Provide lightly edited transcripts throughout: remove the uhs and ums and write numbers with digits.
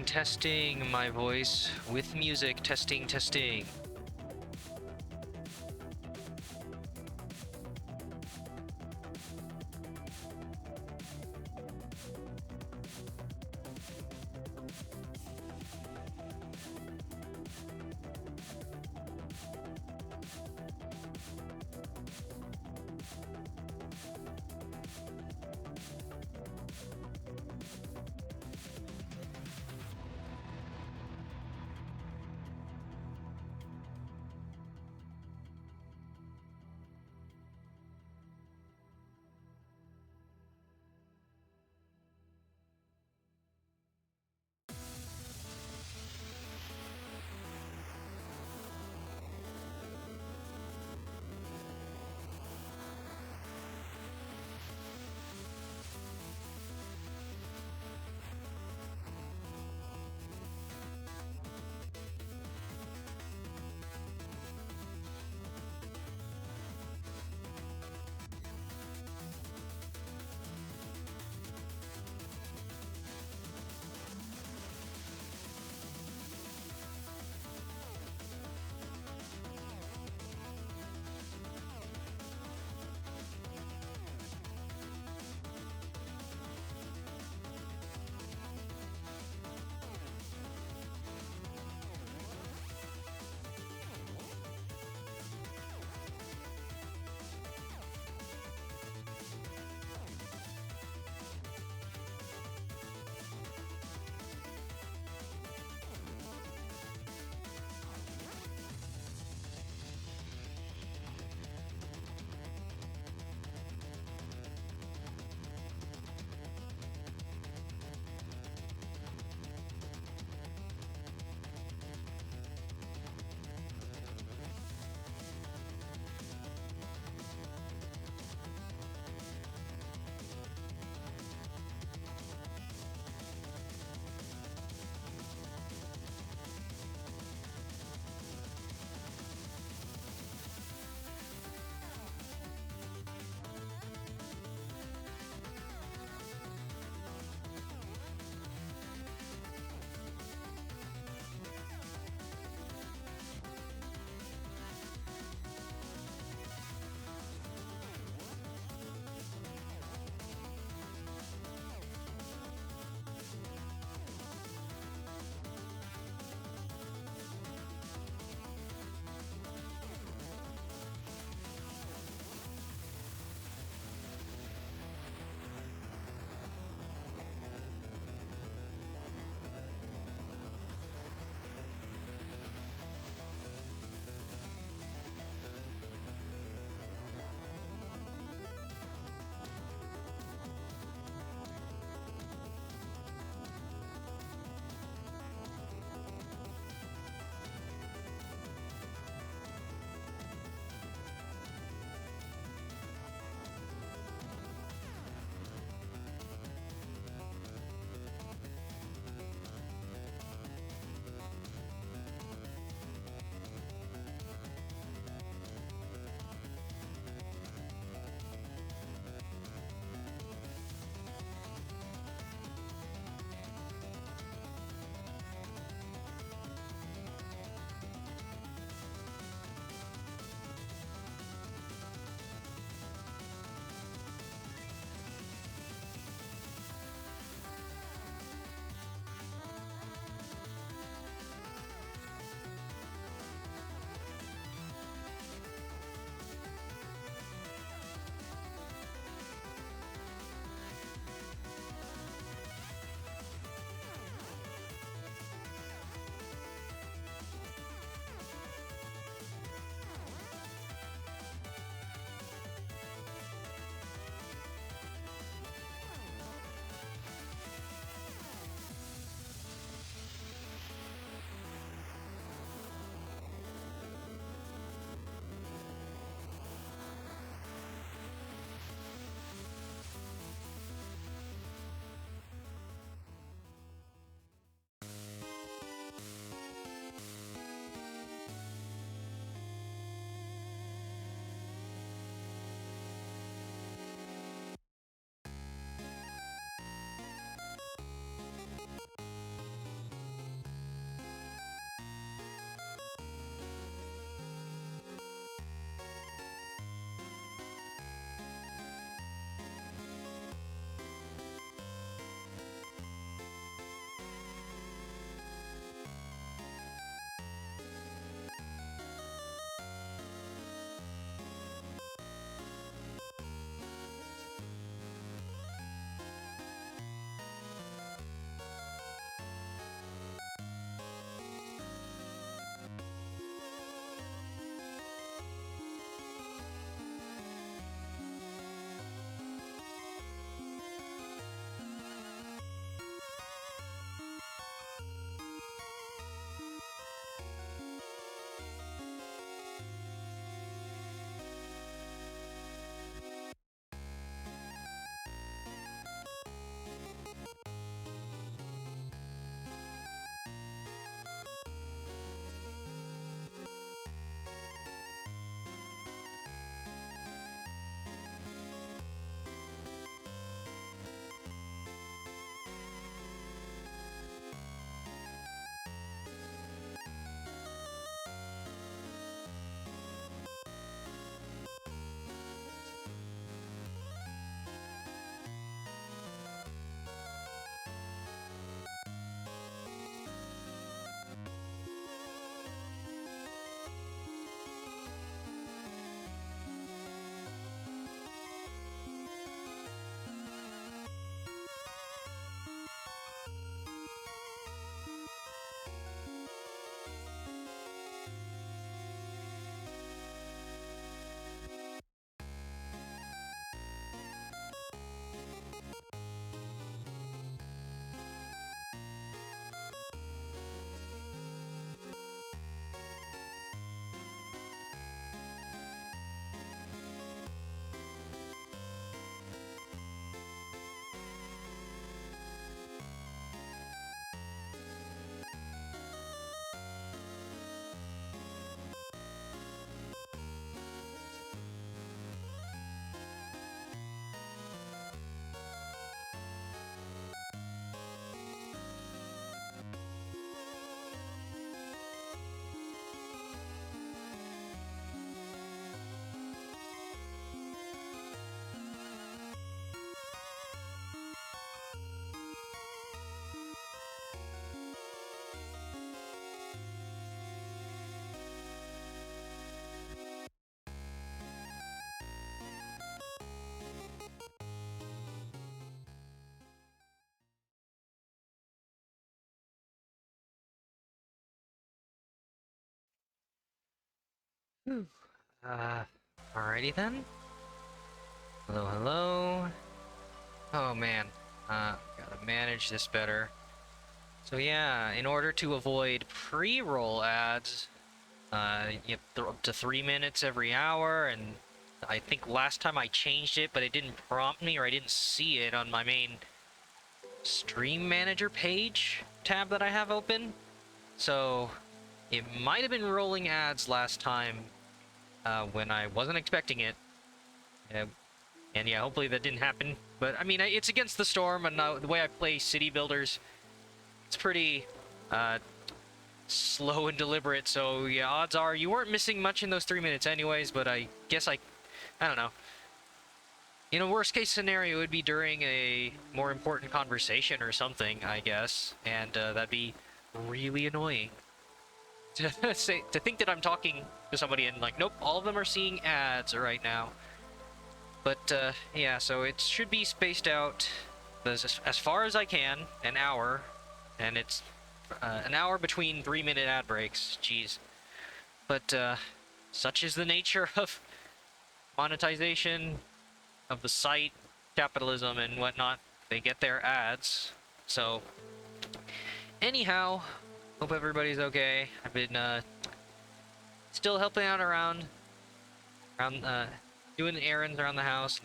Testing my voice with music. Testing, testing. Whew. Uh, Alrighty then. Hello, hello. Oh man, gotta manage this better. So yeah, in order to avoid pre-roll ads, you have up to 3 minutes every hour, and I think last time I changed it, but it didn't prompt me or I didn't see it on my main stream manager page tab that I have open. So it might have been rolling ads last time when I wasn't expecting it. Uh, and yeah, hopefully that didn't happen. But I mean, it's against the storm, and the way I play city builders, it's pretty slow and deliberate. So yeah, odds are you weren't missing much in those 3 minutes, anyways. But I guess I don't know. In a worst case scenario, it would be during a more important conversation or something, I guess, and that'd be really annoying. To think that I'm talking to somebody and like, nope, all of them are seeing ads right now. But yeah, so it should be spaced out as far as I can, an hour, and it's an hour between 3 minute ad breaks. Jeez. But such is the nature of monetization of the site, capitalism, and whatnot. They get their ads. So, anyhow, hope everybody's okay. I've been still helping out around doing errands around the house,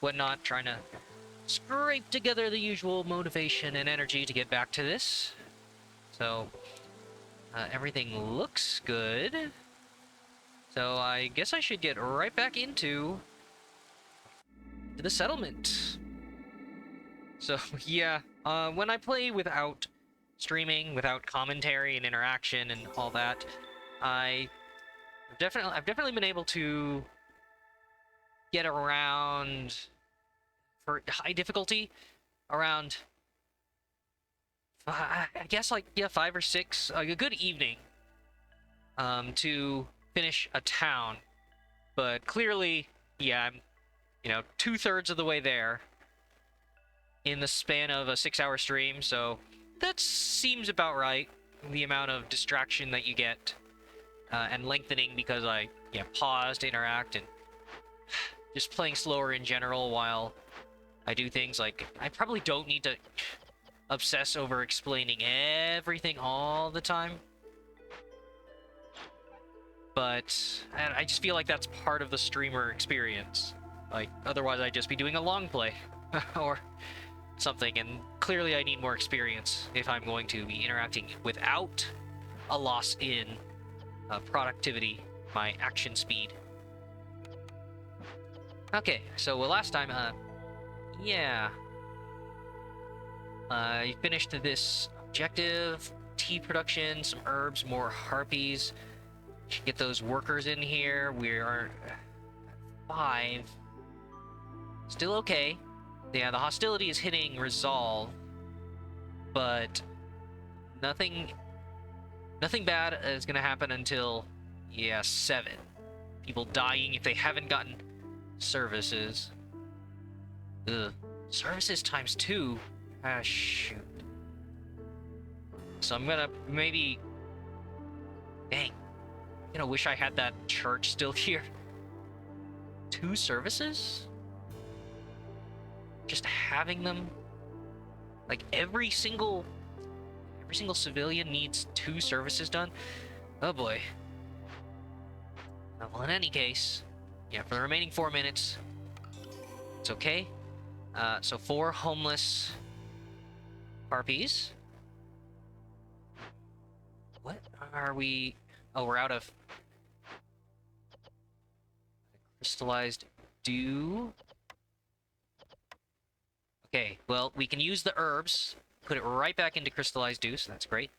whatnot, trying to scrape together the usual motivation and energy to get back to this. So, everything looks good. So I guess I should get right back into the settlement. So yeah, when I play without streaming, without commentary and interaction and all that, I've definitely been able to get around for high difficulty around I guess like yeah 5 or 6 like a good evening to finish a town, but clearly yeah I'm 2/3 of the way there in the span of a 6-hour stream, so that seems about right. The amount of distraction that you get and lengthening because I pause to interact and just playing slower in general while I do things like I probably don't need to obsess over explaining everything all the time, but I just feel like that's part of the streamer experience. Like otherwise I'd just be doing a long play or something, and clearly I need more experience if I'm going to be interacting without a loss in productivity, my action speed. Okay, so last time, yeah, I finished this objective, tea production, some herbs, more harpies. Should get those workers in here. We are 5. Still okay. Yeah, the hostility is hitting resolve, but nothing bad is gonna happen until 7. People dying if they haven't gotten services. Ugh. Services times 2. Ah, shoot. So I'm gonna maybe... Dang. I'm gonna wish I had that church still here. 2 services? Just having them? Like every single civilian needs 2 services done? Oh boy. Well, in any case, yeah, for the remaining 4 minutes, it's okay. So 4 homeless harpies. What are we? Oh, we're out of crystallized dew. Okay, well, we can use the herbs, put it right back into crystallized dew, so that's great.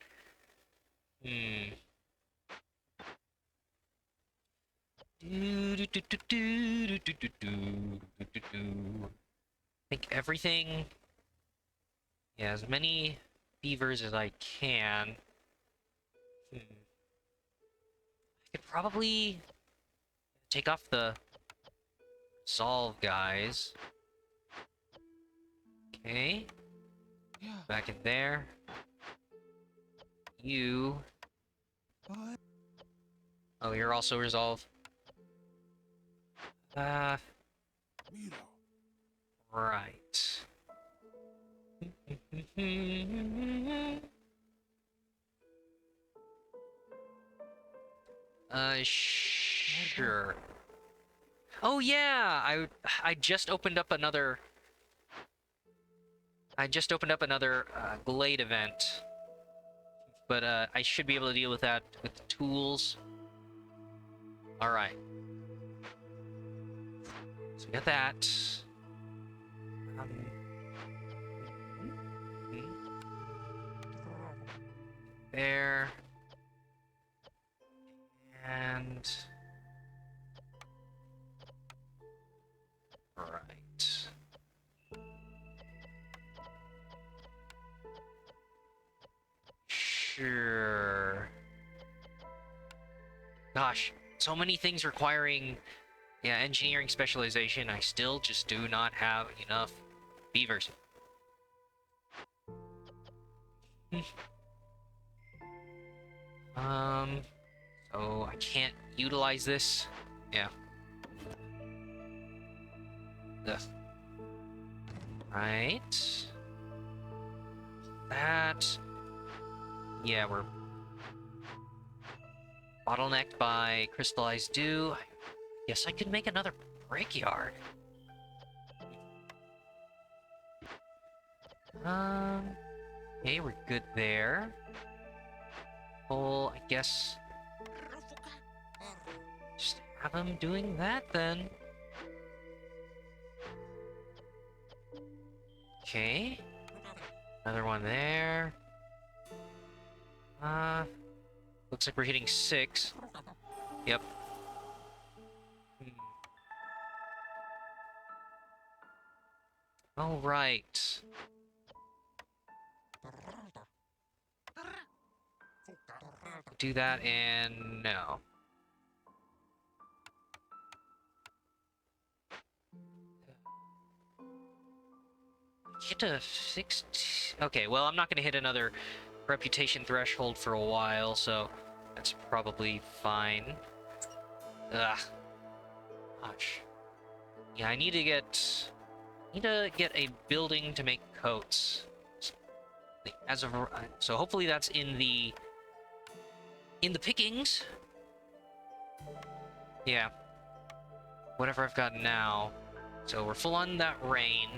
I think everything... Yeah, as many beavers as I can. I could probably take off the solve guys. Okay. Yeah. Back in there. You. What? Oh, you're also resolve. Uh, right. Sure. Oh yeah, I just opened up another. I just opened up another Glade event, but I should be able to deal with that with the tools. All right. So we got that. Um, there. And... Right. Sure. Gosh, so many things requiring, yeah, engineering specialization. I still just do not have enough beavers. Um, so I can't utilize this. Yeah. Ugh. Right. That. Yeah, we're bottlenecked by crystallized dew. I guess I could make another brickyard. Okay, we're good there. Well, I guess just have him doing that then. Okay. Another one there. Looks like we're hitting 6. Yep. All right. Do that and no. Get to 60. Okay, well, I'm not going to hit another reputation threshold for a while, so that's probably fine. Ugh. Gosh. Yeah, I need to get a building to make coats. As of so hopefully that's in the pickings. Yeah. Whatever I've got now. So we're full on that rain.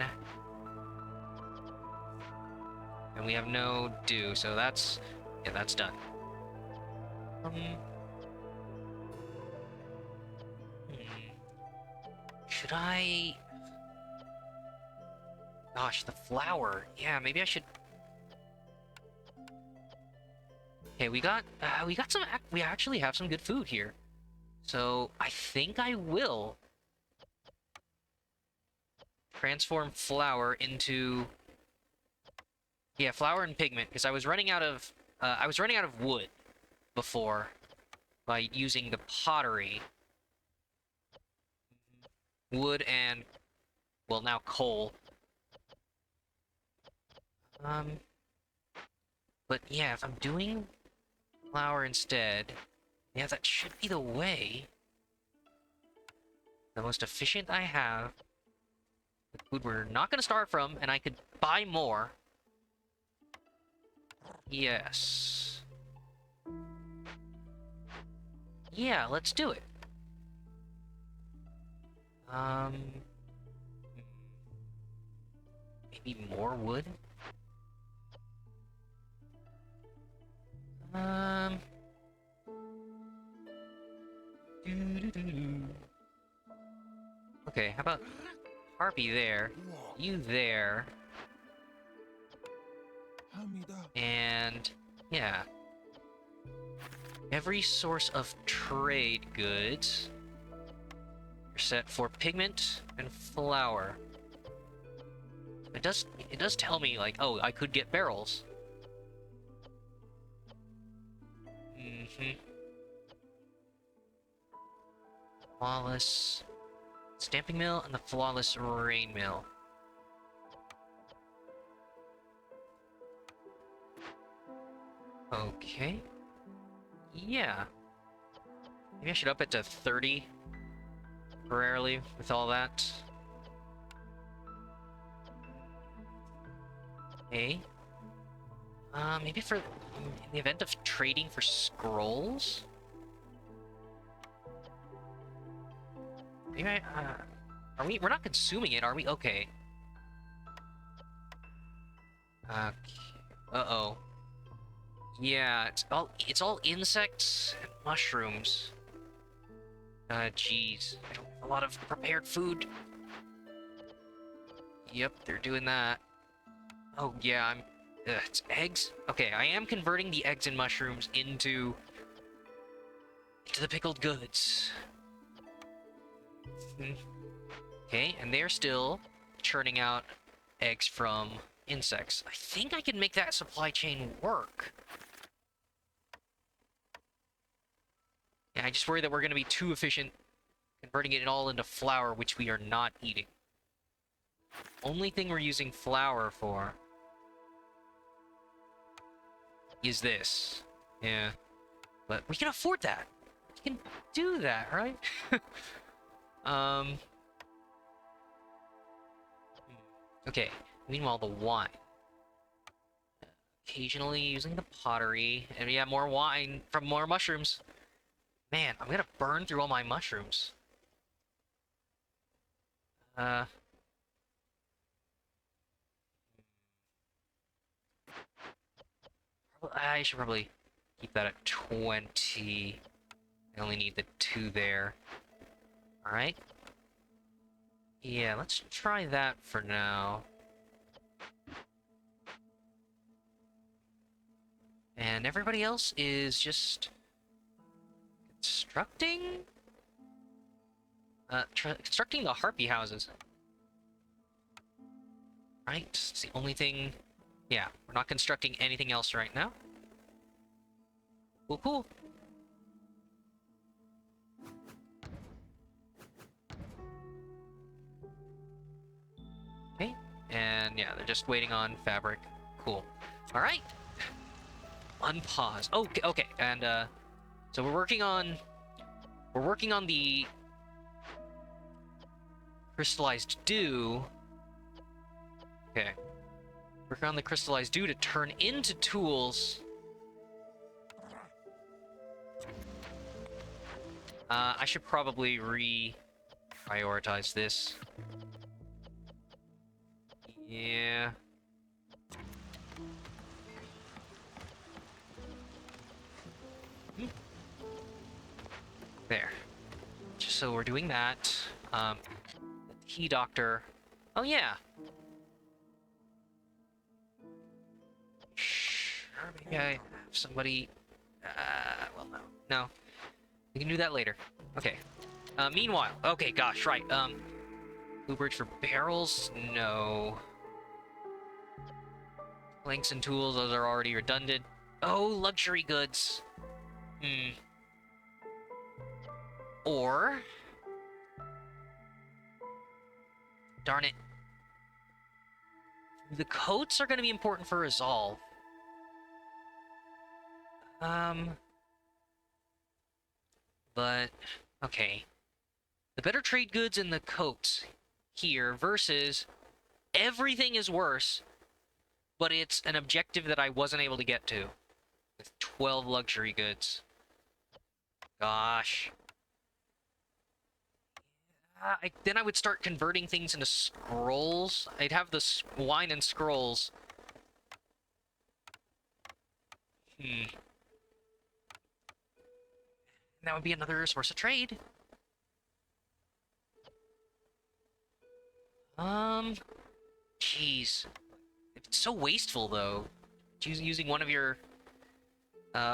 And we have no dew, so that's done. Should I? Gosh, the flour. Yeah, maybe I should. Okay, we got some. We actually have some good food here, so I think I will transform flour into. Yeah, flour and pigment, because I was running out of wood before by using the pottery. Wood and, well, now coal. But yeah, if I'm doing flour instead, yeah, that should be the way. The most efficient I have. The food we're not going to start from, and I could buy more. Yes. Yeah, let's do it. Maybe more wood? Um... Okay, how about Harpy there, you there, and yeah. Every source of trade goods are set for pigment and flour. It does tell me like, oh, I could get barrels. Flawless stamping mill and the flawless rain mill. Okay. Yeah. Maybe I should up it to 30. temporarily with all that. Okay. Maybe in the event of trading for scrolls? Maybe we're not consuming it, are we? Okay. Okay. Uh-oh. Yeah, it's all insects and mushrooms. Jeez. I don't have a lot of prepared food. Yep, they're doing that. Oh, yeah, it's eggs? Okay, I am converting the eggs and mushrooms into the pickled goods. Okay, and they're still churning out eggs from insects. I think I can make that supply chain work. Yeah, I just worry that we're going to be too efficient converting it all into flour, which we are not eating. Only thing we're using flour for is this. Yeah. But we can afford that. We can do that, right? um... Okay. Meanwhile, the wine. Occasionally using the pottery. And yeah, more wine from more mushrooms. Man, I'm gonna burn through all my mushrooms. Uh... I should probably keep that at 20. I only need the 2 there. Alright. Yeah, let's try that for now. And everybody else is just constructing? Constructing the harpy houses. Right? It's the only thing... Yeah, we're not constructing anything else right now. Cool, cool. Okay, and yeah, they're just waiting on fabric. Cool. Alright. Unpause. Okay, okay, and so we're working on the crystallized dew. Okay. Working on the crystallized dew to turn into tools. I should probably prioritize this. Yeah. There. Just so we're doing that. The key doctor. Oh yeah. Sure, maybe I have somebody. Well, no. No. We can do that later. Okay. Meanwhile. Okay, gosh, right. Blue bridge for barrels? No. Planks and tools, those are already redundant. Oh, luxury goods. Or... Darn it. The coats are going to be important for resolve. But... Okay. The better trade goods and the coats here versus everything is worse, but it's an objective that I wasn't able to get to. With 12 luxury goods. Gosh. Then I would start converting things into scrolls. I'd have the wine and scrolls. That would be another source of trade. Jeez. It's so wasteful, though. Using one of your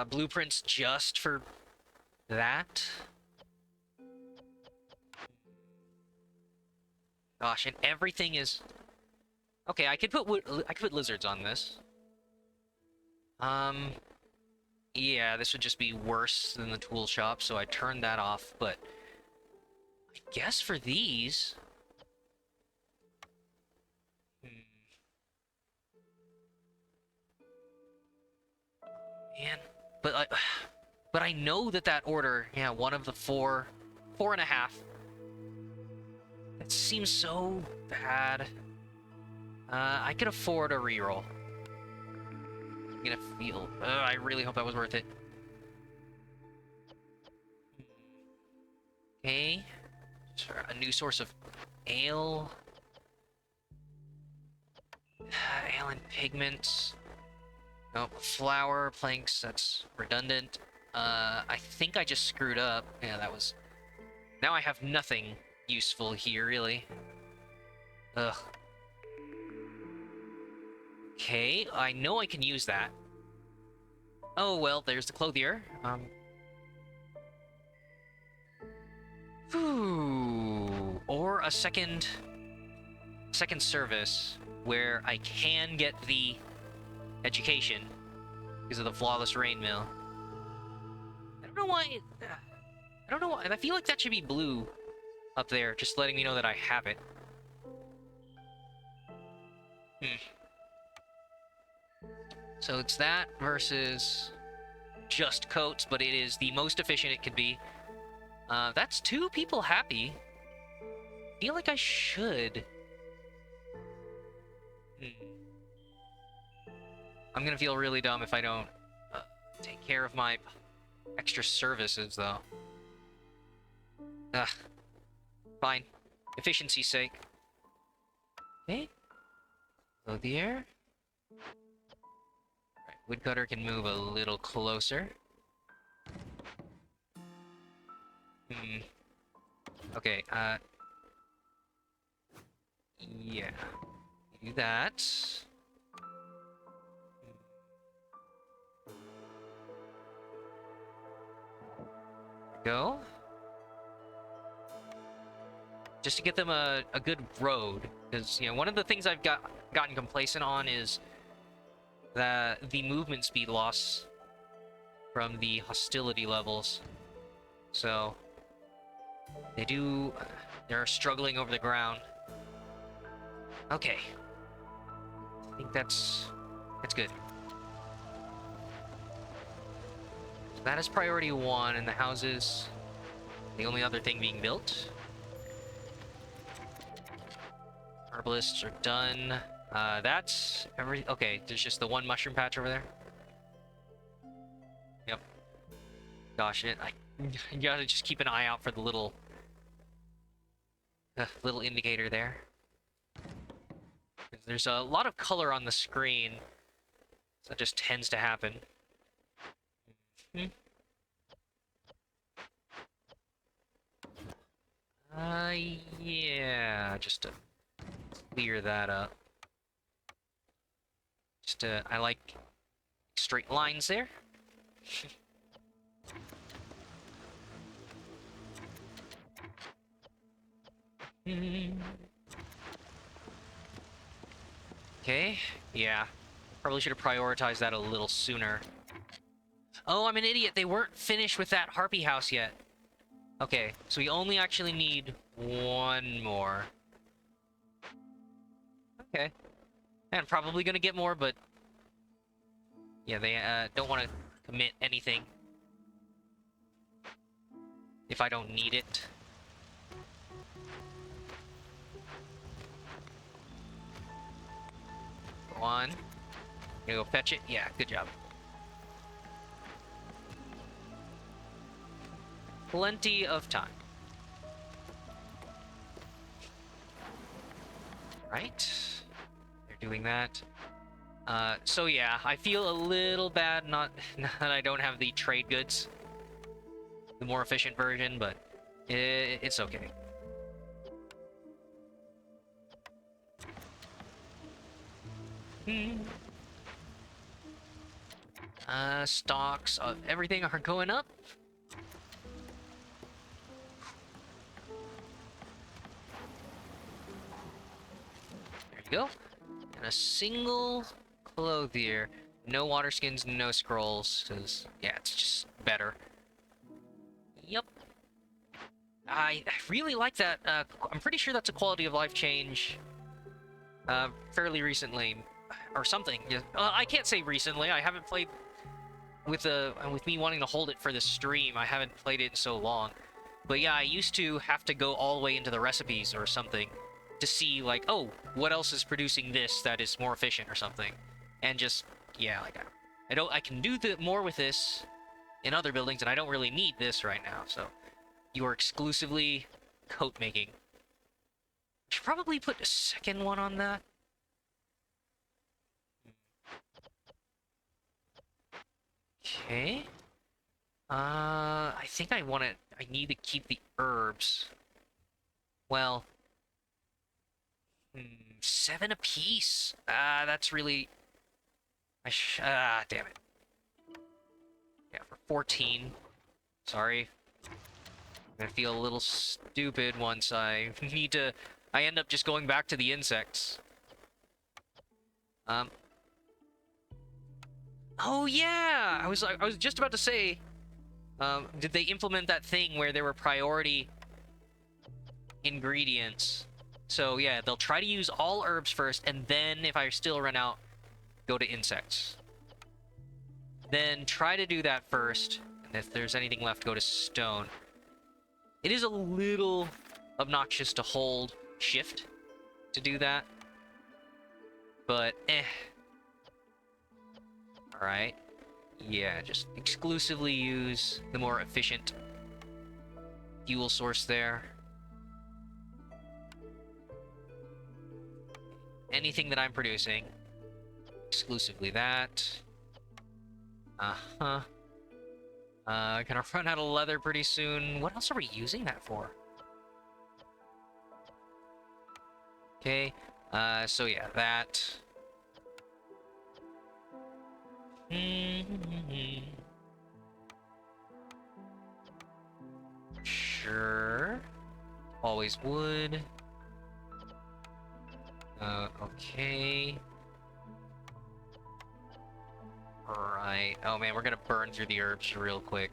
blueprints just for that. Gosh, and everything is... Okay, I could put lizards on this. Yeah, this would just be worse than the tool shop, so I turned that off, but... I guess for these... Man, but I know that order, yeah, one of the four and a half, seems so bad. I could afford a reroll. I'm gonna feel... I really hope that was worth it. Okay. A new source of ale. Ale and pigments. Nope, flour, planks, that's redundant. I think I just screwed up. Yeah, that was... Now I have nothing useful here, really. Ugh. Okay, I know I can use that. Oh, well, there's the clothier. Ooh, or a second service where I can get the education because of the flawless rain mill. I don't know why. I don't know why. I feel like that should be blue up there, just letting me know that I have it. So it's that versus just coats, but it is the most efficient it could be. That's 2 people happy. I feel like I should. I'm gonna feel really dumb if I don't take care of my extra services, though. Ugh. Fine. Efficiency's sake. Okay. Load the air. Right, woodcutter can move a little closer. Okay, yeah. Do that. Go. Just to get them a good road. Because, you know, one of the things I've gotten complacent on is the movement speed loss from the hostility levels. So, they're struggling over the ground. Okay. I think that's good. So that is priority 1, and the houses, the only other thing being built. Herbalists are done. That's every... Okay, there's just the one mushroom patch over there. Yep. Gosh, you gotta just keep an eye out for the little indicator there. There's a lot of color on the screen. So that just tends to happen. Yeah, just to clear that up. I like straight lines there. Okay, yeah. Probably should have prioritized that a little sooner. Oh, I'm an idiot. They weren't finished with that harpy house yet. Okay, so we only actually need 1 more. Okay. And probably gonna get more, but... Yeah, they don't want to commit anything if I don't need it. Go on. Gonna go fetch it? Yeah, good job. Plenty of time. Right. They're doing that. So yeah, I feel a little bad not that I don't have the trade goods. The more efficient version, but it's okay. Stocks of everything are going up. There you go. And a single clothier. No water skins, no scrolls, because, yeah, it's just better. Yep. I really like that. I'm pretty sure that's a quality of life change fairly recently. Or something. I can't say recently. I haven't played with me wanting to hold it for the stream. I haven't played it in so long. But yeah, I used to have to go all the way into the recipes or something to see, like, oh, what else is producing this that is more efficient or something. And just, yeah, like, I can do more with this in other buildings, and I don't really need this right now, so. You are exclusively coat making. Should probably put a second one on that. Okay. I think I need to keep the herbs. Well, 7 apiece. That's really... damn it. Yeah, for 14. Sorry. I'm gonna feel a little stupid once I need to... I end up just going back to the insects. Oh yeah! I was just about to say, did they implement that thing where there were priority ingredients? So yeah, they'll try to use all herbs first, and then if I still run out, go to insects. Then try to do that first, and if there's anything left, go to stone. It is a little obnoxious to hold shift to do that, but Alright. Yeah, just exclusively use the more efficient fuel source there. Anything that I'm producing, exclusively that. Uh-huh. Gonna run out of leather pretty soon. What else are we using that for? Okay, so yeah, that. Sure. Always wood. Okay. Right. Oh man, we're gonna burn through the herbs real quick.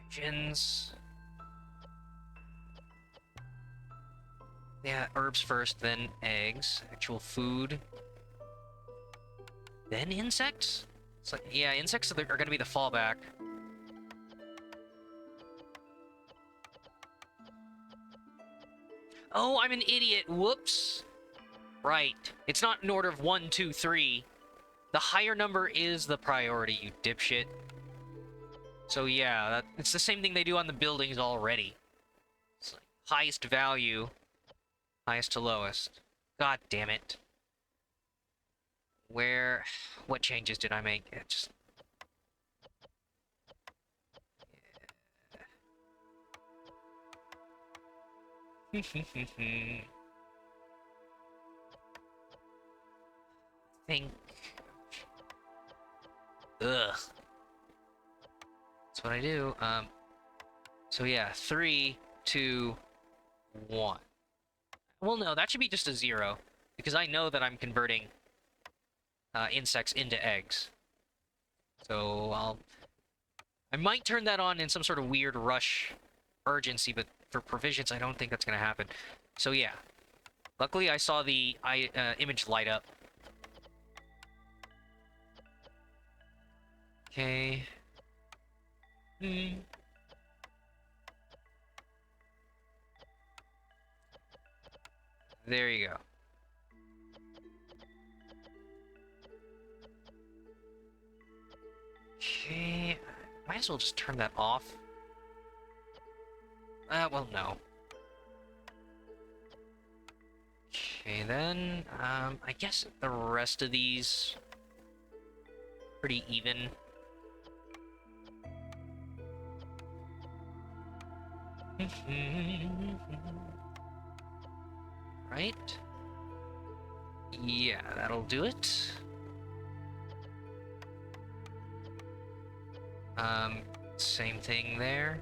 Visions. Yeah, herbs first, then eggs. Actual food. Then insects? It's like, yeah, insects are gonna be the fallback. Oh, I'm an idiot. Whoops. Right. It's not in order of 1, 2, 3. The higher number is the priority, you dipshit. So yeah, it's the same thing they do on the buildings already. It's like highest value, highest to lowest. God damn it. What changes did I make? It just... think... Ugh. That's what I do. So yeah, 3, 2, 1. Well, no, that should be just a 0, because I know that I'm converting insects into eggs. So I might turn that on in some sort of weird rush urgency, but for provisions, I don't think that's gonna happen. So yeah. Luckily, I saw the image light up. Okay. There you go. Okay. Might as well just turn that off. Well, no. Okay, then, I guess the rest of these... pretty even. Right? Yeah, that'll do it. Same thing there.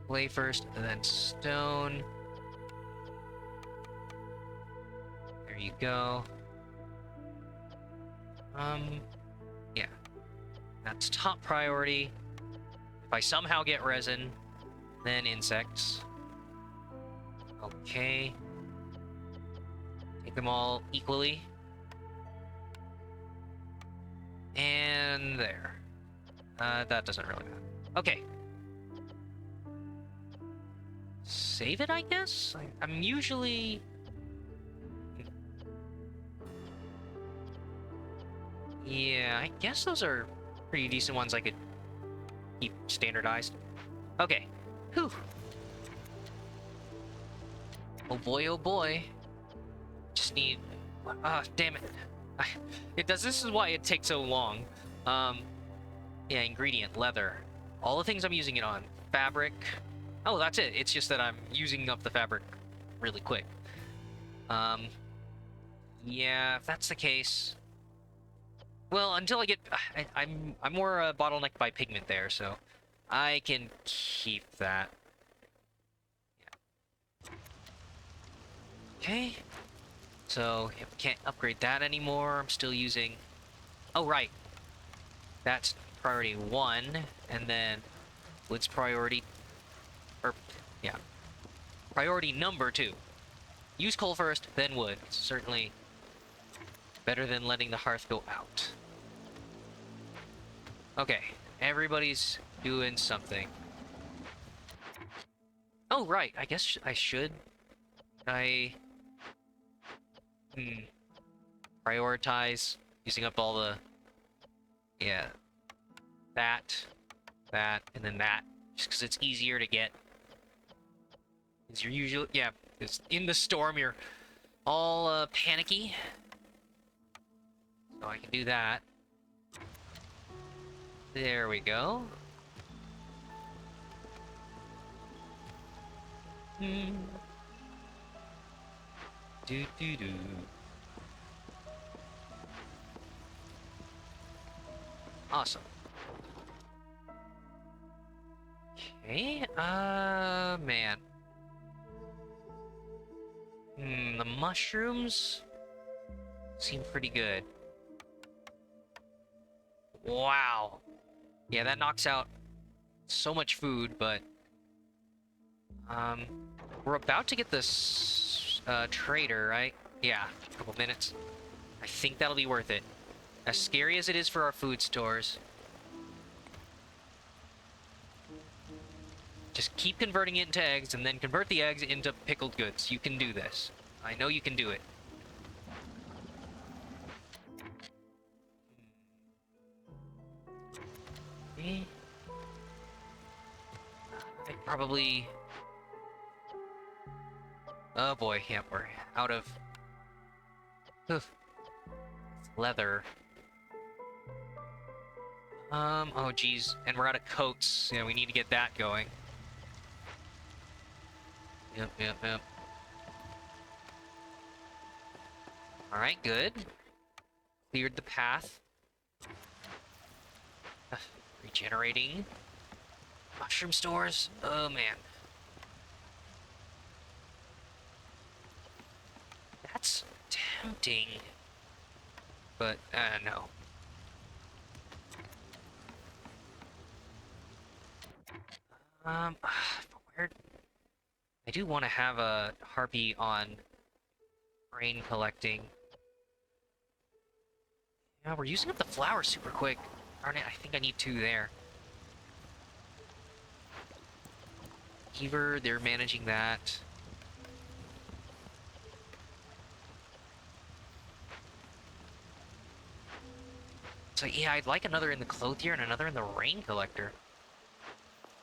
Clay first, and then stone. There you go. Yeah. That's top priority. If I somehow get resin, then insects. Okay. Take them all equally. And there. That doesn't really matter. Okay. Save it, I guess? I'm usually... Yeah, I guess those are pretty decent ones I could keep standardized. Okay. Whew. Oh boy, oh boy. Just need... damn it. It does. This is why it takes so long. Yeah, ingredient, leather. All the things I'm using it on. Fabric. Oh, that's it. It's just that I'm using up the fabric really quick. Yeah, if that's the case... Well, until I get... I'm more bottlenecked by pigment there, so... I can keep that. Yeah. Okay. So, yeah, we can't upgrade that anymore. I'm still using... Oh, right. That's priority 1, and then wood's priority... Or, yeah. Priority number 2. Use coal first, then wood. It's certainly better than letting the hearth go out. Okay, everybody's doing something. Oh, right. I guess I should. Prioritize using up all the... Yeah. That, and then that. Just because it's easier to get. Because you're usually... Yeah, it's in the storm, you're all panicky. So I can do that. There we go. Do do do. Awesome. Okay, man. The mushrooms seem pretty good. Wow. Yeah, that knocks out so much food, but... We're about to get this, trader, right? Yeah, a couple minutes. I think that'll be worth it. As scary as it is for our food stores. Just keep converting it into eggs, and then convert the eggs into pickled goods. You can do this. I know you can do it. I'd probably... Oh boy, yeah, we're out of... leather. Oh geez, and we're out of coats. Yeah, we need to get that going. Yep. Alright, good. Cleared the path. Regenerating. Mushroom stores? Oh man. That's tempting. But, no. Where... I do want to have a harpy on grain collecting. Yeah, we're using up the flour super quick. Darn it, I think I need 2 there. Heaver, they're managing that. So yeah, I'd like another in the clothier and another in the rain collector.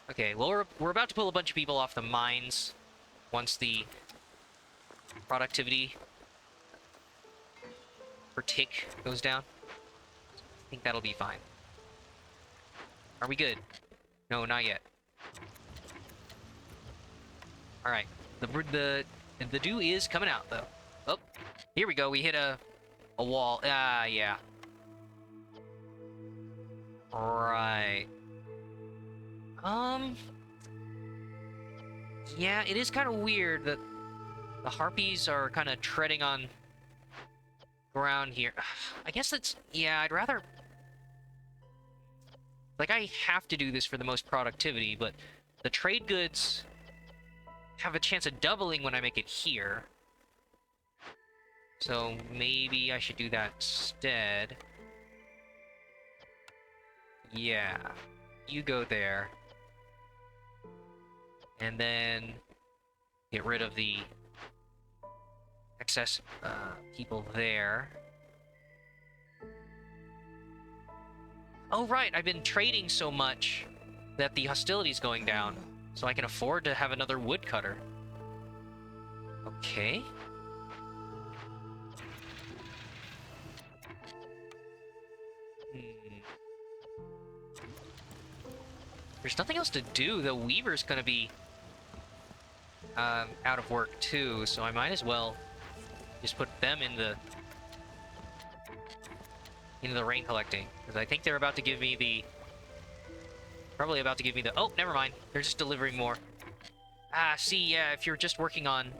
Okay, well we're about to pull a bunch of people off the mines once the productivity per tick goes down. I think that'll be fine. Are we good? No, not yet. All right, the dew is coming out though. Oh, here we go. We hit a wall. Yeah. Right. Yeah, it is kind of weird that the harpies are kind of treading on ground here. I guess that's... Yeah, I'd rather... Like, I have to do this for the most productivity, but the trade goods have a chance of doubling when I make it here. So maybe I should do that instead. Yeah. You go there. And then get rid of the excess people there. Oh, right, I've been trading so much that the hostility's going down, so I can afford to have another woodcutter. Okay. Hmm. There's nothing else to do. The weaver's gonna be out of work too, so I might as well just put them in the rain collecting, because I think they're about to give me the probably about to give me the oh, never mind, they're just delivering more. Ah, see, yeah, if you're just working on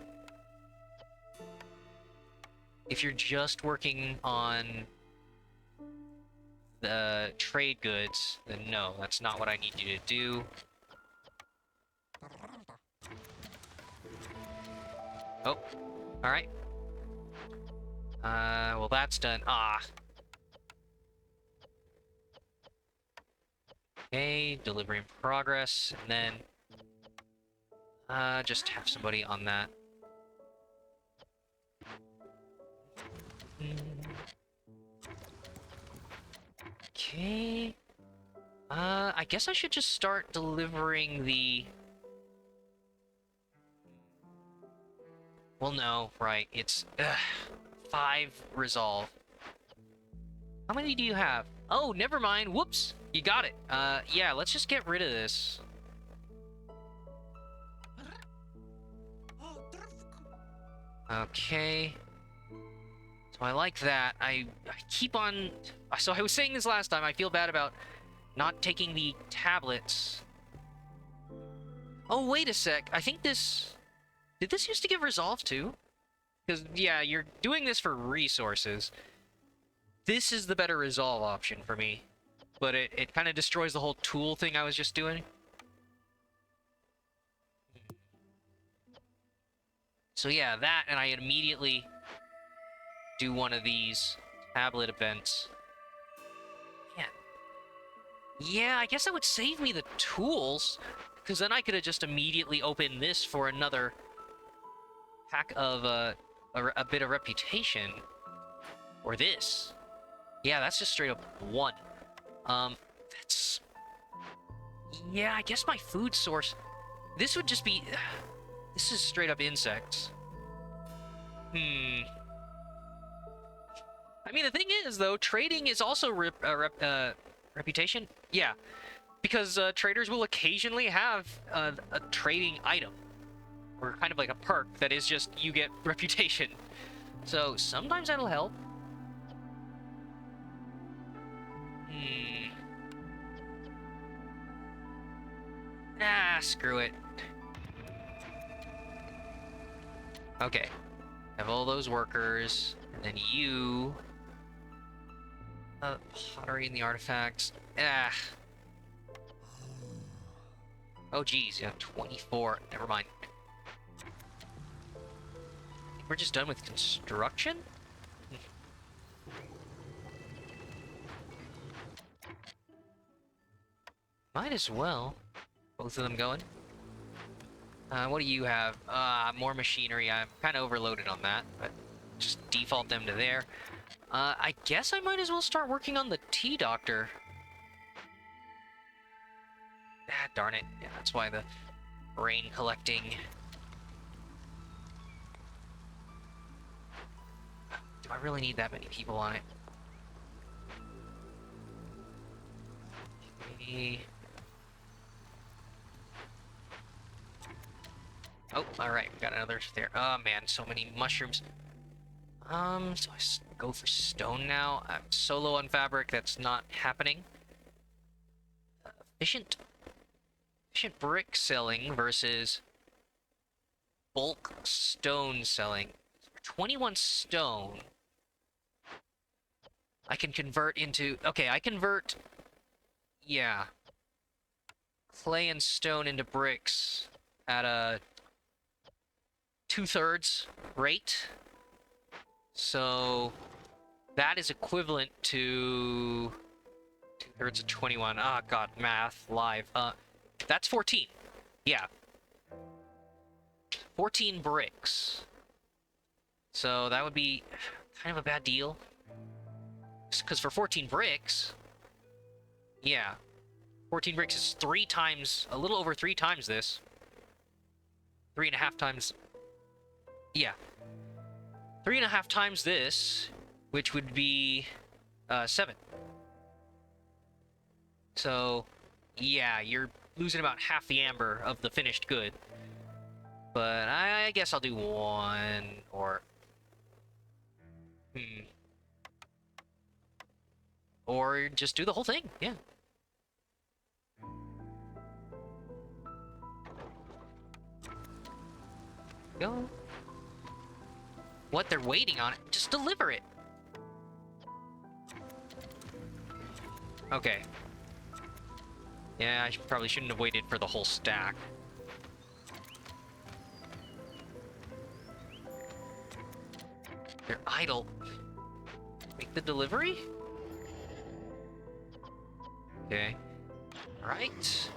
the trade goods, then no, that's not what I need you to do. Oh, all right. Well, that's done. Ah. Okay, delivery in progress, and then just have somebody on that. Okay. I guess I should just start delivering the... Well, no, right. It's 5 resolve. How many do you have? Oh, never mind. Whoops. You got it. Yeah, let's just get rid of this. Okay. So I like that. I keep on... So I was saying this last time. I feel bad about not taking the tablets. Oh, wait a sec. I think this... Did this used to give resolve too? Because, yeah, you're doing this for resources. This is the better resolve option for me. But it kind of destroys the whole tool thing I was just doing. So yeah, that, and I immediately do one of these tablet events. Yeah. Yeah, I guess that would save me the tools, because then I could have just immediately opened this for another pack of a bit of reputation. Or this. Yeah, that's just straight up 1. That's... Yeah, I guess my food source... This would just be... This is straight up insects. I mean, the thing is, though, trading is also reputation. Yeah, because traders will occasionally have a trading item, or kind of like a perk that is just you get reputation. So sometimes that'll help. Ah, screw it. Okay, have all those workers, and then you... pottery and the artifacts. Ah. Oh, geez, yeah, 24. Never mind. We're just done with construction? Might as well. Both of them going. What do you have? More machinery. I'm kind of overloaded on that, but just default them to there. I guess I might as well start working on the tea doctor. Ah, darn it. Yeah, that's why the rain collecting... Do I really need that many people on it? Okay. Oh, alright, we got another there. Oh man, so many mushrooms. So I go for stone now. I'm solo on fabric, that's not happening. Efficient brick selling versus bulk stone selling. For 21 stone, I can convert into... Okay, I convert... Yeah. Clay and stone into bricks at a 2/3 rate. So that is equivalent to Thirds of 21. Ah, God, math, live. That's 14. Yeah. 14 bricks. So that would be kind of a bad deal. Because for 14 bricks... Yeah. 14 bricks is 3 times... A little over 3 times this. 3.5 times... Yeah. 3.5 times this, which would be... 7. So, yeah, you're losing about half the amber of the finished good. But I guess I'll do 1, or... Or just do the whole thing, yeah. Go. What, they're waiting on it? Just deliver it! Okay. Yeah, I probably shouldn't have waited for the whole stack. They're idle. Make the delivery? Okay. Alright.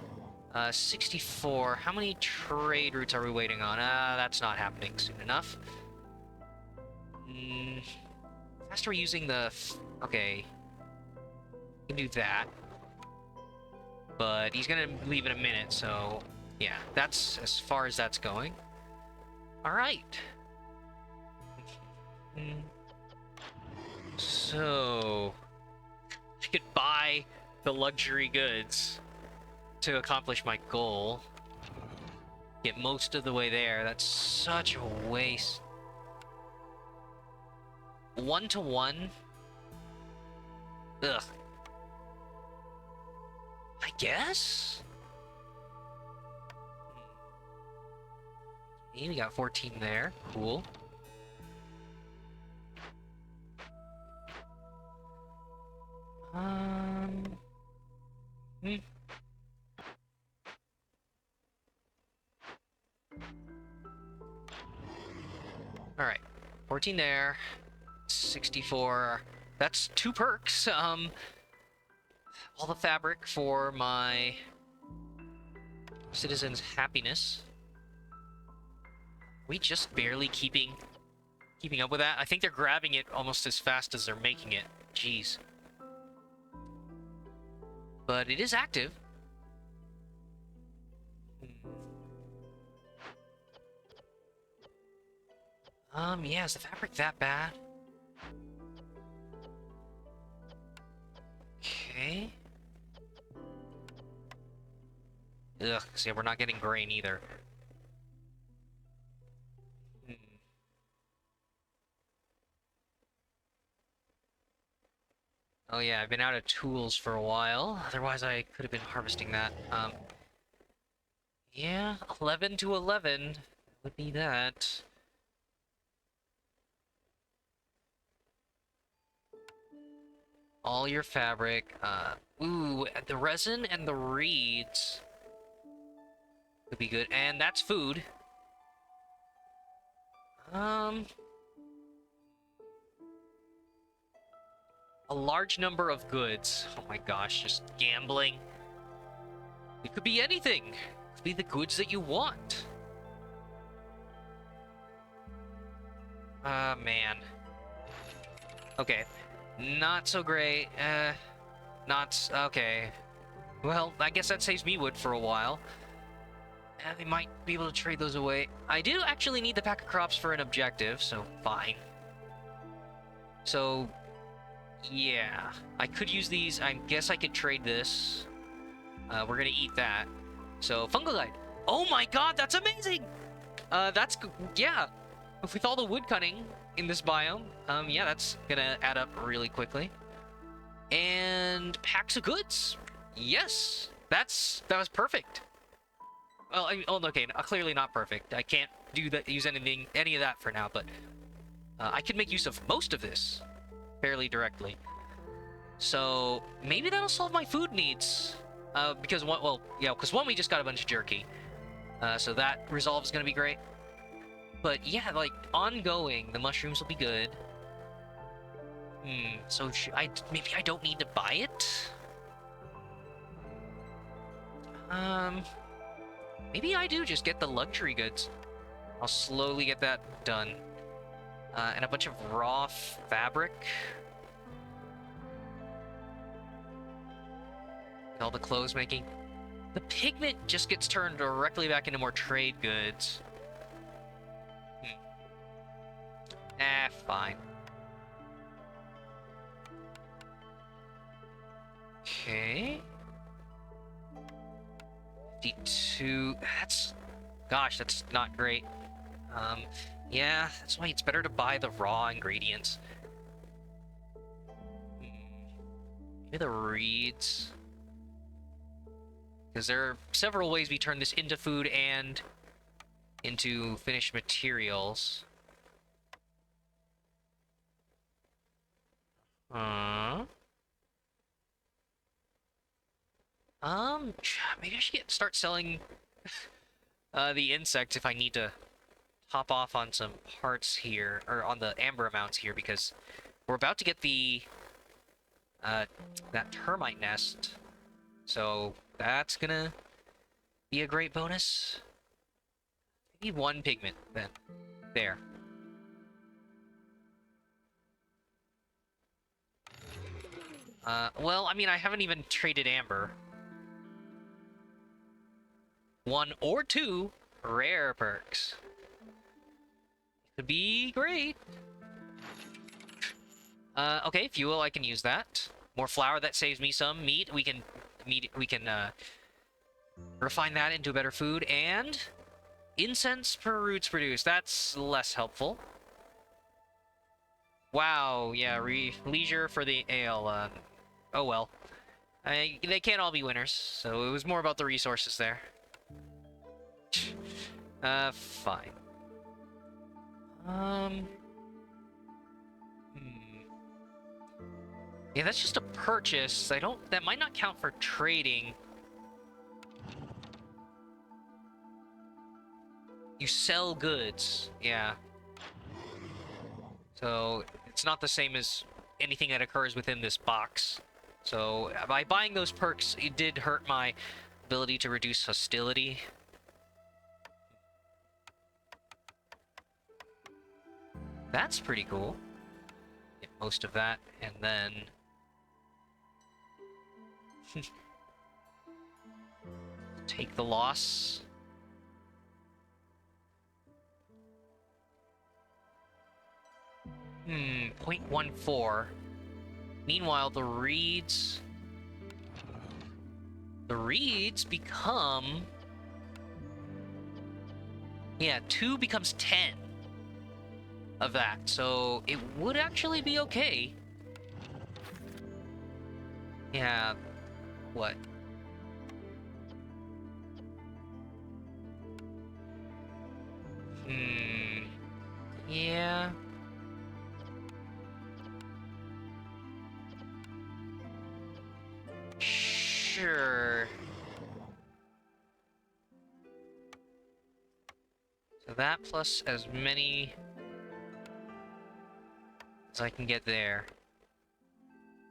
64. How many trade routes are we waiting on? That's not happening soon enough. Faster using the... Okay. We can do that. But he's gonna leave in a minute, so... Yeah, that's as far as that's going. Alright. So... I could buy the luxury goods to accomplish my goal. Get most of the way there. That's such a waste. 1-to-1? Ugh. I guess? Okay, we got 14 there. Cool. Alright. 14 there. 64. That's 2 perks. All the fabric for my citizens' happiness. We just barely keeping up with that. I think they're grabbing it almost as fast as they're making it. Jeez. But it is active. Yeah, is the fabric that bad? Okay. Ugh, see, we're not getting grain either. Oh yeah, I've been out of tools for a while. Otherwise, I could have been harvesting that. Yeah, 11 to 11 would be that. All your fabric. Ooh, the resin and the reeds could be good. And that's food. A large number of goods. Oh my gosh, just gambling. It could be anything. It could be the goods that you want. Man. Okay. Not so great. Not... Okay. Well, I guess that saves me wood for a while. And they might be able to trade those away. I do actually need the pack of crops for an objective, so fine. So... Yeah, I could use these. I guess I could trade this. We're gonna eat that. So, fungal guide. Oh my god, that's amazing! Yeah. With all the wood cutting in this biome, yeah, that's gonna add up really quickly. And packs of goods. Yes, that was perfect. Well, okay, clearly not perfect. I can't use any of that for now, but I can make use of most of this fairly directly. So maybe that'll solve my food needs. Because one, we just got a bunch of jerky. So that resolve is gonna be great. But yeah, like ongoing, the mushrooms will be good. So maybe I don't need to buy it. Um, maybe I do just get the luxury goods. I'll slowly get that done. And a bunch of raw fabric. With all the clothes making. The pigment just gets turned directly back into more trade goods. Fine. Okay. 52. Gosh, that's not great. Yeah, that's why it's better to buy the raw ingredients. Maybe the reeds. Because there are several ways we turn this into food and into finished materials. Maybe I should start selling the insects if I need to top off on some parts here, or on the amber amounts here, because we're about to get the that termite nest, so that's gonna be a great bonus. I need one pigment then. There. Well, I mean, I haven't even traded amber. 1 or 2 rare perks. Could be great. Okay, fuel, I can use that. More flour, that saves me some. Meat, we can refine that into better food. And incense per roots produced. That's less helpful. Wow, yeah, leisure for the ale. Oh well. They can't all be winners, so it was more about the resources there. Fine. Yeah, that's just a purchase. That might not count for trading. You sell goods, yeah. So, it's not the same as anything that occurs within this box. So, by buying those perks, it did hurt my ability to reduce hostility. That's pretty cool. Get most of that, and then... take the loss. Hmm, 0.14. Meanwhile, the reeds... the reeds become... yeah, 2 becomes 10 of that, so it would actually be okay. Yeah, what? Yeah. Sure. So that plus as many as I can get there.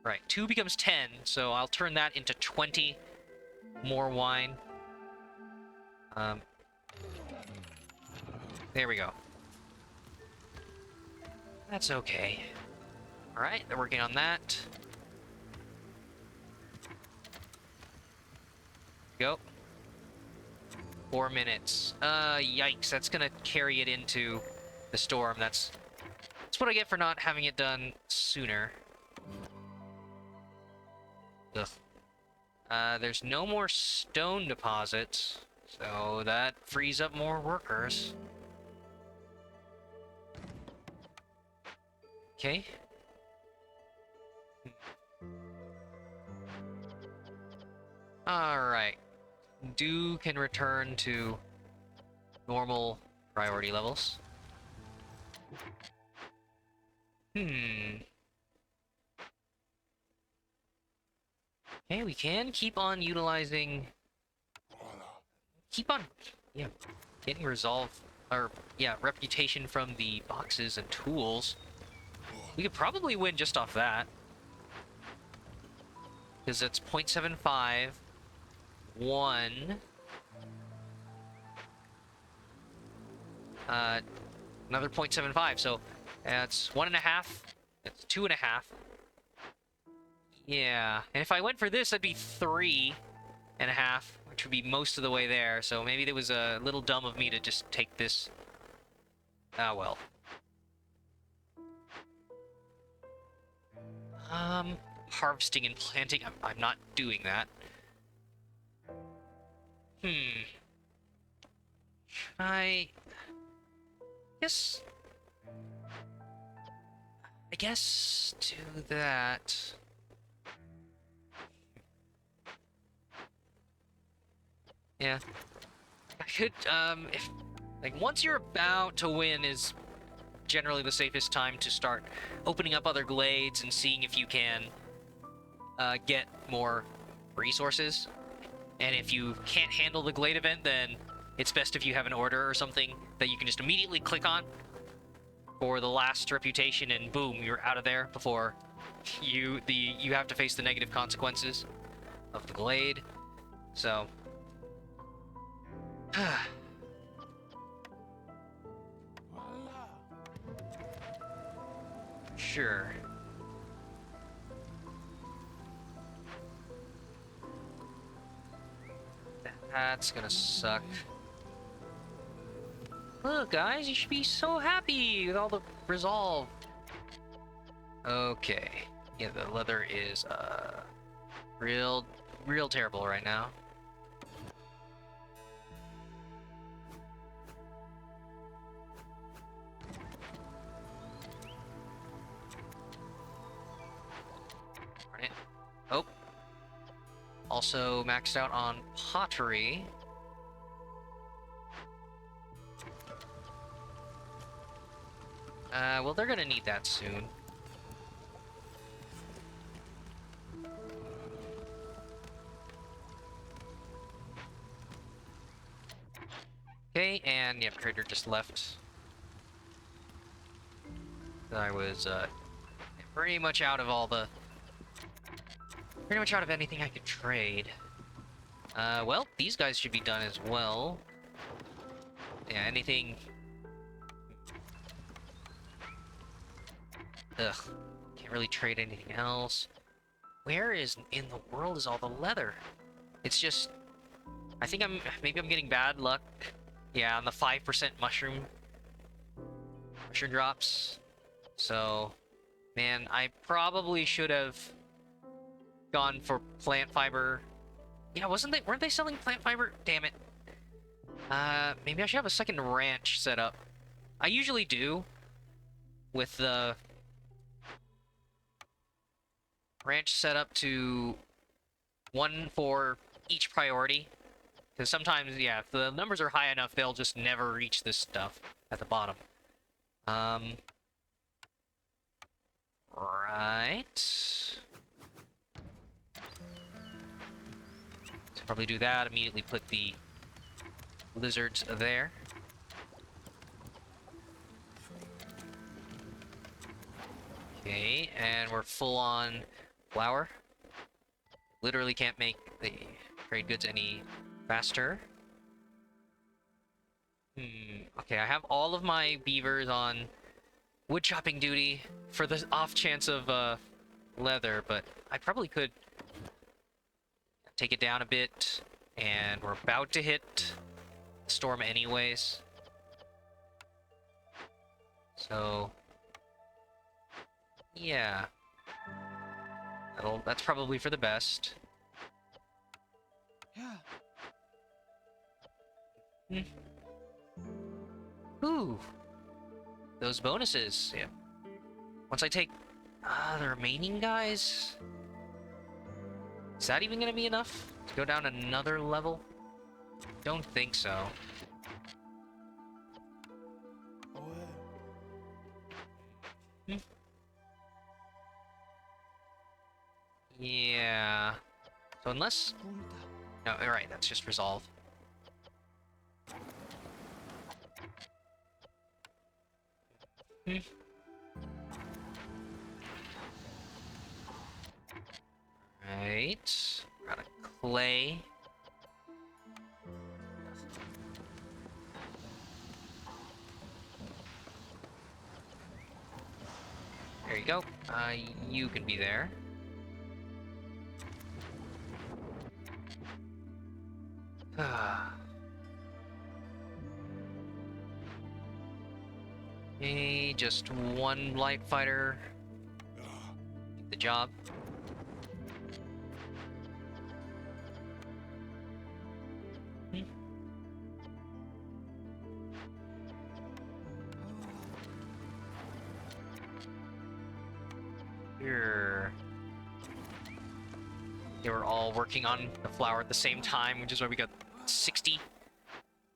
Right, 2 becomes 10, so I'll turn that into 20 more wine. There we go. That's okay. Alright, they're working on that. Go. 4 minutes. Yikes, that's gonna carry it into the storm. That's what I get for not having it done sooner. Ugh. There's no more stone deposits, so that frees up more workers. Okay. Alright. Dew can return to normal priority levels. Okay, we can keep on utilizing... keep on, yeah, getting reputation from the boxes and tools. We could probably win just off that. Because it's 0.75. 1. Another 0.75, so that's 1.5. It's 2.5. Yeah, and if I went for this, that'd be 3.5, which would be most of the way there. So maybe it was a little dumb of me to just take this. Ah, well. Harvesting and planting. I'm not doing that. I guess. I guess do that. Yeah. I could, if, like, once you're about to win is generally the safest time to start opening up other glades and seeing if you can, get more resources. And if you can't handle the glade event, then it's best if you have an order or something that you can just immediately click on for the last reputation, and boom, you're out of there before you have to face the negative consequences of the glade. So sure. That's gonna suck. Look, guys, you should be so happy with all the resolve. Okay. Yeah, the leather is, real terrible right now. Darn it. Oh. Also maxed out on pottery. Well, they're gonna need that soon. Okay, and yep, trader just left. I was, pretty much out of anything I could trade. Well, these guys should be done as well. Yeah, anything... Ugh. Can't really trade anything else. Where in the world is all the leather? It's just... I think maybe I'm getting bad luck. Yeah, on the 5% mushroom drops. So, man, I probably should have gone for plant fiber. Yeah, weren't they selling plant fiber? Damn it. Maybe I should have a second ranch set up. I usually do, with the ranch set up to 1 for each priority. Because sometimes, yeah, if the numbers are high enough, they'll just never reach this stuff at the bottom. Right. So probably do that, immediately put the lizards there. Okay, and we're full on flour. Literally can't make the trade goods any faster. Okay, I have all of my beavers on wood chopping duty for the off chance of leather, but I probably could take it down a bit, and we're about to hit the storm anyways. So yeah, that's probably for the best. Yeah. Ooh, those bonuses. Yeah. Once I take the remaining guys, is that even gonna be enough to go down another level? Don't think so. Yeah. So unless... No, alright, that's just resolve. Right. Got a clay. go. You can be there. Okay, just one light fighter. The job. Here. They were all working on the flower at the same time, which is why we got 60.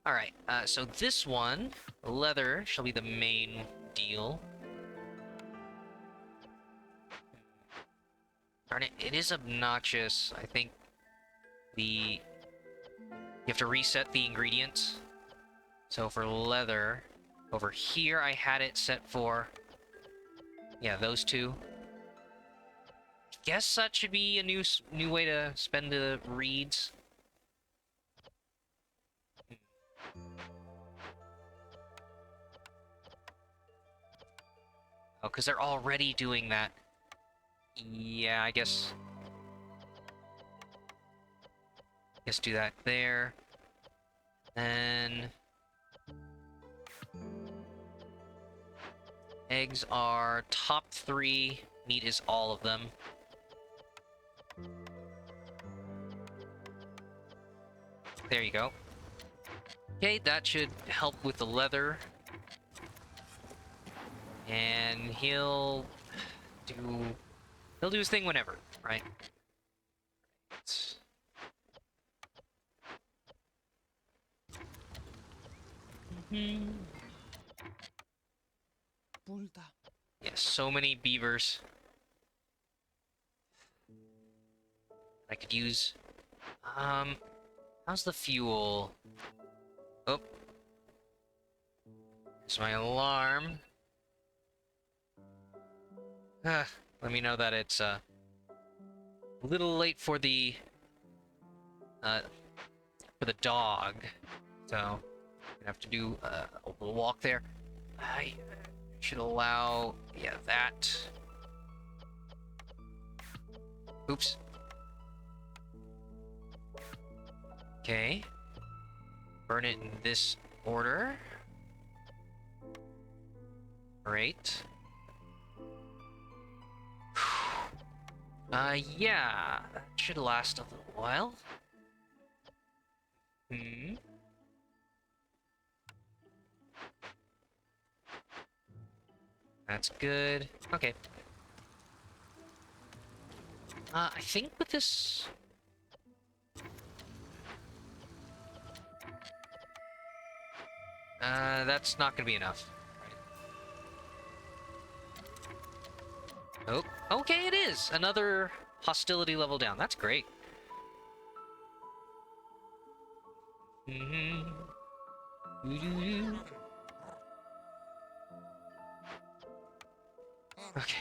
Alright, so this one, leather, shall be the main deal. Darn it, it is obnoxious. I think you have to reset the ingredients. So for leather, over here I had it set for, yeah, those two. Guess that should be a new way to spend the reeds. Oh, because they're already doing that. Yeah, I guess do that there. Then eggs are top 3. Meat is all of them. There you go. Okay, that should help with the leather. And he'll do his thing whenever, right? Yes, so many beavers. I could use. How's the fuel? Oh. There's my alarm. Let me know that it's a little late for the dog. So I'm gonna have to do a little walk there. I should allow, yeah, that. Oops. Okay. Burn it in this order. Great. Yeah, that should last a little while. That's good. Okay. I think with this... that's not gonna be enough. Right. Oh, okay, it is! Another hostility level down. That's great. Okay.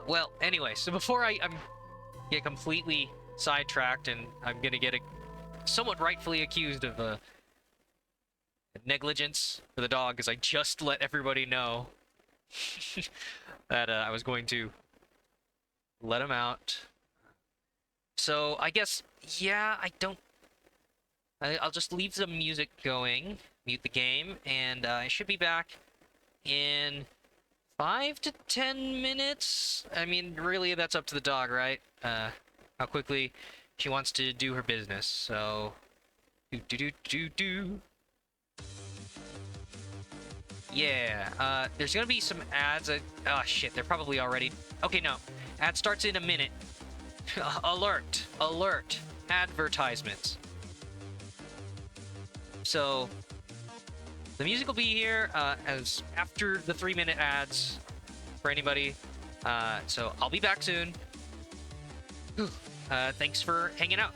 Well, anyway, so before I'm get completely sidetracked and I'm gonna get somewhat rightfully accused of negligence for the dog, because I just let everybody know that I was going to let him out. So I guess, yeah, I'll just leave the music going, mute the game, and I should be back in 5 to 10 minutes. I mean, really, that's up to the dog, right? How quickly she wants to do her business. So, yeah. There's gonna be some ads. Oh shit, they're probably already. Okay, no. Ad starts in a minute. Alert! Alert! Advertisements. So, the music will be here as after the 3-minute ads for anybody. So I'll be back soon. Thanks for hanging out.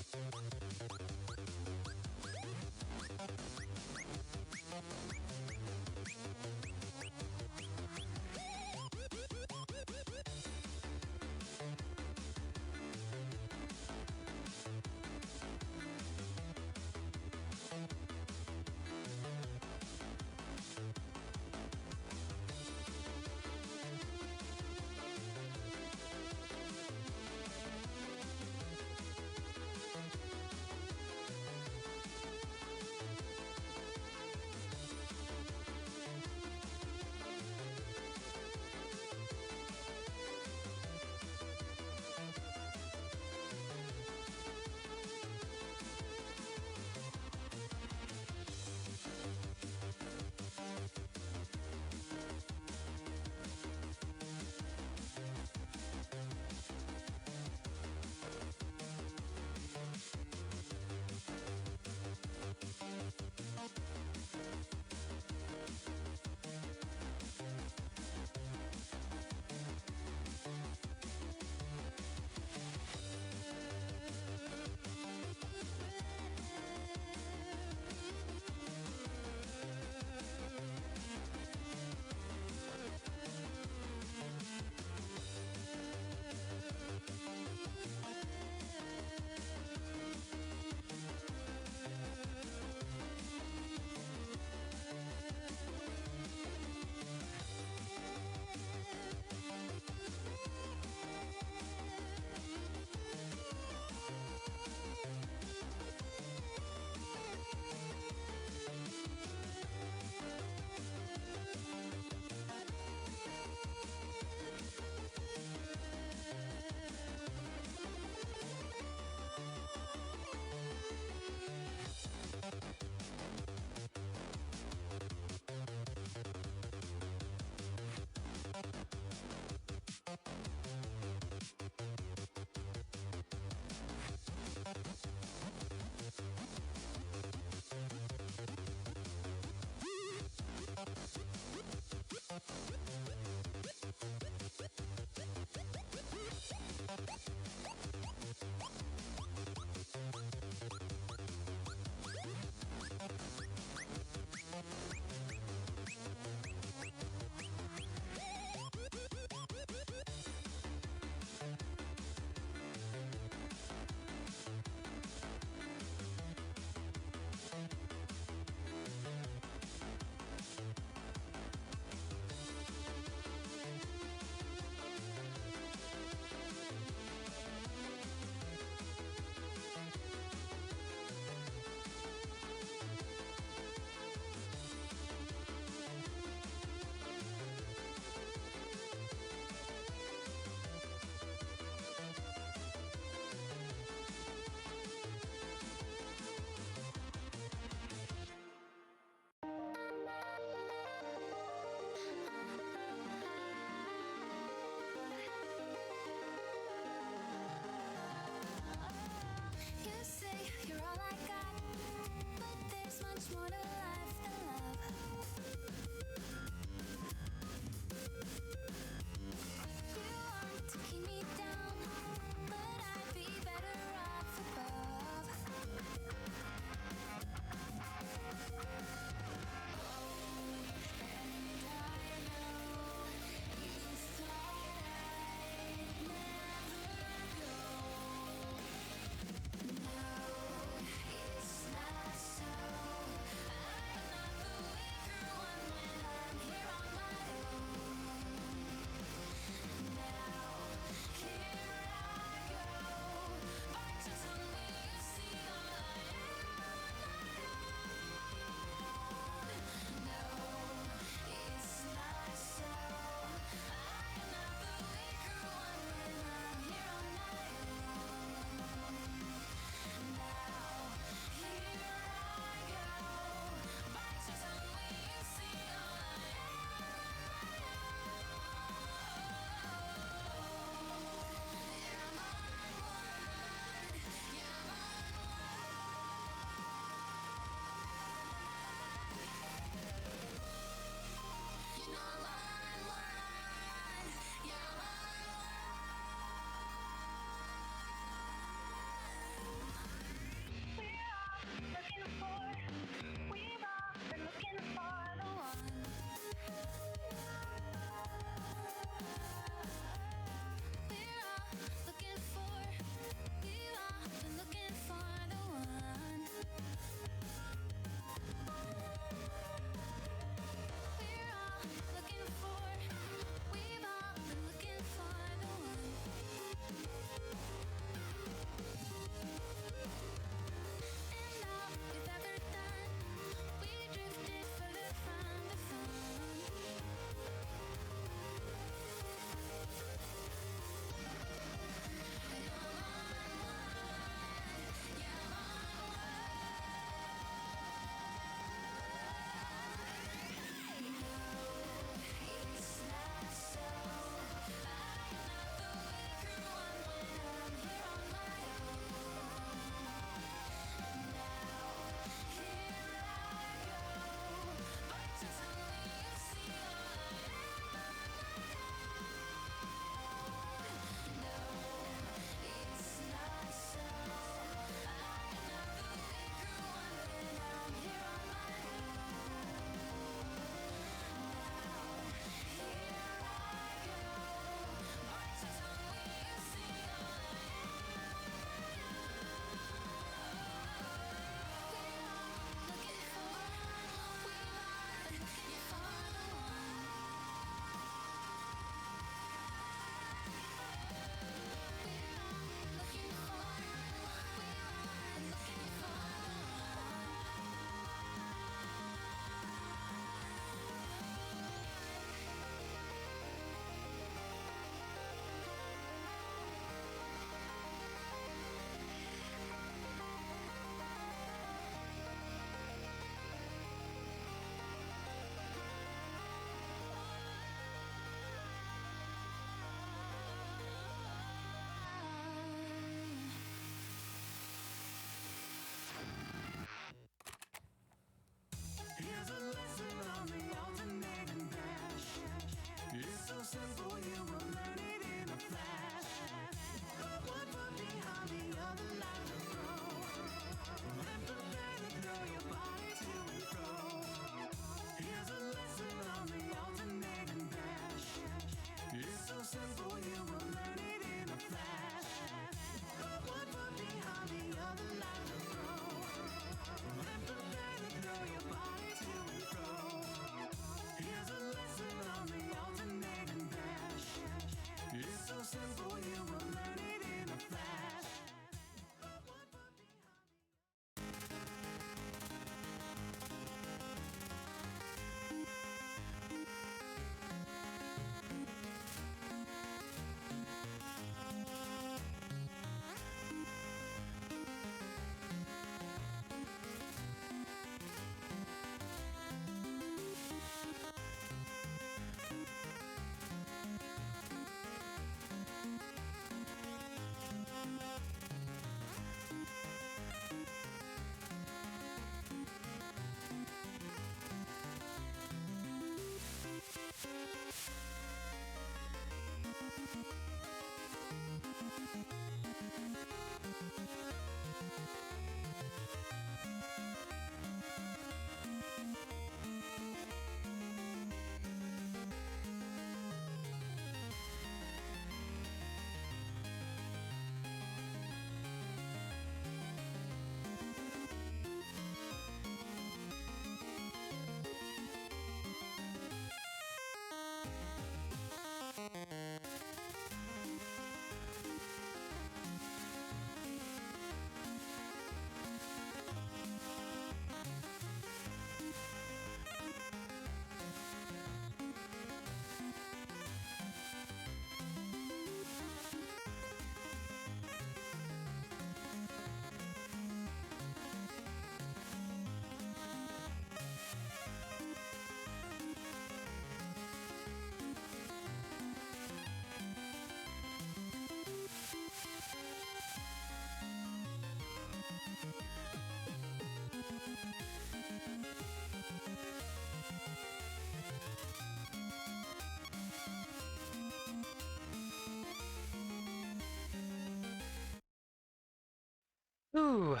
Whew,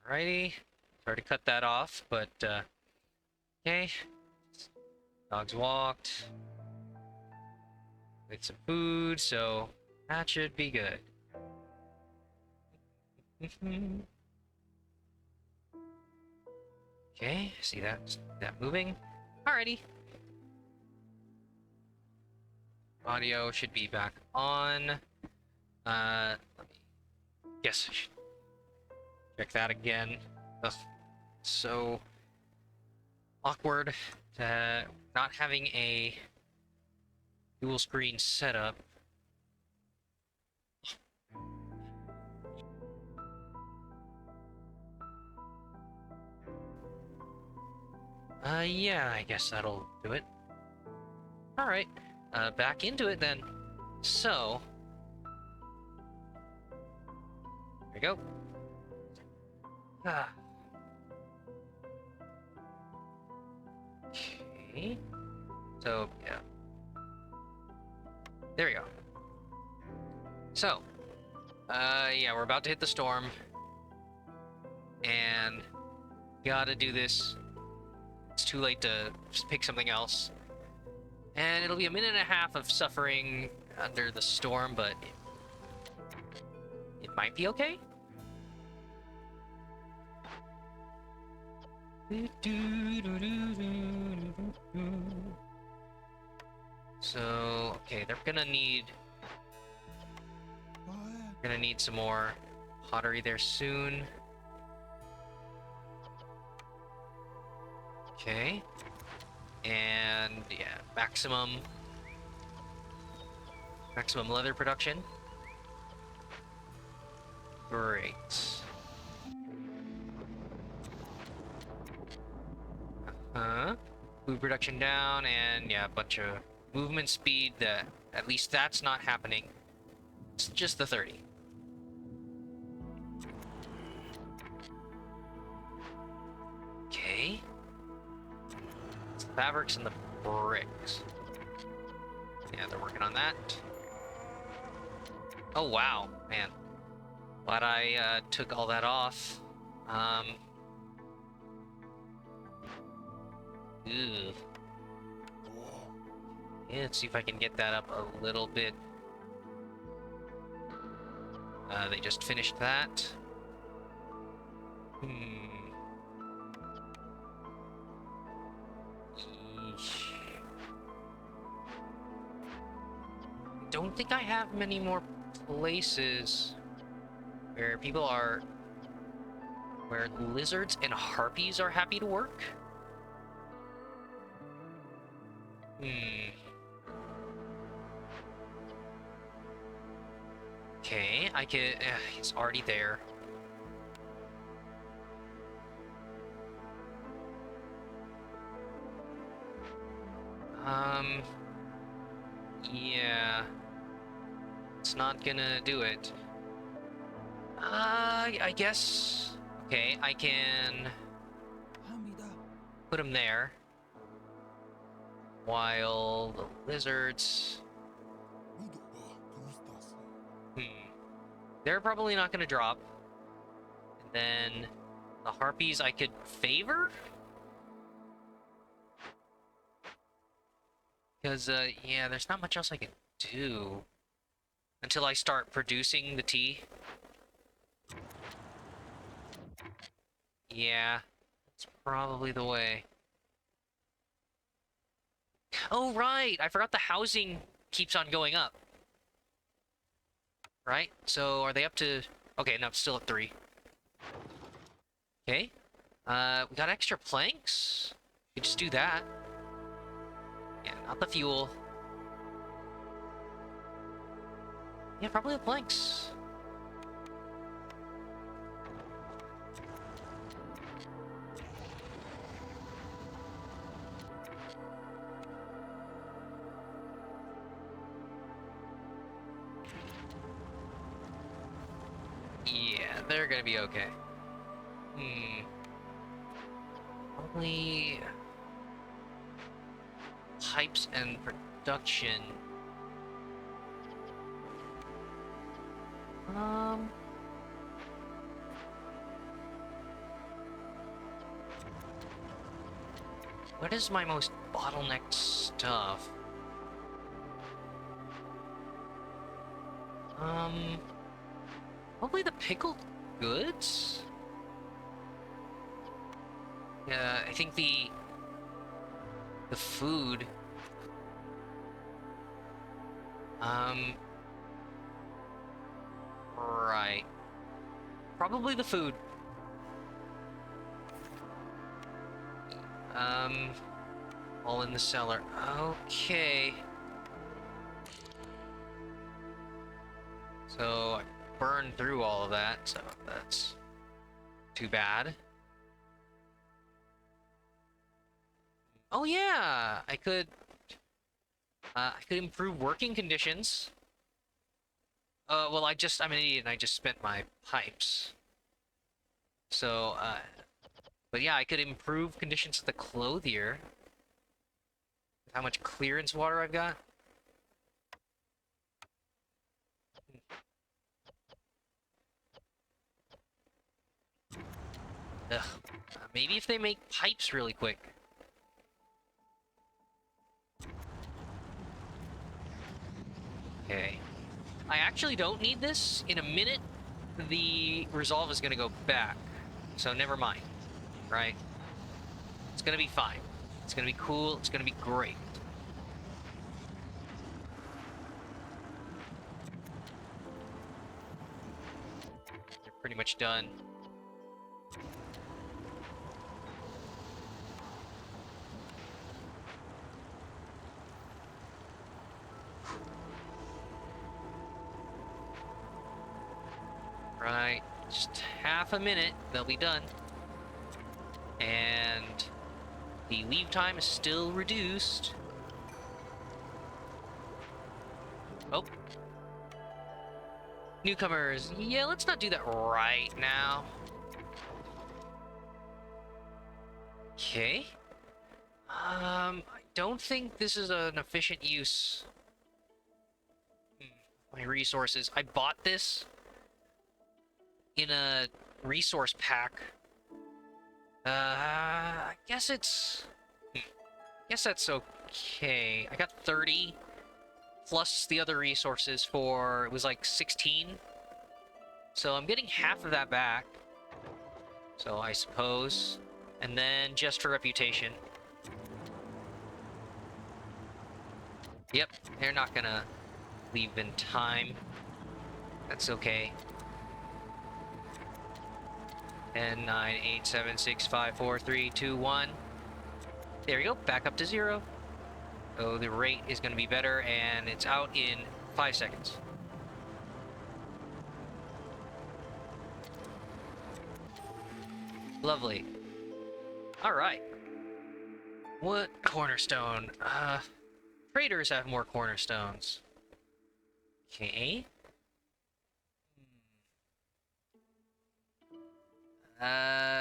alrighty. Sorry to cut that off, but, okay. Dogs walked. With some food, so that should be good. Okay, see that moving. Alrighty. Audio should be back on. Let me guess I should check that again. Ugh, so awkward not having a dual screen setup. Yeah, I guess that'll do it. Alright, back into it then. So, there we go. Ah. Okay. So, yeah. There we go. So, yeah, we're about to hit the storm. And gotta do this. It's too late to just pick something else. And it'll be a minute and a half of suffering under the storm, but it might be okay. So, okay, they're gonna need some more pottery there soon. Okay. And yeah, maximum leather production. Great. Food production down, and yeah, a bunch of movement speed. That at least that's not happening. It's just the 30. Okay. It's the fabrics and the bricks. Yeah, they're working on that. Oh wow, man. Glad I took all that off. Ugh. Yeah, let's see if I can get that up a little bit. They just finished that. Eesh. Don't think I have many more places where where lizards and harpies are happy to work. Okay, I can. It's already there. Yeah. It's not gonna do it. I guess. Okay, I can put him there. While the lizards. They're probably not gonna drop. And then the harpies I could favor? Because, yeah, there's not much else I can do until I start producing the tea. Yeah, that's probably the way. Oh, right! I forgot the housing keeps on going up. Right? So, are they up to... Okay, no, still at 3. Okay. We got extra planks? We just do that. Yeah, not the fuel. Yeah, probably the planks. Yeah, they're gonna be okay. Probably... pipes and production. Um... What is my most bottlenecked stuff? Probably the pickled goods? Yeah, I think the food. Right. Probably the food. Um, all in the cellar. Okay. So I burned through all of that, so that's too bad. Oh yeah, I could improve working conditions. Well, I'm an idiot and I just spent my pipes. So, but yeah, I could improve conditions of the clothier. With how much clearance water I've got. Ugh. Maybe if they make pipes really quick. Okay. I actually don't need this. In a minute, the resolve is gonna go back. So never mind. Right? It's gonna be fine. It's gonna be cool. It's gonna be great. They're pretty much done. Right. Just half a minute, they'll be done. And the leave time is still reduced. Oh. Newcomers. Yeah, let's not do that right now. Okay. I don't think this is an efficient use. My resources. I bought this in a resource pack. I guess it's... guess that's okay. I got 30 plus the other resources for... it was like 16. So I'm getting half of that back. So I suppose. And then just for reputation. Yep, they're not gonna leave in time. That's okay. 10, 9, 8, 7, 6, 5, 4, 3, 2, 1. There we go, back up to 0. So the rate is going to be better, and it's out in 5 seconds. Lovely. Alright. What cornerstone? Traders have more cornerstones. Okay.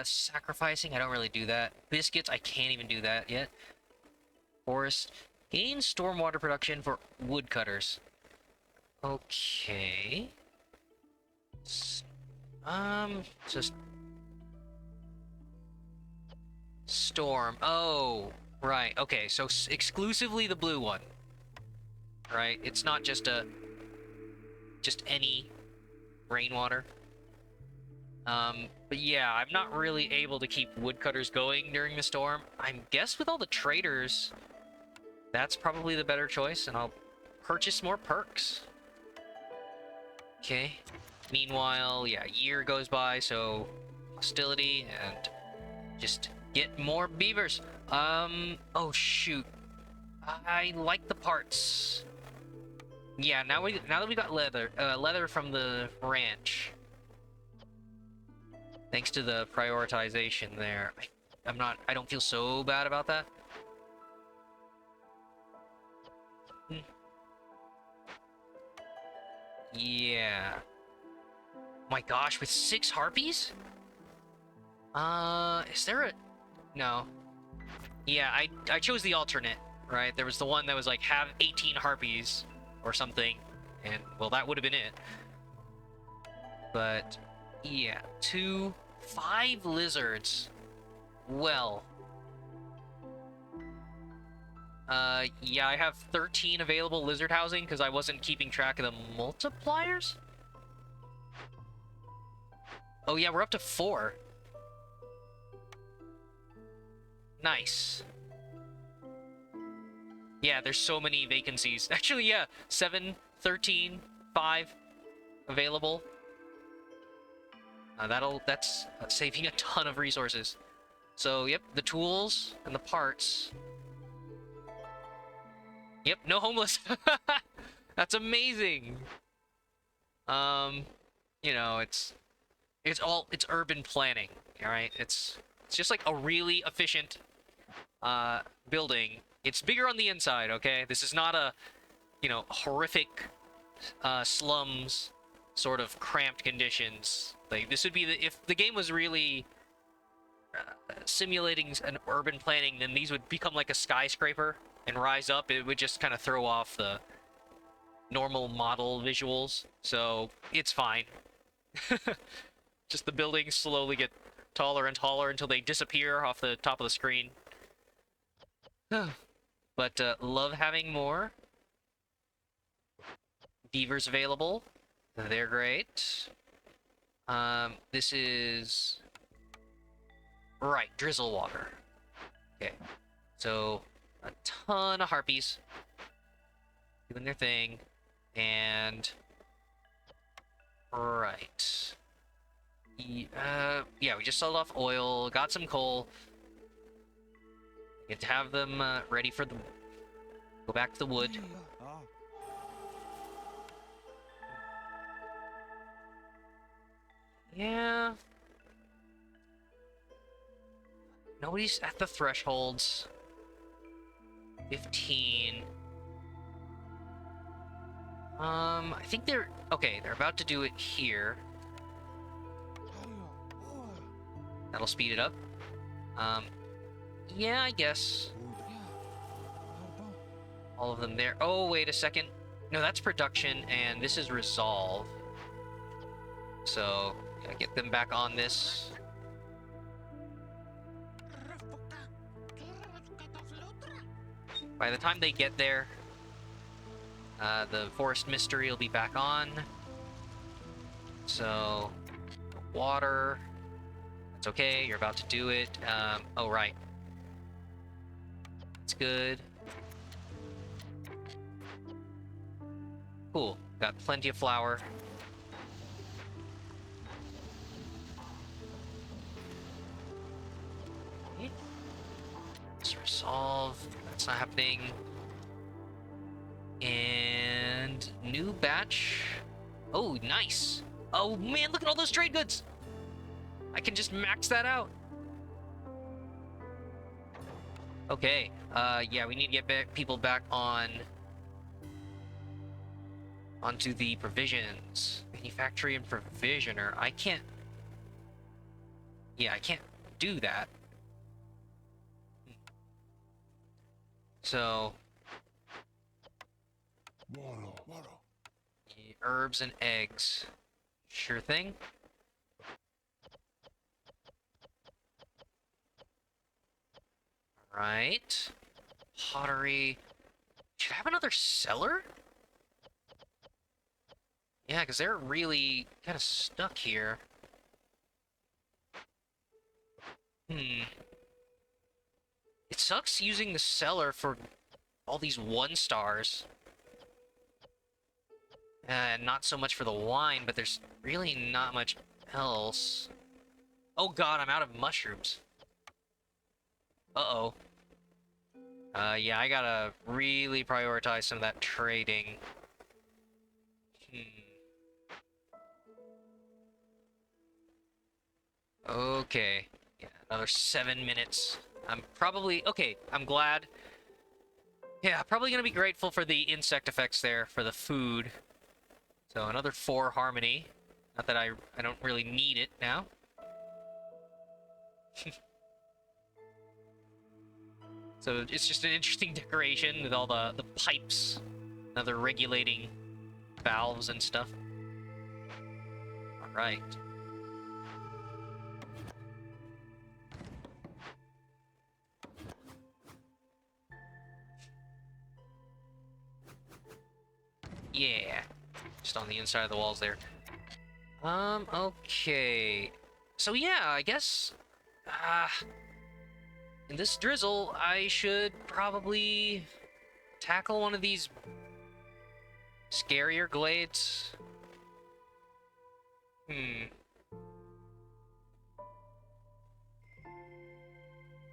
Sacrificing, I don't really do that. Biscuits, I can't even do that yet. Forest. Gain stormwater production for woodcutters. Okay. Just... Storm. Oh, right. Okay, so exclusively the blue one. Right? It's not just any rainwater. But yeah, I'm not really able to keep woodcutters going during the storm. I guess with all the traders, that's probably the better choice, and I'll purchase more perks. Okay. Meanwhile, yeah, a year goes by, so hostility, and just get more beavers. Oh shoot. I like the parts. Yeah, now that we got leather from the ranch. Thanks to the prioritization there. I don't feel so bad about that. Yeah. My gosh, with 6 harpies? Is there a... No. Yeah, I chose the alternate, right? There was the one that was like, have 18 harpies or something. And, well, that would have been it. But yeah, 5 lizards. Well, yeah, I have 13 available lizard housing because I wasn't keeping track of the multipliers. Oh yeah, we're up to 4. Nice. Yeah, there's so many vacancies. Actually, yeah, 7, 13, 5 available. That's saving a ton of resources. So, yep, the tools and the parts. Yep, no homeless. That's amazing. You know, it's urban planning, all right? It's just like a really efficient building. It's bigger on the inside, okay? This is not a, you know, horrific slums sort of cramped conditions. Like this would be if the game was really simulating an urban planning, then these would become like a skyscraper and rise up. It would just kind of throw off the normal model visuals. So it's fine. Just the buildings slowly get taller and taller until they disappear off the top of the screen. But love having more beavers available. They're great. This is right, drizzle water. Okay, so a ton of harpies doing their thing, and right. Yeah, we just sold off oil, got some coal. Get to have them ready for the go back to the wood. Yeah. Nobody's at the thresholds. 15. I think they're okay, they're about to do it here. That'll speed it up. Yeah, I guess. All of them there. Oh, wait a second. No, that's production, and this is resolve. So, gotta get them back on this. By the time they get there, the forest mystery will be back on. So, water. That's okay, you're about to do it. Oh, right. It's good. Cool. Got plenty of flour. Let's resolve. That's not happening. And new batch. Oh, nice. Oh man, look at all those trade goods. I can just max that out. Okay. Yeah, we need to get people back onto the provisions. Manufacturing and provisioner. I can't. Yeah, I can't do that. So. Herbs and eggs. Sure thing. Right. Pottery. Should I have another cellar? Yeah, because they're really kind of stuck here. It sucks using the cellar for all these 1 stars. Not so much for the wine, but there's really not much else. Oh god, I'm out of mushrooms. Uh-oh. Yeah, I gotta really prioritize some of that trading. Okay. Yeah, another 7 minutes. I'm probably... Okay, I'm glad. Yeah, probably gonna be grateful for the insect effects there, for the food. So another 4 harmony. Not that I don't really need it now. So it's just an interesting decoration with all the pipes, other regulating valves and stuff. Right. Yeah. Just on the inside of the walls there. Okay. So yeah, I guess, in this drizzle, I should probably tackle one of these scarier glades.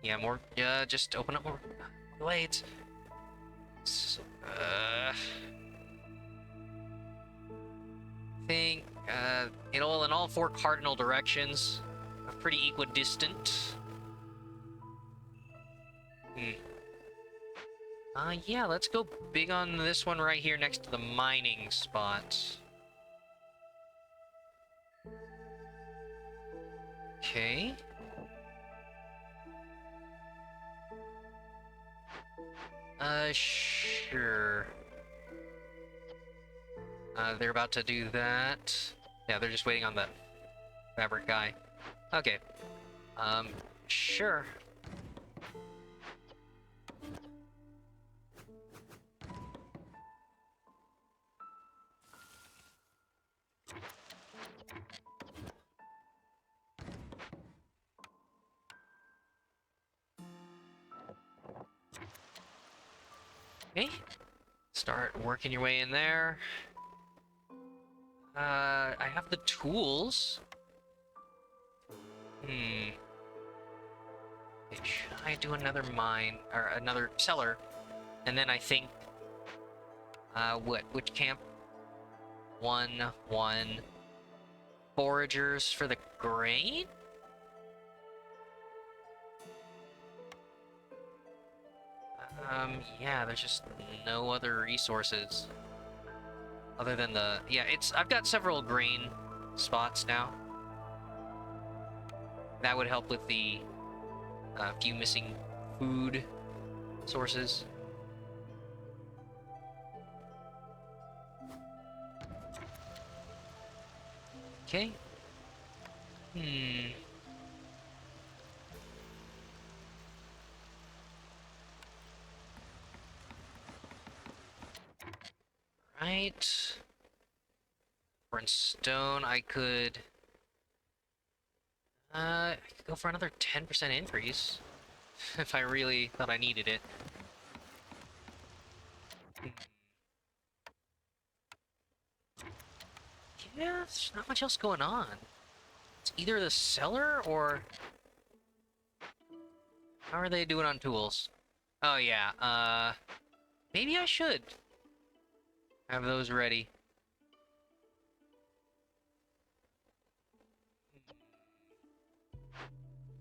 Yeah, more, just open up more glades. So, think, it'll in all four cardinal directions. Pretty equidistant. Yeah, let's go big on this one right here next to the mining spot. Okay. Sure. They're about to do that. Yeah, they're just waiting on the fabric guy. Okay. Sure. Okay. Start working your way in there. I have the tools. Okay, should I do another mine, or another cellar? And then I think, which camp? One. Foragers for the grain? Yeah, there's just no other resources. Other than the... Yeah, I've got several grain spots now. That would help with the few missing food sources. Okay. Right. For in stone, I could go for another 10% increase if I really thought I needed it. Yeah, there's not much else going on. It's either the cellar or... How are they doing on tools? Oh yeah, maybe I should have those ready.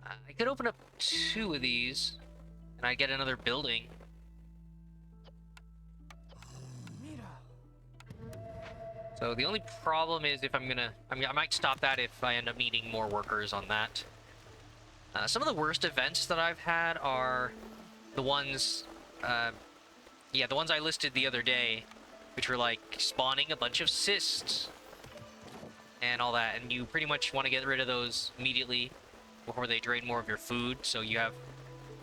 I could open up 2 of these, and I get another building. So the only problem is if I might stop that if I end up needing more workers on that. Some of the worst events that I've had are the ones, yeah, the ones I listed the other day, which were like spawning a bunch of cysts and all that, and you pretty much want to get rid of those immediately before they drain more of your food. So you have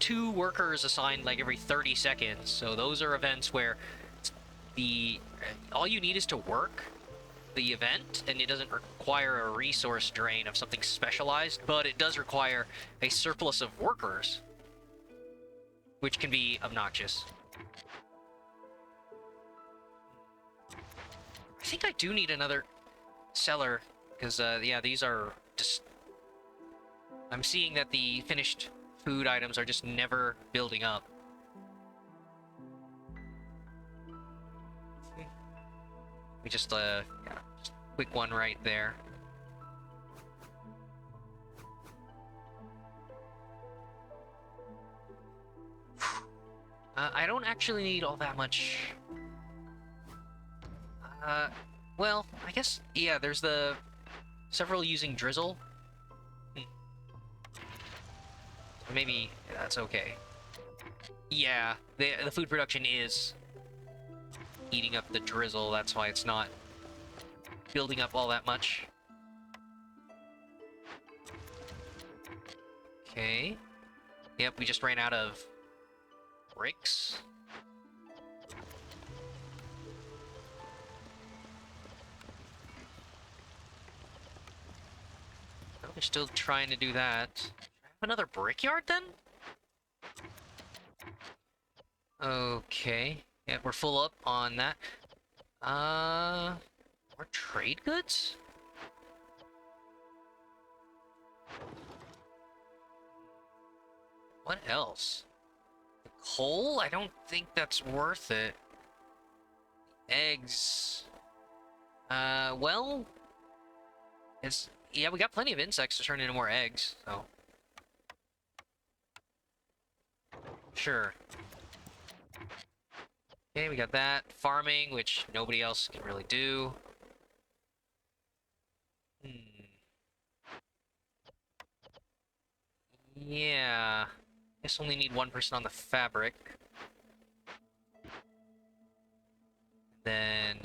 2 workers assigned like every 30 seconds. So those are events where all you need is to work the event, and it doesn't require a resource drain of something specialized, but it does require a surplus of workers, which can be obnoxious. I think I do need another cellar, because, yeah, these are just... I'm seeing that the finished food items are just never building up. We just, yeah, just a quick one right there. I don't actually need all that much. Well, I guess, yeah, there's the several using drizzle. Maybe that's okay. Yeah, the food production is eating up the drizzle, that's why it's not building up all that much. Okay. Yep, we just ran out of bricks. Oh, they're still trying to do that. Another brickyard then? Okay. Yeah, we're full up on that. More trade goods? What else? Coal? I don't think that's worth it. Eggs. Well, it's... Yeah, we got plenty of insects to turn into more eggs, so... Sure. Okay, we got that. Farming, which nobody else can really do. Yeah. Guess only need one person on the fabric. Then...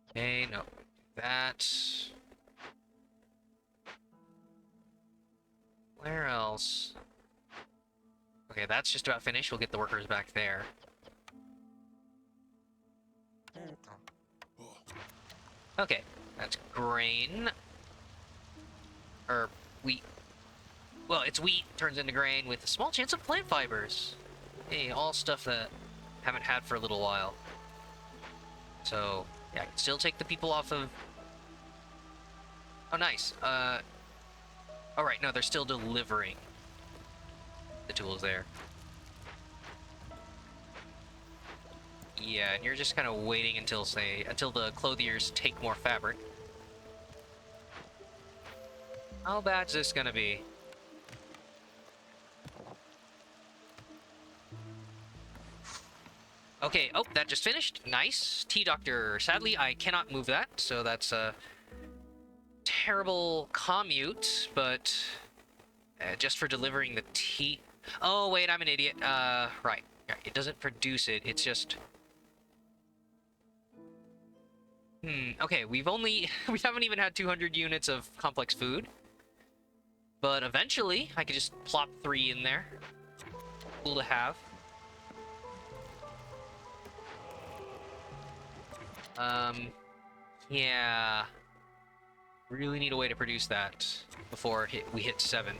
Okay, no. That... Where else? Okay, that's just about finished. We'll get the workers back there. Okay, that's grain. Or wheat. Well, it's wheat, turns into grain with a small chance of plant fibers. Hey, all stuff that haven't had for a little while. So, yeah, I can still take the people off of... Oh, nice. Alright, no, they're still delivering the tools there. Yeah, and you're just kind of waiting until, until the clothiers take more fabric. How bad's this gonna be? Okay, oh, that just finished. Nice. Tea Doctor. Sadly, I cannot move that, so that's a terrible commute, but just for delivering the tea... Oh, wait, I'm an idiot. Right. It doesn't produce it, it's just... Okay, we haven't even had 200 units of complex food. But eventually, I could just plop 3 in there. Cool to have. Yeah. Really need a way to produce that before we hit 7.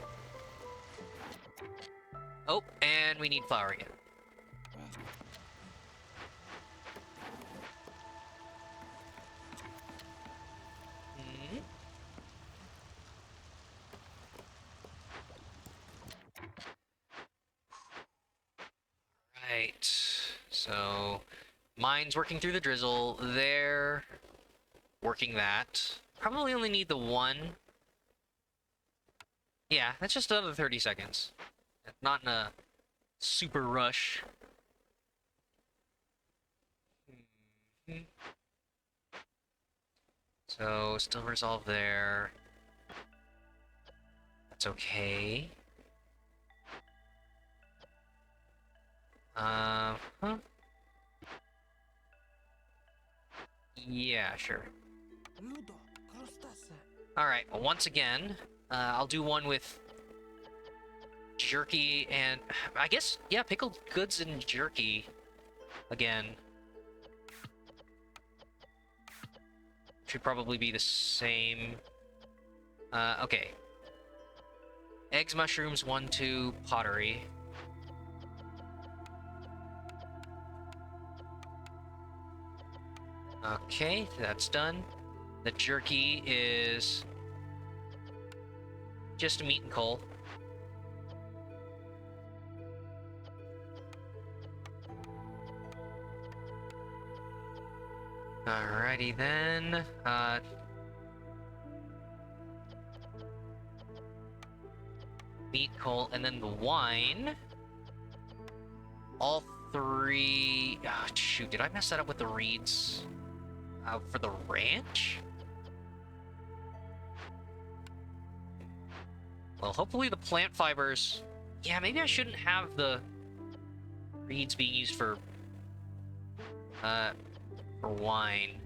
Oh, and we need flour again. Right. So, mine's working through the drizzle. They're working that. Probably only need the 1. Yeah, that's just another 30 seconds. Not in a super rush. So, still resolved there. That's okay. Huh? Yeah, sure. Alright, well, once again, I'll do one with jerky and... I guess, yeah, pickled goods and jerky again. Should probably be the same. Okay. Eggs, mushrooms, 1, 2, pottery. Okay, that's done. The jerky is just meat and coal. Alrighty then. Meat, coal, and then the wine. All 3... Ah, shoot, did I mess that up with the reeds? For the ranch? Well, hopefully the plant fibers... Yeah, maybe I shouldn't have the reeds being used for wine.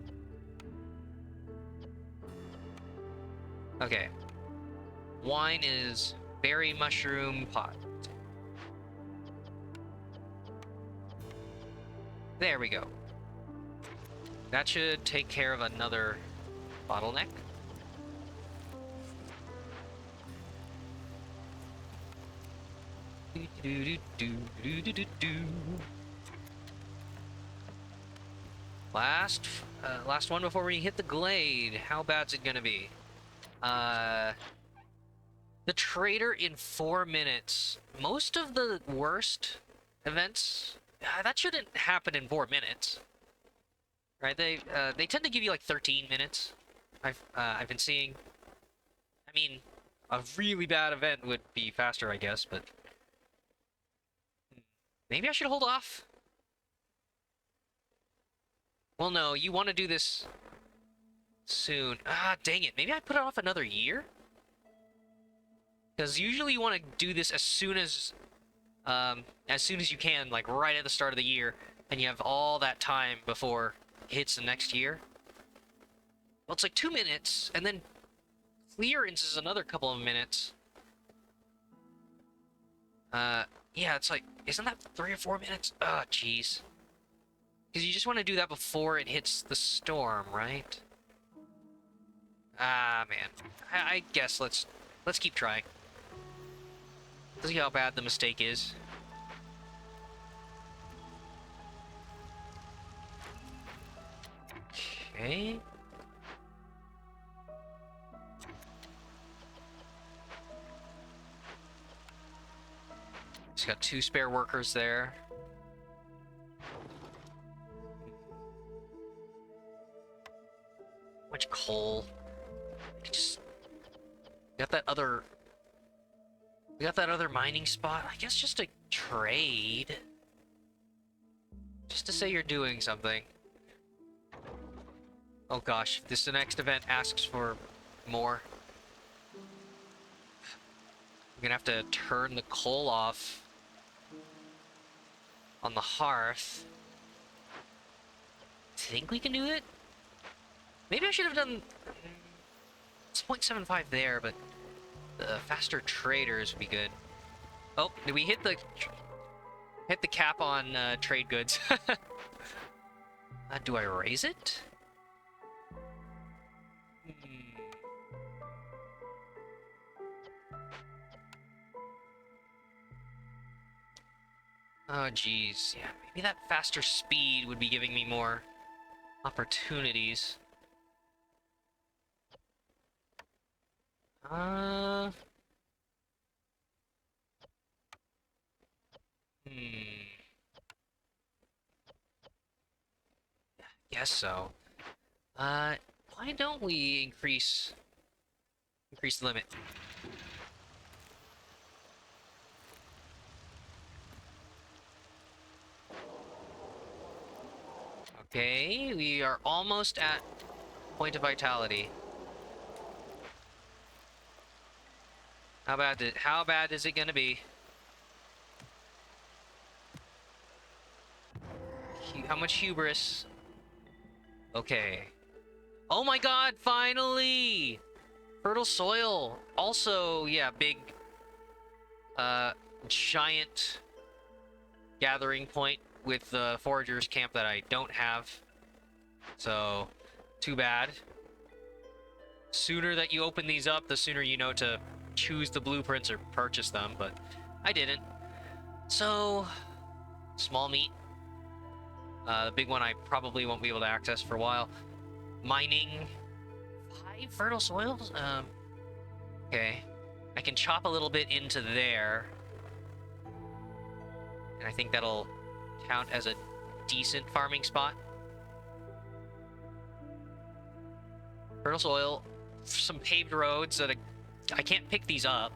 Okay. Wine is berry mushroom pot. There we go. That should take care of another bottleneck. Last one before we hit the glade. How bad's it gonna be? The trader in 4 minutes. Most of the worst events, that shouldn't happen in 4 minutes, right? They tend to give you like 13 minutes. I've been seeing. I mean, a really bad event would be faster, I guess, but maybe I should hold off. Well, no, you want to do this soon. Ah, dang it. Maybe I put it off another year? Because usually you want to do this as soon as you can, like right at the start of the year, and you have all that time before it hits the next year. Well, it's like 2 minutes, and then clearance is another couple of minutes. Yeah, it's like, isn't that 3 or 4 minutes? Oh, jeez. Because you just want to do that before it hits the storm, right? Ah, man. I guess let's keep trying. Let's see how bad the mistake is. Okay. Just got 2 spare workers there. Much coal. Just got that other. We got that other mining spot. I guess just to trade. Just to say you're doing something. Oh gosh, this the next event asks for more. I'm gonna have to turn the coal off on the hearth. Think we can do it? Maybe I should have done... It's 0.75 there, but the faster traders would be good. Oh, did we hit the cap on trade goods? Do I raise it? Oh, geez. Yeah, maybe that faster speed would be giving me more opportunities. Hmm. Guess so. Why don't we increase the limit? Okay, we are almost at point of vitality. How bad is it gonna be? How much hubris? Okay. Oh my god, finally! Fertile soil. Also, yeah, big, giant gathering point with the foragers camp that I don't have. So, too bad. Sooner that you open these up, the sooner you know to choose the blueprints or purchase them, but I didn't. So, small meat. The big one I probably won't be able to access for a while. Mining 5 fertile soils? Okay. I can chop a little bit into there. And I think that'll count as a decent farming spot. Fertile soil, some paved roads that I can't pick these up.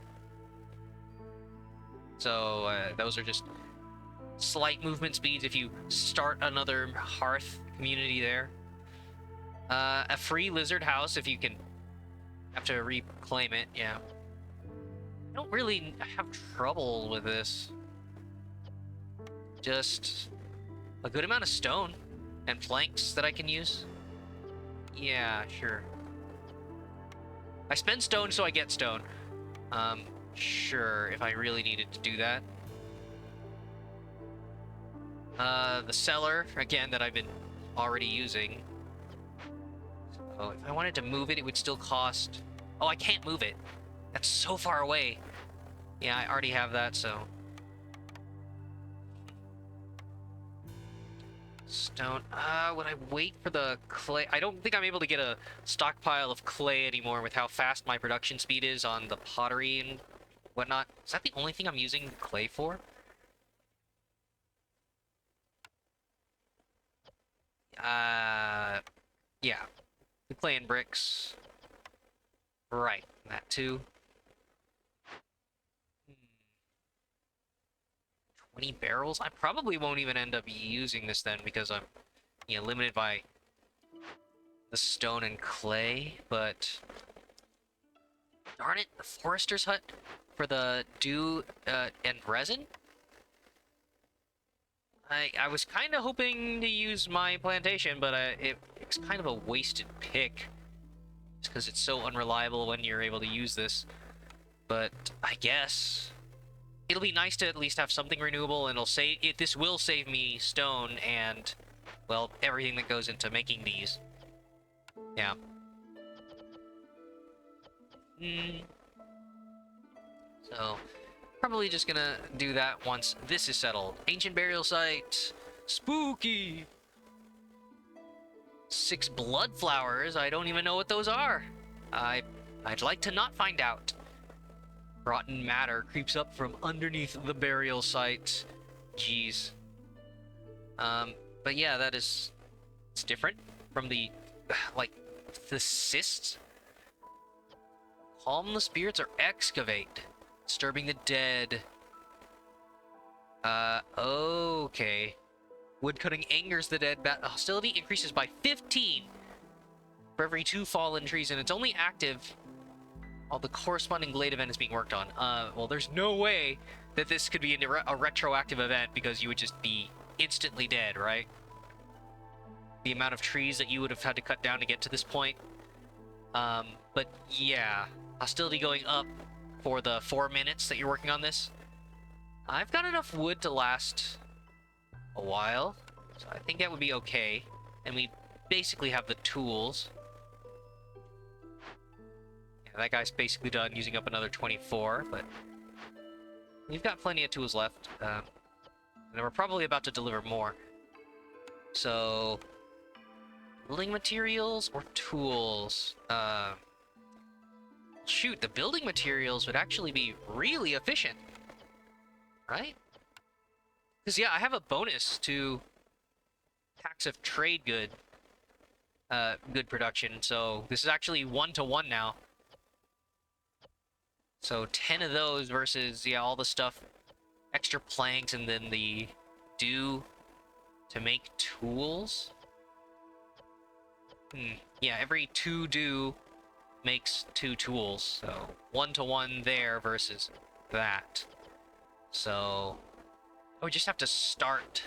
So those are just slight movement speeds if you start another hearth community there. A free lizard house if you can have to reclaim it, yeah. I don't really have trouble with this. Just a good amount of stone and planks that I can use. Yeah, sure. I spend stone, so I get stone. Sure, if I really needed to do that. The cellar, again, that I've been already using. So if I wanted to move it, it would still cost... Oh, I can't move it. That's so far away. Yeah, I already have that, so... Stone. Would I wait for the clay? I don't think I'm able to get a stockpile of clay anymore with how fast my production speed is on the pottery and whatnot. Is that the only thing I'm using clay for? Yeah. The clay and bricks. Right, that too. 20 barrels? I probably won't even end up using this then because I'm, limited by the stone and clay, but... Darn it, the forester's hut for the dew and resin? I was kind of hoping to use my plantation, but it's kind of a wasted pick. Just because it's so unreliable when you're able to use this. But I guess it'll be nice to at least have something renewable, and this will save me stone and, well, everything that goes into making these. Yeah. So, probably just gonna do that once this is settled. Ancient burial site. Spooky. 6 blood flowers. I don't even know what those are. I'd like to not find out. Rotten matter creeps up from underneath the burial site. Jeez. But yeah, it's different from the, like, the cysts. Calm the spirits or excavate. Disturbing the dead. Okay. Woodcutting angers the dead. Hostility increases by 15 for every 2 fallen trees, and it's only active while the corresponding glade event is being worked on. Well, there's no way that this could be a retroactive event because you would just be instantly dead, right? The amount of trees that you would have had to cut down to get to this point. But yeah, hostility going up for the 4 minutes that you're working on this. I've got enough wood to last a while, so I think that would be okay. And we basically have the tools. Yeah, that guy's basically done using up another 24, but we've got plenty of tools left. And we're probably about to deliver more. So, building materials or tools? Shoot, the building materials would actually be really efficient, right? Because, yeah, I have a bonus to tax of trade good production, so this is actually 1-to-1 now. So 10 of those versus, yeah, all the stuff, extra planks, and then the dew to make tools. Yeah, every 2 dew makes 2 tools, so 1-to-1 there versus that. So we just have to start.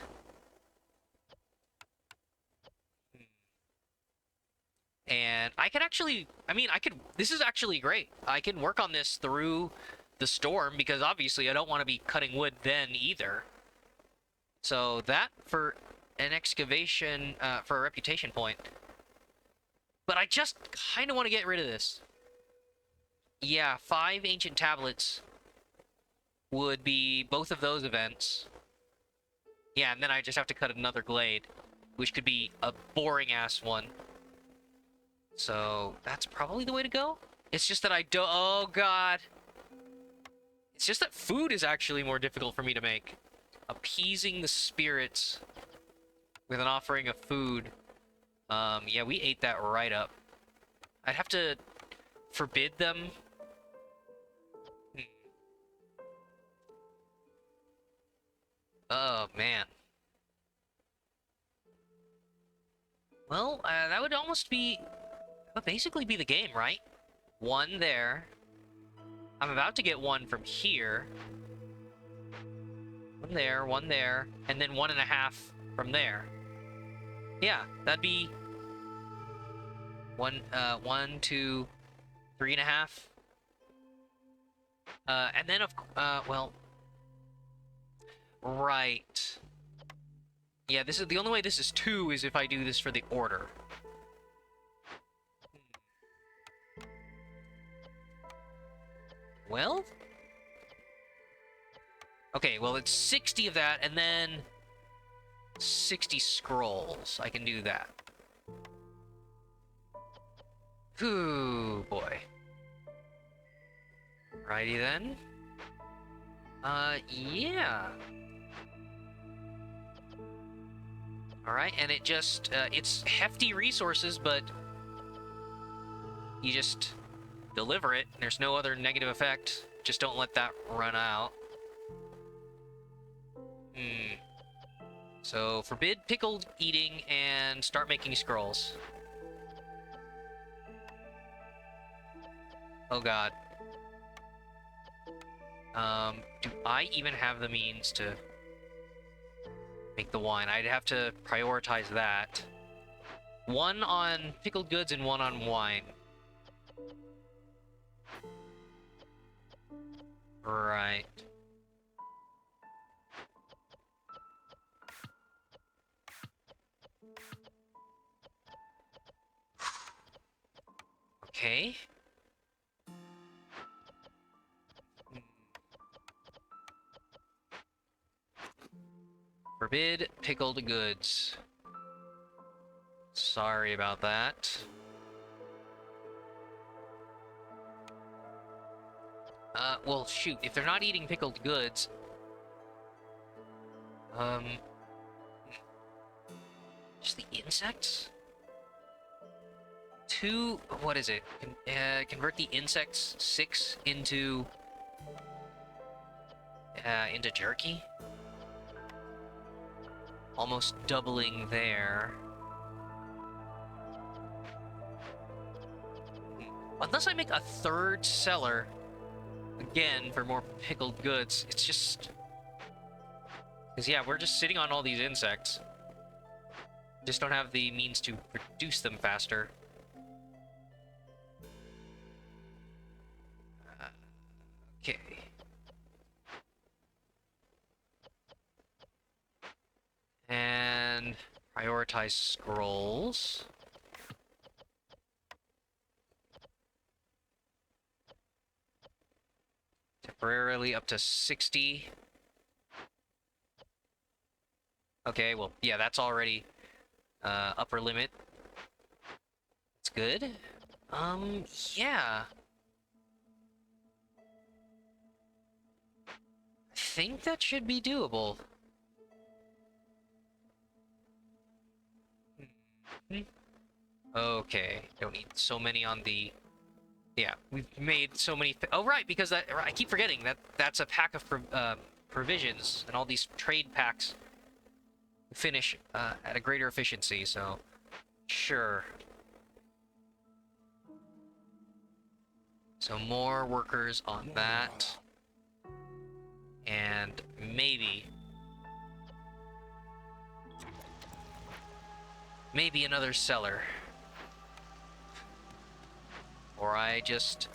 And I could actually, this is actually great. I can work on this through the storm because obviously I don't want to be cutting wood then either. So that for an excavation, for a reputation point. But I just kind of want to get rid of this. Yeah, 5 ancient tablets would be both of those events. Yeah, and then I just have to cut another glade, which could be a boring-ass one. So, that's probably the way to go. It's just that I don't... Oh, God. It's just that food is actually more difficult for me to make. Appeasing the spirits with an offering of food. Yeah, we ate that right up. I'd have to forbid them. Oh, man. Well, that would almost be... That would basically be the game, right? 1 there. I'm about to get 1 from here. 1 there, 1 there, and then 1.5 from there. Yeah, that'd be... 1, 2, 3.5. And then well, right. Yeah, this is the only way this is 2 is if I do this for the order. Well? Okay, well, it's 60 of that, and then 60 scrolls. I can do that. Ooh, boy. Righty then. Yeah. Alright, and it just, it's hefty resources, but you just deliver it. There's no other negative effect. Just don't let that run out. So, forbid pickled eating and start making scrolls. Oh god. Do I even have the means to make the wine? I'd have to prioritize that. 1 on pickled goods and 1 on wine. Right. Okay. Forbid pickled goods. Sorry about that. Well, shoot, if they're not eating pickled goods... Just the insects? 2... What is it? Convert the insects 6 into jerky? Almost doubling there. Unless I make a 3rd cellar, again, for more pickled goods, it's just... Because, yeah, we're just sitting on all these insects. Just don't have the means to produce them faster. Okay. And prioritize scrolls. Temporarily up to 60. Okay, well, yeah, that's already upper limit. It's good. Yeah. I think that should be doable. Okay, don't need so many on the... Yeah, we've made so many... Oh, right, because that, I keep forgetting that that's a pack of provisions, and all these trade packs finish at a greater efficiency, so... Sure. So more workers on that. And maybe... Maybe another cellar. Or I just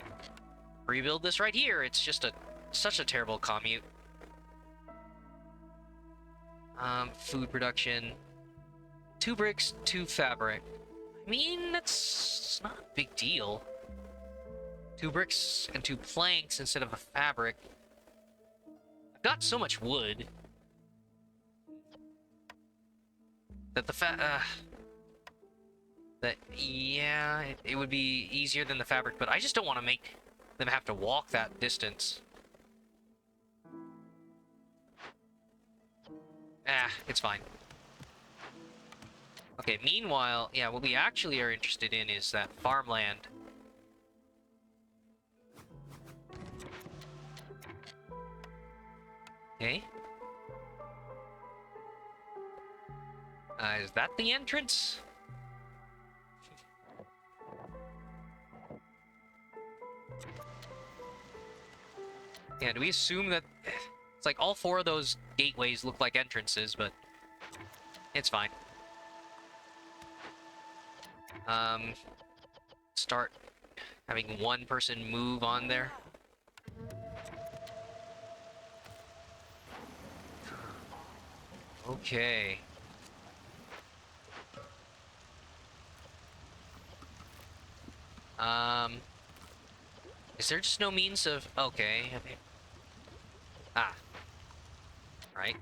rebuild this right here. It's just such a terrible commute. Food production. 2 bricks, 2 fabric. I mean, that's not a big deal. 2 bricks and 2 planks instead of a fabric. I've got so much wood that yeah, it would be easier than the fabric, but I just don't want to make them have to walk that distance. It's fine. Okay, meanwhile, yeah, what we actually are interested in is that farmland. Okay. Is that the entrance? Yeah, do we assume that... It's like all 4 of those gateways look like entrances, but... It's fine. Start Having one person move on there. Okay. Um, is there just no means of... Okay. Ah, right.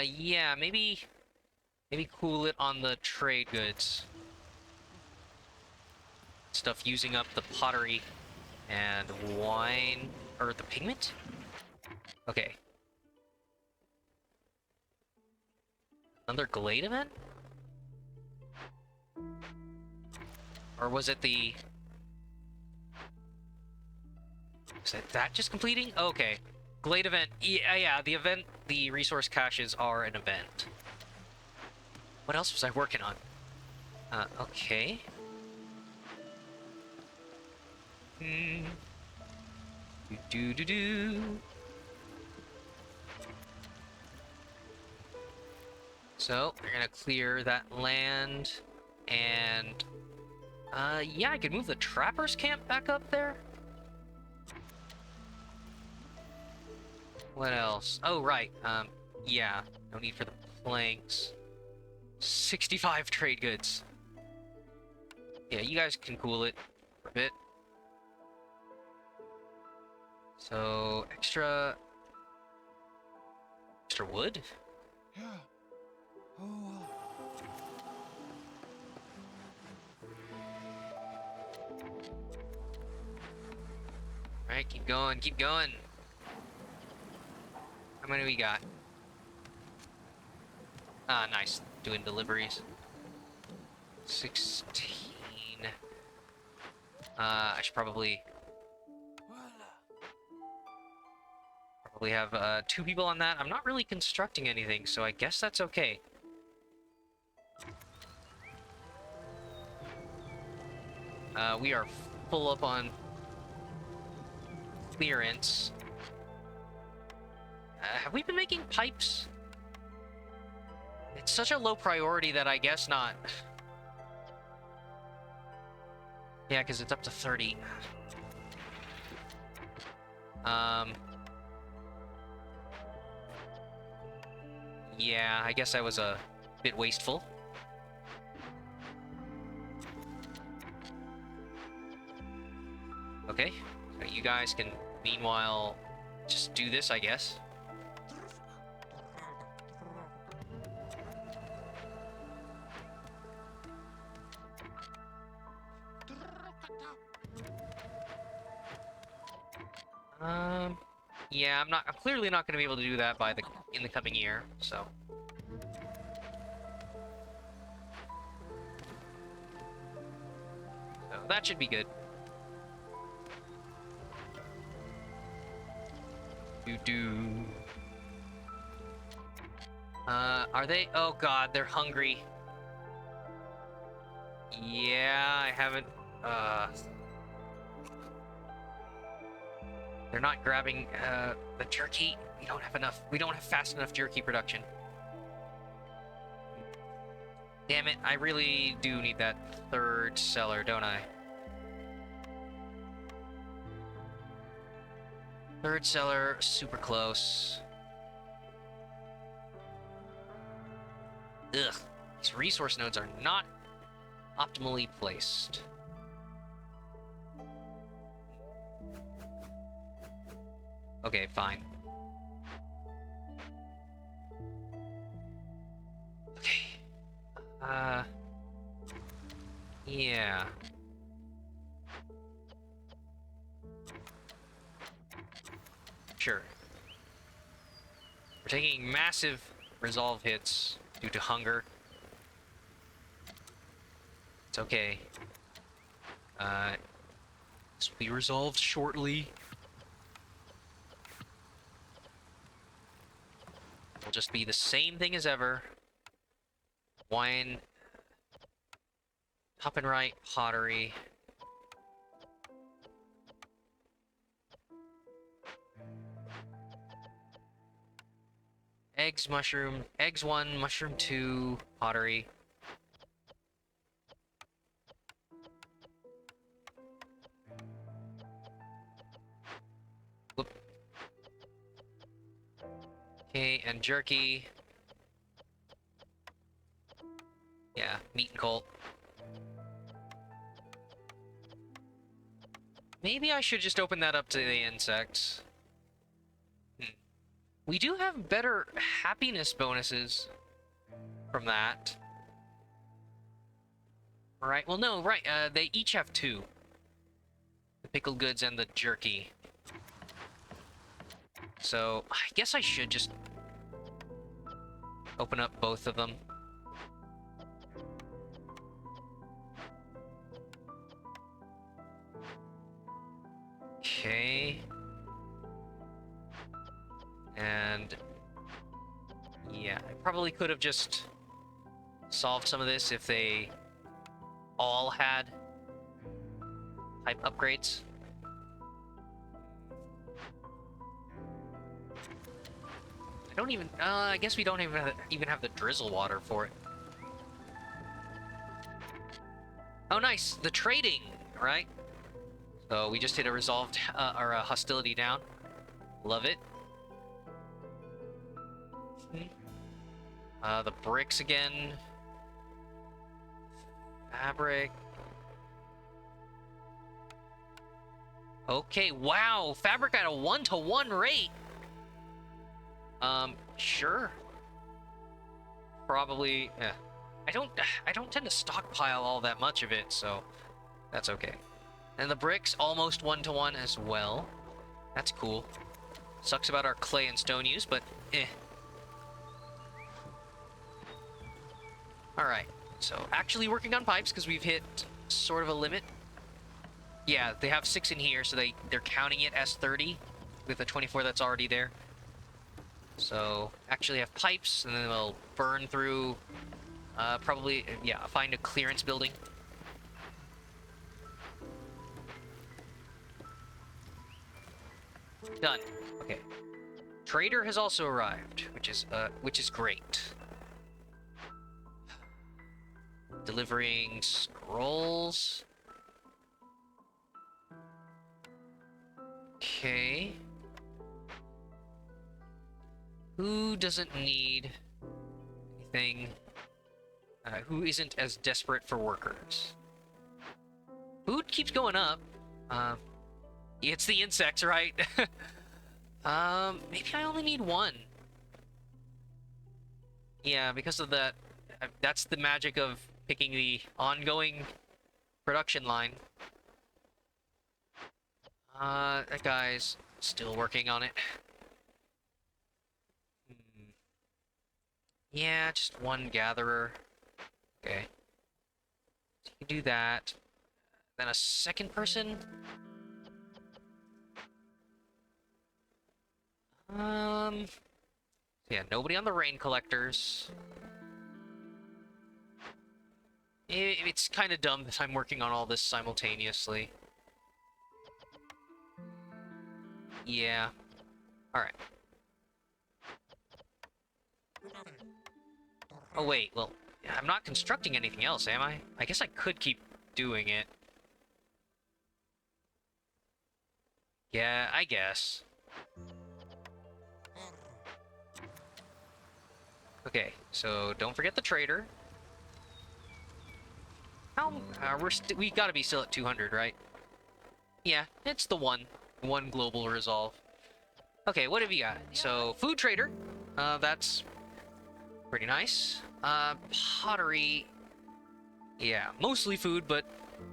Yeah, maybe cool it on the trade goods. Stuff using up the pottery and wine, or the pigment? Okay. Another Glade event? Or was it the... Is that just completing? Okay. Glade event. Yeah, the event, the resource caches are an event. What else was I working on? Okay. Hmm. Do. So, we're gonna clear that land, and... yeah, I could move the Trappers camp back up there? What else? Oh, right, yeah, no need for the planks. 65 trade goods. Yeah, you guys can cool it for a bit. So, extra wood? Alright, keep going, keep going. How many we got? Ah, nice. Doing deliveries. 16. I should probably have 2 people on that. I'm not really constructing anything, so I guess that's okay. We are full up on clearance. Have we been making pipes? It's such a low priority that I guess not. Yeah, because it's up to 30. Yeah, I guess I was a bit wasteful. Okay, so you guys can, meanwhile, just do this, I guess. Yeah, I'm clearly not going to be able to do that in the coming year, so. So that should be good. Do. Are they? Oh god, they're hungry. Yeah, I haven't, they're not grabbing, the jerky. We don't have enough. We don't have fast enough jerky production. Damn it, I really do need that 3rd cellar, don't I? 3rd cellar, super close. Ugh, these resource nodes are not optimally placed. Okay, fine. Okay. Yeah. Sure. We're taking massive resolve hits due to hunger. It's okay. This will be resolved shortly. It'll just be the same thing as ever. Wine. Top and right, pottery. Eggs, mushroom. Eggs 1, mushroom 2, pottery. Okay, and jerky. Yeah, meat and coal. Maybe I should just open that up to the insects. We do have better happiness bonuses from that. Right, well no, right, they each have 2. The pickled goods and the jerky. So, I guess I should just open up both of them. Okay. And yeah, I probably could have just solved some of this if they all had type upgrades. I don't even, I guess we don't even have the drizzle water for it. Oh, nice, the trading, right? So we just hit a resolved, or a hostility down. Love it. The bricks again. Fabric. Okay, wow, fabric at a 1-to-1 rate. Sure. Probably, yeah. I don't tend to stockpile all that much of it, so that's okay. And the bricks almost 1-to-1 as well. That's cool. Sucks about our clay and stone use, but eh. Alright, so actually working on pipes because we've hit sort of a limit. Yeah, they have 6 in here, so they're counting it as 30 with the 24 that's already there. So actually have pipes, and then they'll burn through, probably, yeah, find a clearance building. Done. Okay. Trader has also arrived, which is great. Delivering scrolls. Okay. Who doesn't need anything? Who isn't as desperate for workers? Food keeps going up. It's the insects, right? Maybe I only need 1. Yeah, because of that. That's the magic of picking the ongoing production line. That guy's still working on it. Yeah, just 1 gatherer. Okay. So you can do that. Then a second person. Yeah, nobody on the rain collectors. It's kind of dumb that I'm working on all this simultaneously. Yeah. Alright. Oh, wait, well, I'm not constructing anything else, am I? I guess I could keep doing it. Yeah, I guess. Okay, so don't forget the trader. How, we gotta be still at 200, right? Yeah, it's the one global resolve. Okay, what have you got? So, food trader, that's pretty nice. Pottery, yeah, mostly food, but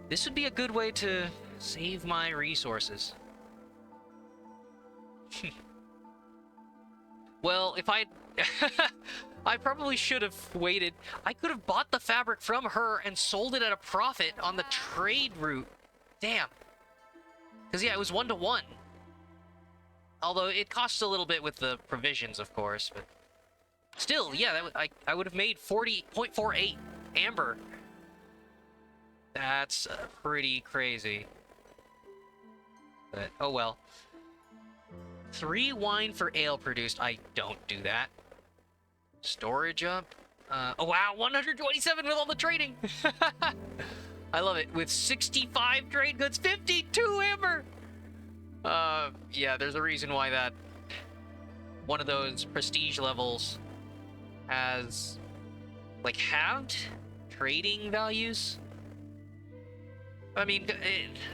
this would be a good way to save my resources. Well, if I I probably should have waited. I could have bought the fabric from her and sold it at a profit on the trade route. Damn. Because, yeah, it was 1-to-1. Although it costs a little bit with the provisions, of course, but still, yeah, I would have made 40.48 amber. That's pretty crazy. But, oh well. 3 wine for ale produced. I don't do that. Storage up. Oh wow, 127 with all the trading. I love it. With 65 trade goods, 52 amber. Yeah, there's a reason why one of those prestige levels has, like, halved trading values. I mean,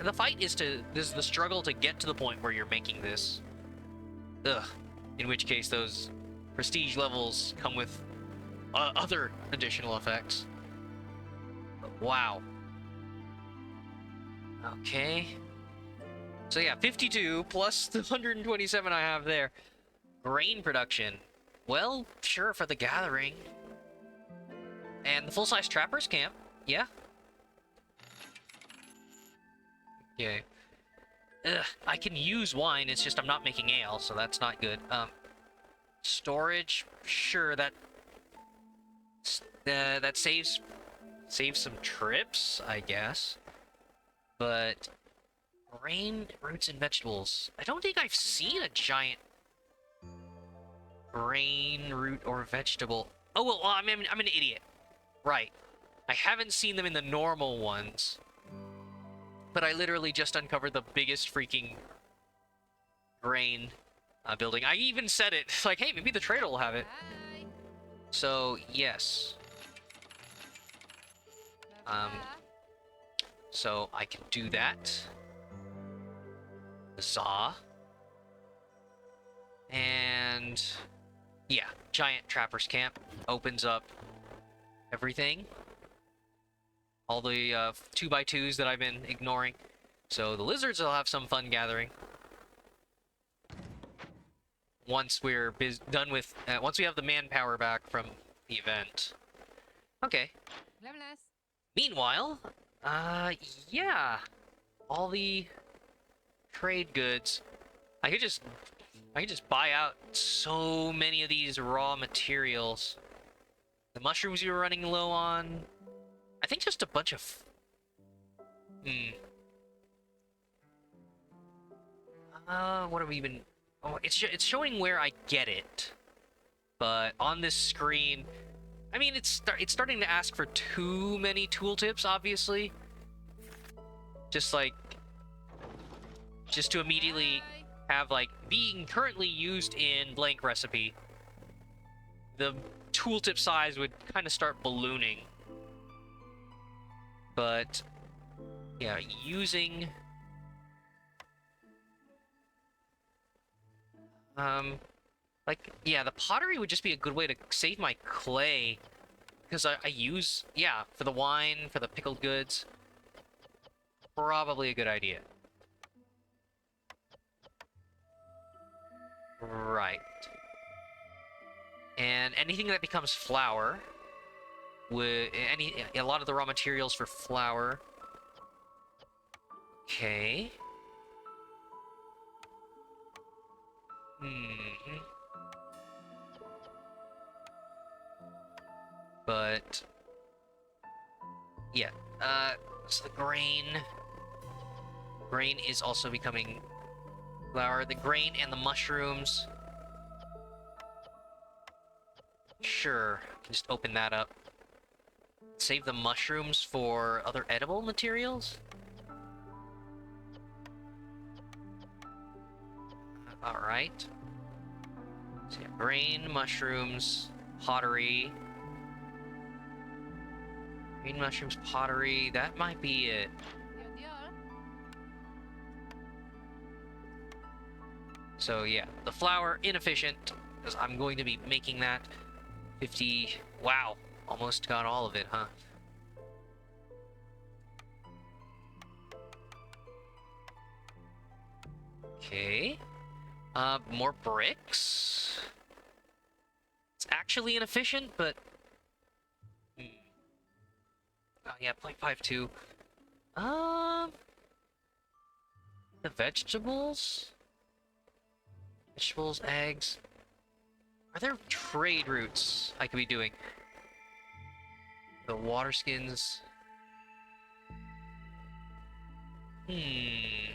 the fight is the struggle to get to the point where you're making this. Ugh. In which case, those prestige levels come with other additional effects. But wow. Okay. So yeah, 52 plus the 127 I have there. Grain production. Well, sure, for the gathering. And the full-size trappers camp. Yeah. Okay. Ugh, I can use wine, it's just I'm not making ale, so that's not good. Storage, sure, that saves some trips, I guess. But grain, roots, and vegetables. I don't think I've seen a giant grain, root, or vegetable. Oh well, I'm an idiot. Right. I haven't seen them in the normal ones. But I literally just uncovered the biggest freaking grain building. I even said it. It's like, hey, maybe the trader will have it. Bye. So, yes. So I can do that. Za. And yeah, giant trappers camp opens up everything. All the 2x2s that I've been ignoring. So the lizards will have some fun gathering. Once we're done with... once we have the manpower back from the event. Okay. Blablas. Meanwhile, yeah. All the trade goods. I could just buy out so many of these raw materials. The mushrooms you were running low on... I think just a bunch of... what have we been... Oh, it's showing where I get it. But on this screen... I mean, it's starting to ask for too many tooltips, obviously. Just to immediately have, like, being currently used in blank recipe. The tooltip size would kind of start ballooning. But, yeah, using... like, yeah, the pottery would just be a good way to save my clay. Because I use, yeah, for the wine, for the pickled goods. Probably a good idea. Right. And anything that becomes flour... a lot of the raw materials for flour. Okay. But yeah, so the grain is also becoming flour. The grain and the mushrooms. Sure, can just open that up. Save the mushrooms for other edible materials? Alright. So yeah, grain, mushrooms, pottery. Grain, mushrooms, pottery. That might be it. So yeah, the flour, inefficient, because I'm going to be making that. 50... Wow, almost got all of it, huh? Okay. More bricks? It's actually inefficient, but... Oh yeah, 0.52. The vegetables? Vegetables, eggs... Are there trade routes I could be doing? The water skins... Yana.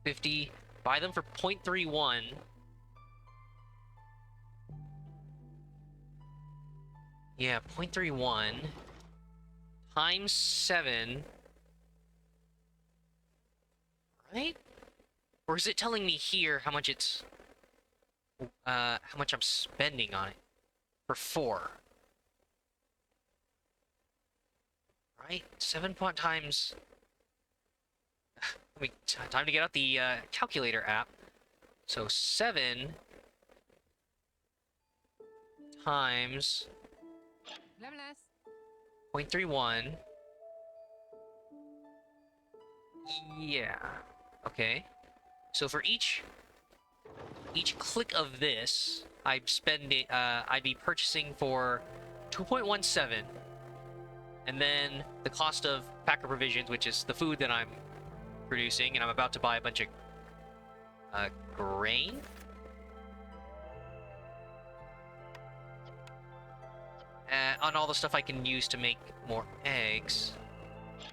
50. Buy them for 0.31. Yeah, 0.31 times 7, right? Or is it telling me here how much how much I'm spending on it for 4? Right? 7 point times. Time to get out the calculator app. So 7 times Levelas. 0.31. Yeah. Okay. So for each click of this, I'd be purchasing for 2.17, and then the cost of packer provisions, which is the food that I'm producing, and I'm about to buy a bunch of grain. On all the stuff I can use to make more eggs. Yana.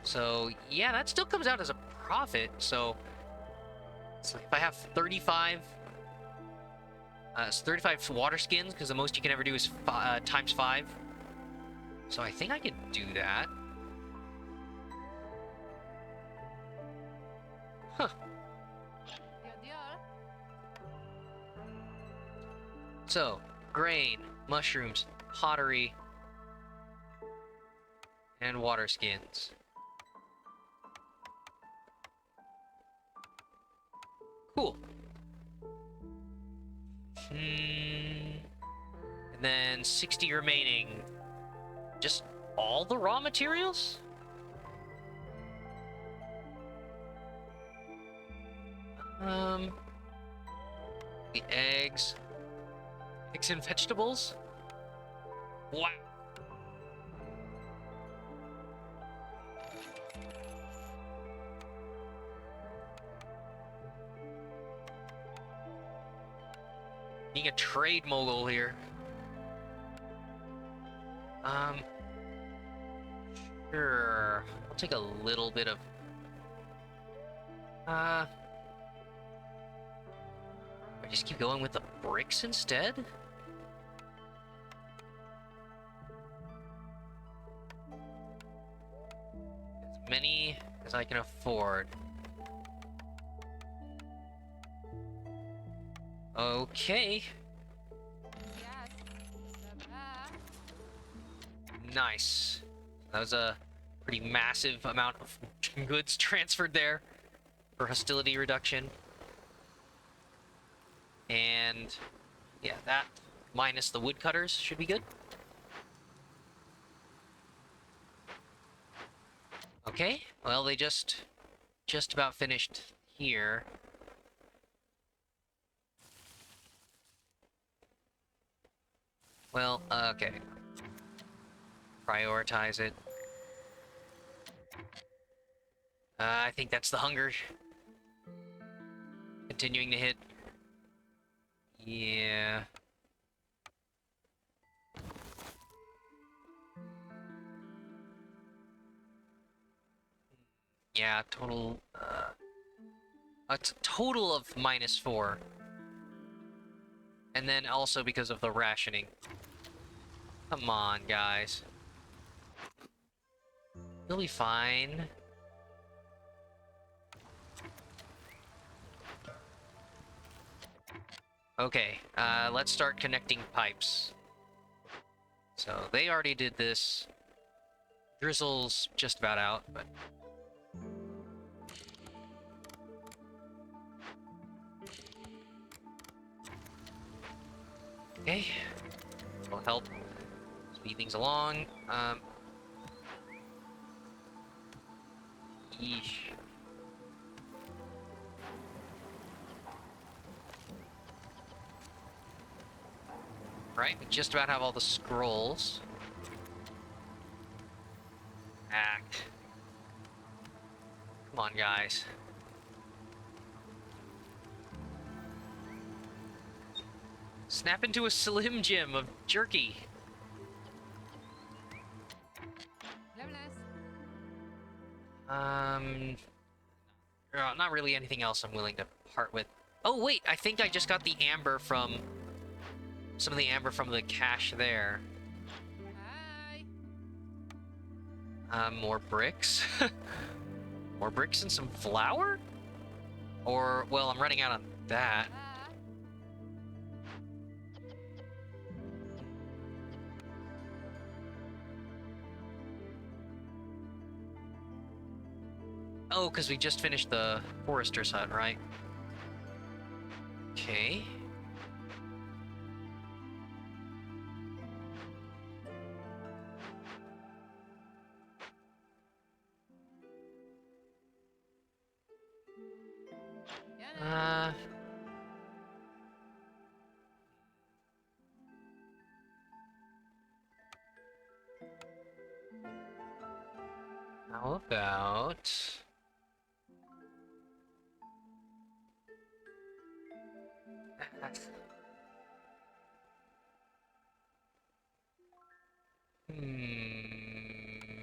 So yeah, that still comes out as a profit. So if I have 35, it's 35 water skins, because the most you can ever do is times 5. So I think I could do that. Huh. Deal. So, grain, mushrooms, pottery, and water skins. Cool. And then 60 remaining. Just all the raw materials? The eggs. Eggs and vegetables? Wow. Being a trade mogul here. Sure. I'll take a little bit of... I just keep going with the bricks instead? As many as I can afford. Okay. Yes. Blah, Nice. That was a pretty massive amount of goods transferred there for hostility reduction. And yeah, that minus the woodcutters should be good. Okay, well, they just about finished here. Well, okay. Prioritize it. I think that's the hunger. Continuing to hit. Yeah. Yeah, total, it's a total of -4. And then also because of the rationing. Come on, guys. You'll be fine. Okay, let's start connecting pipes. So they already did this. Drizzle's just about out, but... Okay. Will help speed things along. Yeesh. Right, we just about have all the scrolls. Act. Come on, guys. Snap into a Slim Jim of jerky. Levelas. Not really anything else I'm willing to part with. Oh, wait, I think I just got the amber from some of the amber from the cache there. Hi. More bricks. More bricks and some flour? Or, well, I'm running out on that. Ah. Oh, because we just finished the forester's hut, right? Okay. Yan na. How about...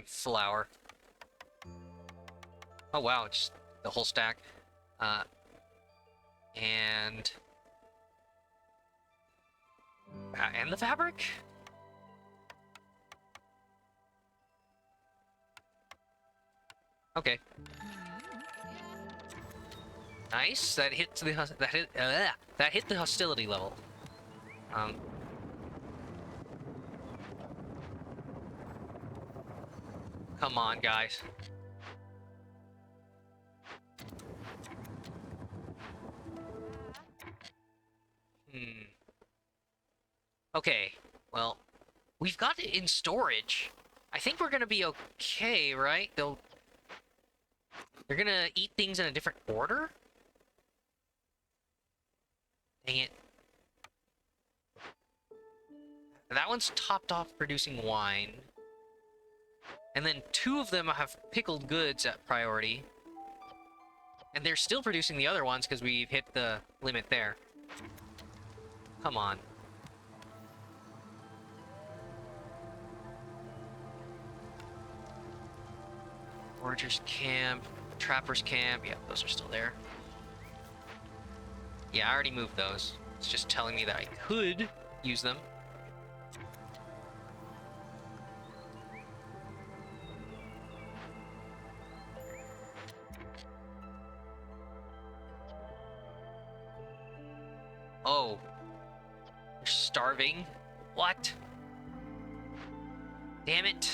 Flour. Oh wow, just the whole stack. Uh, and... and the fabric? Okay. Nice. That hit the that hit the hostility level. Come on, guys. Okay. Well, we've got it in storage. I think we're gonna be okay, right? They're gonna eat things in a different order? Dang it. That one's topped off producing wine. And then 2 of them have pickled goods at priority. And they're still producing the other ones because we've hit the limit there. Come on. Foragers camp, trappers camp. Yeah, those are still there. Yeah, I already moved those. It's just telling me that I could use them. Oh. You're starving? What? Damn it.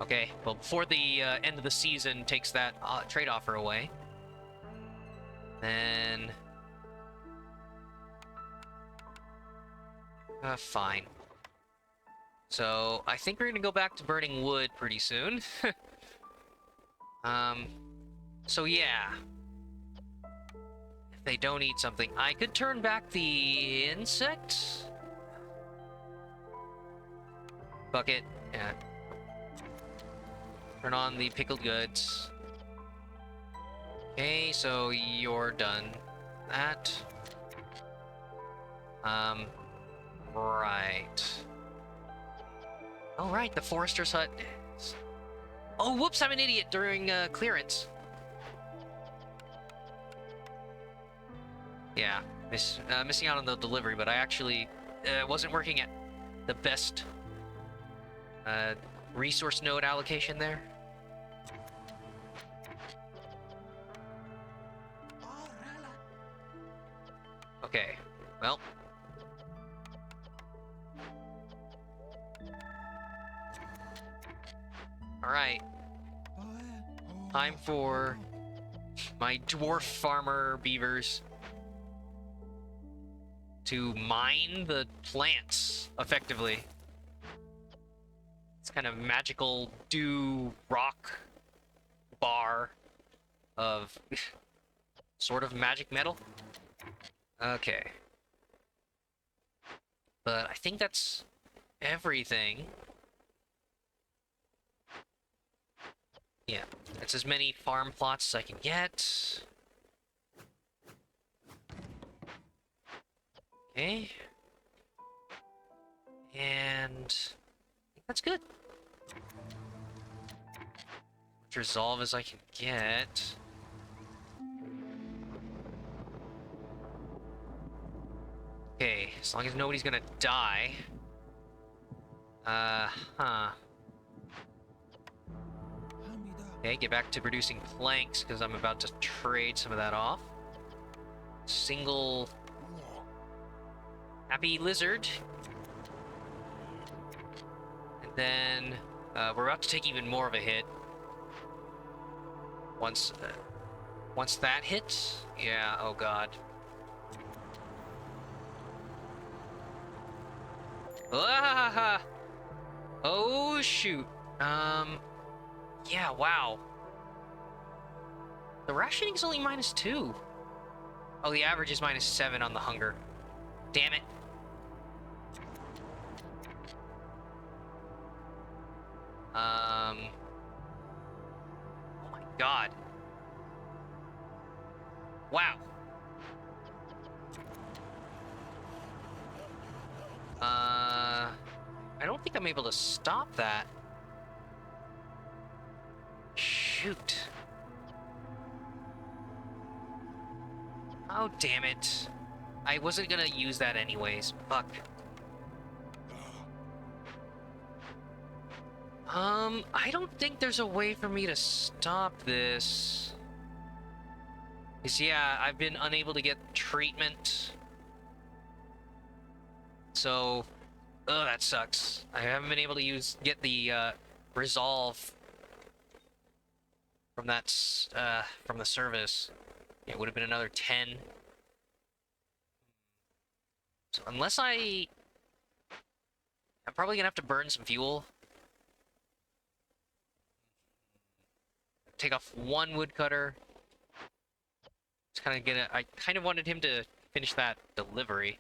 Okay, well, before the end of the season takes that trade offer away, then... fine. So, I think we're gonna go back to burning wood pretty soon. So yeah. If they don't eat something, I could turn back the insect? Bucket, yeah. Turn on the pickled goods. Okay, so you're done. That. Right. Oh, right, the forester's hut. Oh, whoops, I'm an idiot during clearance. Yeah, missing out on the delivery, but I actually wasn't working at the best resource node allocation there. Okay, well. Alright. Time for my dwarf farmer beavers to mine the plants effectively. It's kind of magical dew rock bar of sort of magic metal. Okay. But I think that's everything. Yeah, that's as many farm plots as I can get. Okay. And I think that's good. Much resolve as I can get. As long as nobody's gonna die. Huh. Okay, get back to producing planks, because I'm about to trade some of that off. Single... happy lizard. And then... we're about to take even more of a hit. Once that hits... yeah, oh god. Ah! Oh, shoot. Yeah, wow. The rationing's only -2. Oh, the average is -7 on the hunger. Damn it. Oh my god. Wow. I don't think I'm able to stop that. Shoot. Oh, damn it. I wasn't gonna use that anyways. Fuck. I don't think there's a way for me to stop this. 'Cause, yeah, I've been unable to get treatment. So, oh, that sucks. I haven't been able to get the, resolve from from the service. It would have been another 10. So unless I'm probably gonna have to burn some fuel. Take off one woodcutter. I kind of wanted him to finish that delivery.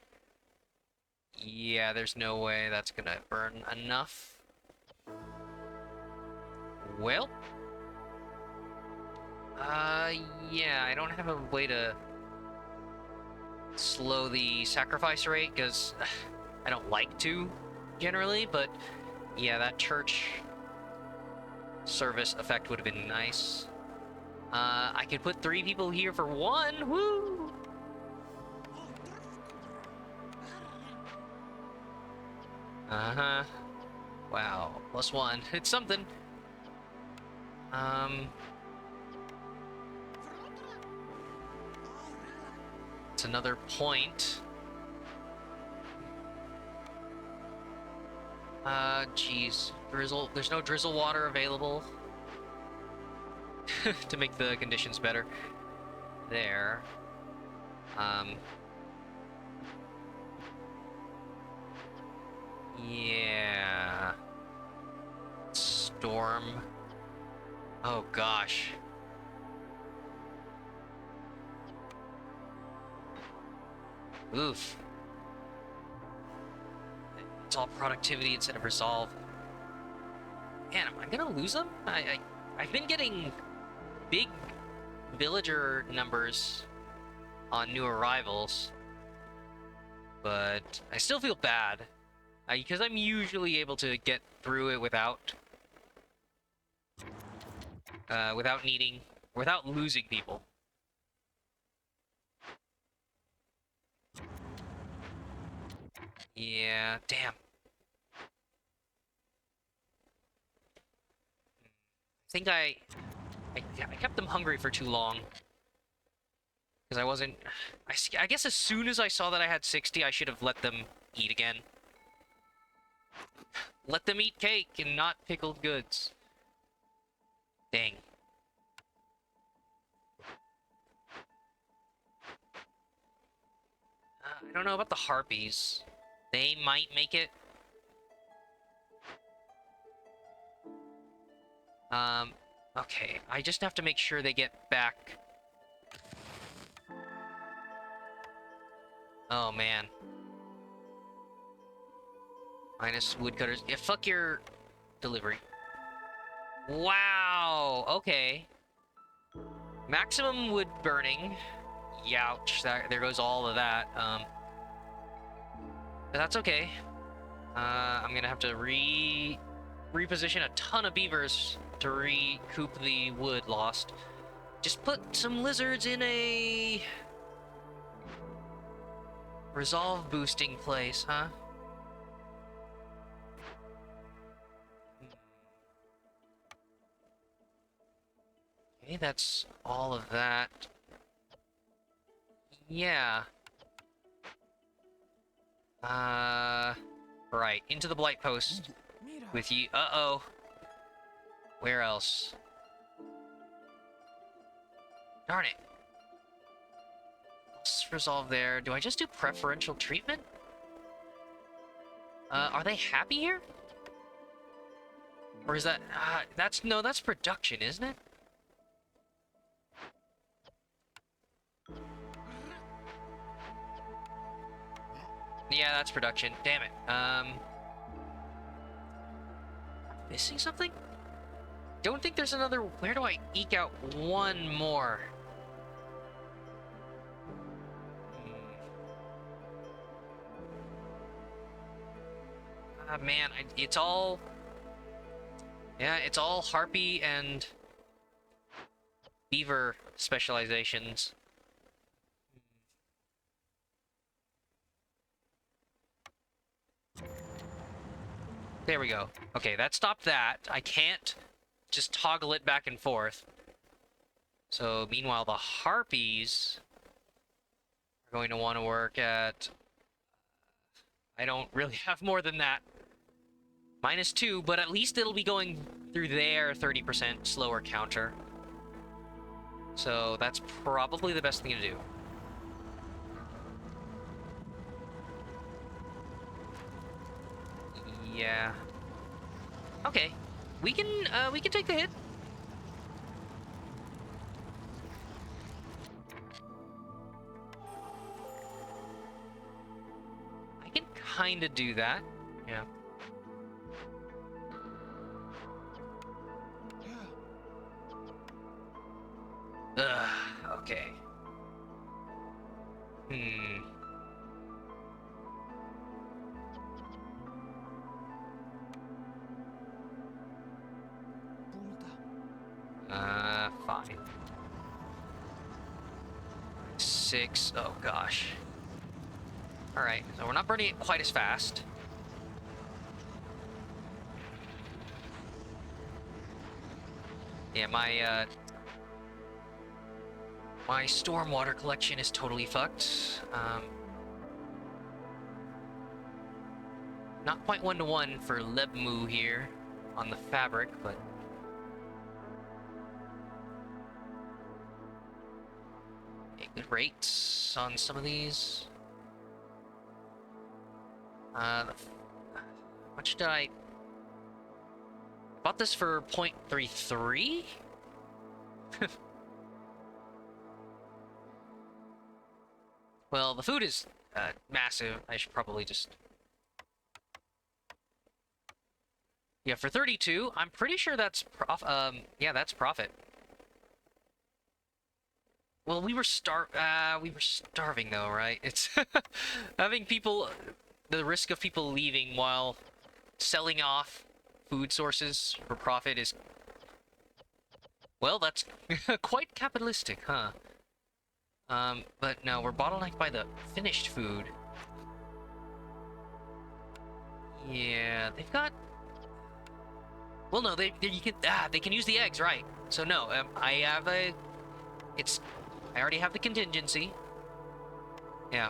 Yeah, there's no way that's gonna burn enough. Well. Yeah, I don't have a way to slow the sacrifice rate, because I don't like to, generally, but yeah, that church service effect would have been nice. I could put 3 people here for 1, woo! Uh-huh. Wow, +1, it's something. It's another point. Geez. Drizzle. There's no drizzle water available to make the conditions better. There. Yeah. Storm. Oh, gosh. Oof. It's all productivity instead of resolve. Man, am I gonna lose them? I've been getting big villager numbers on new arrivals, but I still feel bad because I'm usually able to get through it without without losing people. Yeah, damn. I think I kept them hungry for too long. Because I wasn't... I guess as soon as I saw that I had 60, I should have let them eat again. Let them eat cake and not pickled goods. Dang. I don't know about the harpies. They might make it. Okay. I just have to make sure they get back. Oh, man. Minus woodcutters. Yeah, fuck your delivery. Wow. Okay. Maximum wood burning. Youch. There goes all of that. But that's okay. I'm gonna have to reposition a ton of beavers to recoup the wood lost. Just put some lizards in a Resolve boosting place, huh? Okay, that's all of that. Yeah. Right. Into the Blight Post with you. Uh-oh. Where else? Darn it. Let's resolve there. Do I just do preferential treatment? Are they happy here? Or is that... no, that's production, isn't it? Yeah, that's production. Damn it. Missing something? Don't think there's another... Where do I eke out one more? Man, it's all... Yeah, it's all harpy and beaver specializations. There we go. Okay, that stopped that. I can't just toggle it back and forth. So, meanwhile, the harpies are going to want to work at... I don't really have more than that. -2, but at least it'll be going through their 30% slower counter. So that's probably the best thing to do. Yeah. Okay. We can take the hit. I can kinda do that. Yeah. Ugh, okay. Fine. 6, oh gosh. Alright, so we're not burning it quite as fast. Yeah, my stormwater collection is totally fucked. Not quite 1-to-1 for Lebmu here on the fabric, but... Okay, good rates on some of these. How much did I... Bought this for 0.33? Well, the food is massive. I should probably just... Yeah, for 32, I'm pretty sure that's yeah, that's profit. Well, we were starving though, right? It's having people, the risk of people leaving while selling off food sources for profit is, well, that's quite capitalistic, huh? But no, we're bottlenecked by the finished food. Yeah, they've got... Well, no, they can use the eggs, right? So no, I already have the contingency. Yeah,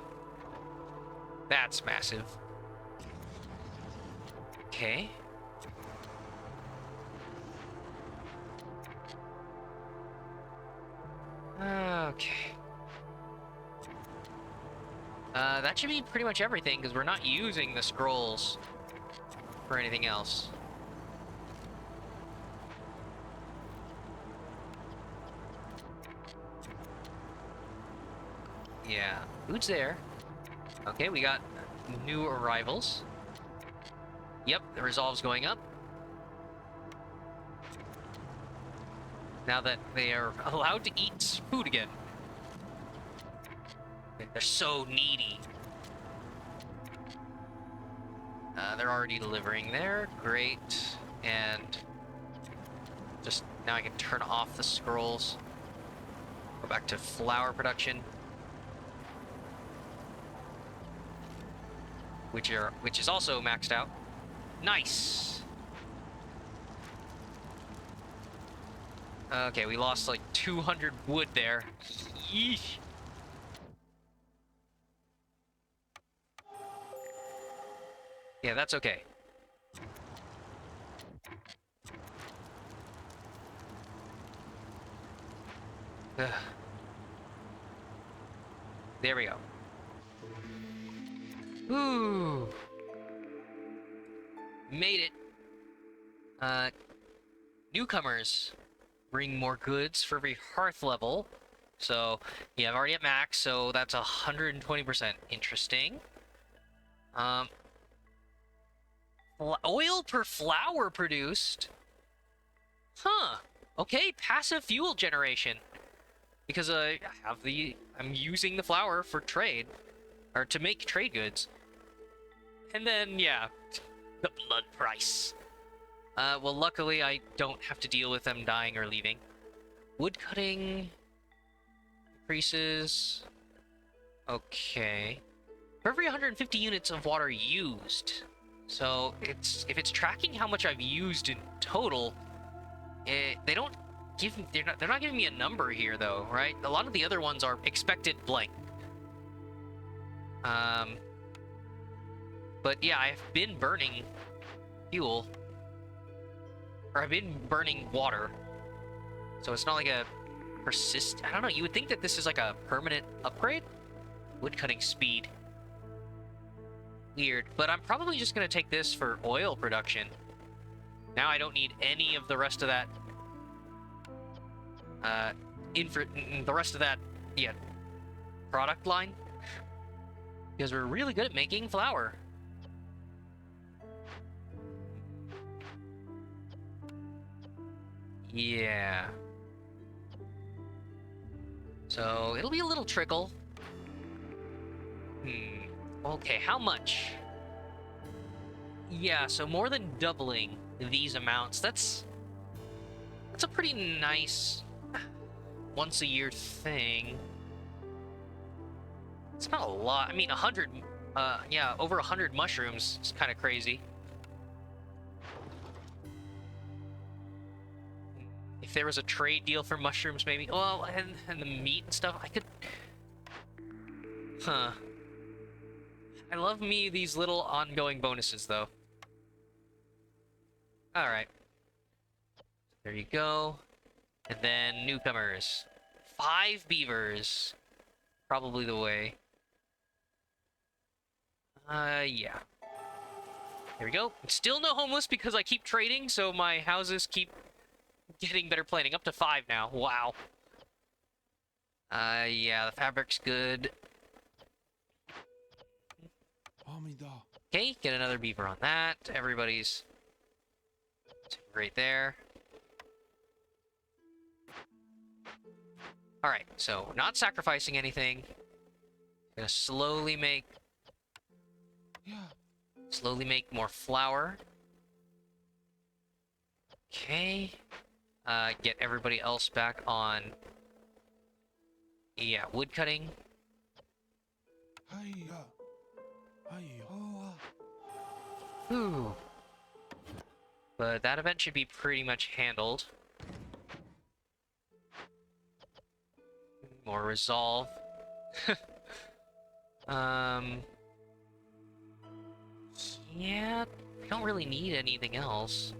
that's massive. Okay. Okay. That should be pretty much everything, because we're not using the scrolls for anything else. Yeah, food's there. Okay, we got new arrivals. Yep, the resolve's going up. Now that they are allowed to eat food again. They're so needy. They're already delivering there. Great. And just now I can turn off the scrolls. Go back to flour production. which is also maxed out. Nice. Okay, we lost like 200 wood there. Yeesh. Yeah, that's okay. Ugh. There we go. Ooh. Made it. Newcomers bring more goods for every hearth level. So, yeah, I'm already at max, so that's 120%. Interesting. Oil per flower produced? Huh. Okay, passive fuel generation. Because I'm using the flour for trade. Or to make trade goods. And then, yeah, the blood price. Well, luckily I don't have to deal with them dying or leaving. Wood cutting increases. Okay. For every 150 units of water used. So if it's tracking how much I've used in total, they don't give me, they're not giving me a number here though, right? A lot of the other ones are expected blank. But yeah, I've been burning fuel. Or I've been burning water. So it's not like a I don't know, you would think that this is like a permanent upgrade? Wood cutting speed. Weird. But I'm probably just gonna take this for oil production. Now I don't need any of the rest of that the rest of that, yeah, product line. Because we're really good at making flour. Yeah. So it'll be a little trickle. Okay, how much? Yeah, so more than doubling these amounts. That's a pretty nice once a year thing. It's not a lot. I mean, 100, yeah, over 100 mushrooms is kind of crazy. If there was a trade deal for mushrooms, maybe. Well, and the meat and stuff, I could... Huh. I love me these little ongoing bonuses, though. Alright. There you go. And then newcomers. 5 beavers. Probably the way. Yeah. There we go. Still no homeless because I keep trading, so my houses keep getting better planning. Up to 5 now. Wow. Yeah, the fabric's good. Okay, get another beaver on that. Everybody's right there. Alright, so not sacrificing anything. Gonna slowly make more flour. Okay. Get everybody else back on, yeah, wood cutting. Ooh. But that event should be pretty much handled. More resolve. Yeah, I don't really need anything else.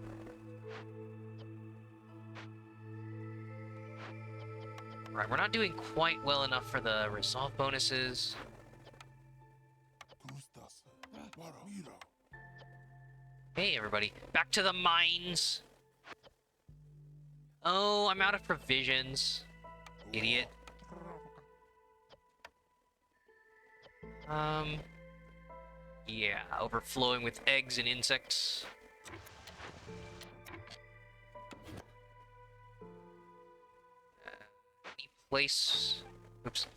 Right, we're not doing quite well enough for the resolve bonuses. Hey, everybody. Back to the mines! Oh, I'm out of provisions. Idiot. Yeah, overflowing with eggs and insects. Any place... Oops.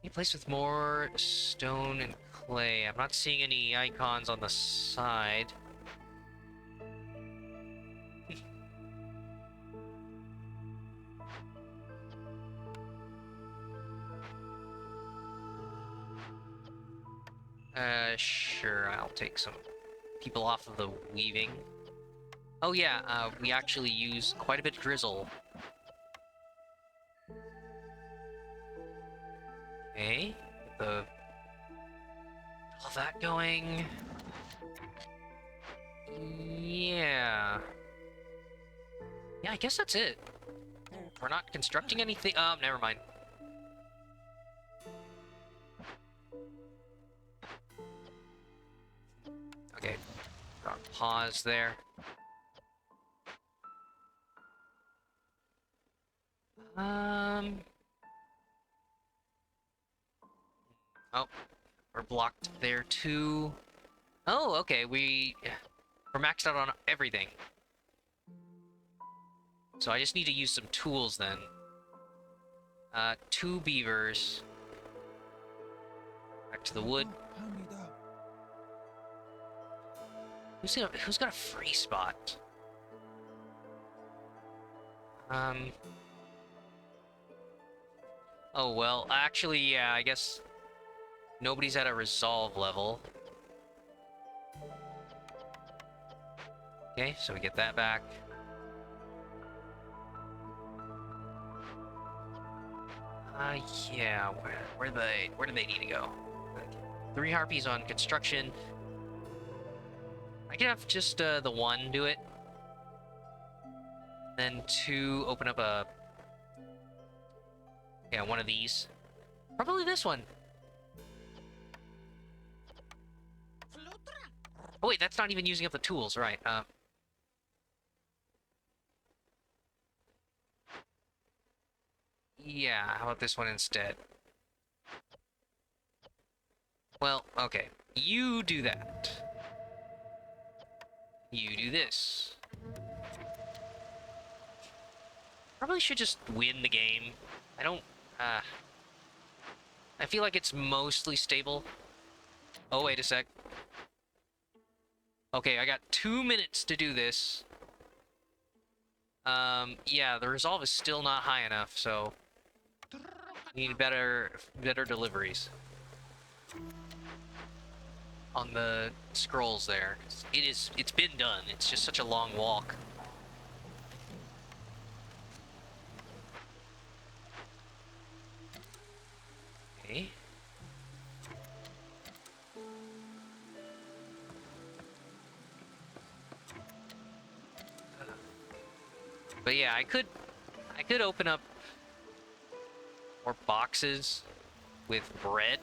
Any place with more stone and clay. I'm not seeing any icons on the side. Sure, I'll take some people off of the weaving. Oh yeah, we actually use quite a bit of drizzle. Okay, get all that going. Yeah. Yeah, I guess that's it. We're not constructing anything. Never mind. Okay, got pause there. Um. Oh, we're blocked there too. Oh, okay. We're maxed out on everything. So I just need to use some tools then. 2 beavers. Back to the wood. Who's got a free spot? Oh well, actually, yeah, I guess nobody's at a resolve level. Okay, so we get that back. Yeah, where do they need to go? 3 harpies on construction. I can have just the 1 do it. Then 2 open up a... Yeah, one of these. Probably this one. Oh wait, that's not even using up the tools, right? Yeah, how about this one instead? Well, okay. You do that. You do this. Probably should just win the game. I don't... I feel like it's mostly stable. Oh, wait a sec. Okay, I got 2 minutes to do this. Yeah, the resolve is still not high enough, so... Need better deliveries. On the scrolls there. It's been done. It's just such a long walk. Okay. But yeah, I could open up more boxes with bread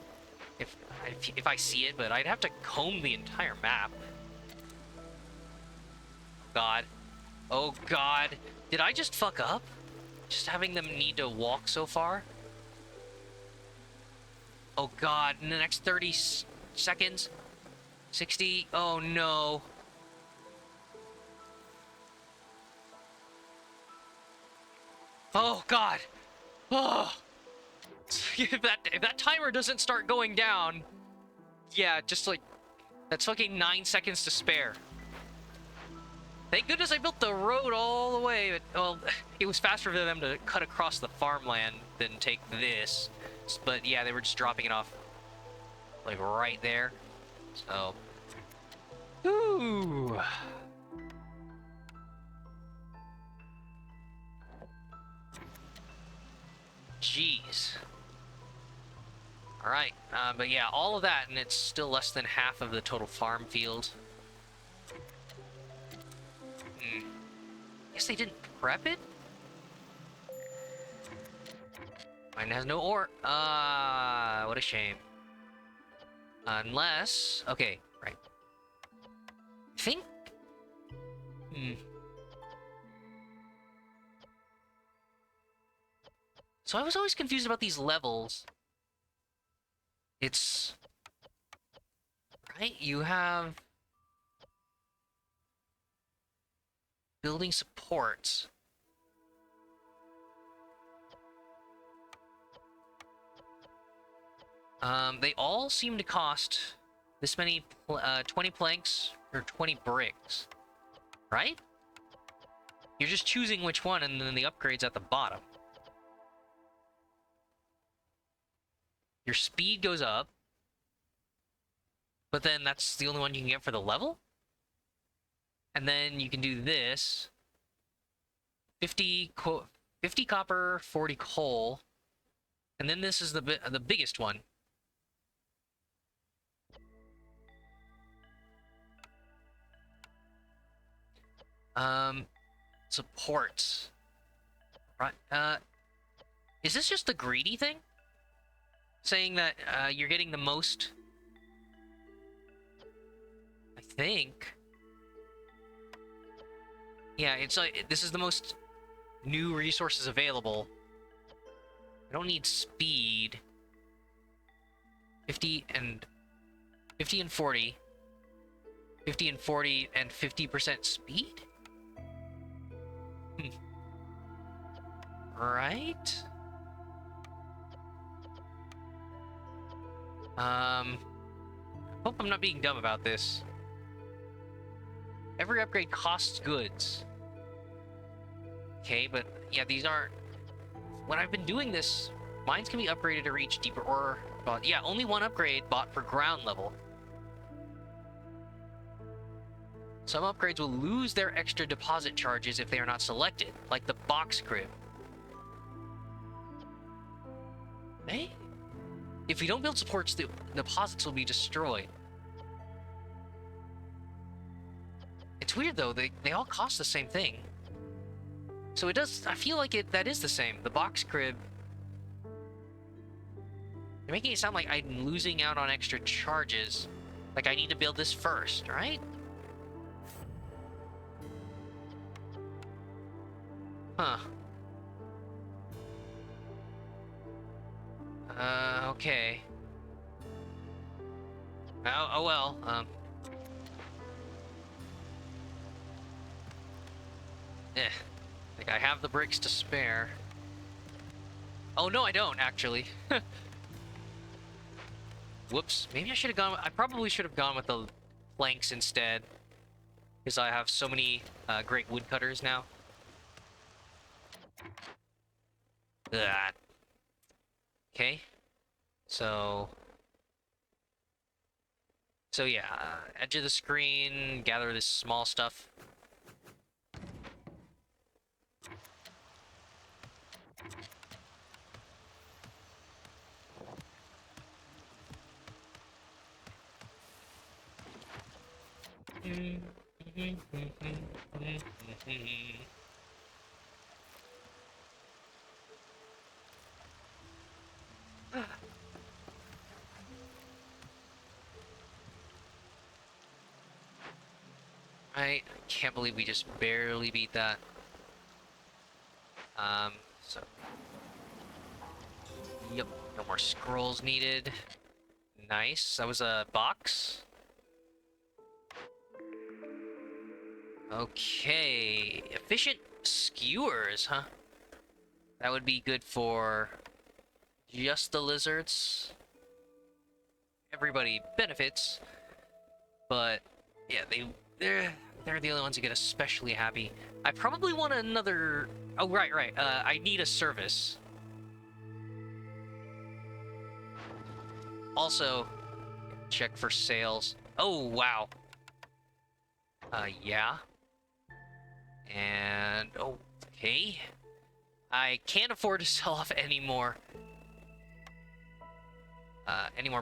if I see it, but I'd have to comb the entire map. God. Oh God. Did I just fuck up? Just having them need to walk so far? Oh God, in the next 30 seconds? 60? Oh no. Oh God. Oh. If that timer doesn't start going down, yeah, just like, that's fucking 9 seconds to spare. Thank goodness I built the road all the way, but, well, it was faster for them to cut across the farmland than take this. But yeah, they were just dropping it off, like, right there. So, ooh. Jeez. Alright, but yeah, all of that, and it's still less than half of the total farm field. Guess they didn't prep it? Mine has no ore. What a shame. Unless... Okay, right. I think... So I was always confused about these levels. It's... Right? You have... Building supports. They all seem to cost this many, 20 planks or 20 bricks, right? You're just choosing which one, and then the upgrade's at the bottom. Your speed goes up. But then that's the only one you can get for the level? And then you can do this. 50 copper, 40 coal. And then this is the biggest one. Support. Right. Is this just the greedy thing? Saying that you're getting the most? I think. Yeah, it's like this is the most new resources available. I don't need speed. 50 and 40. 50 and 40 and 50% speed? Right? Hope I'm not being dumb about this. Every upgrade costs goods. Okay, but yeah, these aren't... When I've been doing this, mines can be upgraded to reach deeper ore. But yeah, only one upgrade bought for ground level. Some upgrades will lose their extra deposit charges if they are not selected, like the box crib. Hey? If we don't build supports, the deposits will be destroyed. It's weird though, they all cost the same thing. So it does, I feel like that is the same. The box crib. They're making it sound like I'm losing out on extra charges. Like I need to build this first, right? Huh. Okay. Oh well, Like I have the bricks to spare. Oh no, I don't, actually. Whoops. Maybe I should have gone... I probably should have gone with the planks instead. Because I have so many great woodcutters now. That. Okay. So yeah, edge of the screen, gather this small stuff. I can't believe we just barely beat that. So... Yep, no more scrolls needed. Nice, that was a box. Okay, efficient skewers, huh? That would be good for just the lizards. Everybody benefits, but yeah, they're the only ones who get especially happy. I probably want another... Oh, right. I need a service. Also, check for sales. Oh, wow. Yeah. And, okay. I can't afford to sell off any more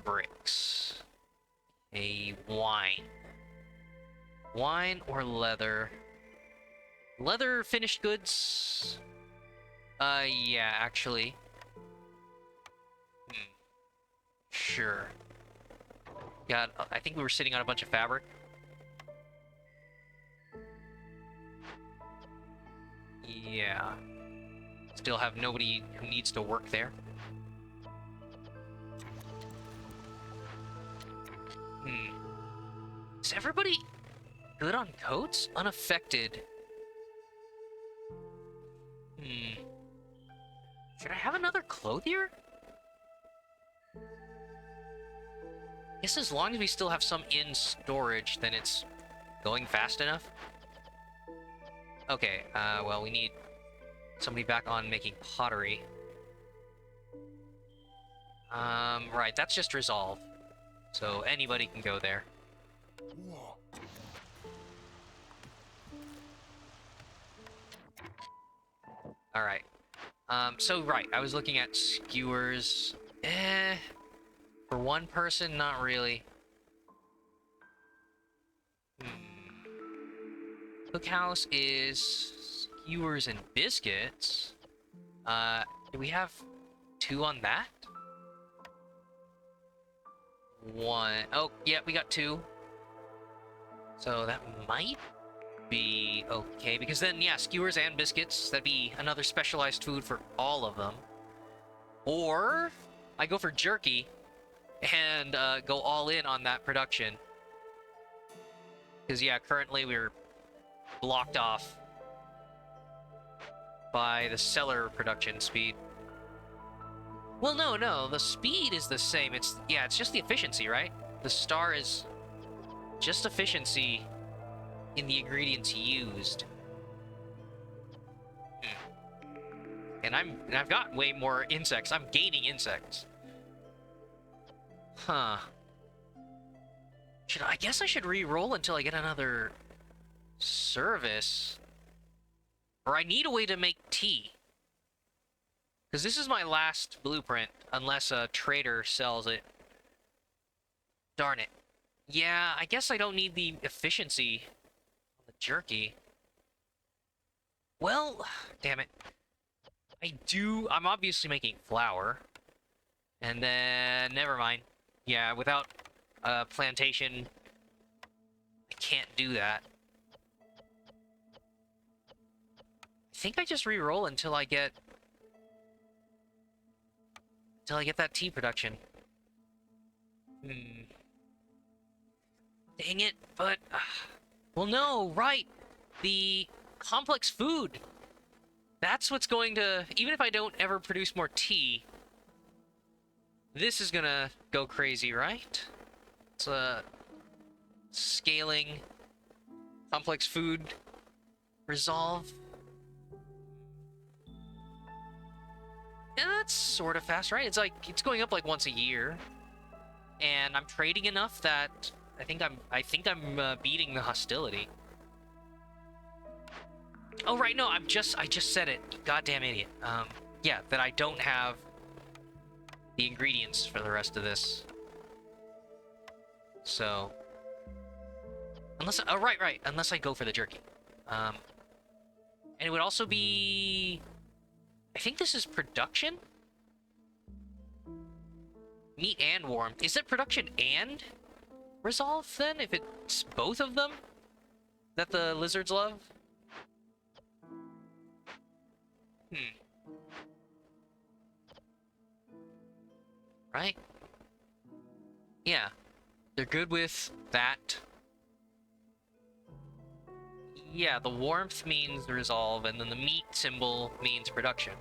bricks. A wine. Wine or leather? Leather finished goods? Yeah, actually. Sure. God, I think we were sitting on a bunch of fabric. Yeah. Still have nobody who needs to work there. Is everybody good on coats? Unaffected. Should I have another clothier? Guess as long as we still have some in storage, then it's going fast enough. Okay, well, we need somebody back on making pottery. Right, that's just resolve. So anybody can go there. Alright. So right, I was looking at skewers. For one person, not really. Cookhouse is skewers and biscuits. Do we have 2 on that? 1. Oh, yeah, we got 2. So that might be okay, because then, yeah, skewers and biscuits, that'd be another specialized food for all of them. Or I go for jerky and go all in on that production. Because, yeah, currently we're blocked off by the cellar production speed. Well, no, the speed is the same. It's just the efficiency, right? The star is just efficiency in the ingredients used. And I've got way more insects. I'm gaining insects. Huh. I guess I should re-roll until I get another service. Or I need a way to make tea. Because this is my last blueprint, unless a trader sells it. Darn it. Yeah, I guess I don't need the efficiency on the jerky. Well, damn it. I'm obviously making flour. And then, never mind. Yeah, without a plantation, I can't do that. I think I just re-roll until I get that tea production. Dang it, but... well, no, right! The complex food! That's what's going to... even if I don't ever produce more tea, this is gonna go crazy, right? It's scaling complex food resolve. Yeah, that's sort of fast, right? It's going up like once a year, and I'm trading enough that I think I'm beating the hostility. Oh right, no, I just said it. Goddamn idiot. Yeah, that I don't have the ingredients for the rest of this. So, right, unless I go for the jerky. And it would also be, I think this is production? Meat and warmth. Is it production and resolve, then? If it's both of them that the lizards love? Right? Yeah. They're good with that. Yeah, the warmth means resolve, and then the meat symbol means production.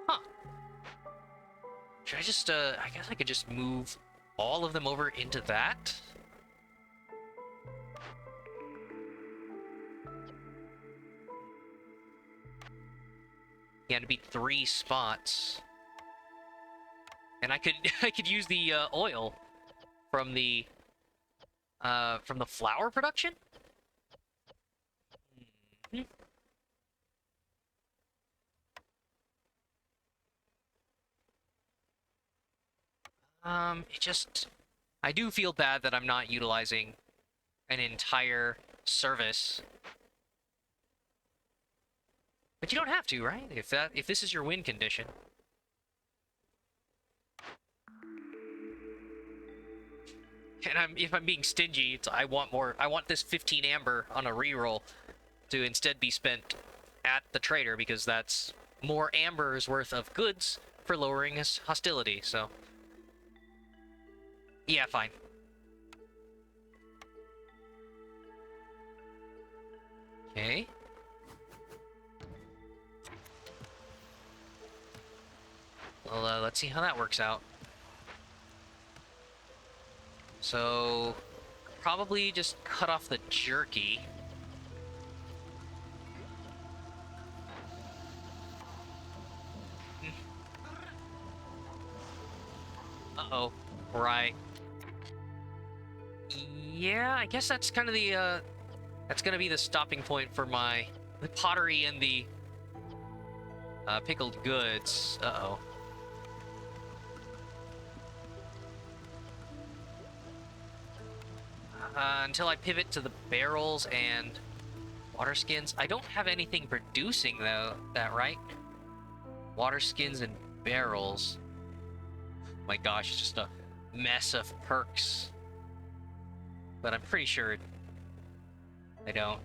Huh. Should I just, I guess I could just move all of them over into that? Yeah, it'd be 3 spots. And I could I could use the oil from the flour production? Hmm. It just... I do feel bad that I'm not utilizing an entire service. But you don't have to, right? If this is your win condition. And if I'm being stingy, I want more. I want this 15 amber on a reroll to instead be spent at the trader, because that's more amber's worth of goods for lowering his hostility, so... yeah, fine. Okay. Well, let's see how that works out. So, probably just cut off the jerky. Uh-oh. Right. Yeah, I guess that's kind of the, that's gonna be the stopping point for the pottery and the, pickled goods. Uh-oh. Until I pivot to the barrels and water skins. I don't have anything producing, though, that, right? Water skins and barrels. My gosh, it's just a mess of perks. But I'm pretty sure I don't.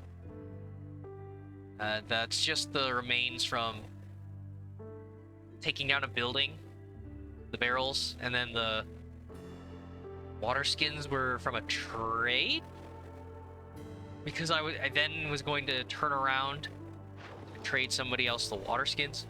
That's just the remains from taking down a building, the barrels, and then the water skins were from a trade? Because I then was going to turn around and trade somebody else the water skins.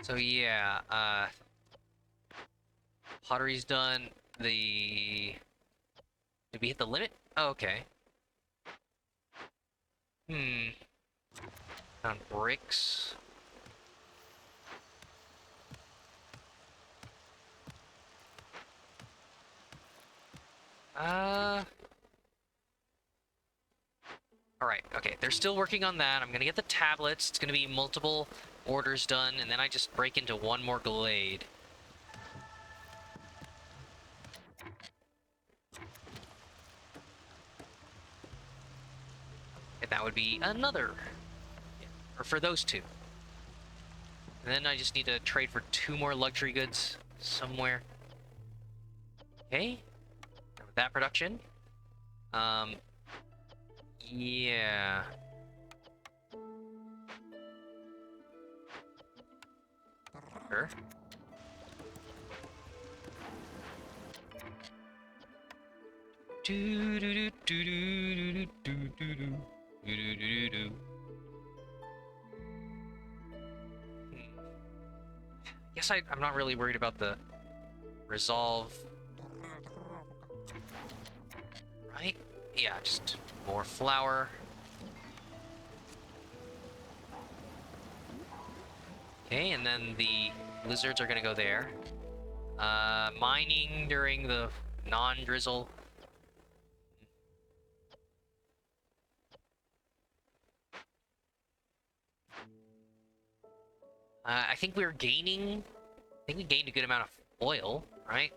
So yeah, pottery's done. Did we hit the limit? Oh, okay. Hmm. Found bricks. Alright, okay. They're still working on that. I'm gonna get the tablets. It's gonna be multiple orders done, and then I just break into one more glade. And that would be another. Yeah, or for those two. And then I just need to trade for 2 more luxury goods somewhere. Okay. With that production. Yeah. Sure. Do do do do do do do do do do do. Guess I'm not really worried about the resolve. Right? Yeah, just more flour. Okay, and then the lizards are gonna go there. Mining during the non-drizzle. I think we're gaining. I think we gained a good amount of oil, right?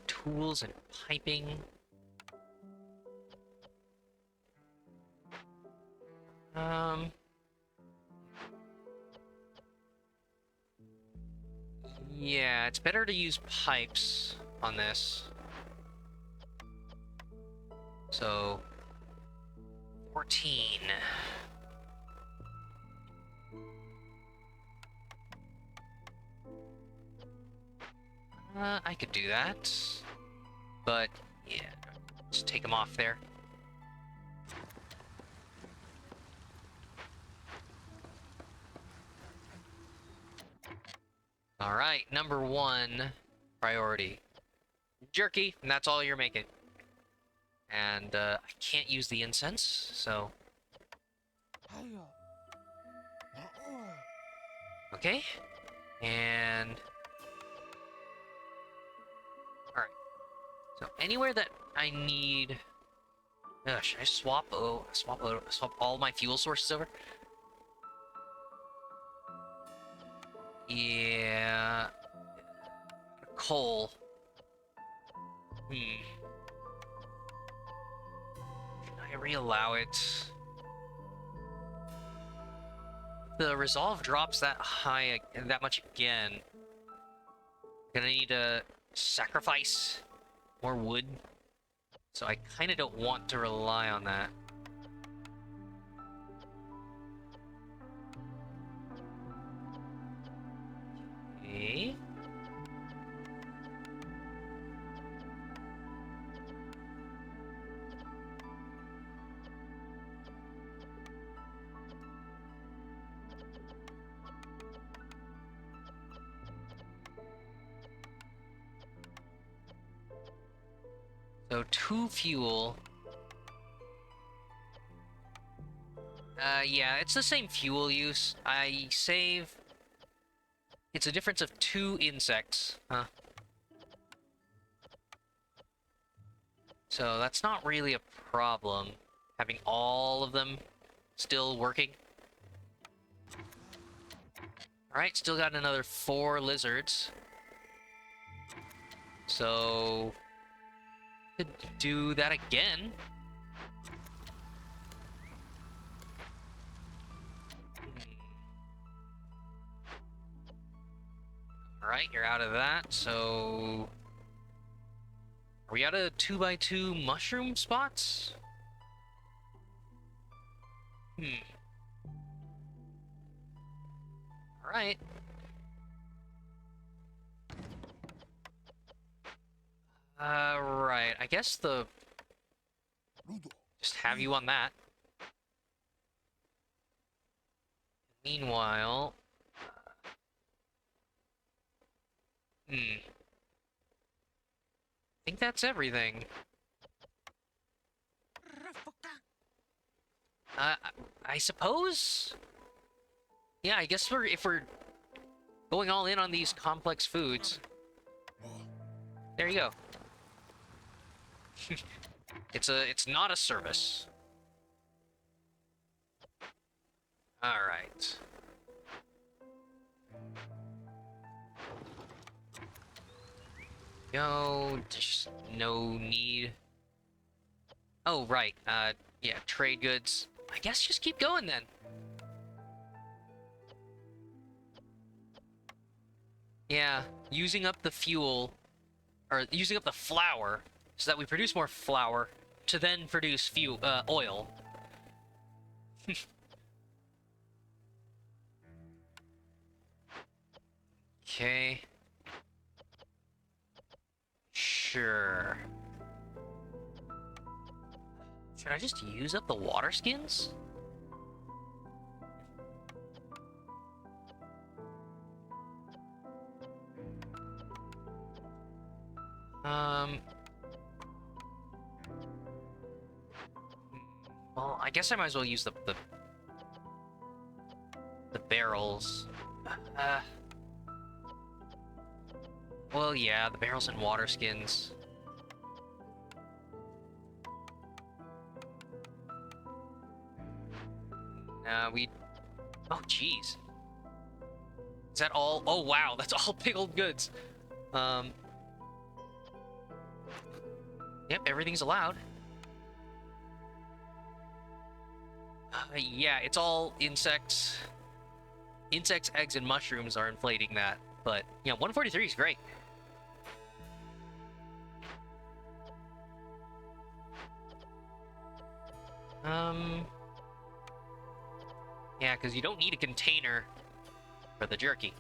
Tools and piping. Um. Yeah, it's better to use pipes on this. So, 14. I could do that. But, yeah, just take them off there. Alright, number 1 priority. Jerky, and that's all you're making. And, I can't use the incense, so... Okay. And... Alright. So, anywhere that I need... should I swap? Swap all my fuel sources over? Yeah... Coal. Can I re-allow it? The resolve drops that high, that much again. Gonna need to sacrifice more wood. So I kind of don't want to rely on that. Okay. So 2 fuel. Yeah, it's the same fuel use. I save... It's a difference of 2 insects. Huh. So that's not really a problem. Having all of them still working. Alright, still got another 4 lizards. So... could do that again. Alright, you're out of that, so... Are we out of 2x2 mushroom spots? Alright. Right. I guess the... Just have you on that. Meanwhile... I think that's everything. Uh, I suppose? Yeah, I guess if we're going all in on these complex foods... There you go. It's not a service. Alright. Go, just no need. Oh, right, yeah, trade goods. I guess just keep going then. Yeah, using up the fuel, or using up the flour, so that we produce more flour, to then produce fuel, oil. Okay. Sure. Should I just use up the water skins? Well, I guess I might as well use the barrels. Uh, well, yeah, the barrels and water skins. We... Oh, jeez. Is that all? Oh, wow, that's all pickled goods. Yep, everything's allowed. Yeah, it's all insects. Insects, eggs, and mushrooms are inflating that. But, yeah, 143 is great. Yeah, because you don't need a container for the jerky.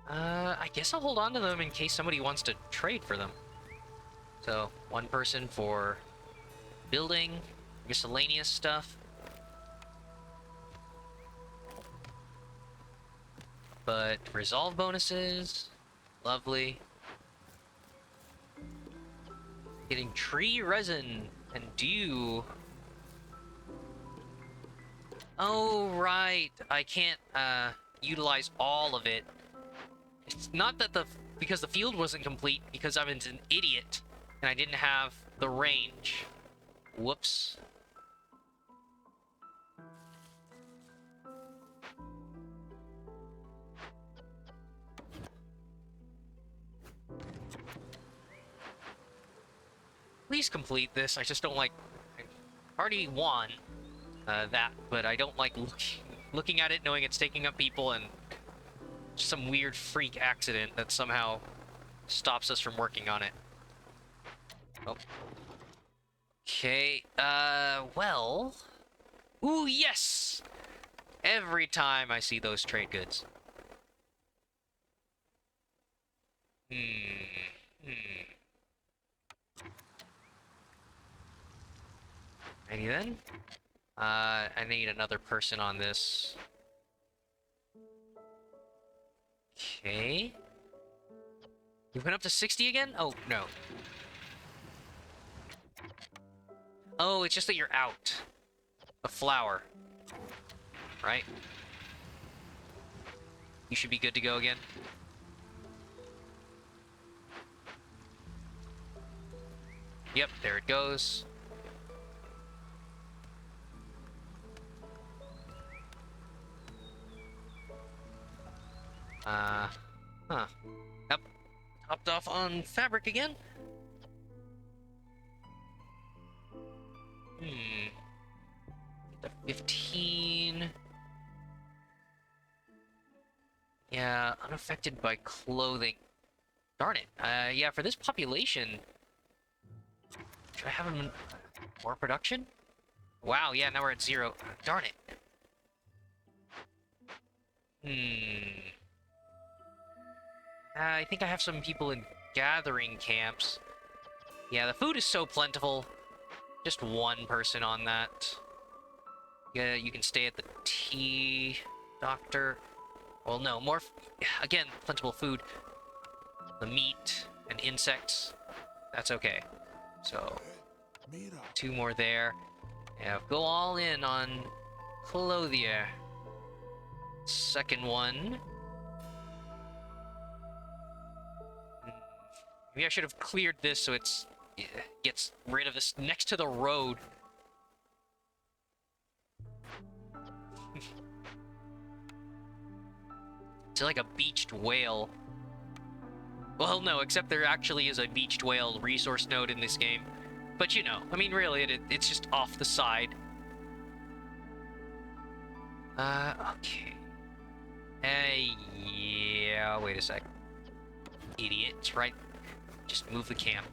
I guess I'll hold on to them in case somebody wants to trade for them. So, 1 person for building, miscellaneous stuff. But resolve bonuses, lovely. Getting tree resin and dew. Oh, right. I can't, utilize all of it. It's not that because the field wasn't complete, because I'm an idiot, and I didn't have the range. Whoops. Please complete this. I just don't like... I already won that, but I don't like looking at it knowing it's taking up people and just some weird freak accident that somehow stops us from working on it. Oh. Okay, well... Ooh, yes! Every time I see those trade goods. Ready then? I need another person on this. Okay. We went up to 60 again? Oh, no. Oh, it's just that you're out of flour. Right? You should be good to go again. Yep, there it goes. Huh. Yep. Topped off on fabric again. The 15. Yeah, unaffected by clothing. Darn it. Yeah, for this population, should I have them in more production? Wow, yeah, now we're at 0. Darn it. I think I have some people in gathering camps. Yeah, the food is so plentiful. Just one person on that. Yeah, you can stay at the tea doctor. Well, no, more... Again, plentiful food. The meat and insects. That's okay. So, 2 more there. Yeah, go all in on clothier. Second one. Maybe I should have cleared this so it gets rid of this next to the road. It's like a beached whale. Well, no, except there actually is a beached whale resource node in this game. But you know, I mean, really, it's just off the side. Okay. Yeah, wait a sec. Idiots, right? Just move the camp.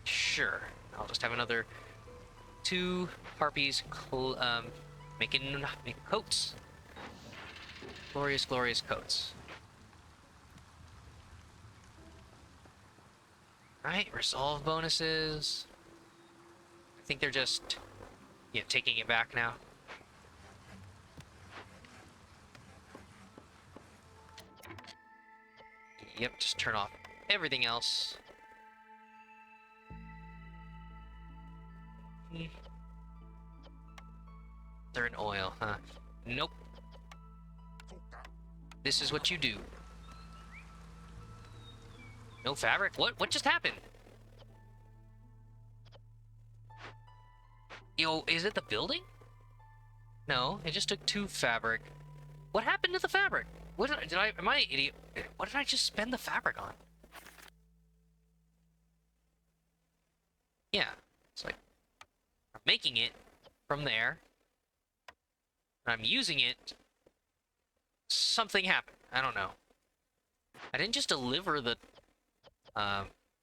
Sure. I'll just have another 2 harpies making coats. Glorious, glorious coats. Right, resolve bonuses. I think they're just, yeah, taking it back now. Yep, just turn off everything else. They're in oil, huh? Nope. This is what you do. No fabric? What just happened? Yo, is it the building? No, it just took 2 fabric. What happened to the fabric? What am I an idiot? What did I just spend the fabric on? Yeah, it's like I'm making it from there. I'm using it. Something happened. I don't know. I didn't just deliver the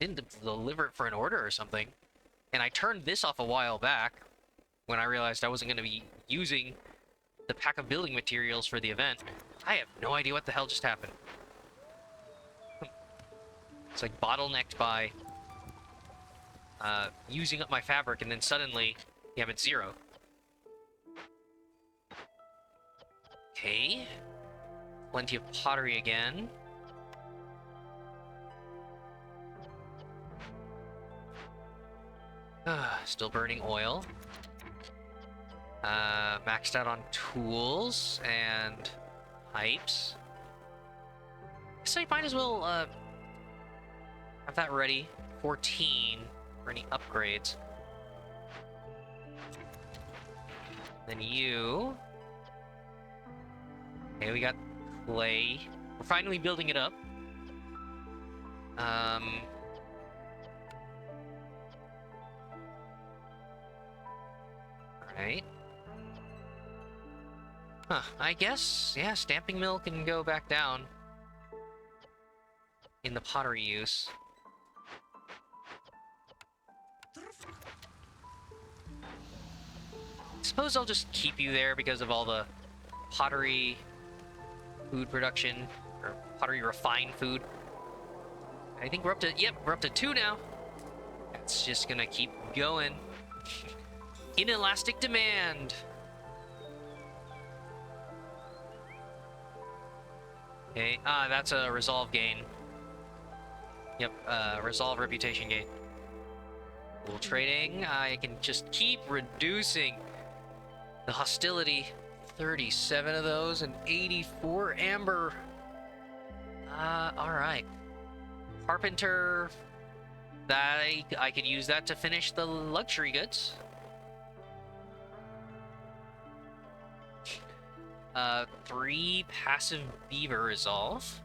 didn't deliver it for an order or something. And I turned this off a while back when I realized I wasn't going to be using the pack of building materials for the event. I have no idea what the hell just happened. It's like bottlenecked by using up my fabric, and then suddenly, yeah, I'm at 0. Okay. Plenty of pottery again. Still burning oil. Maxed out on tools and pipes. Guess I might as well have that ready. 14 for any upgrades. Then you. Okay, we got clay. We're finally building it up. Alright. Huh, I guess, yeah, stamping mill can go back down in the pottery use. Suppose I'll just keep you there because of all the pottery food production, or pottery refined food. I think we're up to, yep, we're up to 2 now. That's just gonna keep going. Inelastic demand. Okay, that's a resolve gain. Yep, resolve reputation gain. Cool trading. I can just keep reducing the hostility. 37 of those and 84 amber. Alright. Carpenter. I could use that to finish the luxury goods. 3 passive beaver resolve.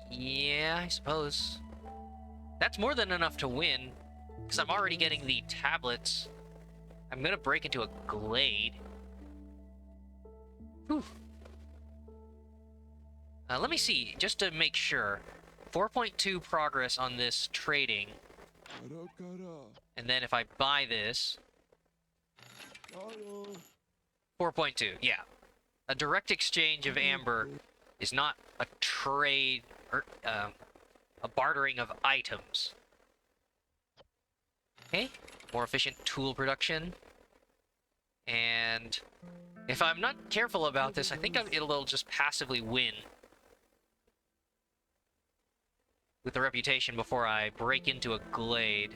Yeah, I suppose. That's more than enough to win, because I'm already getting the tablets. I'm gonna break into a glade. Whew. Let me see, just to make sure. 4.2 progress on this trading. And then if I buy this... 4.2, yeah. A direct exchange of amber is not a trade, or a bartering of items. Okay, more efficient tool production. And if I'm not careful about this, I think it'll just passively win with the reputation before I break into a glade.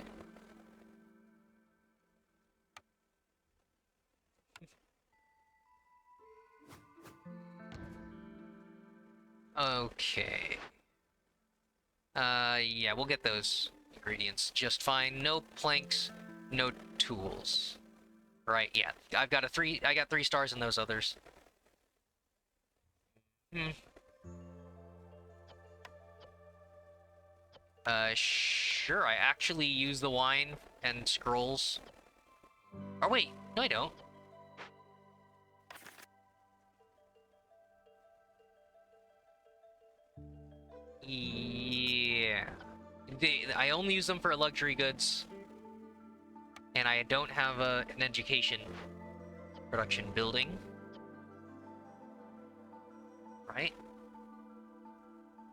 Okay. Yeah, we'll get those ingredients just fine. No planks, no tools. Right, yeah. I got 3 stars in those others. Hmm. Sure, I actually use the wine and scrolls. Oh, wait. No, I don't. Yeah. I only use them for luxury goods. And I don't have an education production building. Right?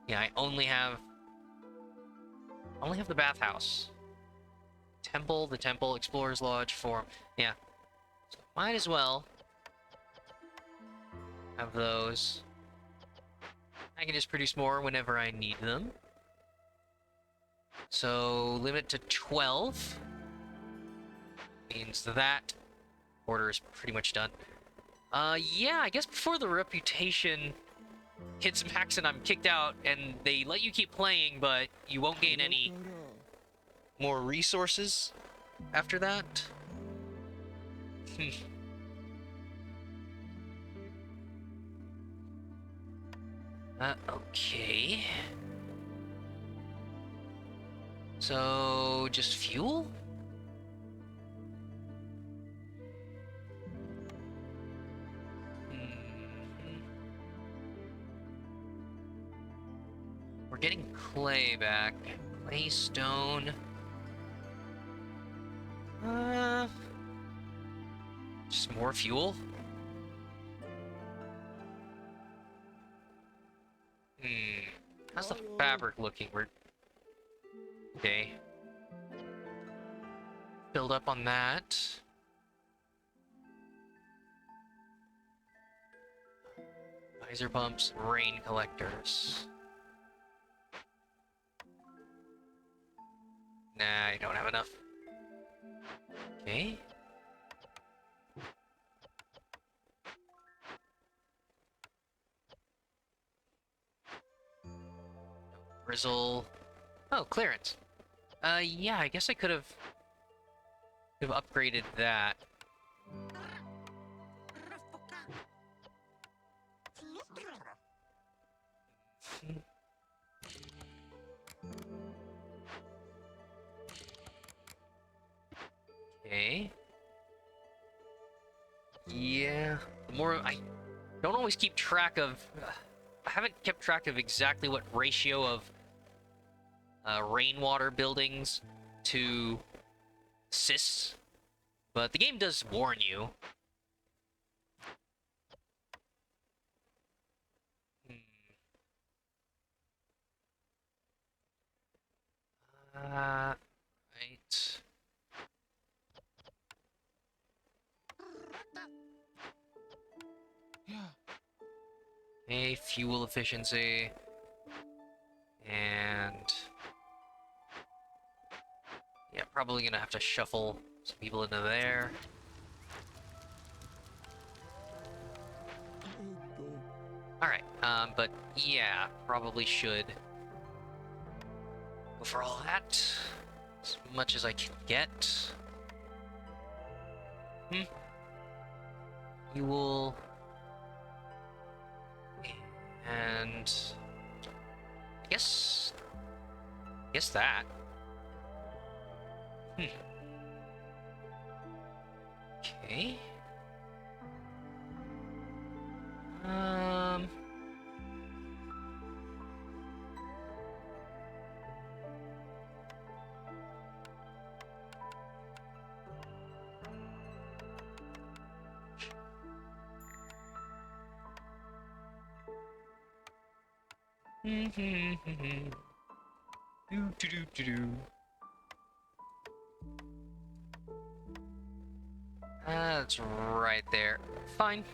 Yeah, I only have the bathhouse. Temple, the temple, explorer's lodge, forum. Yeah. So might as well have those. I can just produce more whenever I need them. So limit to 12 means that order is pretty much done. Yeah, I guess before the reputation hits max and I'm kicked out, and they let you keep playing, but you won't gain any more resources after that. Okay. So, just fuel? We're getting clay back. Clay, stone. Just more fuel? How's the fabric looking? We're... Okay. Build up on that. Visor pumps, rain collectors. Nah, I don't have enough. Okay. Grizzle. Oh, clearance. Yeah, I guess I could have upgraded that. Okay. Yeah. The more I don't always keep track of. I haven't kept track of exactly what ratio of rainwater buildings to cysts, but the game does warn you. Right. Yeah. Okay, fuel efficiency. And... yeah, probably gonna have to shuffle some people into there. Alright, but yeah, probably should go for all that. As much as I can get. You will... and... Guess that. Okay. That's right there. Fine.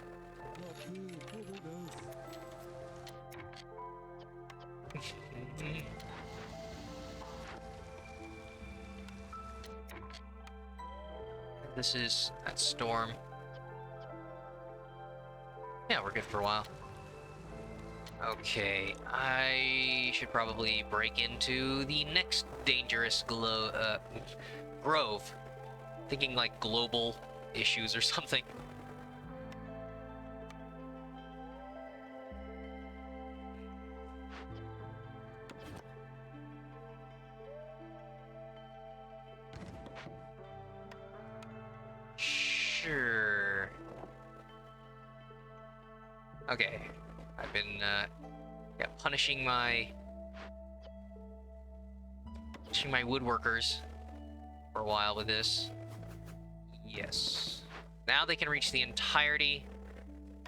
This is that storm. Yeah, we're good for a while. Okay, I should probably break into the next dangerous grove. Thinking like global issues or something. Sure. Okay. I've been, yeah, punishing my woodworkers for a while with this. Yes. Now they can reach the entirety,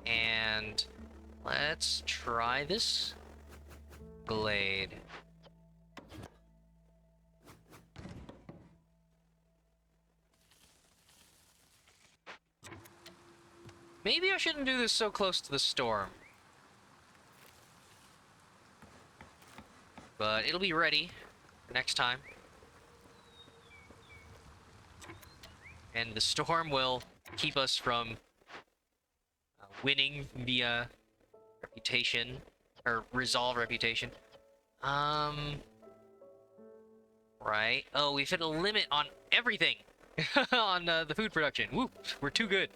and let's try this glade. Maybe I shouldn't do this so close to the storm. But it'll be ready for next time. And the storm will keep us from winning via reputation, or resolve reputation. Right. Oh, we've hit a limit on everything on the food production. Woo, we're too good.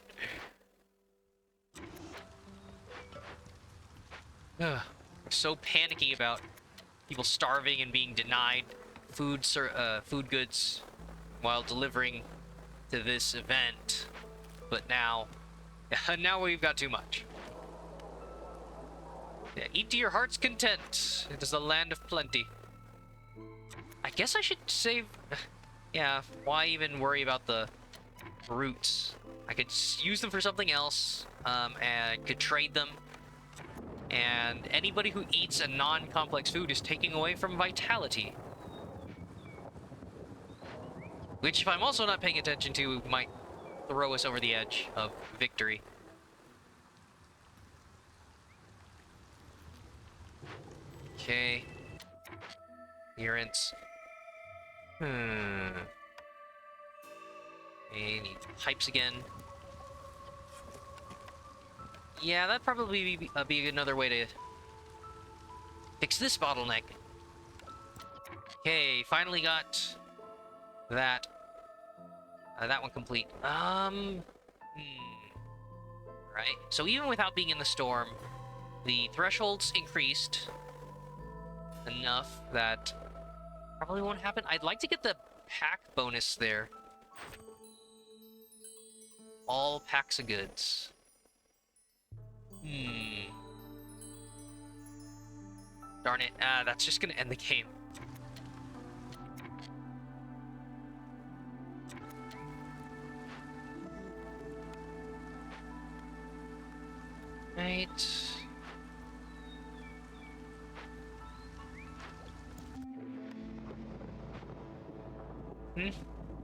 Ugh. We're so panicky about people starving and being denied food goods while delivering to this event, but now we've got too much. Yeah, eat to your heart's content. It is a land of plenty. I guess I should save. Yeah, why even worry about the roots? I could use them for something else, and I could trade them. And anybody who eats a non-complex food is taking away from vitality. Which, if I'm also not paying attention to, might throw us over the edge of victory. Okay. Clearance. Okay, need pipes again. Yeah, that'd probably be another way to fix this bottleneck. Okay, finally got that that one complete. Right. So even without being in the storm, the thresholds increased enough that probably won't happen. I'd like to get the pack bonus there. All packs of goods. Darn it. That's just gonna end the game. Right.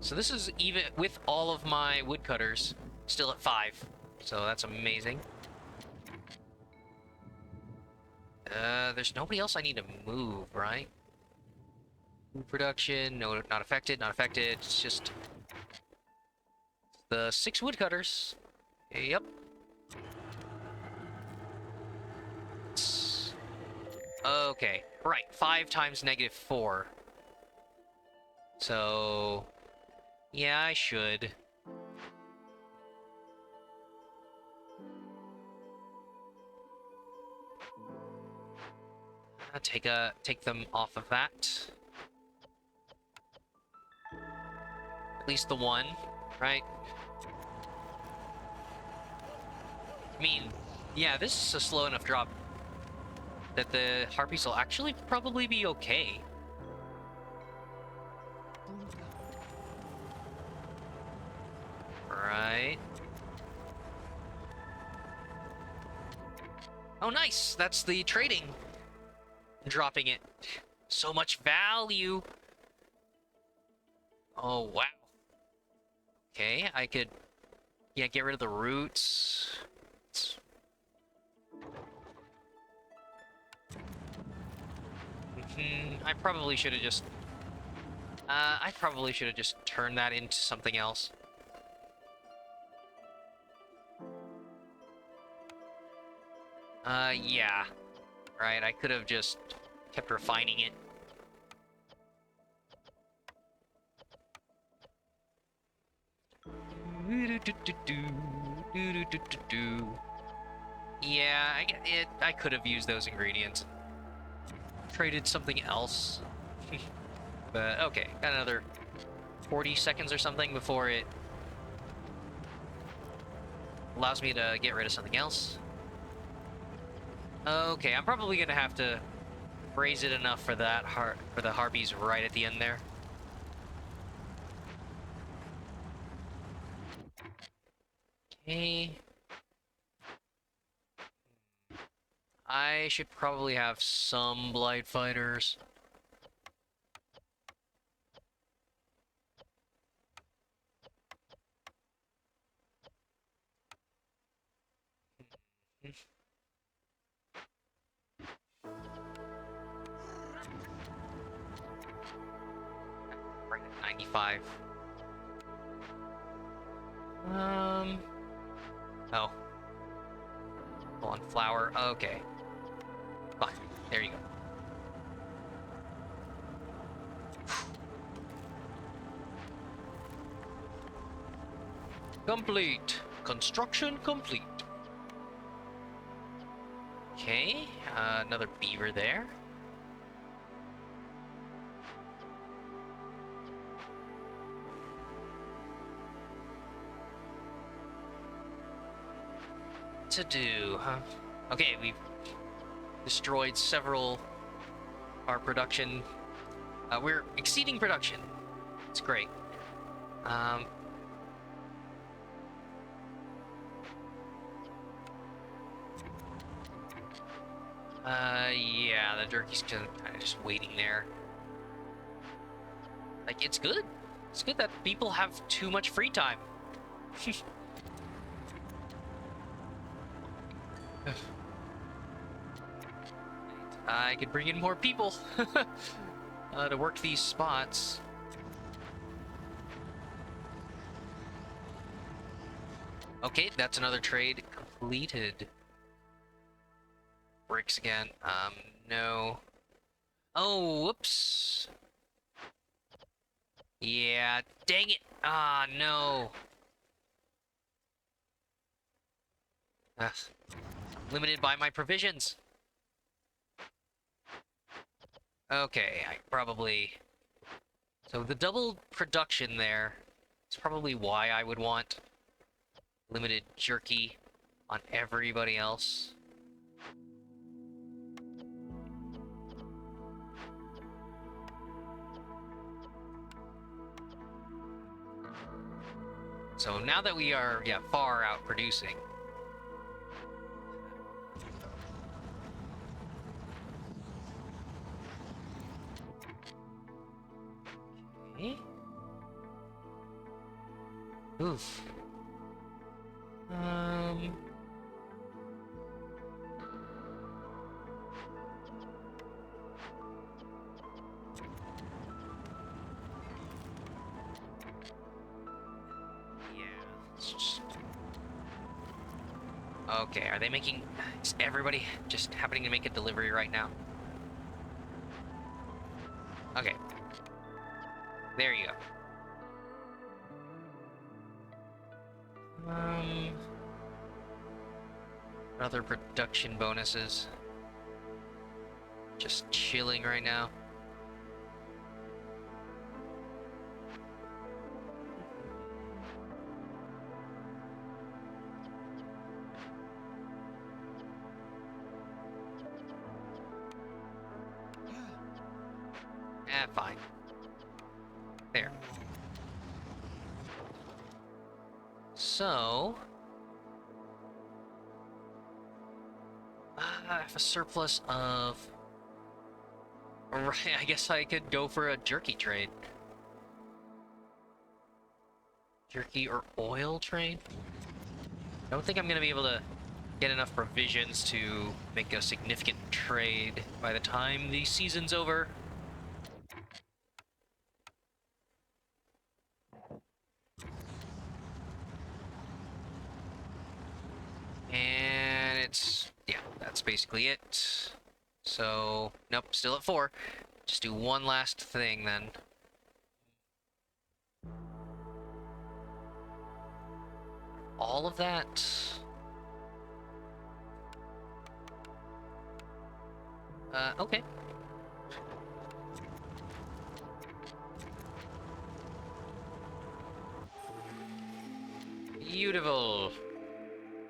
So this is even with all of my woodcutters still at 5. So that's amazing. There's nobody else I need to move, right? Food production, no, not affected, not affected. It's just the 6 woodcutters. Yep. Okay, right. 5 times -4. So, yeah, I should. Take them off of that. At least the one, right? I mean, yeah, this is a slow enough drop that the harpies will actually probably be okay. Right. Oh, nice! That's the trading. Dropping it. So much value. Oh, wow. Okay, I could... Yeah, get rid of the roots. I probably should have just... I probably should have just turned that into something else. Yeah. Right, I could have just kept refining it. Yeah, I could have used those ingredients. Traded something else. But, okay, got another 40 seconds or something before it allows me to get rid of something else. Okay, I'm probably gonna have to raise it enough for that for the harpies right at the end there. Okay. I should probably have some blight fighters. Right at 95. Oh. On flour. Okay. Fine. There you go. Complete. Construction complete. Okay. Another beaver there. To do, huh? Okay, we've destroyed several our production. We're exceeding production. It's great. Yeah, the jerky's kind of just waiting there. Like, it's good. It's good that people have too much free time. I could bring in more people to work these spots. Okay, that's another trade completed. Bricks again. No. Oh, whoops. Yeah, dang it. Ah, no. Ugh. Limited by my provisions. Okay, I probably... So the double production there is probably why I would want limited jerky on everybody else. So now that we are, yeah, far out producing, okay. Oof. Okay, are they making... Is everybody just happening to make a delivery right now? Okay. There you go. Other production bonuses. Just chilling right now. Fine. There. So... I have a surplus of... Right, I guess I could go for a jerky trade. Jerky or oil trade? I don't think I'm gonna be able to get enough provisions to make a significant trade by the time the season's over. And it's... yeah, that's basically it. So, nope, still at 4. Just do one last thing then. All of that... okay. Beautiful.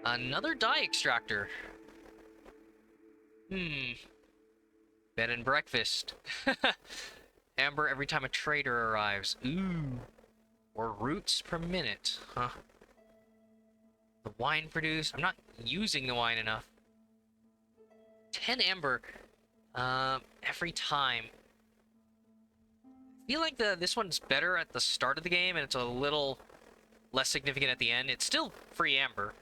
Another dye extractor. Bed and breakfast. Amber every time a trader arrives. Ooh. Or roots per minute. Huh. The wine produced. I'm not using the wine enough. 10 amber. Every time. I feel like this one's better at the start of the game, and it's a little less significant at the end. It's still free amber.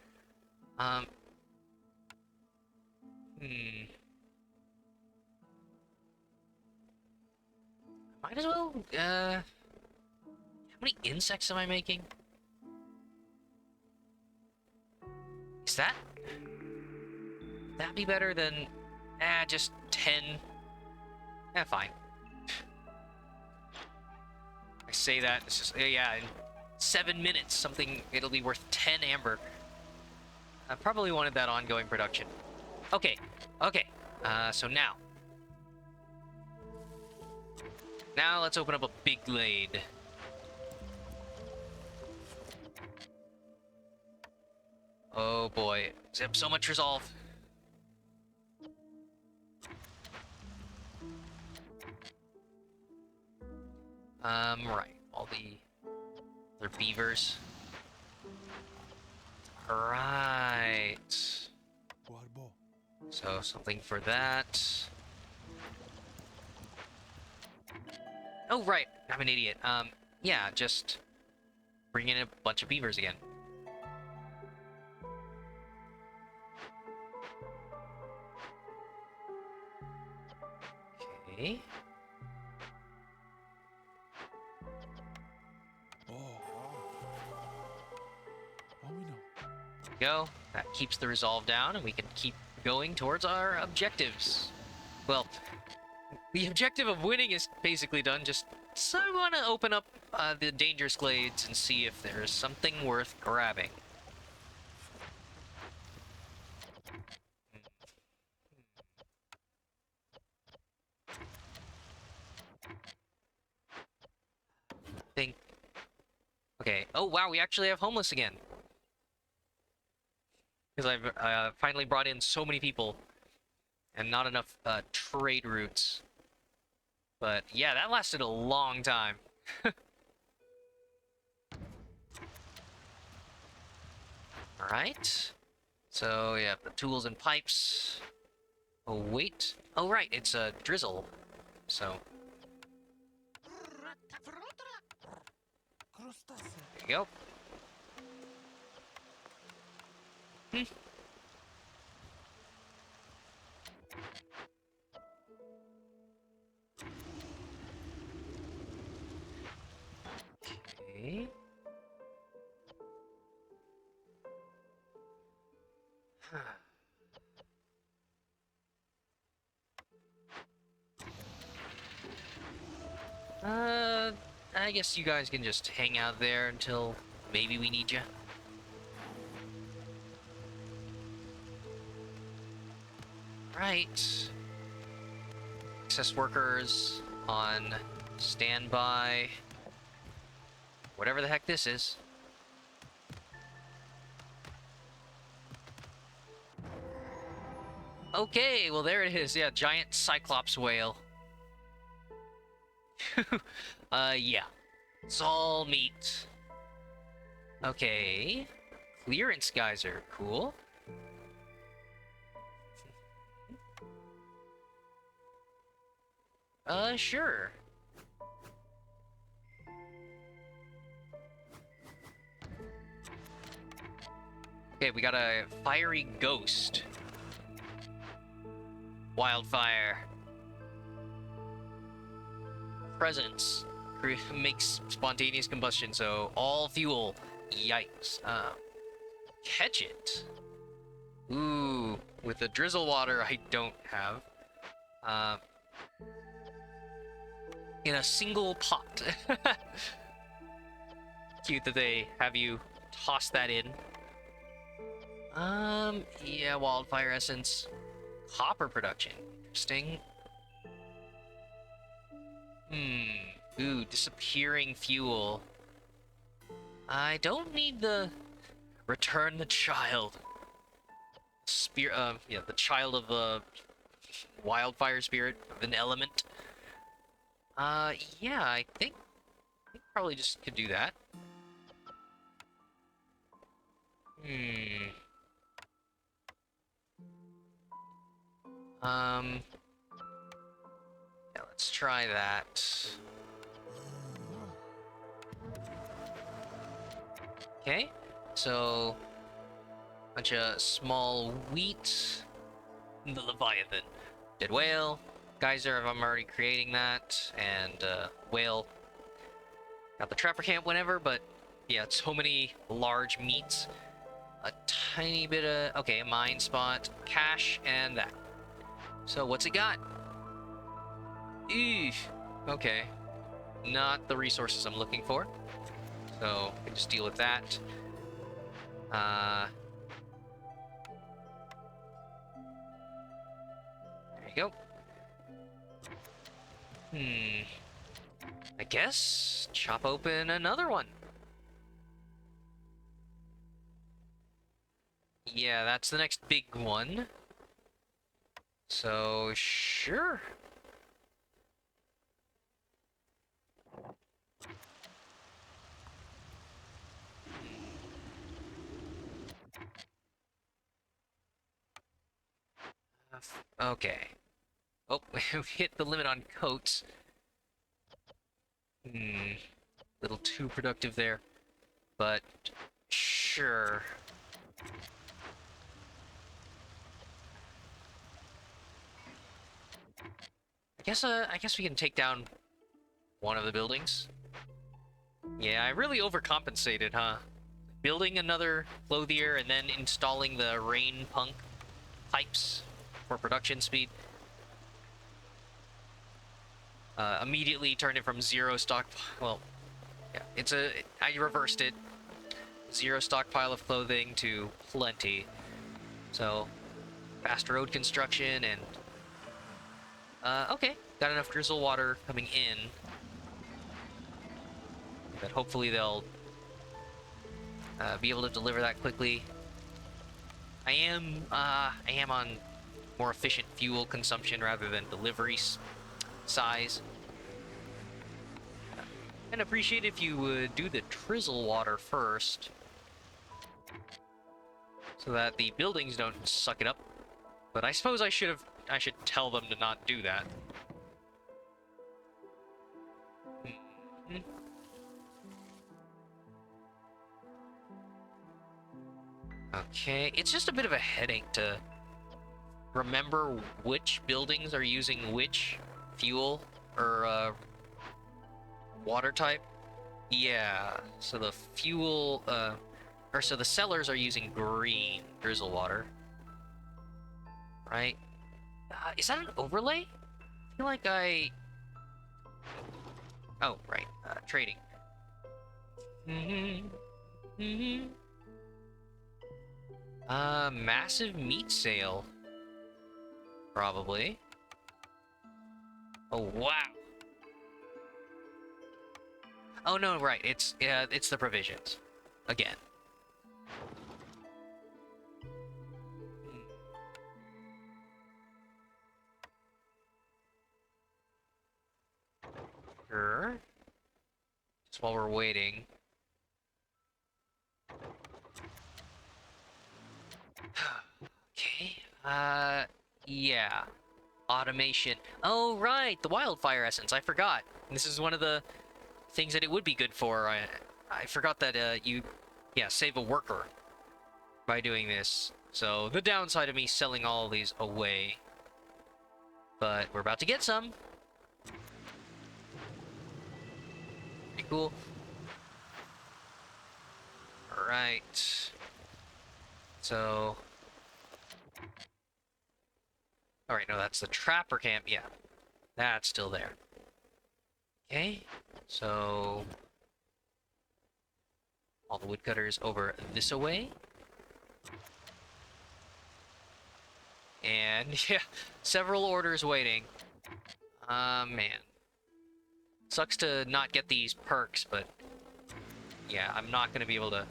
Might as well, how many insects am I making? Is that'd be better than, just 10. Fine. I say that, it's just, yeah, in 7 minutes, it'll be worth 10 amber. I probably wanted that ongoing production. Okay, so now. Now let's open up a big glade. Oh boy, Zip, so much resolve. Right, all the other beavers. Right. So something for that. Oh, right, I'm an idiot. Yeah, just bring in a bunch of beavers again. Okay. Go. That keeps the resolve down, and we can keep going towards our objectives. Well, the objective of winning is basically done. Just so I want to open up the dangerous glades and see if there's something worth grabbing. Think. Okay. Oh wow, we actually have homeless again. Because I've finally brought in so many people, and not enough trade routes. But yeah, that lasted a long time. Alright. So yeah, the tools and pipes. Oh wait. Oh right, it's a drizzle. So there you go. Okay. I guess you guys can just hang out there until maybe we need you. Right. Access workers on standby. Whatever the heck this is. Okay, well there it is. Yeah, giant cyclops whale. Yeah. It's all meat. Okay. Clearance geyser. Cool. Sure. Okay, we got a fiery ghost. Wildfire. Presence. Makes spontaneous combustion, so all fuel. Yikes. Catch it. Ooh, with the drizzle water I don't have. In a single pot. Cute that they have you toss that in. Yeah, wildfire essence. Copper production. Interesting. Ooh, disappearing fuel. I don't need the return the child. Yeah, the child of the wildfire spirit of an element. Yeah, I think probably just could do that. Yeah, let's try that. Okay, so bunch of small wheat. The Leviathan. Dead whale. Geyser, I'm already creating that. And, whale. Got the trapper camp whenever, but yeah, so many large meats. A tiny bit of... Okay, a mine spot. Cash, and that. So, what's it got? Eesh. Okay. Not the resources I'm looking for. So, I can just deal with that. There you go. I guess chop open another one. Yeah, that's the next big one. So, sure. Okay. Oh, we hit the limit on coats. Little too productive there. But, sure. I guess we can take down one of the buildings. Yeah, I really overcompensated, huh? Building another clothier and then installing the rain punk pipes for production speed. Immediately turned it from zero stock... Well, yeah, I reversed it. Zero stockpile of clothing to plenty. So, fast road construction and... okay. Got enough drizzle water coming in. That hopefully they'll be able to deliver that quickly. I am on more efficient fuel consumption rather than delivery size. And appreciate if you would do the drizzle water first, so that the buildings don't suck it up. But I suppose I should tell them to not do that. Okay, it's just a bit of a headache to remember which buildings are using which fuel or water type. Yeah, so the fuel, so the cellars are using green drizzle water. Right? Is that an overlay? I feel like Oh, right. Trading. Mm-hmm. Mm-hmm. Massive meat sale. Probably. Oh, wow. Oh, no, right. It's the provisions. Again. Sure. Just while we're waiting. Okay. Yeah. Automation. Oh, right. The wildfire essence. I forgot. This is one of the things that it would be good for. I forgot that, yeah, save a worker by doing this. So, the downside of me selling all these away. But we're about to get some. Pretty cool. Alright. So... Alright, no, that's the trapper camp. Yeah, that's still there. Okay, so... all the woodcutters over this away. And, yeah, several orders waiting. Man. Sucks to not get these perks, but... yeah, I'm not going to be able to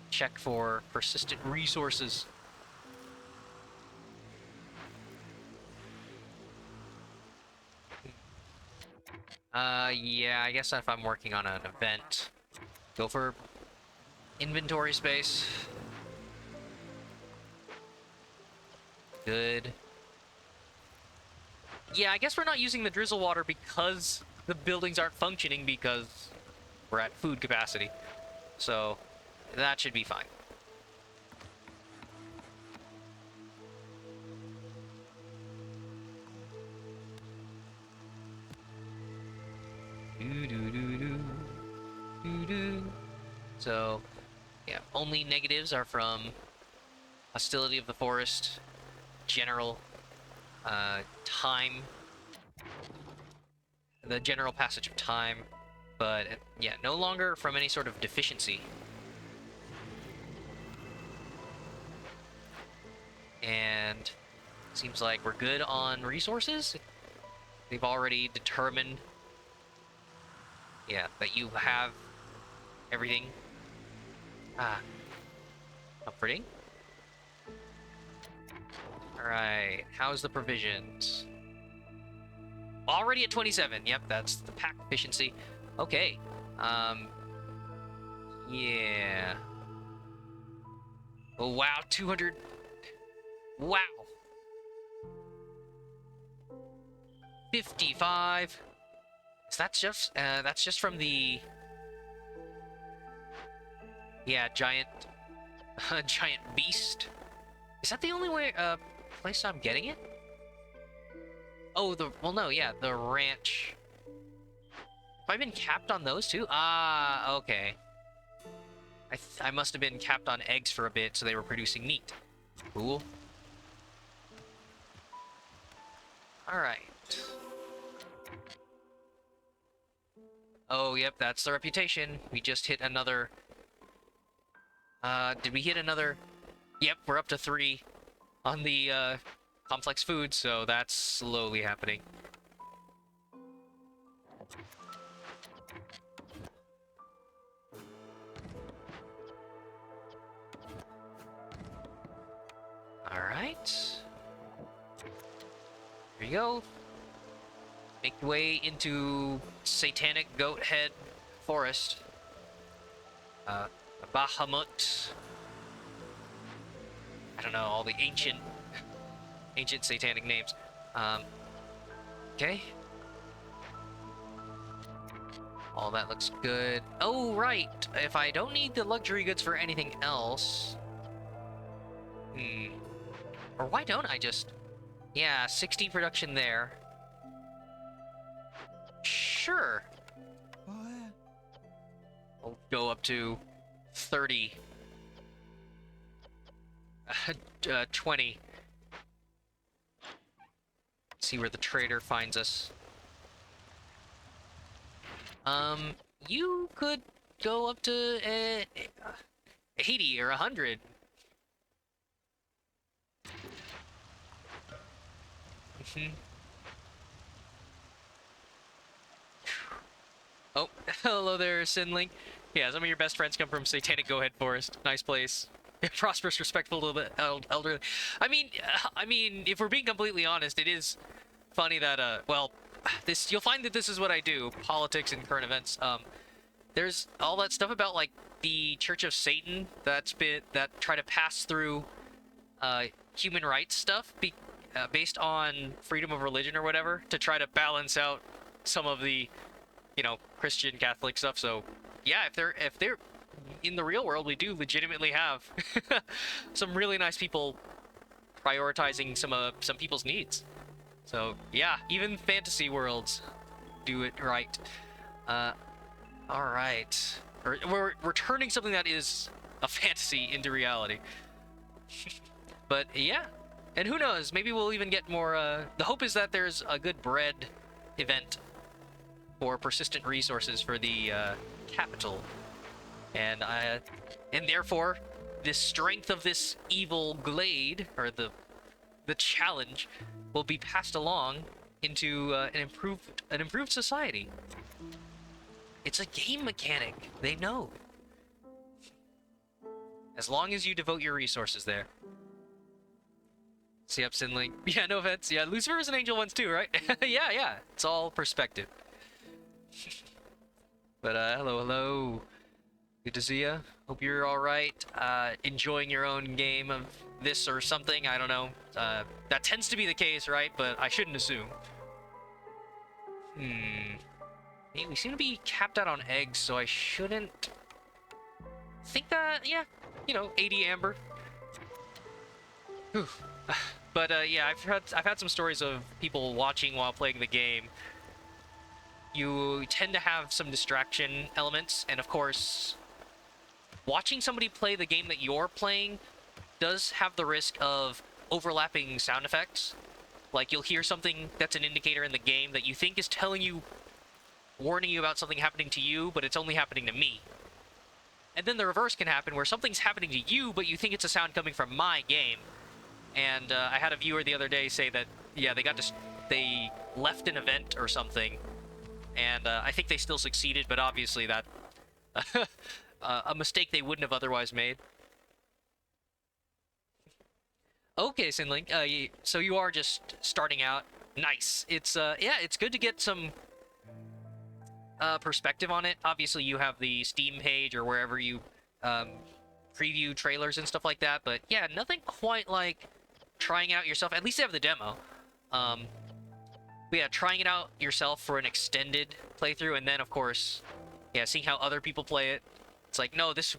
check for persistent resources. Yeah, I guess if I'm working on an event, go for inventory space. Good. Yeah, I guess we're not using the drizzle water because the buildings aren't functioning because we're at food capacity. So, that should be fine. So, yeah, only negatives are from hostility of the forest, general time, the general passage of time, but yeah, no longer from any sort of deficiency. And seems like we're good on resources. They've already determined, yeah, that you have everything. Ah, comforting. Alright, how's the provisions? Already at 27. Yep, that's the pack efficiency. Okay. Yeah. Oh, wow, 200. Wow. 55. Is that just, that's just from the... yeah, giant, giant beast. Is that the only way, place I'm getting it? Oh, well, no, yeah, the ranch. Have I been capped on those too? Ah, okay. I must have been capped on eggs for a bit, so they were producing meat. Cool. Alright. Oh, yep, that's the reputation. We just hit another... did we hit another... Yep, we're up to 3 on the, complex food, so that's slowly happening. Alright. Here you go. Make your way into Satanic Goat Head Forest. Bahamut. I don't know, all the ancient satanic names. Okay. All that looks good. Oh, right. If I don't need the luxury goods for anything else... Or why don't I just... yeah, 16 production there. Sure. I'll go up to 30. 20. See where the trader finds us. Um, you could go up to 80 or 100. Mhm. Oh, hello there, Sinling. Yeah, some of your best friends come from Satanic Go-Ahead Forest. Nice place. Prosperous, respectful, a little bit elderly. I mean, if we're being completely honest, it is funny that well, this you'll find that this is what I do: politics and current events. There's all that stuff about like the Church of Satan that try to pass through uh human rights stuff based on freedom of religion or whatever to try to balance out some of the Christian Catholic stuff. So yeah, if they're in the real world, we do legitimately have some really nice people prioritizing some people's needs. So yeah, even fantasy worlds do it right. Uh, all right, we're turning something that is a fantasy into reality. But yeah, and who knows? Maybe we'll even get more. The hope is that there's a good bread event for persistent resources for the capital, and therefore the strength of this evil glade, or the challenge, will be passed along into an improved society. It's a game mechanic. They know. As long as you devote your resources there. See up, Sinling. Yeah, no offense. Yeah, Lucifer is an angel once too, right? Yeah, yeah. It's all perspective. But hello, hello. Good to see ya. Hope you're all right. Enjoying your own game of this or something. I don't know. That tends to be the case, right? But I shouldn't assume. Hey, we seem to be capped out on eggs, so I shouldn't think that. Yeah, 80 amber. Whew. But yeah, I've had some stories of people watching while playing the game. You tend to have some distraction elements, and of course, watching somebody play the game that you're playing does have the risk of overlapping sound effects. Like, you'll hear something that's an indicator in the game that you think is warning you about something happening to you, but it's only happening to me. And then the reverse can happen, where something's happening to you, but you think it's a sound coming from my game. And I had a viewer the other day say that, yeah, they left an event or something, and I think they still succeeded, but obviously that a mistake they wouldn't have otherwise made. Okay, Sinlink. So you are just starting out. Nice. It's yeah, it's good to get some perspective on it. Obviously, you have the Steam page or wherever you preview trailers and stuff like that. But yeah, nothing quite like trying out yourself. At least they have the demo. But yeah, trying it out yourself for an extended playthrough, and then of course, yeah, seeing how other people play it. It's like, no, this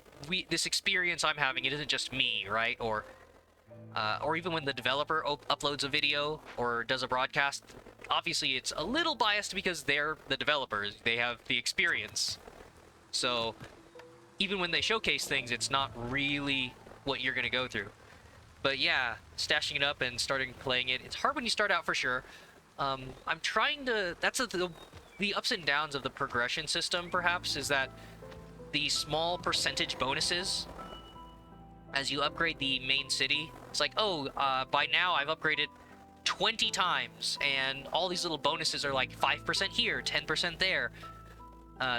experience I'm having, it isn't just me, right? Or even when the developer uploads a video or does a broadcast, obviously it's a little biased because they're the developers. They have the experience. So even when they showcase things, it's not really what you're going to go through. But yeah, stashing it up and starting playing it, it's hard when you start out for sure. I'm trying to... That's the ups and downs of the progression system, perhaps, is that the small percentage bonuses as you upgrade the main city. It's like, oh, by now I've upgraded 20 times, and all these little bonuses are like 5% here, 10% there.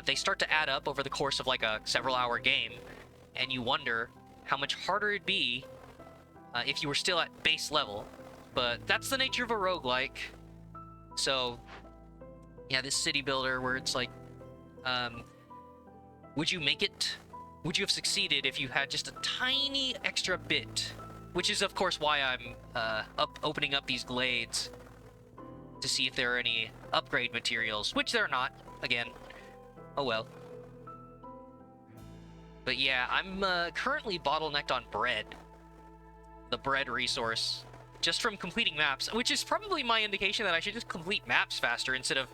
They start to add up over the course of like a several-hour game, and you wonder how much harder it'd be if you were still at base level. But that's the nature of a roguelike. So, yeah, this city builder where it's like, would you make it? Would you have succeeded if you had just a tiny extra bit? Which is, of course, why I'm opening up these glades to see if there are any upgrade materials, which there are not, again. Oh well. But yeah, I'm currently bottlenecked on bread. The bread resource. Just from completing maps, which is probably my indication that I should just complete maps faster instead of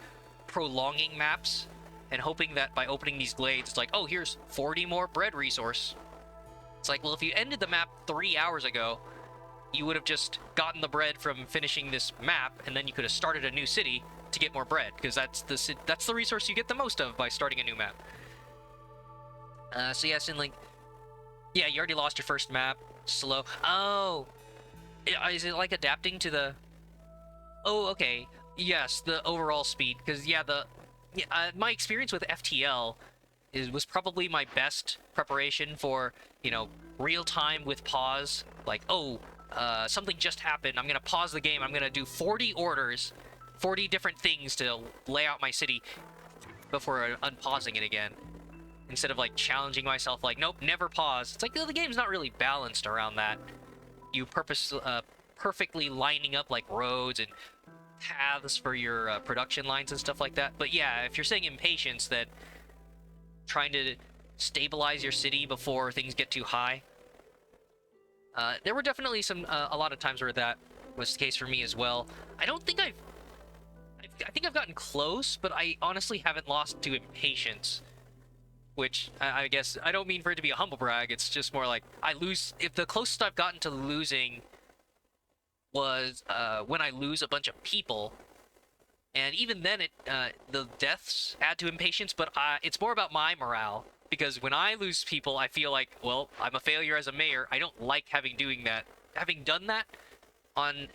prolonging maps and hoping that by opening these glades, it's like, oh, here's 40 more bread resource. It's like, well, if you ended the map 3 hours ago, you would have just gotten the bread from finishing this map, and then you could have started a new city to get more bread, because that's the resource you get the most of by starting a new map. So yeah, Sinlink. Yeah, you already lost your first map. Slow. Oh, is it like adapting to the? Oh, okay. Yes, the overall speed, because yeah, my experience with FTL was probably my best preparation for, you know, real time with pause. Like, oh, something just happened. I'm gonna pause the game. I'm gonna do 40 orders, 40 different things to lay out my city before unpausing it again. Instead of like challenging myself, like, nope, never pause. It's like the game's not really balanced around that. You perfectly lining up like roads and paths for your production lines and stuff like that. But yeah, if you're saying impatience, that trying to stabilize your city before things get too high. There were definitely a lot of times where that was the case for me as well. I don't think I think I've gotten close, but I honestly haven't lost to impatience. Which, I guess, I don't mean for it to be a humble brag, it's just more like, if the closest I've gotten to losing was, when I lose a bunch of people. And even then, the deaths add to impatience, but it's more about my morale. Because when I lose people, I feel like, well, I'm a failure as a mayor. I don't like having done that on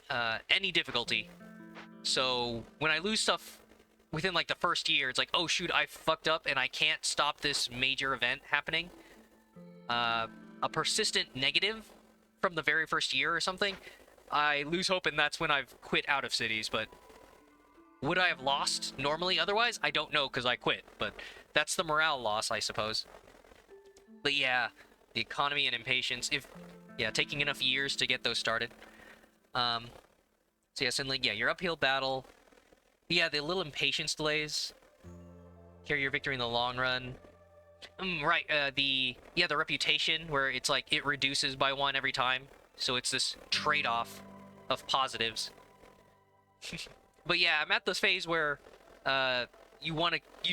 any difficulty. So when I lose stuff within like the first year, it's like, oh shoot, I fucked up and I can't stop this major event happening. A persistent negative from the very first year or something, I lose hope, and that's when I've quit out of cities. But would I have lost normally otherwise? I don't know, because I quit, but that's the morale loss, I suppose. But yeah, the economy and impatience, taking enough years to get those started. So yeah, Sinling, yeah, your uphill battle. Yeah, the little impatience delays carry your victory in the long run. Right, the reputation, where it's like it reduces by 1 every time. So it's this trade-off of positives. But yeah, I'm at this phase where you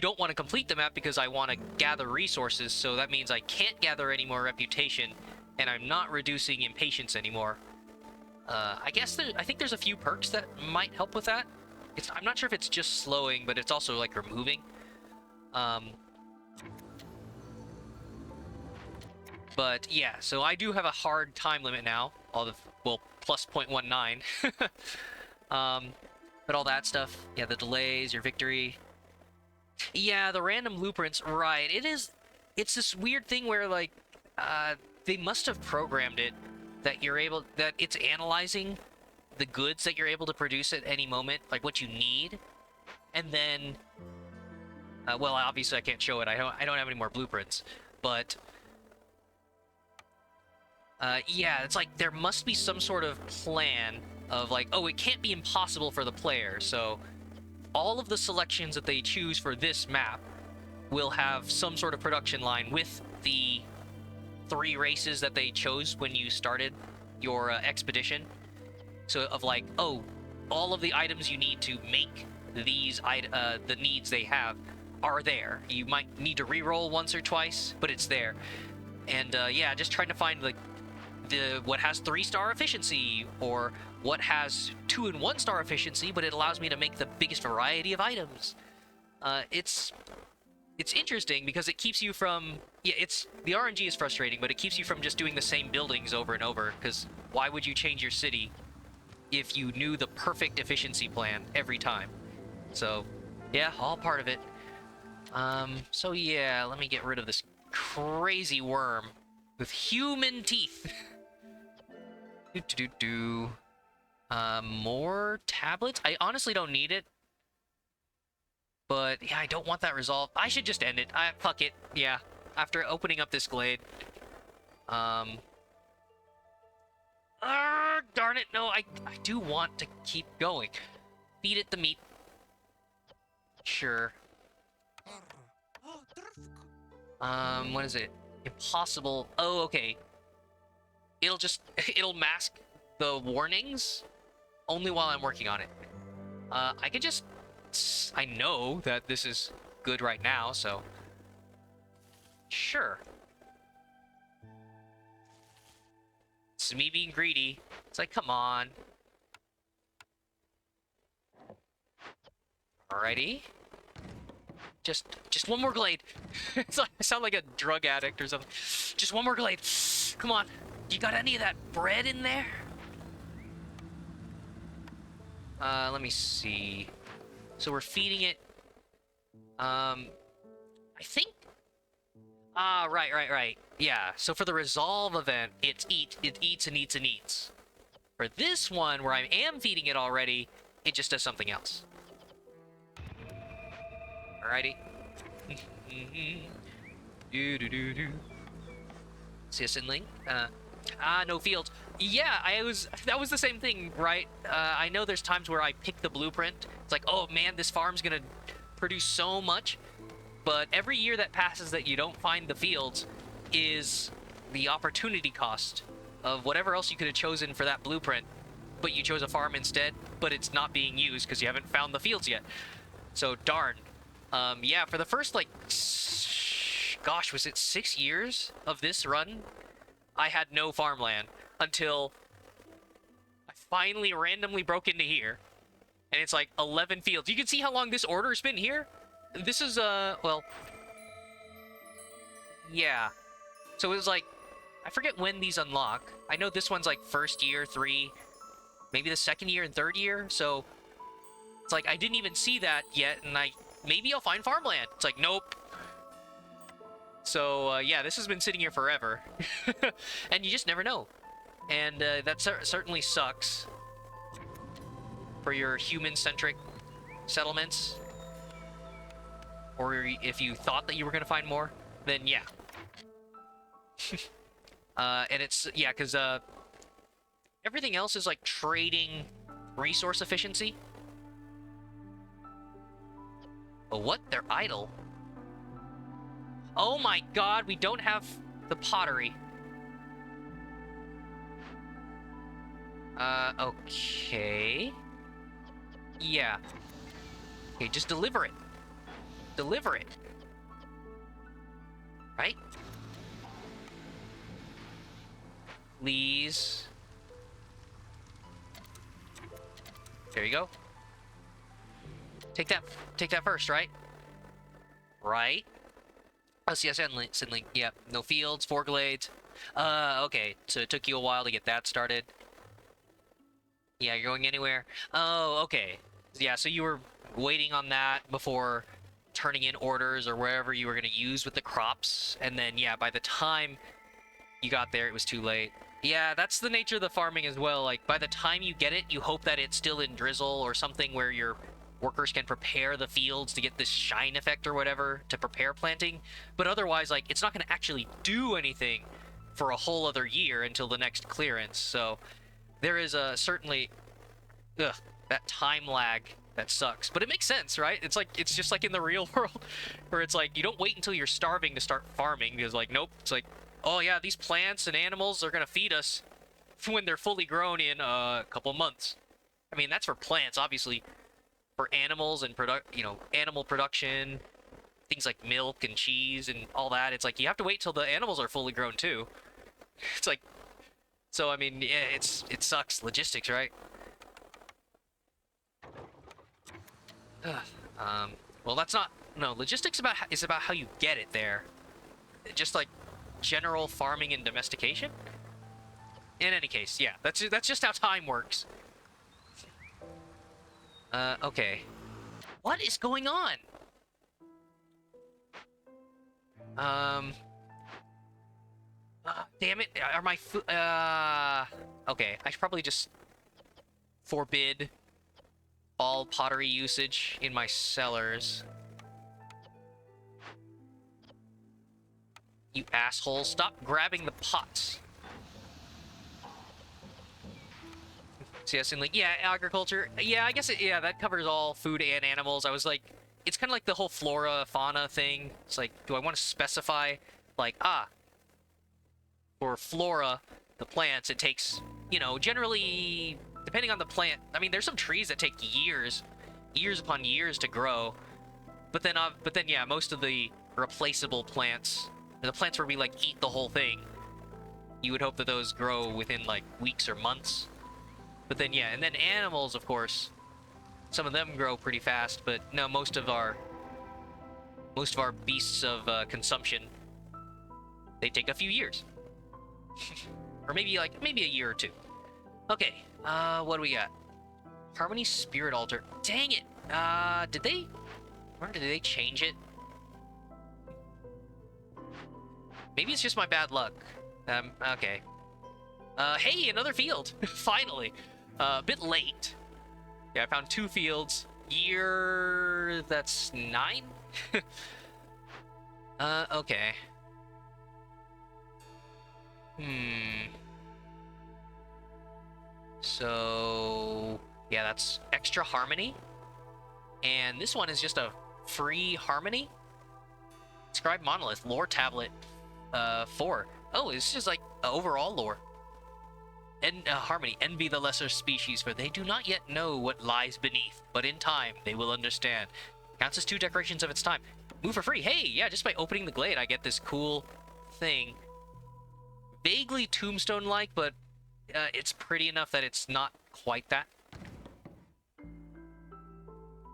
don't want to complete the map because I want to gather resources, so that means I can't gather any more reputation, and I'm not reducing impatience anymore. I think there's a few perks that might help with that. I'm not sure if it's just slowing, but it's also like removing. But yeah, so I do have a hard time limit now. Plus 0.19. But all that stuff, yeah, the delays, your victory. Yeah, the random blueprints, right. It's this weird thing where, like, they must have programmed it that it's analyzing the goods that you're able to produce at any moment, like what you need, and then, well, obviously I can't show it. I don't have any more blueprints, but yeah, it's like there must be some sort of plan of like, oh, it can't be impossible for the player, so all of the selections that they choose for this map will have some sort of production line with the 3 races that they chose when you started your expedition. So of like, oh, all of the items you need to make these the needs they have are there. You might need to re-roll once or twice, but it's there. And yeah, just trying to find like what has 3-star efficiency, or what has 2 and 1-star efficiency, but it allows me to make the biggest variety of items. It's interesting because it keeps you from, the RNG is frustrating, but it keeps you from just doing the same buildings over and over, because why would you change your city if you knew the perfect efficiency plan every time? So yeah, all part of it. So yeah, let me get rid of this crazy worm with human teeth. More tablets? I honestly don't need it. But yeah, I don't want that resolved. I should just end it. Fuck it. Yeah. After opening up this glade. Darn it. No, I do want to keep going. Feed it the meat. Sure. What is it? Impossible. Oh, okay. It'll mask the warnings only while I'm working on it. I can just, I know that this is good right now, so sure. It's me being greedy. It's like, come on. Alrighty. Just one more glade. It's like, I sound like a drug addict or something. Just one more glade. Come on. You got any of that bread in there? Let me see. So we're feeding it. I think. Right. Yeah. So for the resolve event, it eats and eats and eats. For this one, where I am feeding it already, it just does something else. Alrighty. Do. See a Sinling? No fields. Yeah, that was the same thing, right? I know there's times where I pick the blueprint. It's like, oh man, this farm's gonna produce so much. But every year that passes that you don't find the fields is the opportunity cost of whatever else you could have chosen for that blueprint. But you chose a farm instead, but it's not being used because you haven't found the fields yet. So darn. Yeah, for the first, like, gosh, was it 6 years of this run? I had no farmland until I finally randomly broke into here. And it's like 11 fields. You can see how long this order's been here? This is, well... Yeah. So it was like... I forget when these unlock. I know this one's like first year, 3... Maybe the second year and third year, so... It's like, I didn't even see that yet, and maybe I'll find farmland. It's like, nope. So, yeah, this has been sitting here forever. And you just never know. And that certainly sucks for your human-centric settlements. Or if you thought that you were going to find more, then yeah. And it's, yeah, because everything else is like trading resource efficiency. But what? They're idle. Oh my god, we don't have the pottery. Okay. Yeah. Okay, just deliver it. Deliver it. Right? Please. There you go. Take that first, right? Right? Oh, yes, Sinling. Yep. No fields, 4 glades. Okay. So it took you a while to get that started. Yeah, you're going anywhere? Oh, okay. Yeah, so you were waiting on that before turning in orders or wherever you were going to use with the crops. And then, yeah, by the time you got there, it was too late. Yeah, that's the nature of the farming as well. Like, by the time you get it, you hope that it's still in drizzle or something where your workers can prepare the fields to get this shine effect or whatever to prepare planting. But otherwise, like, it's not going to actually do anything for a whole other year until the next clearance. So there is a certainly that time lag that sucks. But it makes sense, right? It's like, it's just like in the real world where it's like you don't wait until you're starving to start farming because, like, nope, it's like, oh yeah, these plants and animals are going to feed us when they're fully grown in a couple months. I mean, that's for plants, obviously. For animals and animal production, things like milk and cheese and all that, it's like you have to wait till the animals are fully grown too. It's like, so I mean, yeah, it sucks. Logistics, right? Well, that's not, no, logistics is about how you get it there. Just like general farming and domestication. In any case, yeah, that's just how time works. Okay. What is going on? Damn it. Are my food... Okay, I should probably just forbid all pottery usage in my cellars. You assholes, stop grabbing the pots. CS and like, yeah, agriculture. Yeah, I guess yeah, that covers all food and animals. I was like, it's kind of like the whole flora, fauna thing. It's like, do I want to specify, like, for flora, the plants, it takes, generally, depending on the plant. I mean, there's some trees that take years upon years to grow. But then, yeah, most of the replaceable plants, the plants where we, like, eat the whole thing, you would hope that those grow within, like, weeks or months. But then, yeah, and then animals, of course, some of them grow pretty fast, but no, most of our beasts of consumption, they take a few years. Or maybe a year or two. Okay, what do we got? Harmony Spirit Altar. Dang it! Did they change it? Maybe it's just my bad luck. Okay. Hey, another field! Finally! A bit late. Yeah, I found 2 fields. Year... that's 9? Okay. So... yeah, that's extra harmony. And this one is just a free harmony. Scribe Monolith, Lore Tablet, 4. Oh, it's just like overall lore. And harmony, envy the lesser species, for they do not yet know what lies beneath, but in time they will understand. Counts as 2 decorations of its time. Move for free. Hey, yeah, just by opening the glade, I get this cool thing. Vaguely tombstone-like, but it's pretty enough that it's not quite that.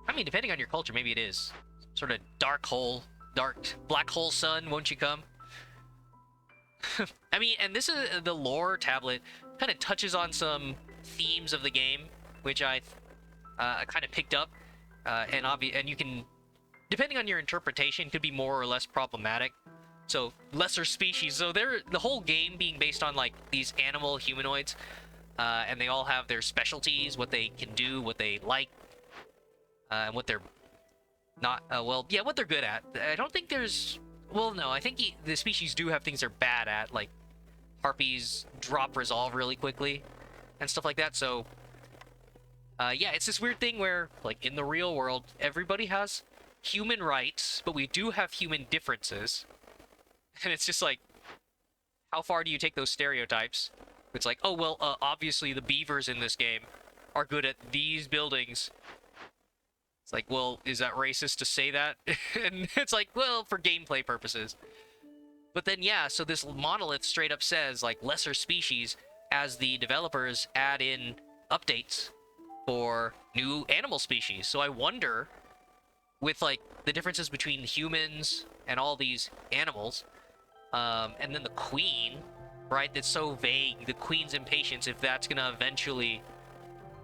I mean, depending on your culture, maybe it is. Sort of dark black hole sun, won't you come? I mean, and this is the lore tablet kind of touches on some themes of the game, which I kind of picked up, and you can, depending on your interpretation, could be more or less problematic. So lesser species. So the whole game being based on like these animal humanoids, and they all have their specialties, what they can do, what they like, and what they're not. Well, yeah, what they're good at. I don't think there's. Well, no, I think the species do have things they're bad at, like harpies drop resolve really quickly and stuff like that. So, yeah, it's this weird thing where, like, in the real world, everybody has human rights, but we do have human differences. And it's just like, how far do you take those stereotypes? It's like, oh, well, obviously the beavers in this game are good at these buildings. It's like, well, is that racist to say that? And it's like, well, for gameplay purposes. But then, yeah, so this monolith straight up says, like, lesser species as the developers add in updates for new animal species. So I wonder, with, like, the differences between humans and all these animals, and then the queen, right, that's so vague, the queen's impatience, if that's gonna eventually...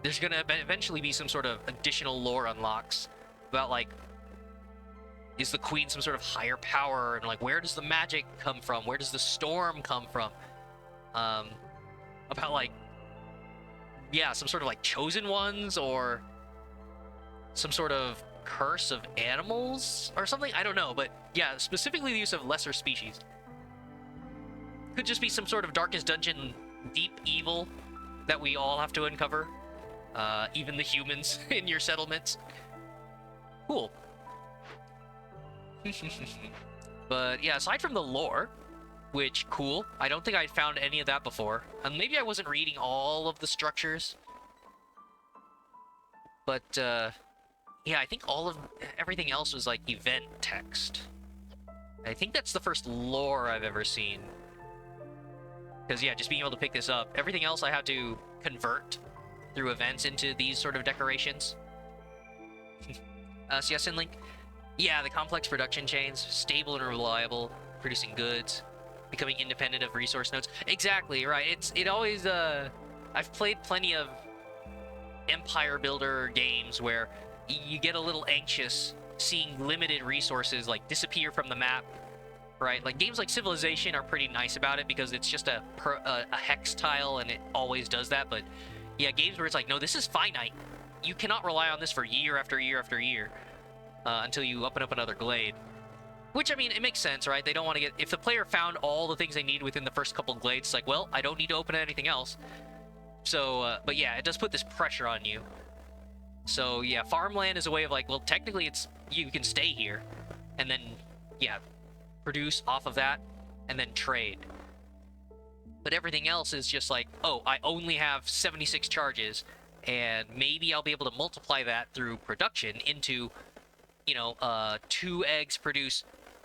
there's gonna eventually be some sort of additional lore unlocks about, like, is the queen some sort of higher power, and like, where does the magic come from? Where does the storm come from? About, like, yeah, some sort of like chosen ones, or some sort of curse of animals or something. I don't know, but yeah, specifically the use of lesser species. Could just be some sort of Darkest Dungeon deep evil that we all have to uncover. Even the humans in your settlements. Cool. But yeah, aside from the lore, which, cool, I don't think I'd found any of that before. And maybe I wasn't reading all of the structures. But, yeah, I think everything else was like event text. I think that's the first lore I've ever seen. Because, yeah, just being able to pick this up. Everything else I had to convert through events into these sort of decorations. So yes, Link. Yeah, the complex production chains, stable and reliable, producing goods, becoming independent of resource nodes. Exactly, right. It always, I've played plenty of empire builder games where you get a little anxious seeing limited resources, like, disappear from the map, right? Like, games like Civilization are pretty nice about it because it's just a hex tile and it always does that, but yeah, games where it's like, no, this is finite. You cannot rely on this for year after year after year until you open up another glade. Which, I mean, it makes sense, right? They don't want to get... if the player found all the things they need within the first couple glades, it's like, well, I don't need to open anything else. So, but yeah, it does put this pressure on you. So, yeah, farmland is a way of like, well, technically it's... you can stay here. And then, yeah, produce off of that, and then trade. But everything else is just like, oh, I only have 76 charges, and maybe I'll be able to multiply that through production into, you know, 2 eggs produce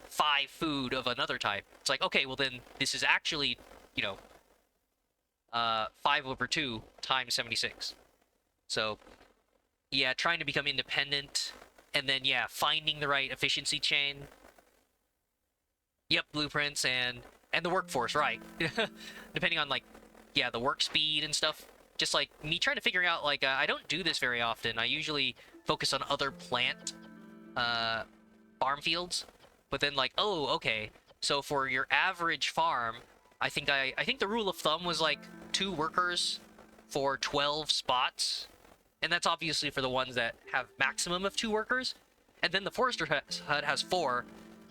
5 food of another type. It's like, okay, well then this is actually, you know, 5/2 times 76. So, yeah, trying to become independent, and then yeah, finding the right efficiency chain. Yep, blueprints and the workforce, right? Depending on like, yeah, the work speed and stuff. Just like me trying to figure out like I don't do this very often. I usually focus on other plant uh farm fields, but then like, oh, okay. So for your average farm, I think the rule of thumb was like 2 workers for 12 spots, and that's obviously for the ones that have maximum of 2 workers. And then the forester hut has 4,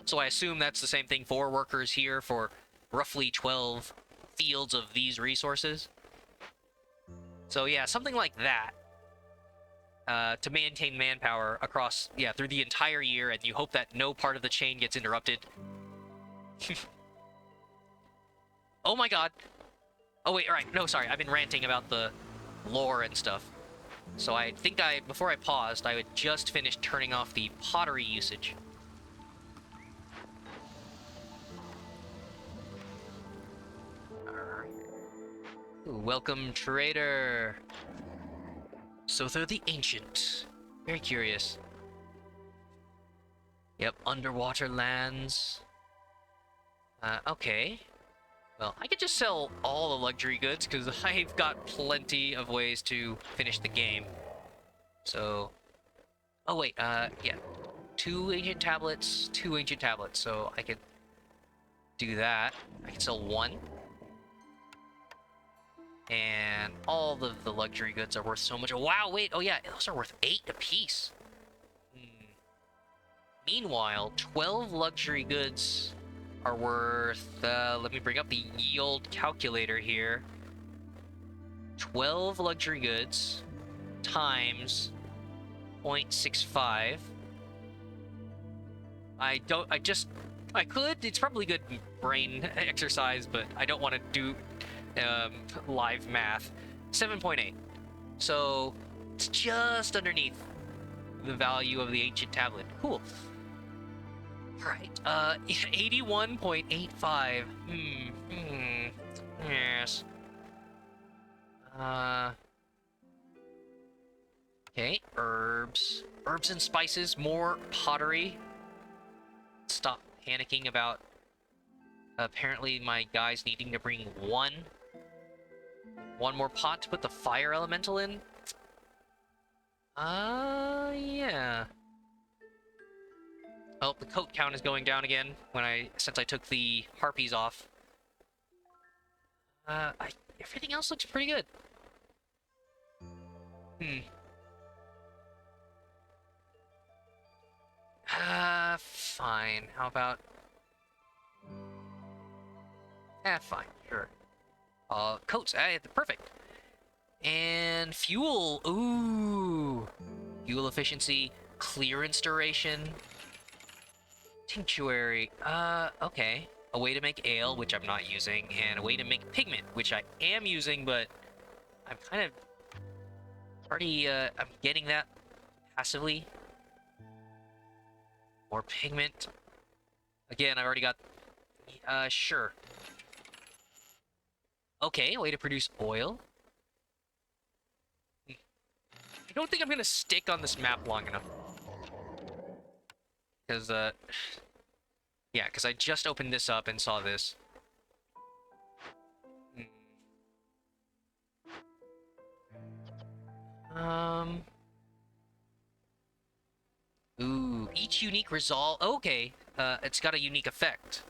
so I assume that's the same thing. 4 workers here for roughly 12 fields of these resources. So yeah, something like that. To maintain manpower across, yeah, through the entire year, and you hope that no part of the chain gets interrupted. Oh my god. Oh wait, alright, no, sorry, I've been ranting about the lore and stuff. So I think before I paused, I would just finish turning off the pottery usage. Ooh, welcome, trader. So they're the ancient. Very curious. Yep, underwater lands. Okay. Well, I could just sell all the luxury goods, because I've got plenty of ways to finish the game. So... Oh, wait, yeah. 2 ancient tablets, 2 ancient tablets, so I could do that. I could sell 1. And all of the luxury goods are worth so much. Wow, wait, oh yeah, those are worth 8 apiece. Meanwhile, 12 luxury goods are worth, let me bring up the yield calculator here. 12 luxury goods times 0.65. I could, it's probably good brain exercise, but I don't want to do live math. 7.8. So it's just underneath the value of the ancient tablet. Cool. Alright, 81.85. Yes. Okay, herbs. Herbs and spices, more pottery. Stop panicking about apparently my guys needing to bring one more pot to put the fire elemental in. Yeah. Oh, the coat count is going down again since I took the harpies off. Everything else looks pretty good. Fine. How about... fine, sure. Coats, perfect. And fuel, ooh. Fuel efficiency, clearance duration, tinctuary, okay. A way to make ale, which I'm not using, and a way to make pigment, which I am using, but I'm kind of already, I'm getting that passively. More pigment. Again, I've already got, sure. Okay, a way to produce oil. I don't think I'm gonna stick on this map long enough. Because, yeah, because I just opened this up and saw this. Ooh, each unique resolve... Okay, it's got a unique effect.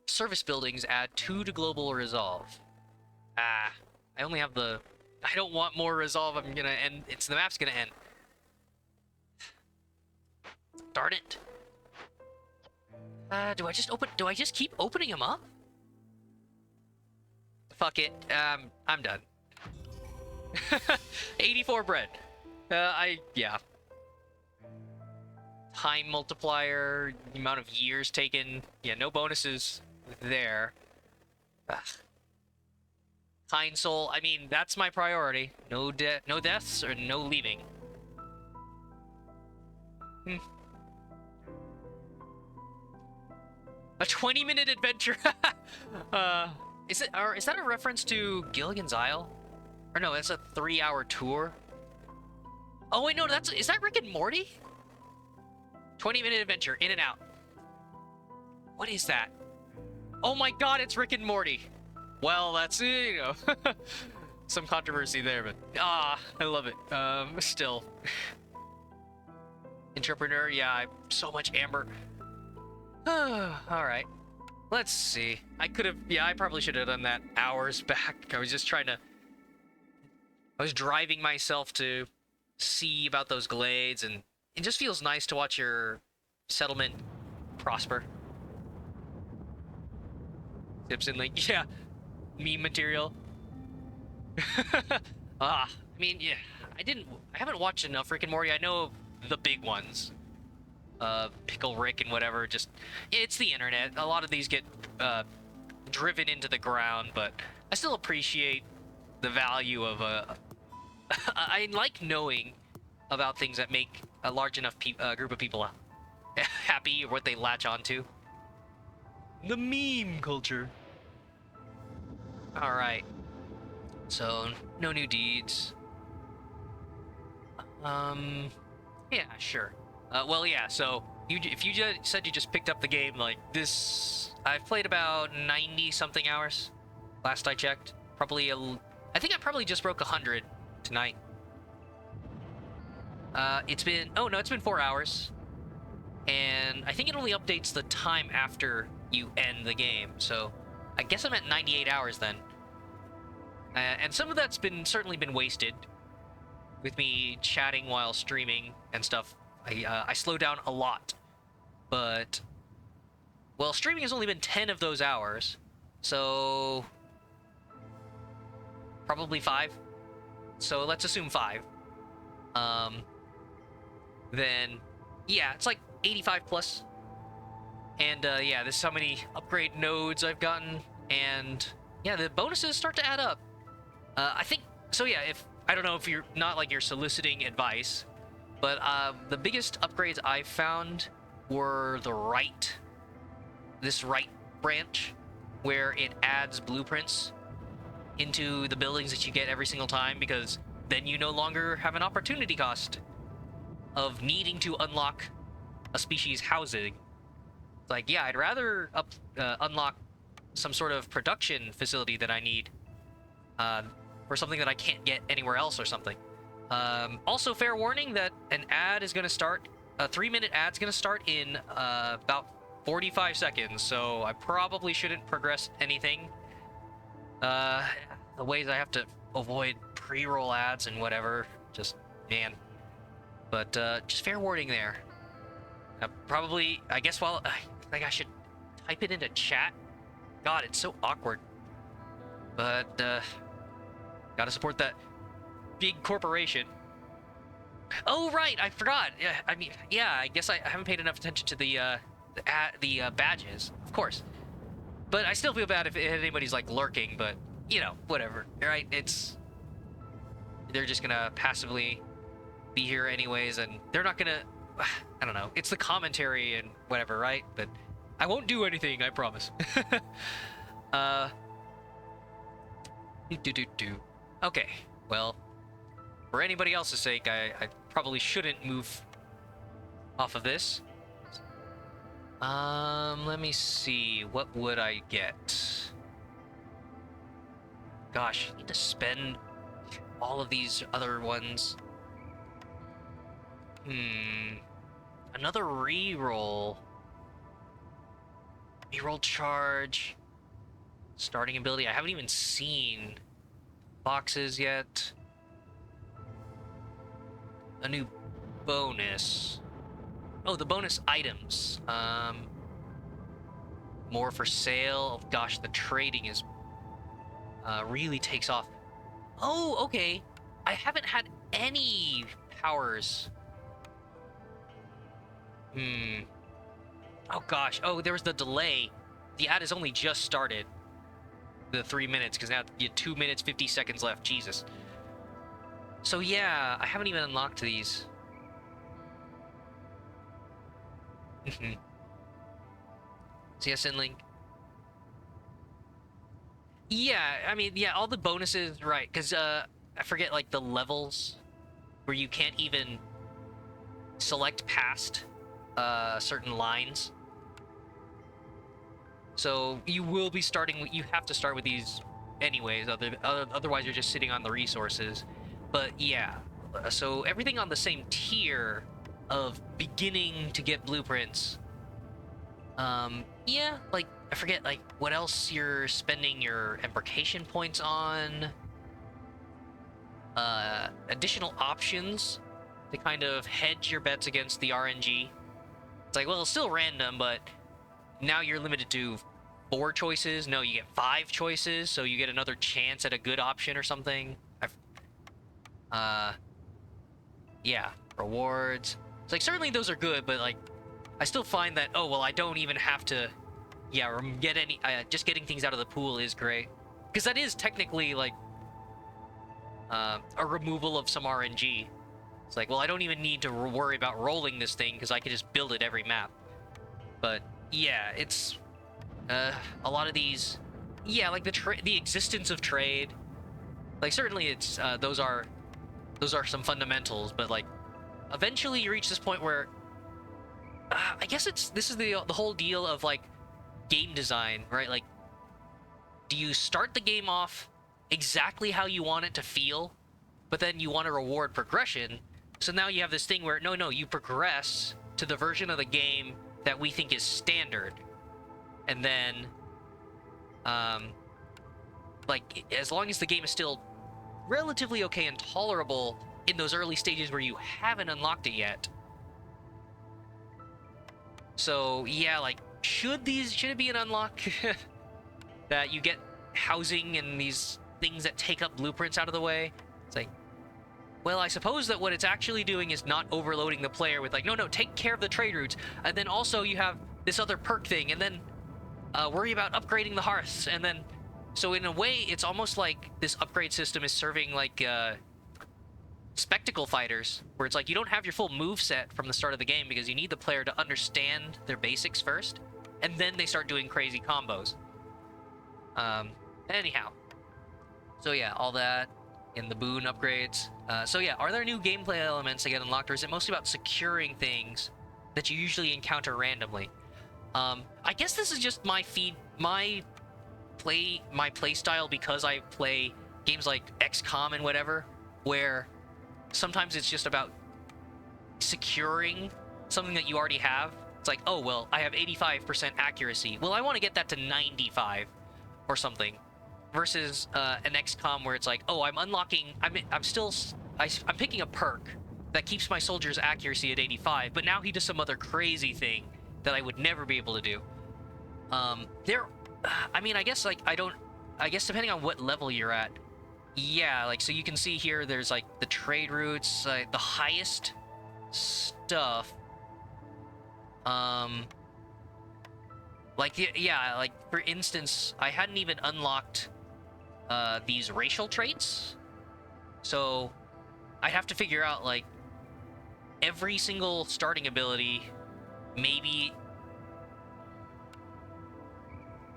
Service buildings add 2 to global resolve. I only have the... I don't want more resolve. I'm gonna end... The map's gonna end. Darn it. Do I just keep opening them up? Fuck it. I'm done. 84 bread. Yeah. Time multiplier, amount of years taken. Yeah, no bonuses there. Ugh. Kind soul, I mean, that's my priority. No deaths or no leaving. A 20-minute adventure. Is that a reference to Gilligan's Isle? Or no, it's a 3-hour tour. Oh wait, no, is that Rick and Morty? 20-minute adventure, in and out. What is that? Oh my god, it's Rick and Morty. Well, that's, you know, some controversy there, but I love it. Still. Entrepreneur, yeah, so much amber. Alright. Let's see. I probably should have done that hours back. I was just trying to... I was driving myself to see about those glades, and it just feels nice to watch your settlement prosper. Tips in like, yeah, meme material. I mean, yeah, I haven't watched enough Rick and Morty. I know the big ones. Pickle Rick and whatever, just, it's the internet. A lot of these get, driven into the ground, but I still appreciate the value of, I like knowing about things that make a large enough group of people happy, or what they latch onto. The meme culture. Alright. So, no new deeds. Yeah, sure. Well, yeah, so, if you just said you just picked up the game, like, this... I've played about 90-something hours, last I checked. Probably I think I probably just broke 100 tonight. It's been... Oh, no, it's been 4 hours. And I think it only updates the time after you end the game, so... I guess I'm at 98 hours then. And some of that's certainly been wasted with me chatting while streaming and stuff. I slow down a lot, but well, streaming has only been 10 of those hours, so probably 5. So let's assume 5. Then yeah, it's like 85 plus. And yeah, there's so many upgrade nodes I've gotten, and yeah, the bonuses start to add up. I think so. Yeah, I don't know if you're not like you're soliciting advice, but the biggest upgrades I found were this right branch, where it adds blueprints into the buildings that you get every single time, because then you no longer have an opportunity cost of needing to unlock a species housing. It's like, yeah, I'd rather unlock some sort of production facility that I need for something that I can't get anywhere else or something. Also, fair warning that an ad is going to start, a 3-minute ad's going to start in about 45 seconds, so I probably shouldn't progress anything. The ways I have to avoid pre-roll ads and whatever, just, man. But just fair warning there. I guess I think I should type it into chat. God, it's so awkward. But, gotta support that big corporation. Oh, right, I forgot. Yeah, I mean, yeah, I guess I haven't paid enough attention to the badges, of course. But I still feel bad if anybody's, like, lurking, but, you know, whatever, right? They're just gonna passively be here anyways, and they're not gonna... I don't know. It's the commentary and whatever, right? But I won't do anything, I promise. Okay, well, for anybody else's sake, I probably shouldn't move off of this. Let me see. What would I get? Gosh, I need to spend all of these other ones. Another reroll. Reroll charge. Starting ability. I haven't even seen boxes yet. A new bonus. Oh, the bonus items. More for sale. Oh, gosh, the trading is really takes off. Oh, okay. I haven't had any powers. Oh gosh. Oh, there was the delay. The ad has only just started. The 3 minutes, because now you have 2 minutes 50 seconds left. Jesus. So yeah, I haven't even unlocked these. CSN link. Yeah, I mean, yeah, all the bonuses, right? Because I forget like the levels where you can't even select past certain lines. So you will be starting. You have to start with these anyways. Otherwise, you're just sitting on the resources. But yeah, so everything on the same tier of beginning to get blueprints. Yeah, like I forget like what else you're spending your embarkation points on. Additional options to kind of hedge your bets against the RNG. It's like, well, it's still random, but now you're limited to 4 choices. No, you get 5 choices, so you get another chance at a good option or something. Yeah, rewards. It's like, certainly those are good, but like, I still find that, oh, well, I don't even have to, yeah, get any, just getting things out of the pool is great. Because that is technically, like, a removal of some RNG. It's like, well, I don't even need to worry about rolling this thing because I can just build it every map. But yeah, it's a lot of these, yeah, like the existence of trade. Like certainly it's those are some fundamentals, but like eventually you reach this point where I guess this is the whole deal of like game design, right? Like, do you start the game off exactly how you want it to feel, but then you want to reward progression? So now you have this thing where no, you progress to the version of the game that we think is standard, and then like as long as the game is still relatively okay and tolerable in those early stages where you haven't unlocked it yet. So yeah, like should it be an unlock that you get housing and these things that take up blueprints out of the way? It's like, well, I suppose that what it's actually doing is not overloading the player with like, no, take care of the trade routes, and then also you have this other perk thing, and then worry about upgrading the hearths, and then so in a way it's almost like this upgrade system is serving like spectacle fighters, where it's like you don't have your full move set from the start of the game because you need the player to understand their basics first, and then they start doing crazy combos. Anyhow, so yeah, all that in the boon upgrades. So yeah, are there new gameplay elements that get unlocked, or is it mostly about securing things that you usually encounter randomly? I guess this is just my play style, because I play games like XCOM and whatever, where sometimes it's just about securing something that you already have. It's like, oh, well, I have 85% accuracy. Well, I want to get that to 95 or something. Versus an XCOM where it's like, oh, I'm picking a perk that keeps my soldier's accuracy at 85, but now he does some other crazy thing that I would never be able to do. I mean, I guess depending on what level you're at, yeah, like, so you can see here, there's like the trade routes, the highest stuff. Like, yeah, like for instance, I hadn't even unlocked these racial traits, so I'd have to figure out like every single starting ability. Maybe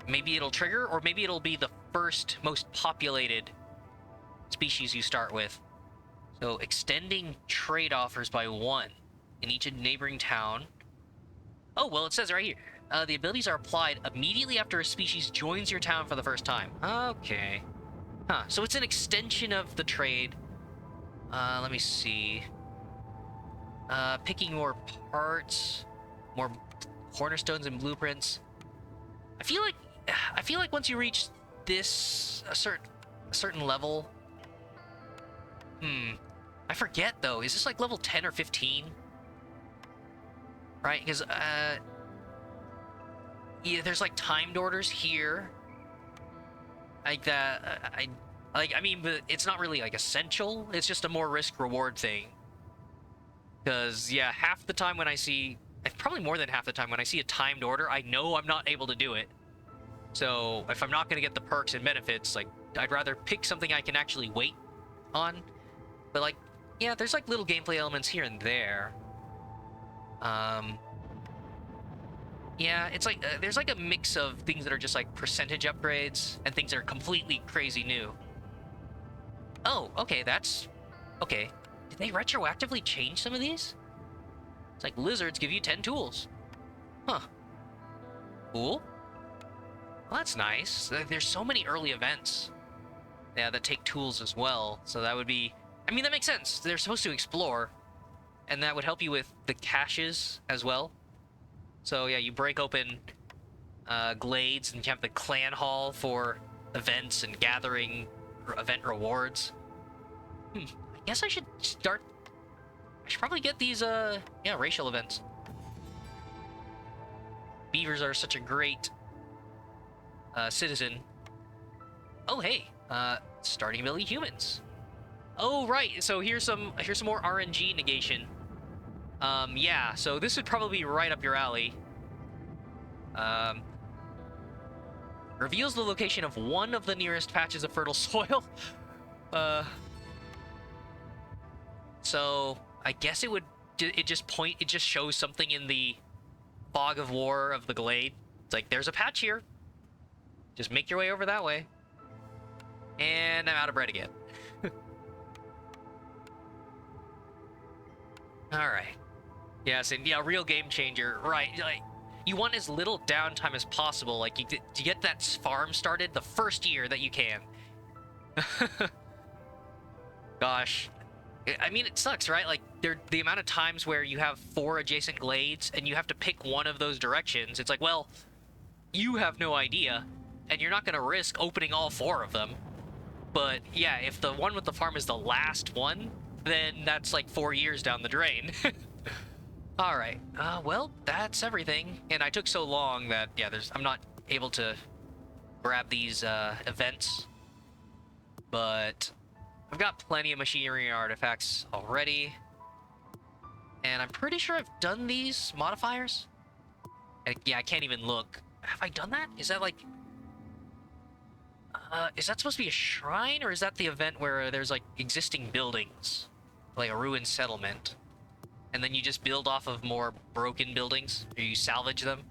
it'll trigger, or maybe it'll be the first most populated species you start with. So extending trade offers by 1 in each neighboring town. Oh, well, it says right here. The abilities are applied immediately after a species joins your town for the first time. Okay. Huh, so it's an extension of the trade. Let me see. Picking more parts, more cornerstones and blueprints. I feel like once you reach this a certain level. I forget though. Is this like level 10 or 15? Right? Because yeah, there's like timed orders here. Like that. I mean, but it's not really like essential. It's just a more risk reward thing. Because yeah, half the time when I see, probably more than half the time when I see a timed order, I know I'm not able to do it. So if I'm not going to get the perks and benefits, like I'd rather pick something I can actually wait on. But like, yeah, there's like little gameplay elements here and there. Yeah, it's like there's like a mix of things that are just like percentage upgrades and things that are completely crazy new. Oh, okay, that's okay. did they retroactively change some of these? It's like lizards give you 10 tools. Huh. Cool. Well, that's nice. There's so many early events. Yeah, that take tools as well. So that would be... I mean, that makes sense. They're supposed to explore. And that would help you with the caches as well. So yeah, you break open glades and you have the clan hall for events and gathering event rewards. I guess I should start... I should probably get these, yeah, racial events. Beavers are such a great citizen. Oh, hey, starting ability humans. Oh, right, so here's some more RNG negation. Yeah, so this would probably be right up your alley. Reveals the location of one of the nearest patches of fertile soil. So I guess it just shows something in the fog of war of the glade. It's like, there's a patch here. Just make your way over that way. And I'm out of bread again. Alright. Yes, and yeah, real game changer. Right, like, you want as little downtime as possible. Like, to get that farm started the first year that you can. Gosh. I mean, it sucks, right? Like, the amount of times where you have 4 adjacent glades and you have to pick one of those directions. It's like, well, you have no idea, and you're not going to risk opening all 4 of them. But yeah, if the one with the farm is the last one, then that's like 4 years down the drain. All right. Well, that's everything. And I took so long that, yeah, I'm not able to grab these events. But I've got plenty of machinery artifacts already. And I'm pretty sure I've done these modifiers. Yeah, I can't even look. Have I done that? Is that like... is that supposed to be a shrine, or is that the event where there's like existing buildings? Like a ruined settlement. And then you just build off of more broken buildings, or you salvage them?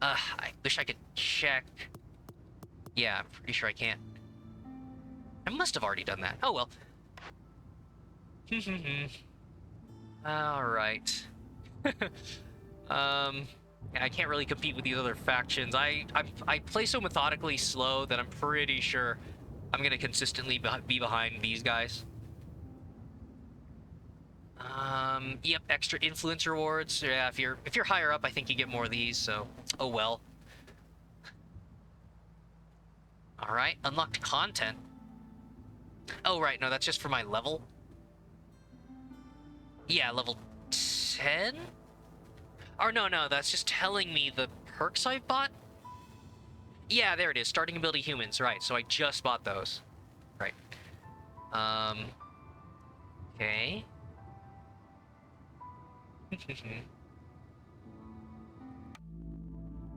I wish I could check. Yeah, I'm pretty sure I can't. I must have already done that. Oh well. Alright. I can't really compete with these other factions. I play so methodically slow that I'm pretty sure I'm gonna consistently be behind these guys. Yep, extra influence rewards. Yeah, if you're higher up, I think you get more of these, so oh well. Alright, unlocked content. Oh right, no, that's just for my level. Yeah, level 10? Or no, that's just telling me the perks I've bought? Yeah, there it is. Starting ability humans, right. So I just bought those. Right. Okay.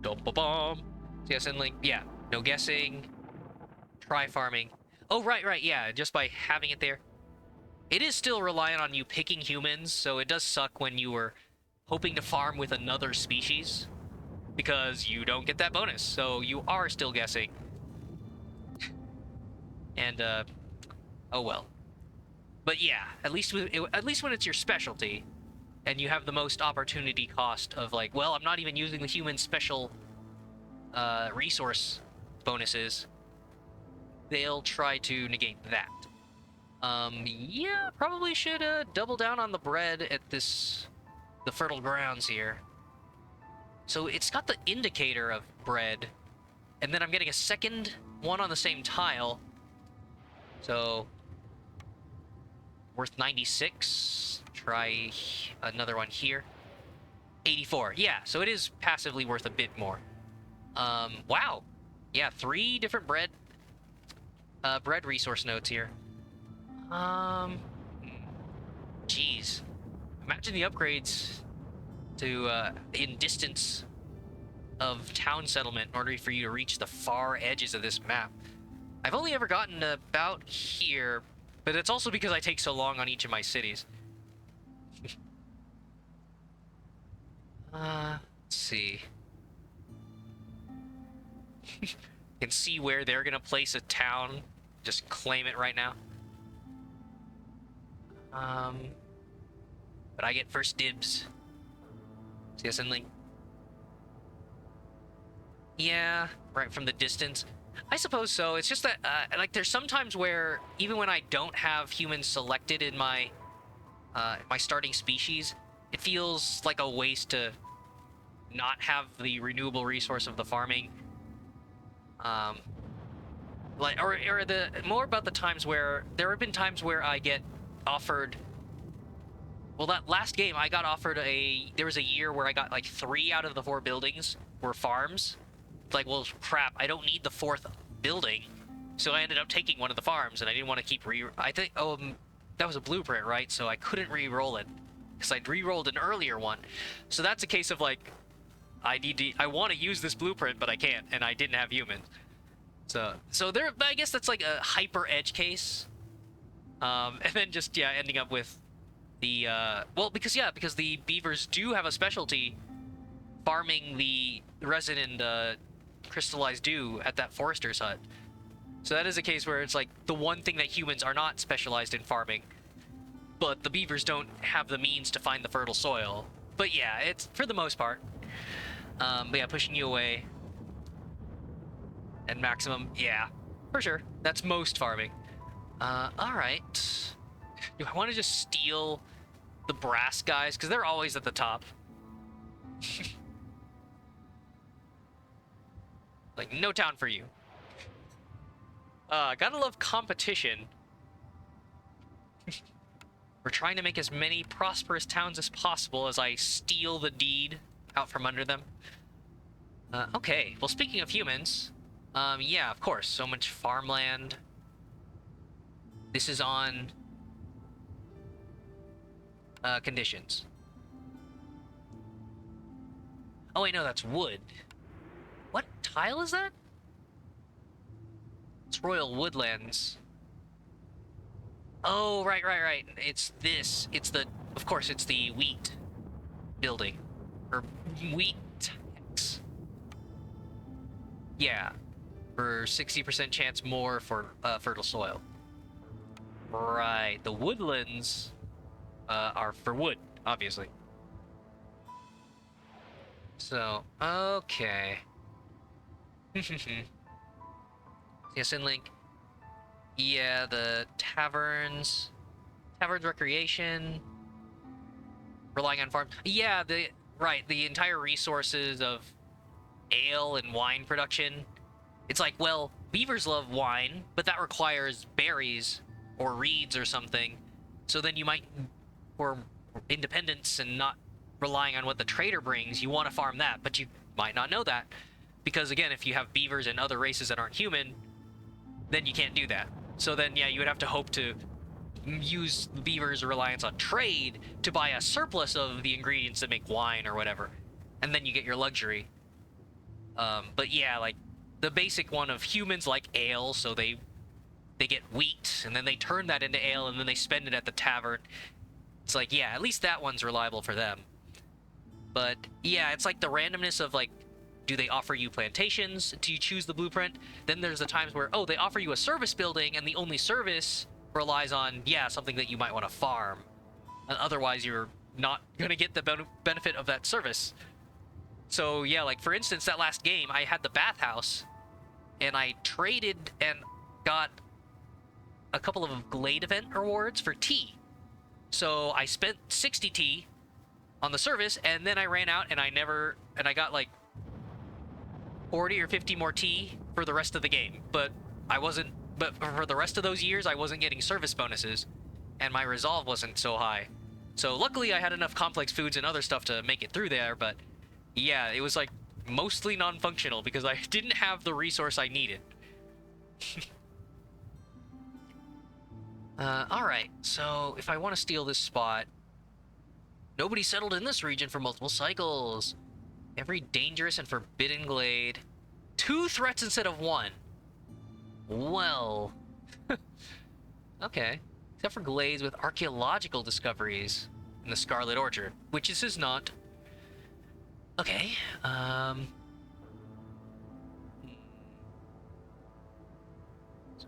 Dum-ba-bum. Yes, and like, yeah, no guessing. Try farming. Oh, right, yeah, just by having it there. It is still reliant on you picking humans, so it does suck when you were hoping to farm with another species, because you don't get that bonus, so you are still guessing. And, oh well. But yeah, at least when it's your specialty, and you have the most opportunity cost of like, well, I'm not even using the human special resource bonuses, they'll try to negate that. Yeah, probably should double down on the bread at the fertile grounds here. So it's got the indicator of bread, and then I'm getting a second one on the same tile. So worth 96. Try another one here. 84. Yeah, so it is passively worth a bit more. Wow. Yeah, 3 different bread resource nodes here. Geez. Imagine the upgrades to in distance of town settlement in order for you to reach the far edges of this map. I've only ever gotten about here, but it's also because I take so long on each of my cities. Let's see. Can see where they're gonna place a town. Just claim it right now. Um, but I get first dibs. See us in link. Yeah, right from the distance. I suppose so. It's just that, like, there's some times where even when I don't have humans selected in my starting species, it feels like a waste to not have the renewable resource of the farming. Um, like, or the more about the times where there have been times where I get offered. Well, that last game I got offered there was a year where I got like 3 out of the 4 buildings were farms. Like, well, crap, I don't need the 4th building, so I ended up taking one of the farms, and I didn't want to keep I think, that was a blueprint, right? So I couldn't re-roll it because I'd re-rolled an earlier one. So that's a case of like, I want to use this blueprint, but I can't, and I didn't have humans. So there, I guess that's like a hyper edge case. And then just, yeah, ending up with the, well, because the beavers do have a specialty farming the resin and crystallized dew at that forester's hut. So that is a case where it's like the one thing that humans are not specialized in farming, but the beavers don't have the means to find the fertile soil. But yeah, it's for the most part. But yeah, pushing you away. And maximum, yeah, for sure. That's most farming. Alright. Do I want to just steal the brass guys? Because they're always at the top. Like, no town for you. Gotta love competition. We're trying to make as many prosperous towns as possible as I steal the deed out from under them. Okay, well, speaking of humans, yeah, of course, so much farmland. This is on conditions. Oh wait, no, that's wood. What tile is that? It's Royal Woodlands. Oh, right. It's this. It's the, of course, it's the wheat building. Or wheat tax. Yeah. For 60% chance more for fertile soil. Right. The woodlands are for wood, obviously. So, okay. Yes, in link. Yeah, the taverns recreation, relying on farms. Yeah, the entire resources of ale and wine production. It's like, well, beavers love wine, but that requires berries or reeds or something. So then you might, for independence and not relying on what the trader brings, you want to farm that, but you might not know that. Because again, if you have beavers and other races that aren't human, then you can't do that. So then, yeah, you would have to hope to use beavers' reliance on trade to buy a surplus of the ingredients that make wine or whatever. And then you get your luxury. But yeah, like, the basic one of humans like ale, so they get wheat, and then they turn that into ale, and then they spend it at the tavern. It's like, yeah, at least that one's reliable for them. But yeah, it's like the randomness of, like, do they offer you plantations? Do you choose the blueprint? Then there's the times where, oh, they offer you a service building, and the only service relies on, yeah, something that you might want to farm. And otherwise, you're not going to get the benefit of that service. So, yeah, like, for instance, that last game, I had the bathhouse, and I traded and got a couple of Glade event rewards for tea. So I spent 60 tea on the service, and then I ran out, and I got, like, 40 or 50 more tea for the rest of the game. But for the rest of those years, I wasn't getting service bonuses, and my resolve wasn't so high. So luckily I had enough complex foods and other stuff to make it through there, but yeah, it was like mostly non-functional because I didn't have the resource I needed. Alright, so if I want to steal this spot, nobody settled in this region for multiple cycles. Every dangerous and forbidden glade. 2 threats instead of 1. Well. Okay. Except for glades with archaeological discoveries in the Scarlet Orchard, which this is not. Okay. Some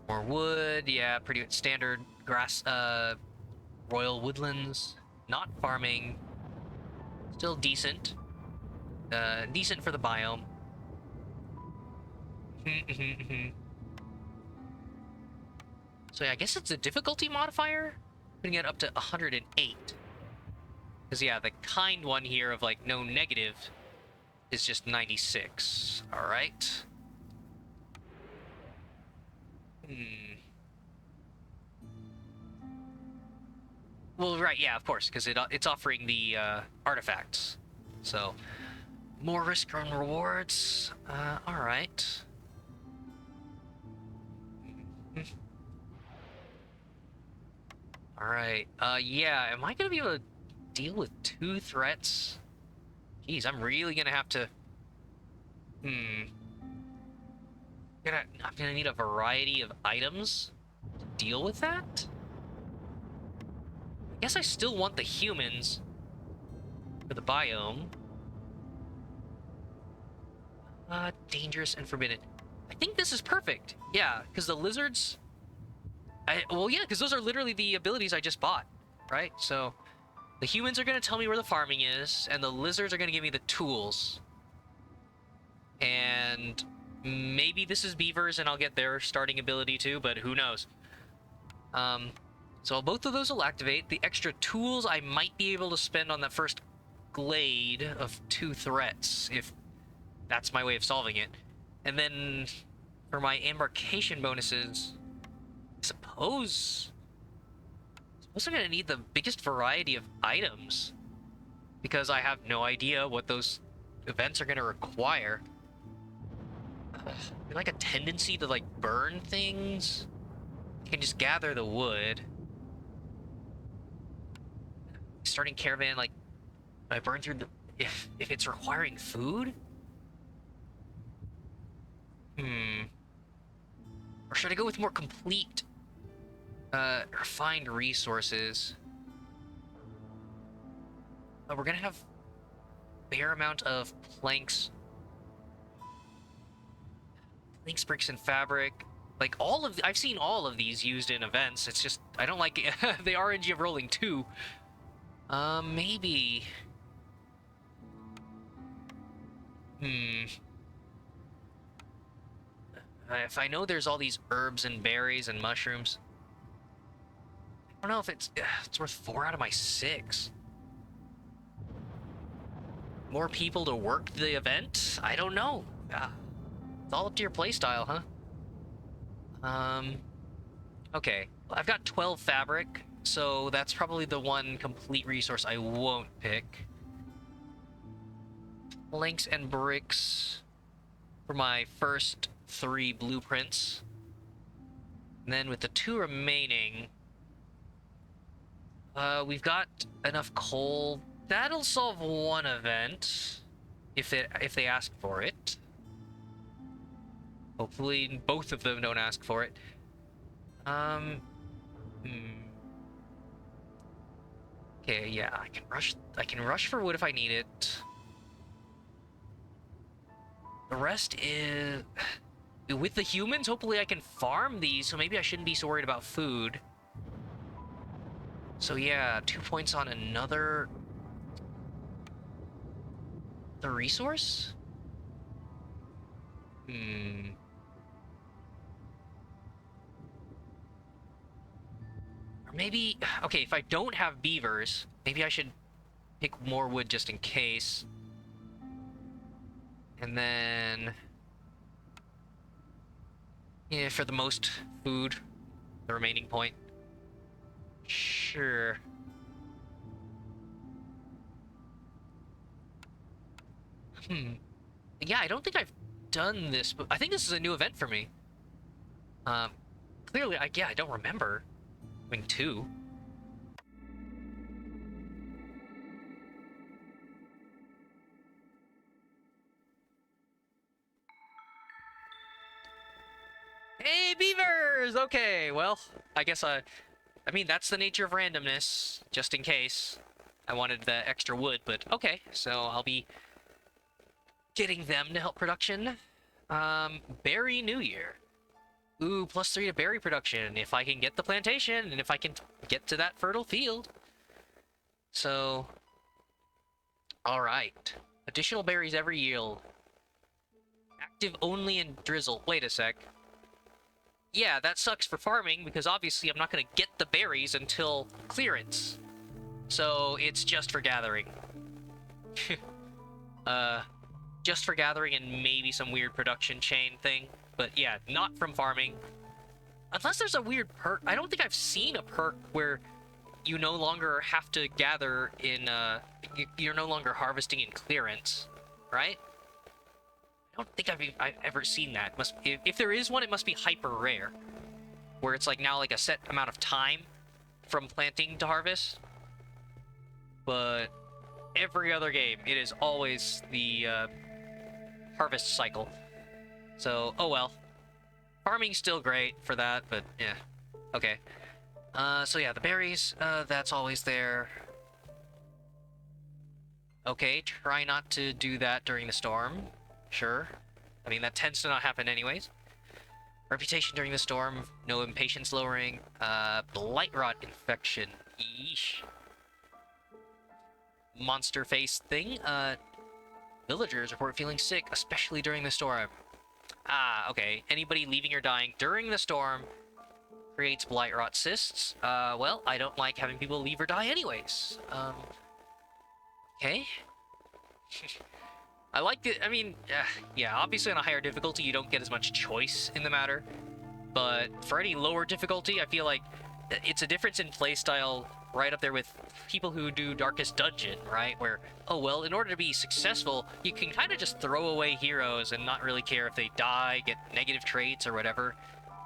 more wood. Yeah, pretty standard grass, Royal Woodlands. Not farming. Still decent. Decent for the biome. So yeah, I guess it's a difficulty modifier. Putting it up to 108. Because yeah, the kind one here of like no negative is just 96. Alright. Well, right, yeah, of course, because it's offering the artifacts. So, more risk and rewards. Alright. Alright. Yeah, am I gonna be able to deal with 2 threats? Jeez, I'm really gonna have to... Hmm. I'm gonna need a variety of items to deal with that? I guess I still want the humans for the biome. Dangerous and forbidden. I think this is perfect. Yeah, because the lizards... well, yeah, because those are literally the abilities I just bought, right? So, the humans are going to tell me where the farming is, and the lizards are going to give me the tools. And maybe this is beavers, and I'll get their starting ability too, but who knows? So both of those will activate. The extra tools I might be able to spend on that first glade of 2 threats, if that's my way of solving it. And then for my embarkation bonuses, I suppose I'm gonna need the biggest variety of items, because I have no idea what those events are gonna require. Like a tendency to like burn things. I can just gather the wood. Starting caravan, like I burn through the if it's requiring food. Or should I go with more complete refined resources? We're gonna have a fair amount of planks, bricks, and fabric. Like all of I've seen all of these used in events. It's just I don't like the RNG of rolling 2. Maybe. If I know there's all these herbs and berries and mushrooms, I don't know if it's worth 4 out of my 6. More people to work the event? I don't know. It's all up to your playstyle, huh? Okay. Well, I've got 12 fabric, so that's probably the one complete resource I won't pick. Planks and bricks for my first 3 blueprints. And then with the 2 remaining, we've got enough coal. That'll solve one event if they ask for it. Hopefully both of them don't ask for it. Okay, yeah, I can rush for wood if I need it. The rest is with the humans, hopefully I can farm these, so maybe I shouldn't be so worried about food. So yeah, 2 points on another the resource? Or maybe, okay, if I don't have beavers, maybe I should pick more wood just in case. And then, yeah, for the most food, the remaining point. Sure. Yeah, I don't think I've done this, but I think this is a new event for me. Clearly, I don't remember doing 2. Hey, beavers! Okay, well, I guess I mean, that's the nature of randomness, just in case. I wanted the extra wood, but okay, so I'll be getting them to help production. Berry New Year. Ooh, +3 to berry production if I can get the plantation and if I can get to that fertile field. So, alright. Additional berries every yield. Active only in drizzle. Wait a sec. Yeah, that sucks for farming because obviously I'm not going to get the berries until clearance. So it's just for gathering. uh, just for gathering and maybe some weird production chain thing. But yeah, not from farming. Unless there's a weird perk. I don't think I've seen a perk where you no longer have to gather in, you're no longer harvesting in clearance, right? I don't think I've ever seen that. If there is one, it must be hyper rare. Where it's like now like a set amount of time from planting to harvest. But every other game, it is always the harvest cycle. So, oh well. Farming's still great for that, but yeah. Okay. So yeah, the berries, that's always there. Okay, try not to do that during the storm. Sure. I mean, that tends to not happen anyways. Reputation during the storm, no impatience lowering. Blight rot infection. Yeesh. Monster face thing. Villagers report feeling sick, especially during the storm. Ah, okay. Anybody leaving or dying during the storm creates blight rot cysts. Well, I don't like having people leave or die anyways. Okay. I like it. I mean, yeah, obviously on a higher difficulty, you don't get as much choice in the matter. But for any lower difficulty, I feel like it's a difference in playstyle right up there with people who do Darkest Dungeon, right? Where, oh, well, in order to be successful, you can kind of just throw away heroes and not really care if they die, get negative traits, or whatever.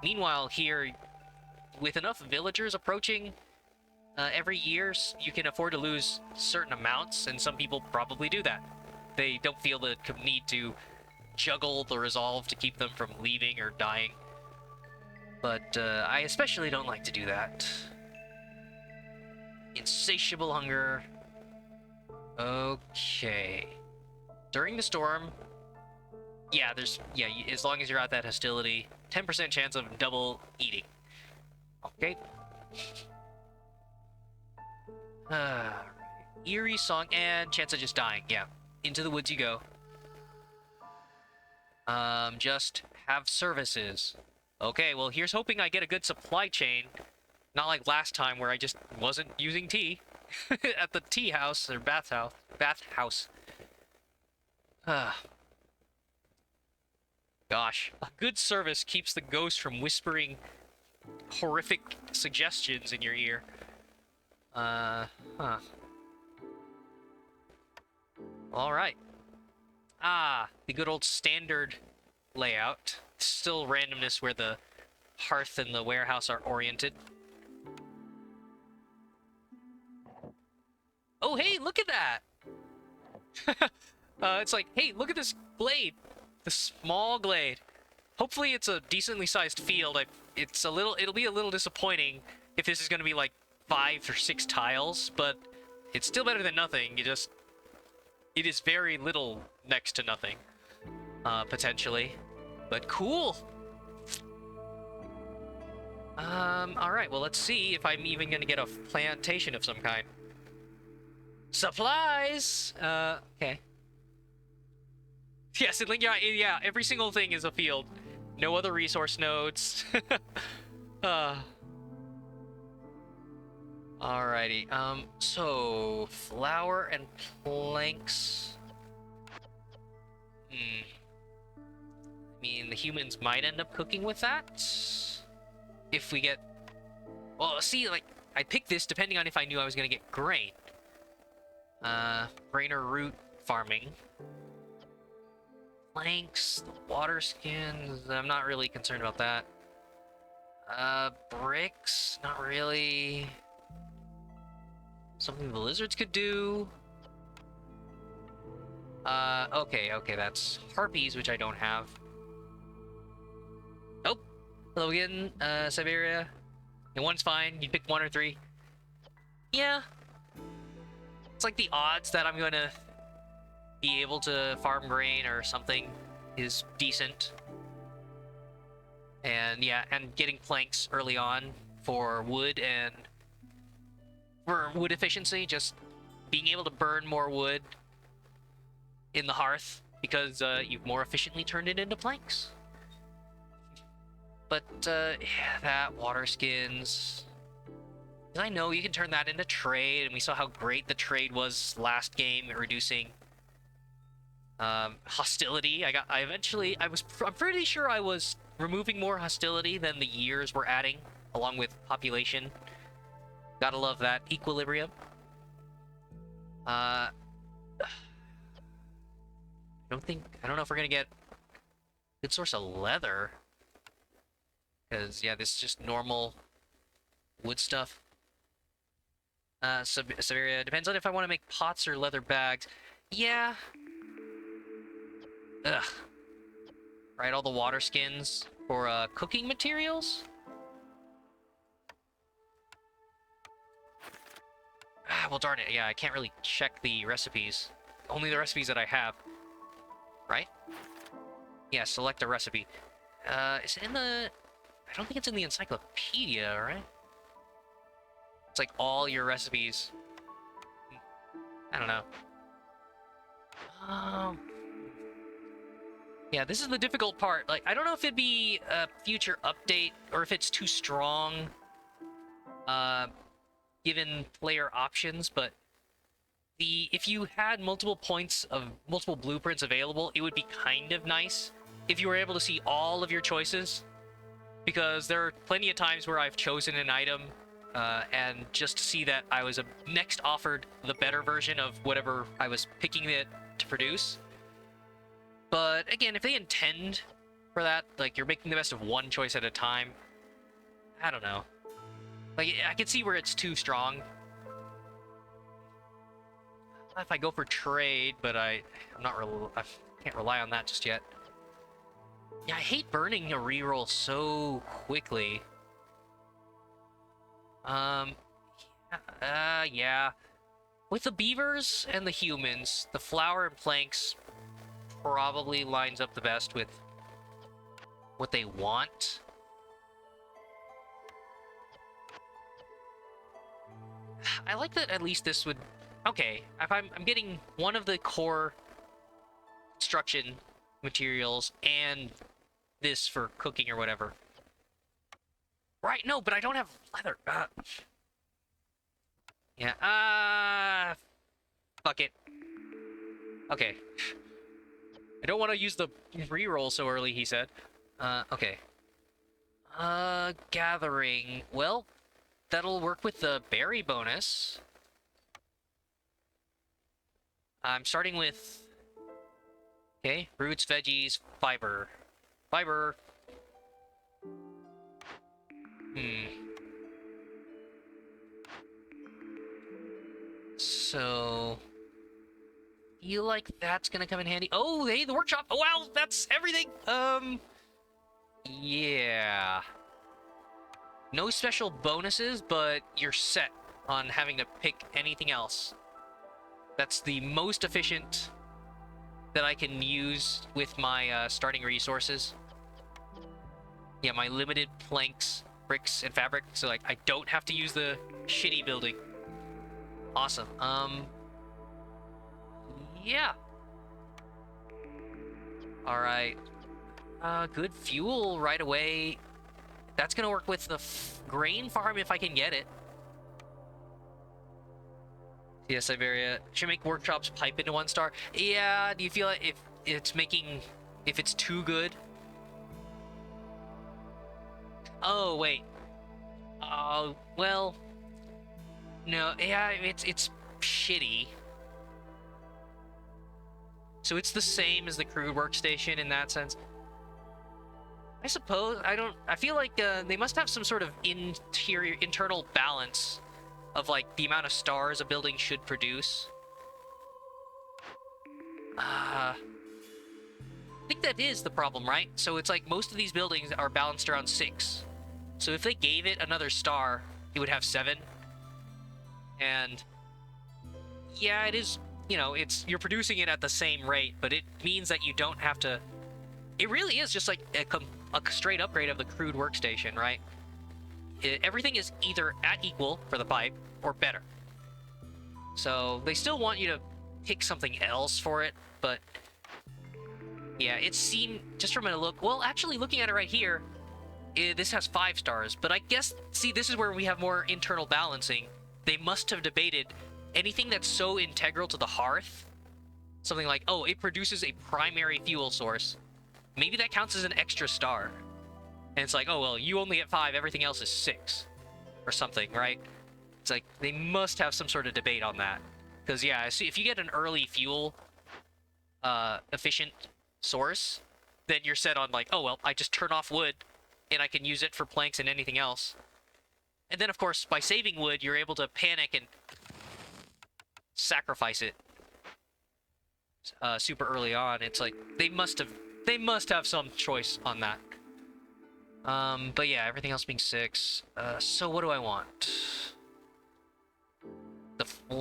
Meanwhile, here, with enough villagers approaching every year, you can afford to lose certain amounts, and some people probably do that. They don't feel the need to juggle the resolve to keep them from leaving or dying. But I especially don't like to do that. Insatiable hunger. Okay. During the storm, yeah, as long as you're at that hostility, 10% chance of double eating. Okay. Eerie song and chance of just dying. Yeah. Into the woods you go. Just have services. Okay, well, here's hoping I get a good supply chain. Not like last time where I just wasn't using tea at the tea house or bathhouse. Gosh, a good service keeps the ghost from whispering horrific suggestions in your ear. Huh. All right. Ah, the good old standard layout. Still randomness where the hearth and the warehouse are oriented. Oh, hey, look at that! It's like, hey, look at this glade. The small glade. Hopefully it's a decently sized field. It'll be a little disappointing if this is going to be like 5 or 6 tiles, but it's still better than nothing. It is very little next to nothing, potentially. But cool! Alright, well, let's see if I'm even gonna get a plantation of some kind. Supplies! Okay. Yes, yeah, every single thing is a field. No other resource nodes. Alrighty, so... flour and planks... I mean, the humans might end up cooking with that. If we get... Well, see, like, I picked this depending on if I knew I was gonna get grain. Grain or root farming. Planks, water skins, I'm not really concerned about that. Bricks, not really. Something the lizards could do. Okay, that's harpies, which I don't have. Oh, hello again, Siberia. And one's fine, you pick 1 or 3. Yeah. It's like the odds that I'm gonna be able to farm grain or something is decent. And yeah, and getting planks early on for wood and for wood efficiency, just being able to burn more wood in the hearth because you've more efficiently turned it into planks. But yeah, that water skins. I know you can turn that into trade, and we saw how great the trade was last game at reducing hostility. I'm pretty sure I was removing more hostility than the years were adding, along with population. Gotta love that equilibrium. I don't know if we're gonna get a good source of leather. Because, yeah, this is just normal wood stuff. Siberia. Depends on if I want to make pots or leather bags. Yeah. Ugh. Right, all the water skins for cooking materials. Ah, well, darn it. Yeah, I can't really check the recipes. Only the recipes that I have. Right? Yeah, select a recipe. Is it in the... I don't think it's in the encyclopedia, right? It's like all your recipes. I don't know. Yeah, this is the difficult part. Like, I don't know if it'd be a future update or if it's too strong, given player options, but if you had multiple blueprints available, it would be kind of nice if you were able to see all of your choices, because there are plenty of times where I've chosen an item, and just to see that I was next offered the better version of whatever I was picking it to produce. But again, if they intend for that, like you're making the best of one choice at a time, I don't know. Like, I can see where it's too strong. If I go for trade, but I can't rely on that just yet. Yeah, I hate burning a reroll so quickly. Yeah. With the beavers and the humans, the flour and planks probably lines up the best with what they want. I like that at least this would... Okay, if I'm getting one of the core construction materials and this for cooking or whatever. Right, no, but I don't have leather. Yeah, fuck it. Okay. I don't want to use the reroll so early, he said. Okay. Gathering. Well, that'll work with the berry bonus. I'm starting with... Okay, roots, veggies, fiber. Fiber. So... feel like that's gonna come in handy. Oh, hey, the workshop! Oh, wow, that's everything! Yeah. No special bonuses, but you're set on having to pick anything else. That's the most efficient that I can use with my starting resources. Yeah, my limited planks, bricks, and fabric, so like I don't have to use the shitty building. Awesome. Yeah. Alright. Good fuel right away. That's gonna work with the grain farm if I can get it. Yeah, Siberia. Should make workshops pipe into 1-star. Yeah, do you feel like if it's too good? Oh, wait. Oh, well. No, yeah, it's shitty. So it's the same as the crude workstation in that sense. I suppose, I feel like they must have some sort of internal balance of like the amount of stars a building should produce. I think that is the problem, right? So it's like most of these buildings are balanced around 6. So if they gave it another star, it would have 7. And yeah, it is, you know, you're producing it at the same rate, but it means that you don't have to... It really is just like a straight upgrade of the crude workstation, right? Everything is either at equal for the pipe or better. So they still want you to pick something else for it, but yeah, it seemed, just from a look, well, actually looking at it right here, this has 5 stars, but I guess, see, this is where we have more internal balancing. They must have debated anything that's so integral to the hearth, something like, oh, it produces a primary fuel source. Maybe that counts as an extra star. And it's like, oh, well, you only get 5, everything else is 6. Or something, right? It's like, they must have some sort of debate on that. Because, yeah, see, if you get an early fuel efficient source, then you're set on like, oh, well, I just turn off wood, and I can use it for planks and anything else. And then, of course, by saving wood, you're able to panic and sacrifice it super early on. It's like, they must have some choice on that. But yeah, everything else being 6. So what do I want?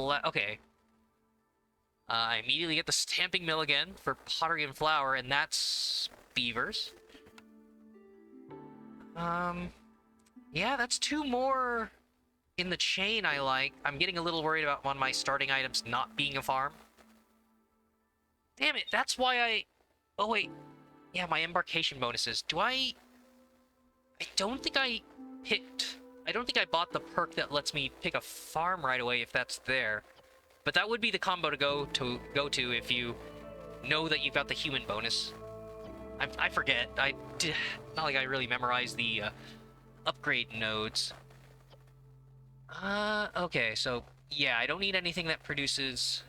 Okay. I immediately get the stamping mill again for pottery and flour, and that's beavers. Yeah, that's 2 more in the chain I like. I'm getting a little worried about one of my starting items not being a farm. Damn it, that's why I... Oh, wait. Yeah, my embarkation bonuses. I don't think I picked... I don't think I bought the perk that lets me pick a farm right away if that's there. But that would be the combo to go to if you know that you've got the human bonus. I forget. Not like I really memorized the upgrade nodes. Okay, so yeah, I don't need anything that produces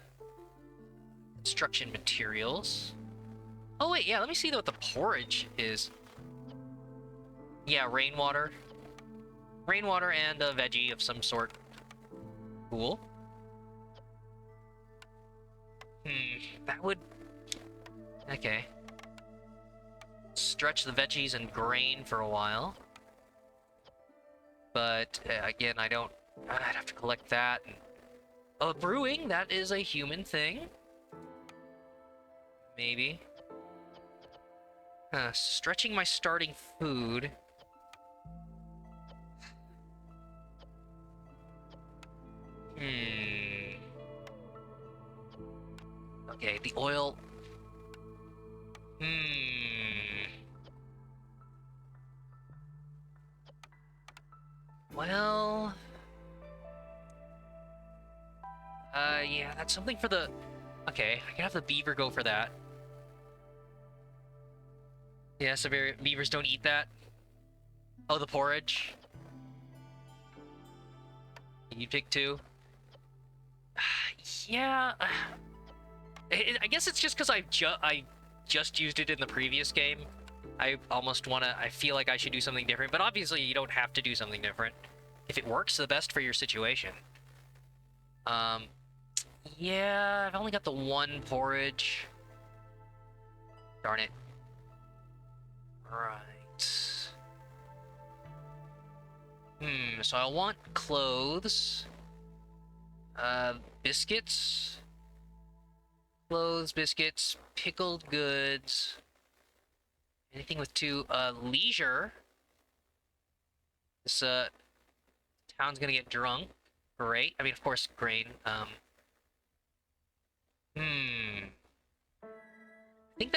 construction materials. Oh wait, yeah, let me see what the porridge is. Yeah, rainwater. Rainwater and a veggie of some sort. Cool. That would... Okay. Stretch the veggies and grain for a while. But, again, I'd have to collect that. Brewing, that is a human thing. Maybe. Stretching my starting food. Okay, the oil... Well... yeah, that's something for the... Okay, I can have the beaver go for that. Yeah, so beavers don't eat that. Oh, the porridge. You pick 2. Yeah... I guess it's just because I just used it in the previous game. I feel like I should do something different, but obviously you don't have to do something different. If it works the best for your situation. Yeah, I've only got the 1 porridge. Darn it. Right. So I want clothes. Biscuits. Clothes, biscuits, pickled goods. Anything with 2, leisure. This, town's gonna get drunk. Great. I mean, of course, grain. I think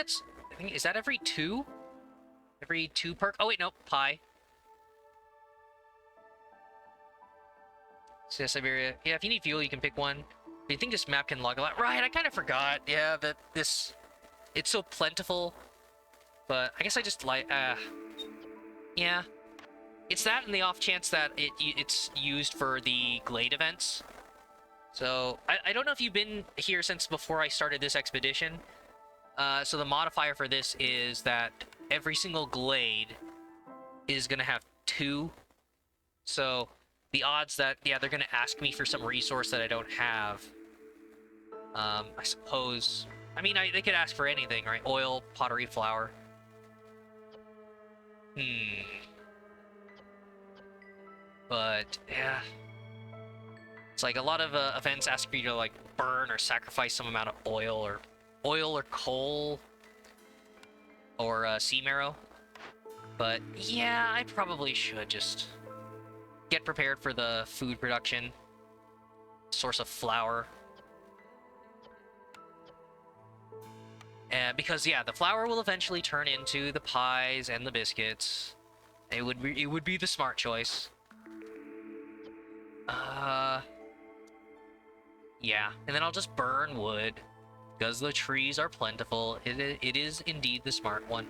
is that every 2? Every 2 perk? Oh, wait, no. Pie. So, Siberia. Yeah, if you need fuel, you can pick 1. Do you think this map can log a lot? Right, I kind of forgot. Yeah, that it's so plentiful. But I guess I just like, yeah. It's that and the off chance that it's used for the Glade events. So, I don't know if you've been here since before I started this expedition. So the modifier for this is that every single Glade is going to have 2. So... the odds that, yeah, they're gonna ask me for some resource that I don't have. I suppose... I mean, they could ask for anything, right? Oil, pottery, flour. But, yeah. It's like a lot of events ask for you to, like, burn or sacrifice some amount of oil or coal. Or sea marrow. But yeah, I probably should just get prepared for the food production. Source of flour. Because yeah, the flour will eventually turn into the pies and the biscuits. It would be the smart choice. Yeah, and then I'll just burn wood because the trees are plentiful. It is indeed the smart one.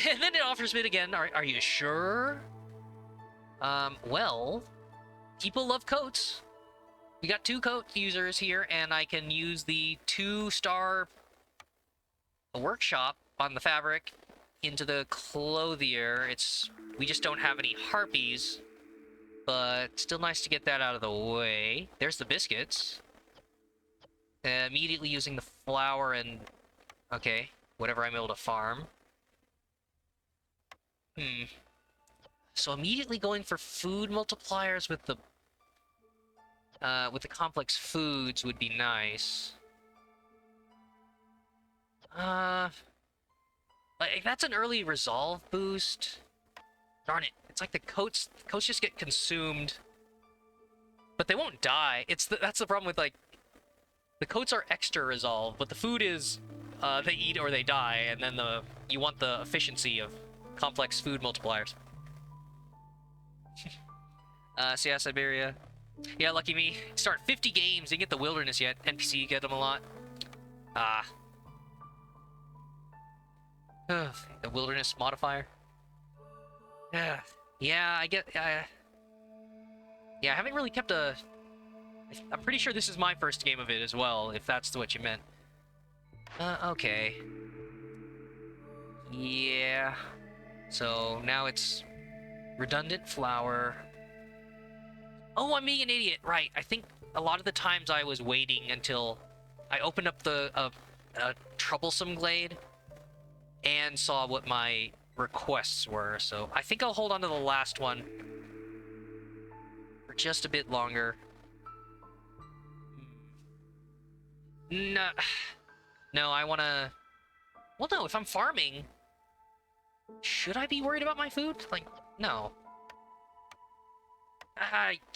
And then it offers me it again. Are you sure? Well, people love coats. We got 2 coat users here, and I can use the 2-star workshop on the fabric into the clothier. We just don't have any harpies, but still nice to get that out of the way. There's the biscuits. Immediately using the flour and okay, whatever I'm able to farm. So immediately going for food multipliers with the complex foods would be nice. Like that's an early resolve boost. Darn it! It's like the coats just get consumed, but they won't die. That's the problem with like the coats are extra resolve, but the food is they eat or they die, and then you want the efficiency of complex food multipliers. So yeah, Siberia. Yeah, lucky me. Start 50 games, didn't get the wilderness yet. NPC get them a lot. The wilderness modifier. Yeah, I get. Yeah, I haven't really kept a. I'm pretty sure this is my first game of it as well, if that's what you meant. Okay. Yeah. So now it's redundant flour. Oh, I'm being an idiot. Right. I think a lot of the times I was waiting until I opened up the troublesome glade and saw what my requests were. So I think I'll hold on to the last one for just a bit longer. No, no, I want to... Well, no, if I'm farming, should I be worried about my food? Like, no.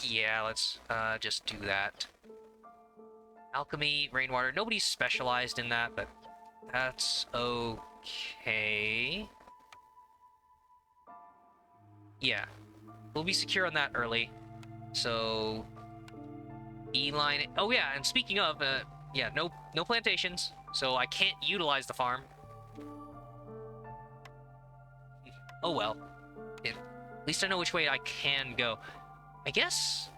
Yeah, let's just do that. Alchemy, rainwater. Nobody's specialized in that, but that's okay. Yeah, we'll be secure on that early. So, E-line. Oh yeah, and speaking of, yeah, no plantations, so I can't utilize the farm. Oh well. At least I know which way I can go. I guess.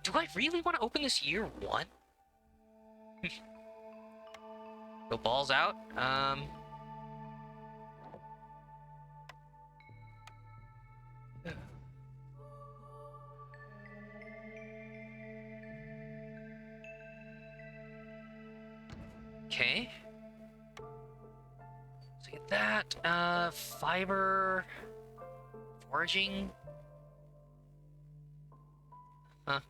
Do I really want to open this year 1? Go balls out. Okay. So get that. Fiber. Foraging. Huh.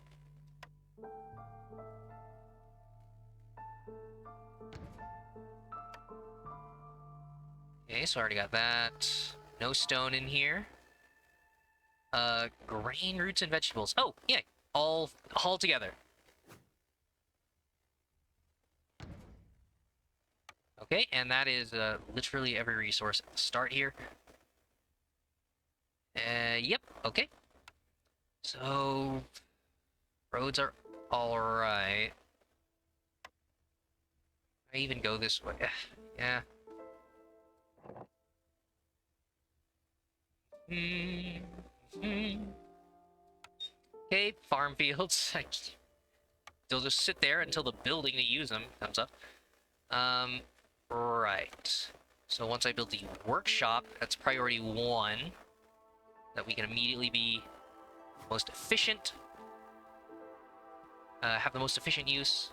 Okay, so I already got that. No stone in here. Grain, roots, and vegetables. Oh, yeah. All together. Okay, and that is literally every resource at the start here. Yep, okay. So, roads are alright. I even go this way. Yeah. Okay, farm fields. They'll just sit there until the building to use them comes up. Right. So once I build the workshop, that's priority 1. That we can immediately be most efficient. Have the most efficient use.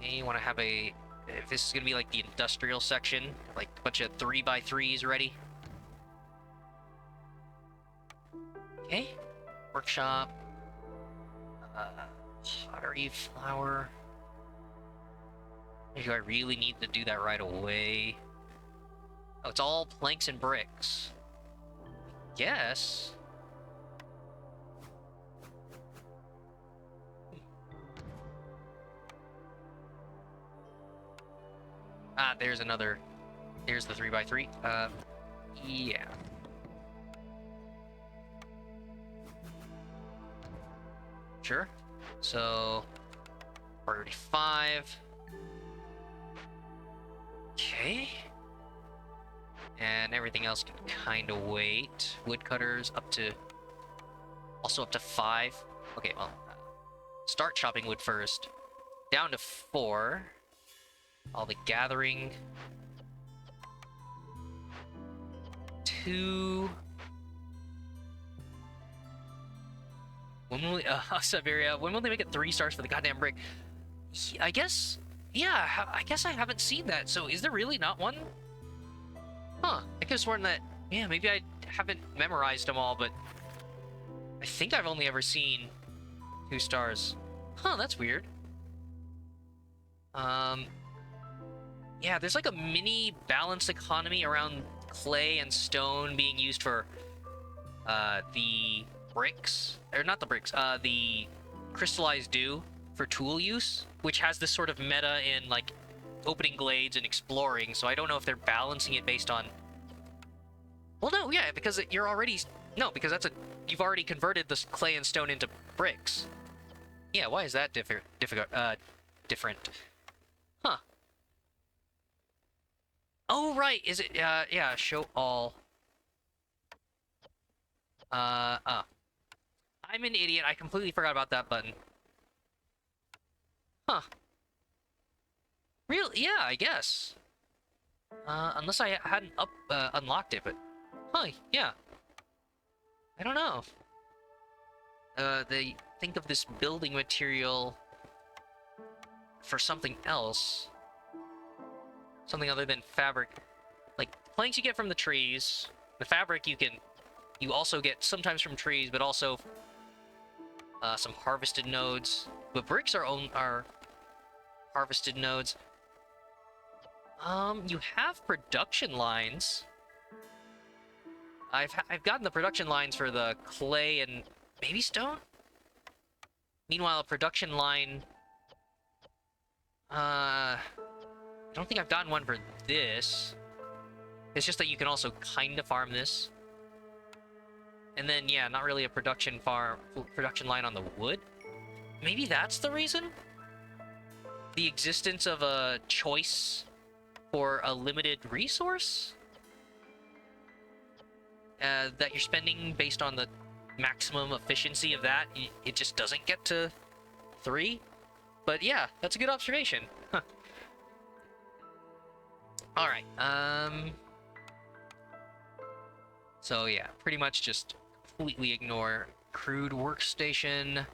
Okay, you want to have a... If this is going to be like the industrial section, like a bunch of 3x3s ready. Okay. Workshop. Pottery, flour. Do I really need to do that right away? Oh, it's all planks and bricks. Yes. Ah, there's another. There's the 3x3. Yeah. Sure. So, priority 5. Okay. And everything else can kind of wait. Woodcutters up to... Also up to 5. Okay, well, start chopping wood first. Down to 4. All the gathering. 2. When will we, Siberia, when will they make it 3 stars for the goddamn brick? I guess, yeah, I guess I haven't seen that. So is there really not one? Huh, I could have sworn that, yeah, maybe I haven't memorized them all, but I think I've only ever seen 2 stars. Huh, that's weird. Yeah, there's like a mini balanced economy around clay and stone being used for, the bricks, or not the bricks, the crystallized dew for tool use, which has this sort of meta in, like, opening glades and exploring, so I don't know if they're balancing it based on... Well, no, yeah, because you're already... No, because that's a... You've already converted this clay and stone into bricks. Yeah, why is that different? Huh. Oh, right, is it, yeah, show all. I'm an idiot, I completely forgot about that button. Huh. Real? Yeah, I guess. Unless I hadn't unlocked it, but... Huh, yeah. I don't know. They think of this building material for something else. Something other than fabric. Like, planks you get from the trees. The fabric you also get sometimes from trees, but also some harvested nodes. But bricks are harvested nodes. You have production lines. I've gotten the production lines for the clay and maybe stone? Meanwhile, a production line... I don't think I've gotten one for this. It's just that you can also kind of farm this. And then, yeah, not really a production line on the wood. Maybe that's the reason? The existence of a choice for a limited resource? That you're spending based on the maximum efficiency of that, it just doesn't get to 3. But yeah, that's a good observation. Huh. Alright, so yeah, pretty much just completely ignore crude workstation.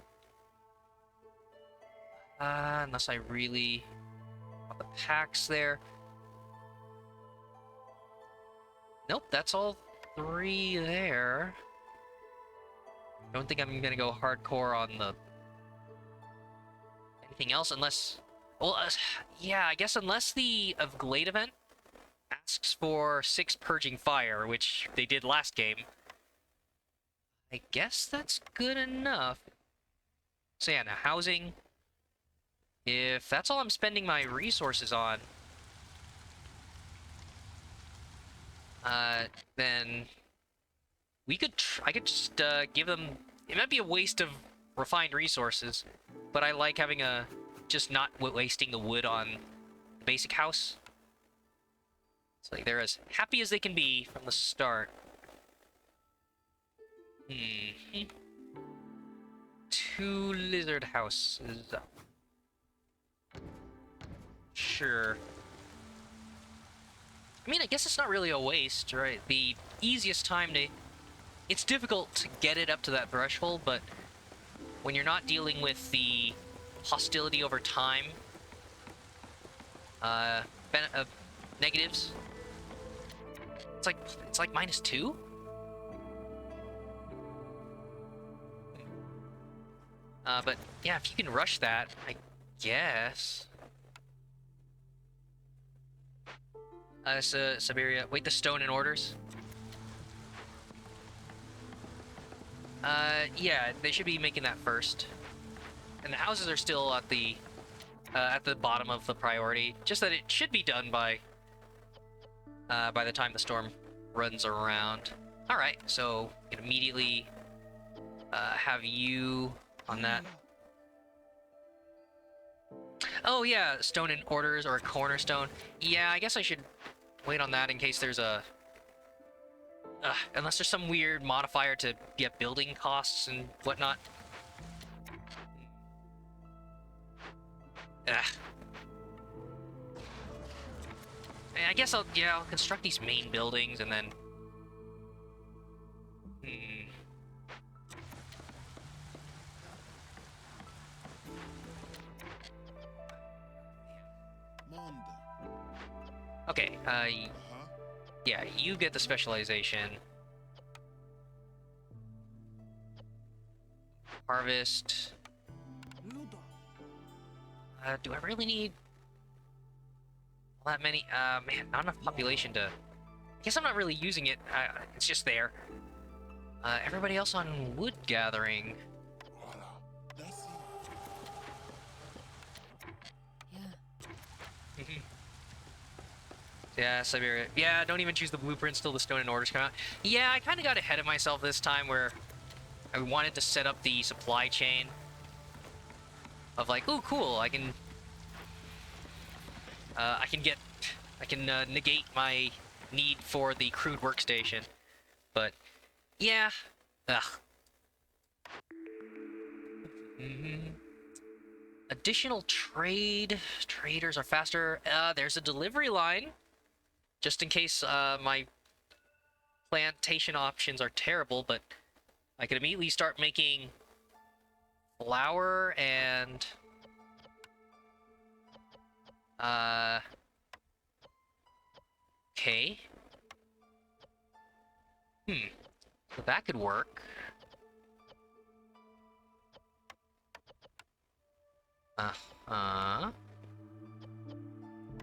Unless I really want the packs there. Nope, that's all 3 there. Don't think I'm gonna go hardcore on the... anything else, unless... Well, yeah, I guess unless the Glade event asks for 6 Purging Fire, which they did last game. I guess that's good enough. So yeah, now housing. If that's all I'm spending my resources on, then I could just give them... It might be a waste of refined resources, but I like having just not wasting the wood on the basic house. So like, they're as happy as they can be from the start. 2 lizard houses. Sure. I mean, I guess it's not really a waste, right? The easiest time to... It's difficult to get it up to that threshold, but when you're not dealing with the hostility over time, negatives, it's like -2? But yeah, if you can rush that, I guess. Siberia. Wait, the stone in orders? Yeah, they should be making that first. And the houses are still at the bottom of the priority. Just that it should be done by the time the storm runs around. All right, so we can immediately have you on that. Oh yeah, stone in orders or a cornerstone. Yeah, I guess I should wait on that in case there's a. Unless there's some weird modifier to get building costs and whatnot. Ugh. I guess I'll construct these main buildings and then. Hmm. Okay. Yeah, you get the specialization. Harvest. Do I really need that many? Man, not enough population to. I guess I'm not really using it. It's just there. Everybody else on wood gathering. Yeah, Siberia. Yeah, don't even choose the blueprints till the stone and orders come out. Yeah, I kind of got ahead of myself this time where I wanted to set up the supply chain of like, oh, cool, I can negate my need for the crude workstation. But yeah, ugh. Additional traders are faster. There's a delivery line. Just in case my plantation options are terrible, but I could immediately start making flour and okay. So that could work.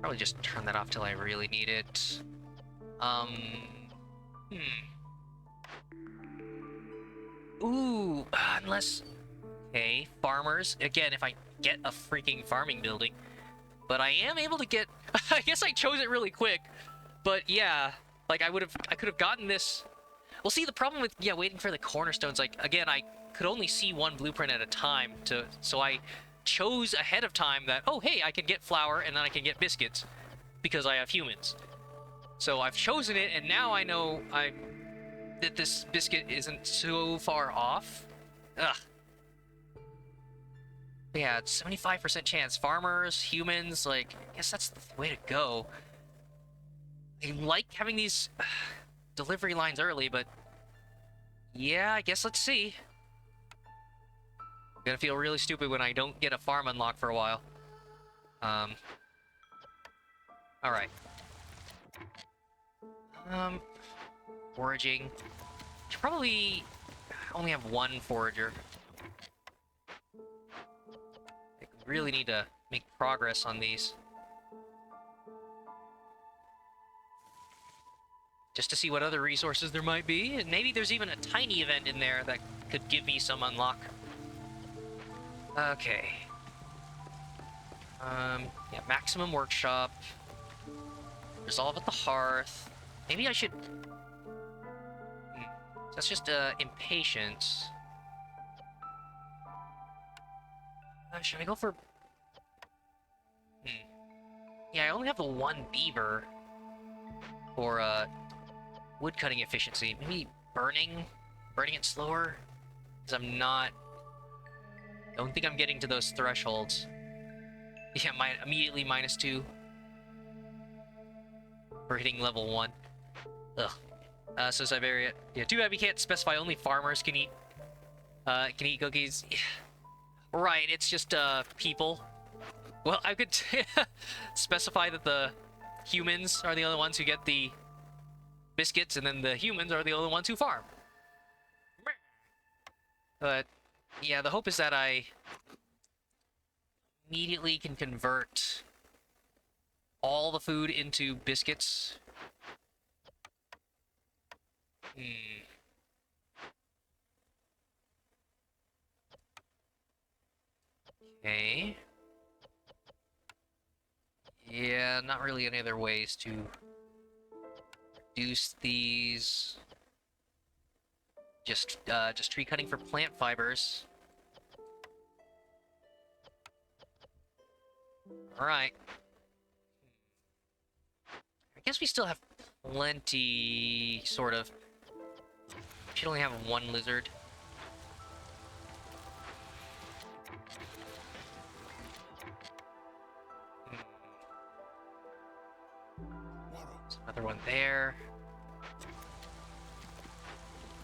Probably just turn that off till I really need it. Ooh, unless... Okay, farmers. Again, if I get a freaking farming building. But I am able to get... I guess I chose it really quick. But yeah, like I could have gotten this... Well, see, the problem with, waiting for the cornerstones, like, again, I could only see one blueprint at a time, so I chose ahead of time that, oh, hey, I can get flour, and then I can get biscuits, because I have humans. So I've chosen it, and now I know that this biscuit isn't so far off. Ugh. But yeah, it's 75% chance. Farmers, humans, like, I guess that's the way to go. I like having these delivery lines early, but yeah, I guess let's see. I'm gonna feel really stupid when I don't get a farm unlocked for a while. Alright. Foraging. Should probably only have one forager. I really need to make progress on these. Just to see what other resources there might be, and maybe there's even a tiny event in there that could give me some unlock. Okay. Yeah, maximum workshop. Resolve at the hearth. Maybe I should... That's just, impatience. Should I go for... Yeah, I only have the one beaver for, wood cutting efficiency. Maybe burning it slower? Because I'm not... Don't think I'm getting to those thresholds. Yeah, immediately -2 for hitting level 1. Ugh. So Siberia. Yeah, too bad we can't specify only farmers can eat cookies. Right, it's just people. Well, I could specify that the humans are the only ones who get the biscuits, and then the humans are the only ones who farm. But yeah, the hope is that I immediately can convert all the food into biscuits? Okay. Yeah, not really any other ways to reduce these. Just tree cutting for plant fibers. All right. I guess we still have plenty, sort of. We should only have one lizard. Hmm. There's another one there.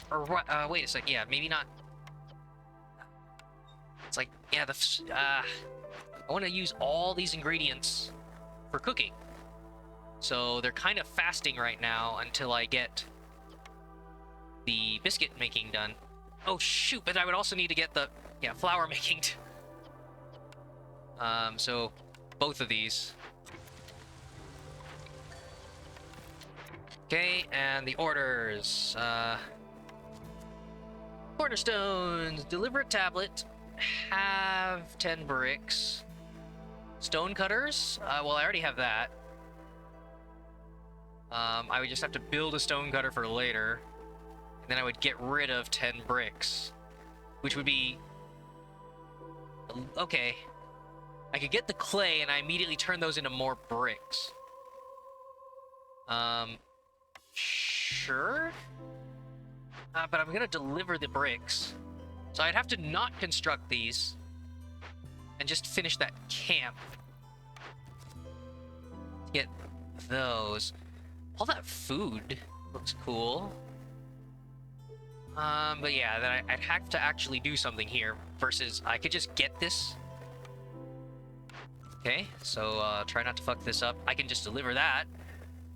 Or what? Wait a sec. Yeah, maybe not. It's like, yeah, I want to use all these ingredients for cooking. So they're kind of fasting right now until I get the biscuit making done. Oh shoot, but I would also need to get the, yeah, flour making. So both of these. Okay, and the orders. Cornerstones, deliver a tablet, have 10 bricks. Stone cutters, well, I already have that. I would just have to build a stone cutter for later. And then I would get rid of 10 bricks. Which would be... Okay. I could get the clay and I immediately turn those into more bricks. Sure? But I'm gonna deliver the bricks. So I'd have to not construct these. And just finish that camp. To get those. All that food looks cool. But yeah, then I'd have to actually do something here. Versus, I could just get this. Okay, so try not to fuck this up. I can just deliver that.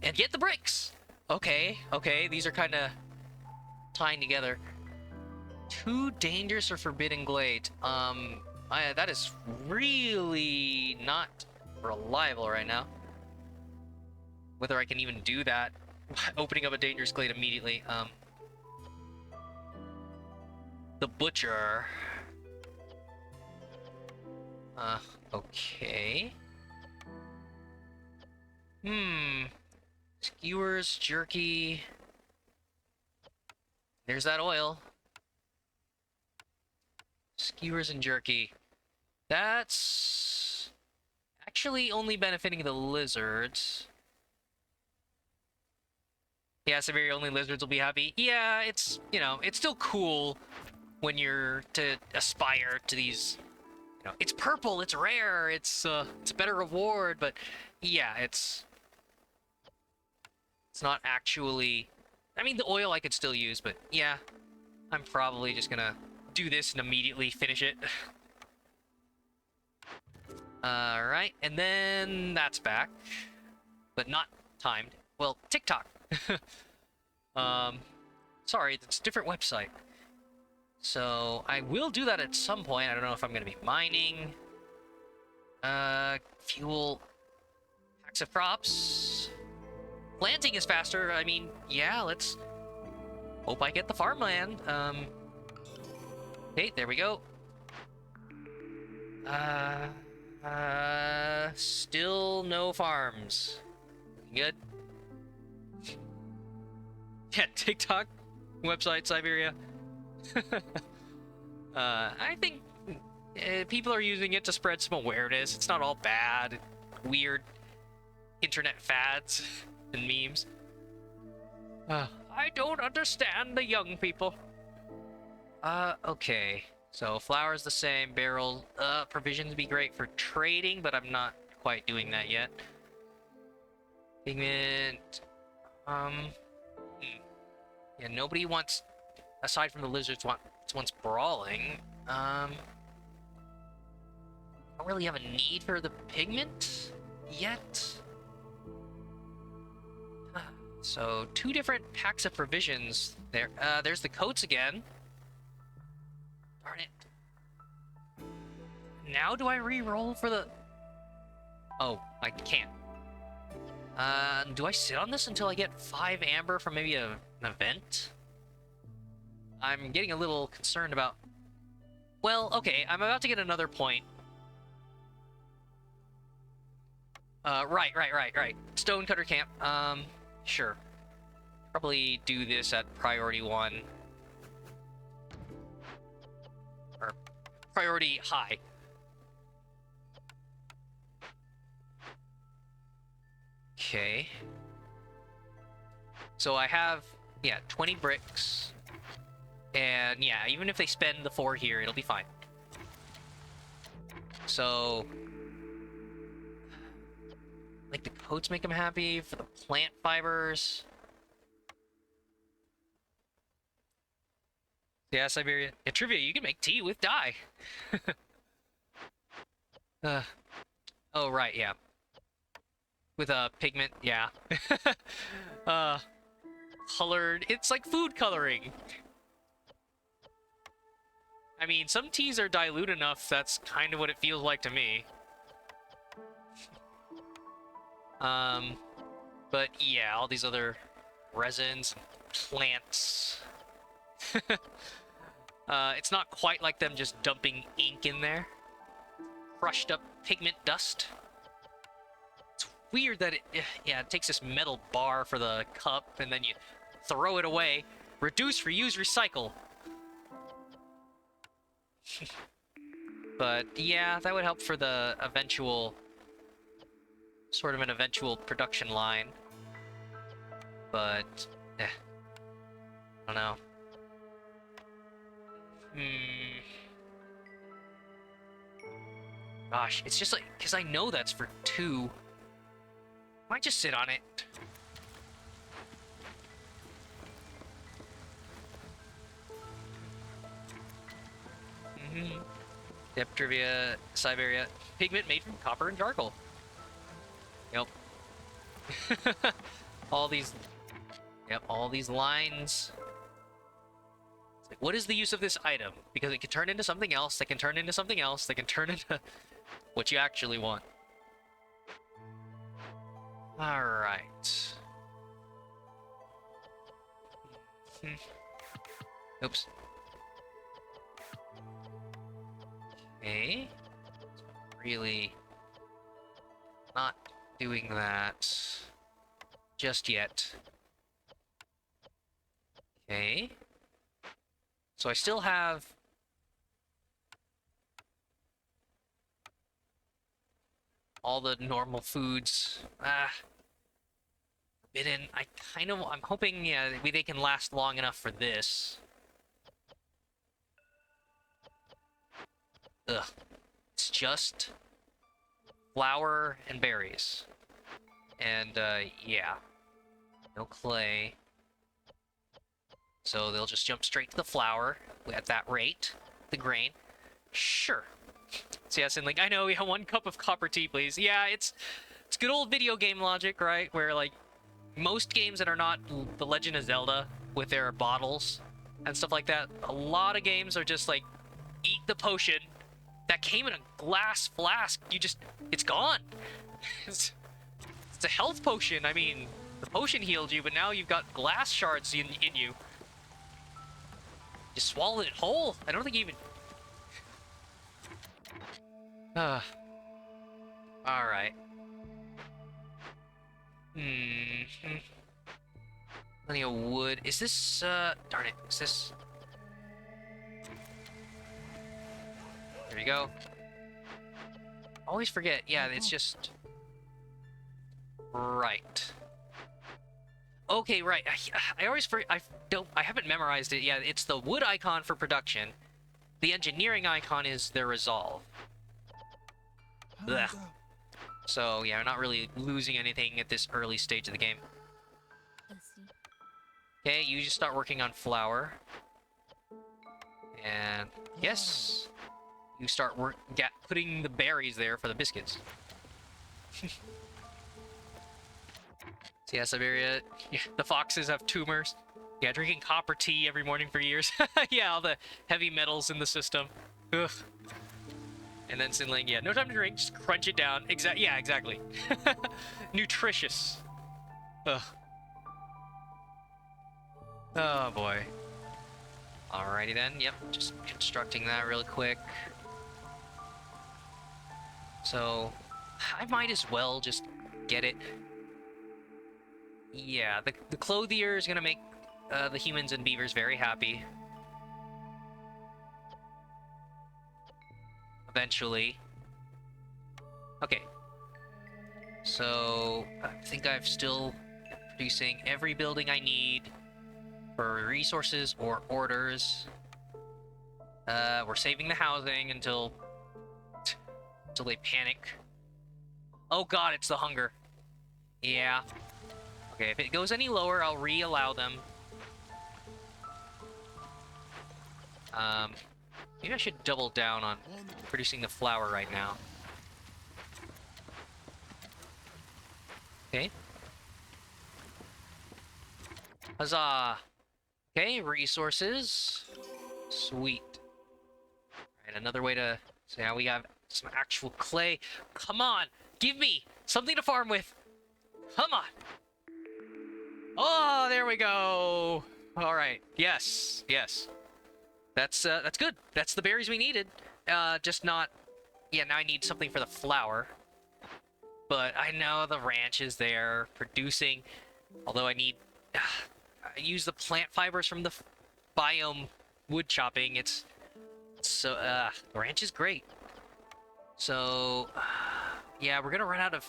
And get the bricks! Okay, these are kind of tying together. Too dangerous or forbidden glade. That is really not reliable right now. Whether I can even do that, opening up a dangerous glade immediately. The butcher. Okay. Skewers, jerky. There's that oil. Skewers and jerky. That's actually only benefiting the lizards. Yeah, Siberia, only lizards will be happy. Yeah, it's, you know, it's still cool when you're to aspire to these, you know, it's purple, it's rare, it's a better reward, but yeah, it's not actually, I mean, the oil I could still use, but yeah, I'm probably just gonna do this and immediately finish it. Alright, and then that's back, but not timed. Well, TikTok. Sorry, it's a different website. So, I will do that at some point. I don't know if I'm gonna be mining. Fuel. Packs of crops. Planting is faster. I mean, yeah, let's hope I get the farmland. Okay, there we go. Still no farms. Good. Yeah, TikTok, website, Siberia. I think people are using it to spread some awareness. It's not all bad. Weird internet fads and memes. I don't understand the young people. Okay. So flour's the same, barrel, provisions would be great for trading, but I'm not quite doing that yet. Pigment, yeah, nobody wants, aside from the lizards, wants brawling. I don't really have a need for the pigment yet. So 2 different packs of provisions there. There's the coats again. Darn it. Now do I re-roll for the... Oh, I can't. Do I sit on this until I get 5 amber from maybe an event? I'm getting a little concerned about... Well, okay, I'm about to get another point. Right. Stonecutter camp. Sure. Probably do this at priority 1. Or priority high. Okay. So I have, yeah, 20 bricks. And yeah, even if they spend the 4 here, it'll be fine. So... like, the coats make them happy for the plant fibers. Yeah, Siberia. Yeah, trivia, you can make tea with dye. Oh, right, yeah. With a pigment, yeah. uh, Colored, it's like food coloring. I mean, some teas are dilute enough, that's kind of what it feels like to me. But yeah, all these other resins, plants. It's not quite like them just dumping ink in there. Crushed up pigment dust. It's weird that it takes this metal bar for the cup and then you throw it away. Reduce, reuse, recycle. But yeah, that would help for the eventual... sort of an eventual production line. But... I don't know. Gosh, it's just like... because I know that's for 2. Might just sit on it. Depth trivia, Siberia. Pigment made from copper and charcoal. Yep. All these... Yep, all these lines. It's like, what is the use of this item? Because it can turn into something else, that can turn into something else, that can turn into what you actually want. Alright. Oops. Okay. Really not doing that just yet. Okay. So I still have... all the normal foods. Forbidden. I'm hoping, yeah, they can last long enough for this. Ugh. It's just flour and berries. And, yeah. No clay. So they'll just jump straight to the flour at that rate. The grain. Sure. So yes, and like, I know, we have 1 cup of copper tea, please. Yeah, it's good old video game logic, right? Where, like, most games that are not The Legend of Zelda with their bottles and stuff like that, a lot of games are just like, eat the potion that came in a glass flask. It's gone. It's a health potion. I mean, the potion healed you, but now you've got glass shards in you. You swallowed it whole. I don't think you even... Alright. Plenty of wood. Is this, darn it. Is this... There you go. Always forget. Yeah, it's just... Right. Okay, right. I always forget. I haven't memorized it. Yeah, it's the wood icon for production. The engineering icon is their resolve. Blech. So, yeah, I'm not really losing anything at this early stage of the game. Okay, you just start working on flour. And, yes, you start putting the berries there for the biscuits. So, yeah, Siberia, yeah, the foxes have tumors. Yeah, drinking copper tea every morning for years. Yeah, all the heavy metals in the system. Ugh. And then Sinling, yeah, no time to drink, just crunch it down. Yeah, exactly. nutritious. Ugh. Oh boy. Alrighty then. Yep, just constructing that real quick. So, I might as well just get it. Yeah, the clothier is gonna make the humans and beavers very happy. Eventually. Okay. So, I think I've still producing every building I need for resources or orders. We're saving the housing until they panic. Oh god, it's the hunger. Yeah. Okay, if it goes any lower, I'll re-allow them. Maybe I should double down on producing the flour right now. Okay. Huzzah! Okay, resources. Sweet. Alright, another way to... So now we got some actual clay. Come on! Give me something to farm with! Come on! Oh, there we go! Alright, yes, yes. That's good. That's the berries we needed. Just not... Yeah, now I need something for the flour. But I know the ranch is there, producing... Although I need... I use the plant fibers from the biome wood chopping. It's so the ranch is great. So yeah, we're gonna run out of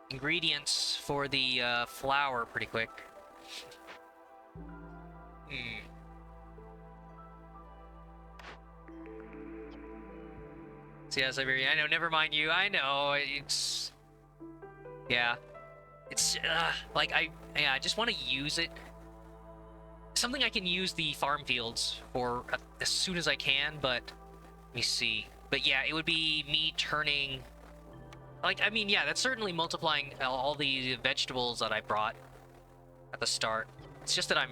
ingredients for the flour pretty quick. So yeah, Siberia. I know. Never mind you. I know. It's yeah. It's like I just want to use it. Something I can use the farm fields for as soon as I can, but let me see. But yeah, it would be me turning... Like, I mean, yeah, that's certainly multiplying all the vegetables that I brought at the start. It's just that I'm...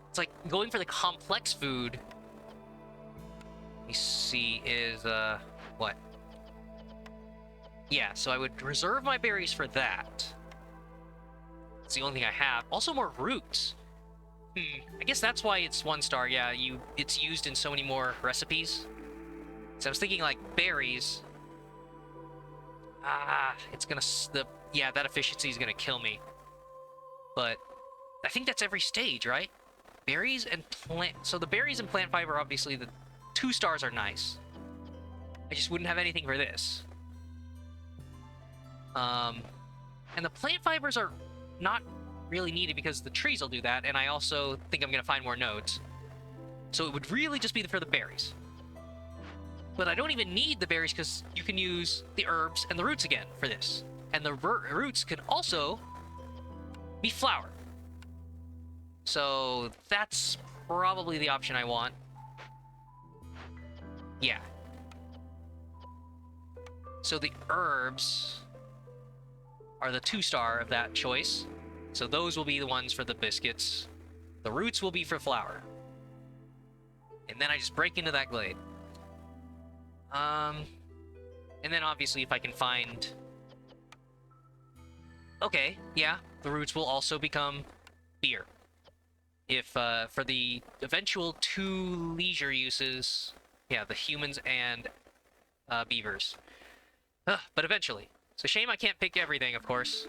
it's like going for the complex food. Let me see, is, what? Yeah, so I would reserve my berries for that. It's the only thing I have. Also more roots. I guess that's why it's 1 star. Yeah, it's used in so many more recipes. So I was thinking like berries. It's gonna yeah, that efficiency is gonna kill me. But I think that's every stage, right? Berries and plant. So the berries and plant fiber, obviously, the 2 stars are nice. I just wouldn't have anything for this. And the plant fibers are not really needed because the trees will do that, and I also think I'm gonna find more nodes. So it would really just be for the berries. But I don't even need the berries because you can use the herbs and the roots again for this. And the roots can also be flour. So that's probably the option I want. Yeah. So the herbs are the 2 star of that choice. So those will be the ones for the biscuits. The roots will be for flour. And then I just break into that glade. And then obviously if I can find... Okay, yeah, the roots will also become beer. If, for the eventual 2 leisure uses, yeah, the humans and, beavers. But eventually. It's a shame I can't pick everything, of course.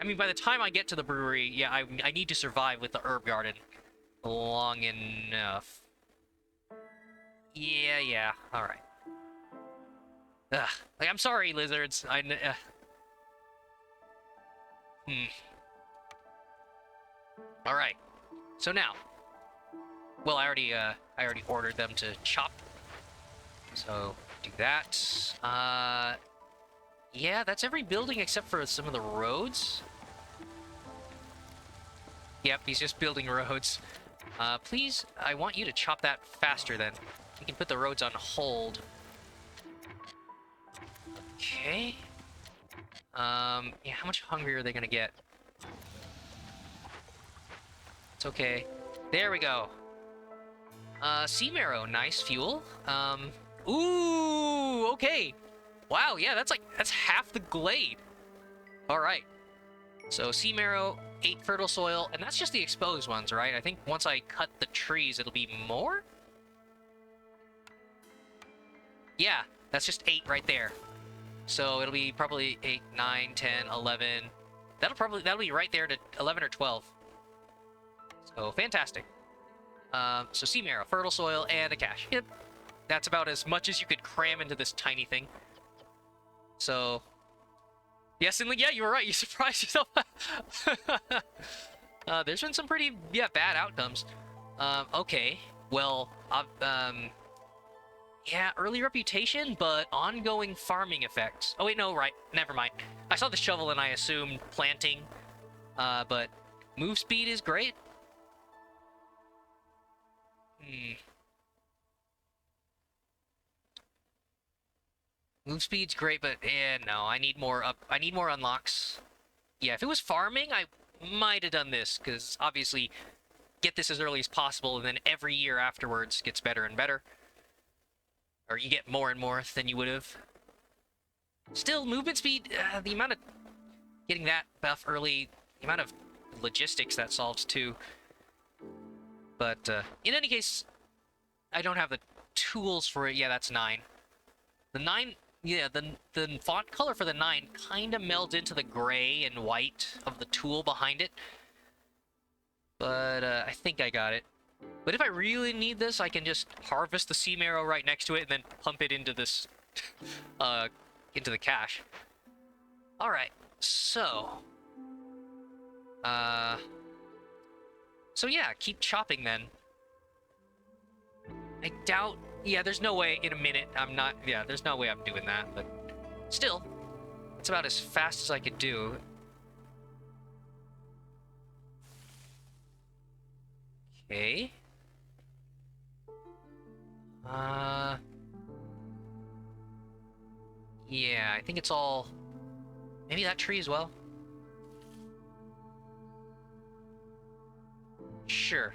I mean, by the time I get to the brewery, yeah, I need to survive with the herb garden long enough. Yeah, alright. Like, I'm sorry, lizards. Alright. So now... Well, I already ordered them to chop. So, do that. Yeah, that's every building except for some of the roads. Yep, he's just building roads. Please, I want you to chop that faster then. You can put the roads on hold. Okay. Yeah, how much hungrier are they gonna get? It's okay. There we go. Sea marrow, nice fuel. Ooh, okay. Wow, yeah, that's half the glade. All right. So sea marrow, 8 fertile soil, and that's just the exposed ones, right? I think once I cut the trees, it'll be more? Yeah, that's just 8 right there. So it'll be probably 8, 9, 10, 11. That'll be right there to 11 or 12. So fantastic. So sea marrow, fertile soil, and a cache. Yep. That's about as much as you could cram into this tiny thing. So yes, and yeah, you were right. You surprised yourself. There's been some pretty, yeah, bad outcomes. Okay. Well, yeah, early reputation, but ongoing farming effects. Oh, wait, no, right. Never mind. I saw the shovel and I assumed planting. But move speed is great. Move speed's great, but no, I need more unlocks. Yeah, if it was farming, I might have done this, because obviously get this as early as possible, and then every year afterwards gets better and better. Or you get more and more than you would have. Still, movement speed, the amount of getting that buff early, the amount of logistics that solves too. But in any case, I don't have the tools for it. Yeah, that's 9. The 9, yeah, the font color for the 9 kind of melds into the gray and white of the tool behind it. But I think I got it. But if I really need this, I can just harvest the sea marrow right next to it and then pump it into this, into the cache. Alright, so... So yeah, keep chopping then. I doubt... Yeah, there's no way in a minute I'm not... Yeah, there's no way I'm doing that, but... Still, it's about as fast as I could do. Okay. Yeah, I think it's all... Maybe that tree as well? Sure.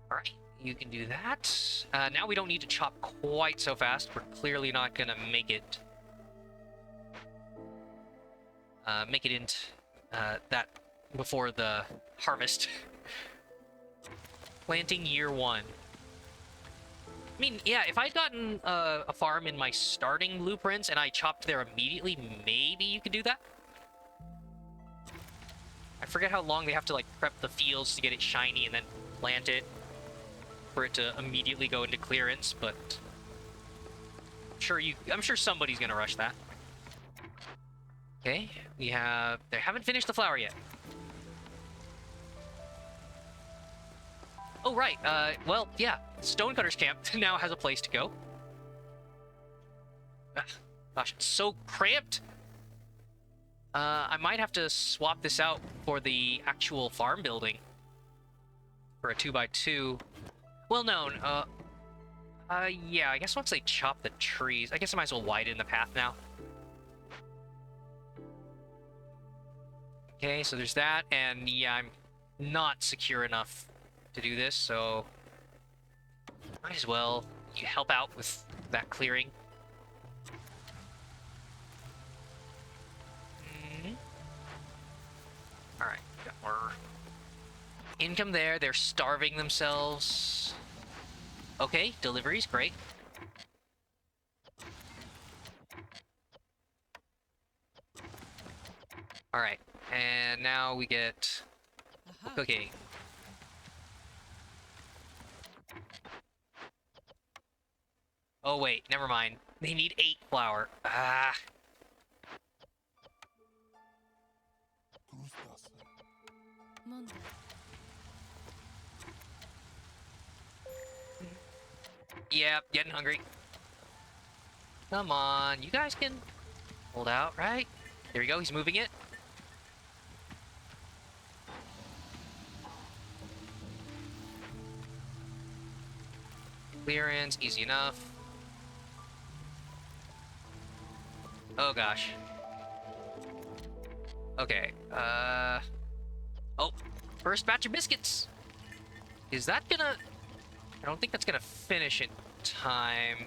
Alright, you can do that. Now we don't need to chop quite so fast. We're clearly not gonna make it... make it into... that before the harvest. Planting year 1. I mean, yeah, if I'd gotten a farm in my starting blueprints and I chopped there immediately, maybe you could do that? I forget how long they have to, like, prep the fields to get it shiny and then plant it for it to immediately go into clearance, but I'm sure somebody's gonna rush that. Okay, they haven't finished the flower yet. Oh, right. Well, yeah. Stonecutter's Camp now has a place to go. Ugh, gosh, it's so cramped. I might have to swap this out for the actual farm building. For a 2x2. Well, no. Yeah, I guess once they chop the trees, I guess I might as well widen the path now. Okay, so there's that, and yeah, I'm not secure enough to do this, so might as well you help out with that clearing. Alright, got more income there. They're starving themselves. Okay, deliveries, great. Alright, and now we get cooking. Oh wait, never mind. They need 8 flour. Ah. Yeah, getting hungry. Come on, you guys can hold out, right? There we go, he's moving it. Clearance, easy enough. Oh gosh. Okay, oh, first batch of biscuits. Is that gonna... I don't think that's gonna finish in time.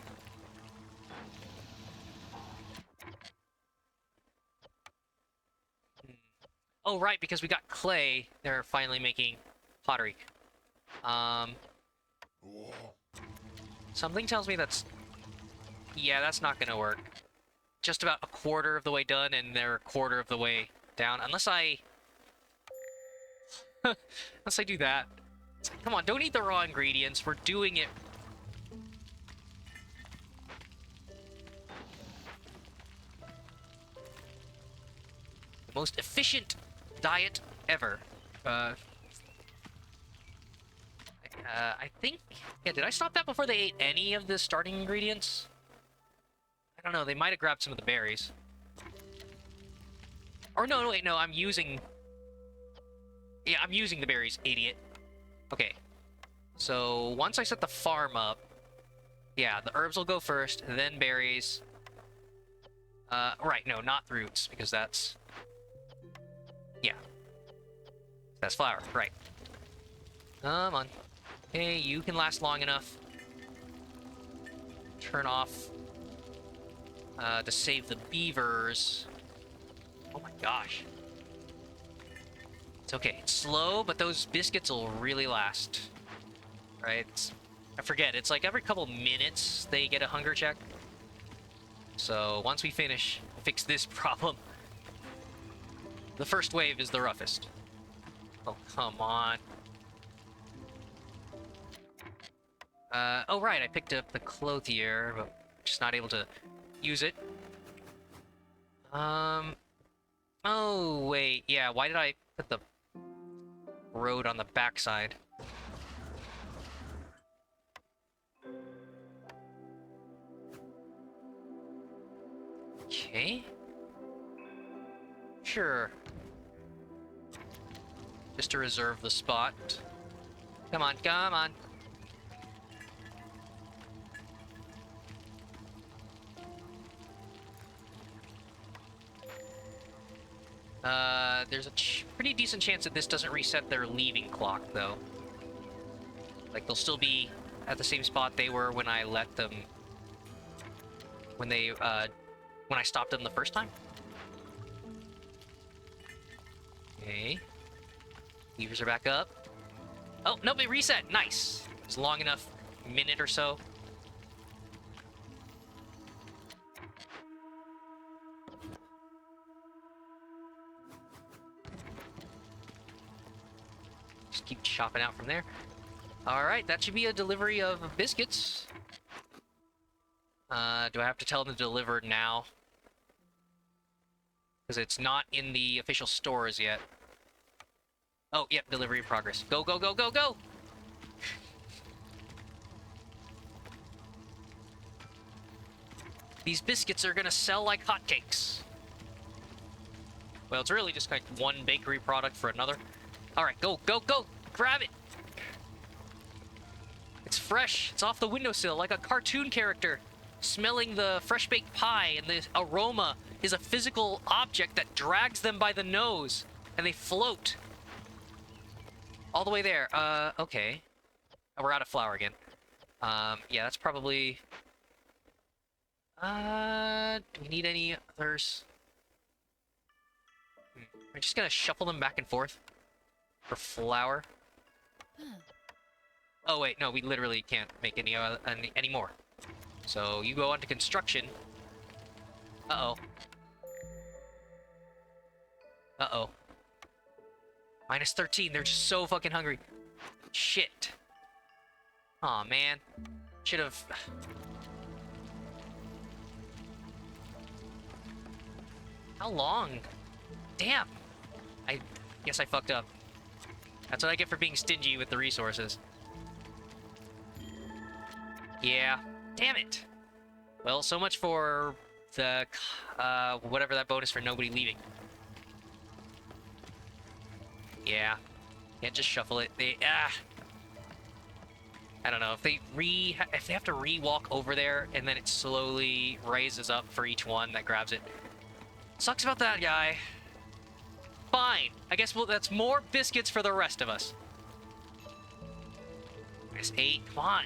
Oh, right, because we got clay. They're finally making pottery. Something tells me that's... Yeah, that's not gonna work. Just about a quarter of the way done, and they're a quarter of the way down. Unless I... Unless I do that. Come on, don't eat the raw ingredients. We're doing it. The most efficient diet ever. I think... Yeah, did I stop that before they ate any of the starting ingredients? I don't know, they might have grabbed some of the berries. Or no, no, wait, no, I'm using... Yeah, I'm using the berries, idiot. Okay. So, once I set the farm up... Yeah, the herbs will go first, then berries. Right, no, not roots, because that's... Yeah. That's flour, right. Come on. Hey, you can last long enough. Turn off... to save the beavers. Oh my gosh. It's okay. It's slow, but those biscuits will really last. Right? I forget. It's like every couple minutes they get a hunger check. So once we fix this problem, the first wave is the roughest. Oh, come on. Oh right, I picked up the clothier, but just not able to use it. Oh, wait. Yeah, why did I put the road on the backside? Okay. Sure. Just to reserve the spot. Come on, come on. There's a pretty decent chance that this doesn't reset their leaving clock, though. Like, they'll still be at the same spot they were when I let them... When I stopped them the first time. Okay. Levers are back up. Oh, no, they reset! Nice! It's long enough. Minute or so. Just keep chopping out from there. Alright, that should be a delivery of biscuits. Do I have to tell them to deliver now? Because it's not in the official stores yet. Oh, yep, delivery in progress. Go, go, go, go, go! These biscuits are gonna sell like hotcakes. Well, it's really just like one bakery product for another. Alright, go, go, go! Grab it! It's fresh. It's off the windowsill like a cartoon character. Smelling the fresh-baked pie, and the aroma is a physical object that drags them by the nose, and they float. All the way there. Okay. Oh, we're out of flour again. Yeah, that's probably... do we need any others? We're just gonna shuffle them back and forth for flour. Oh wait, no, we literally can't make any more. So you go on to construction. Uh-oh. Uh-oh. Minus 13, they're just so fucking hungry. Shit. Aw, man. Should've... How long? Damn. I guess I fucked up. That's what I get for being stingy with the resources. Yeah. Damn it. Well, so much for the, whatever that bonus for nobody leaving. Yeah. Can't just shuffle it. I don't know. If they have to re-walk over there, and then it slowly raises up for each one that grabs it. Sucks about that guy. Fine. I guess that's more biscuits for the rest of us. It's 8. Come on.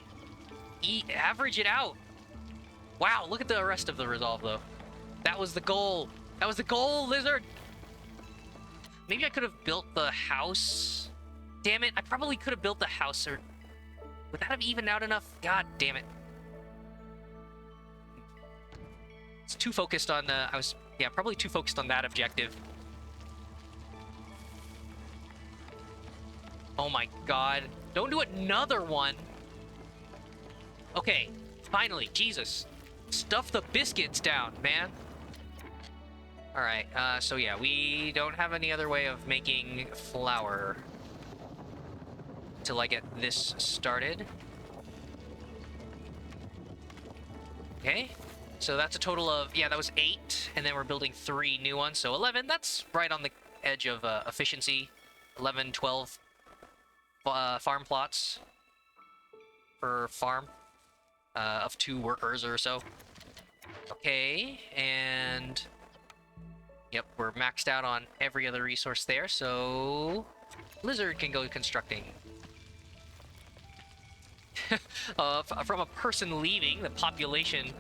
Average it out. Wow, look at the rest of the resolve, though. That was the goal. That was the goal, Lizard! maybe I could have built the house. Damn it, I probably could have built the house, or would that have evened out enough? God damn it. It's too focused on, yeah, probably too focused on that objective. Oh my god. Don't do another one. Okay, finally, Jesus. Stuff the biscuits down, man. Alright, so yeah, we don't have any other way of making flour till I get this started. Okay, so that's a total of, yeah, that was 8, and then we're building 3 new ones, so 11. That's right on the edge of efficiency. 11, 12 farm plots per farm of 2 workers or so. Okay, and yep, we're maxed out on every other resource there, so Lizard can go constructing. From a person leaving, the population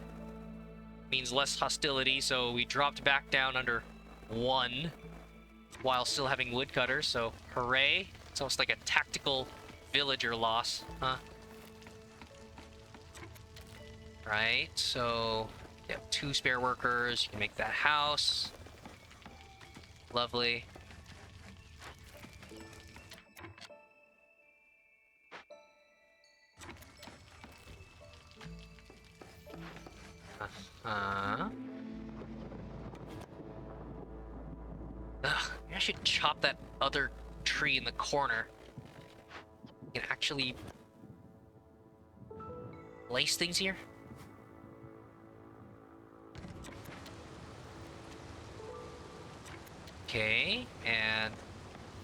means less hostility, so we dropped back down under 1 while still having woodcutters, so hooray. It's almost like a tactical villager loss, huh? Right, so you have 2 spare workers, you can make that house. Lovely. Ugh, I should chop that other tree in the corner. You can actually place things here. Okay, and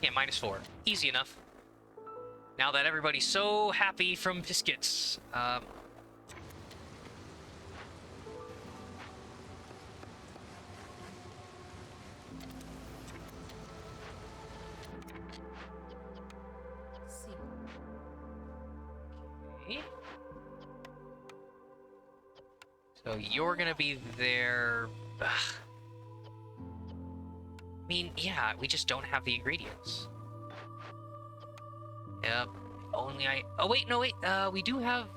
yeah, -4. Easy enough. Now that everybody's so happy from biscuits. See. Okay. So you're gonna be there. Ugh. I mean, yeah, we just don't have the ingredients. Yep. Only I... Oh, wait, no, wait. We do have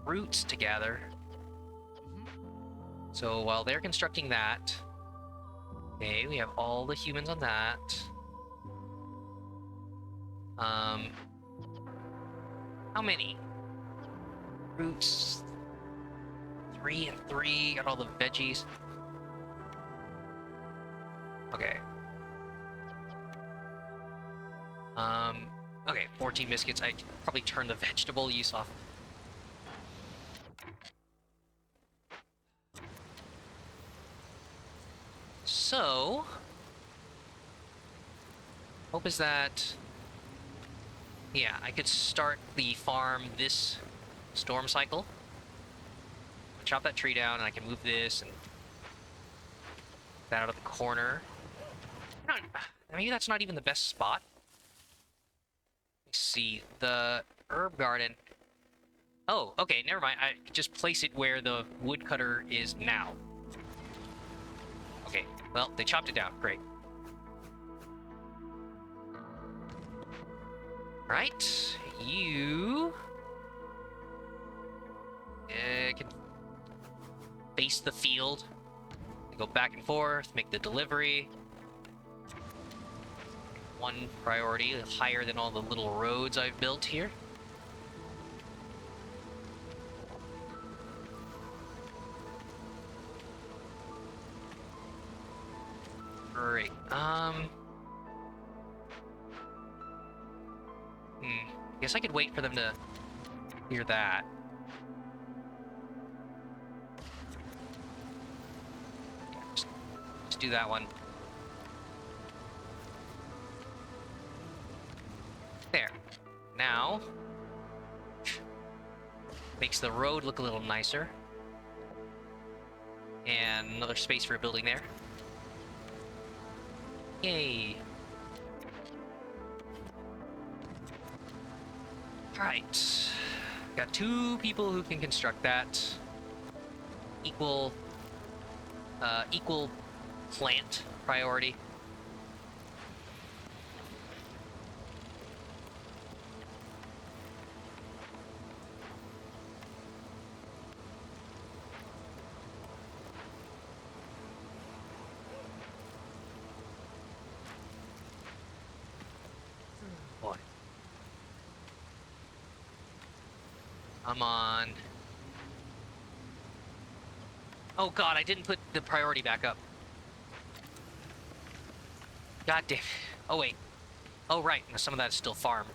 roots to gather. So while they're constructing that... Okay, we have all the humans on that. How many? Roots... 3 and 3. Got all the veggies. Okay. Okay, 14 biscuits. I can probably turn the vegetable use off. So... hope is that... yeah, I could start the farm this storm cycle. Chop that tree down, and I can move this and that out of the corner. Maybe that's not even the best spot. Let's see, the herb garden. Oh, okay, never mind. I could just place it where the woodcutter is now. Okay, well, they chopped it down. Great. Right, you can face the field. Go back and forth, make the delivery. 1 priority, higher than all the little roads I've built here. Great. Guess I could wait for them to clear that. Just do that one. There. Now, makes the road look a little nicer. And another space for a building there. Yay. Alright. Got 2 people who can construct that. Equal plant priority. Come on. Oh god, I didn't put the priority back up. God damn. Oh wait. Oh right, some of that is still farm.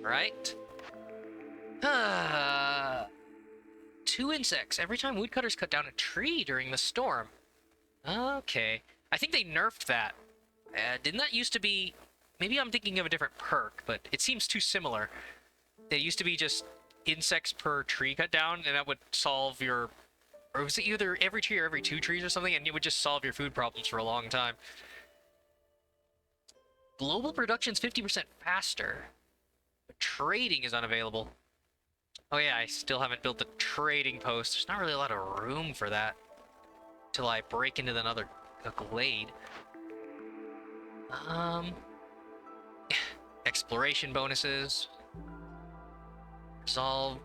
Alright. Two insects every time woodcutters cut down a tree during the storm. Okay. I think they nerfed that. Didn't that used to be... Maybe I'm thinking of a different perk, but it seems too similar. It used to be just insects per tree cut down, and that would solve your... Or was it either every tree or every two trees or something, and it would just solve your food problems for a long time. Global production's 50% faster. But trading is unavailable. Oh yeah, I still haven't built the trading post. There's not really a lot of room for that till I break into another glade. Exploration bonuses. Resolve,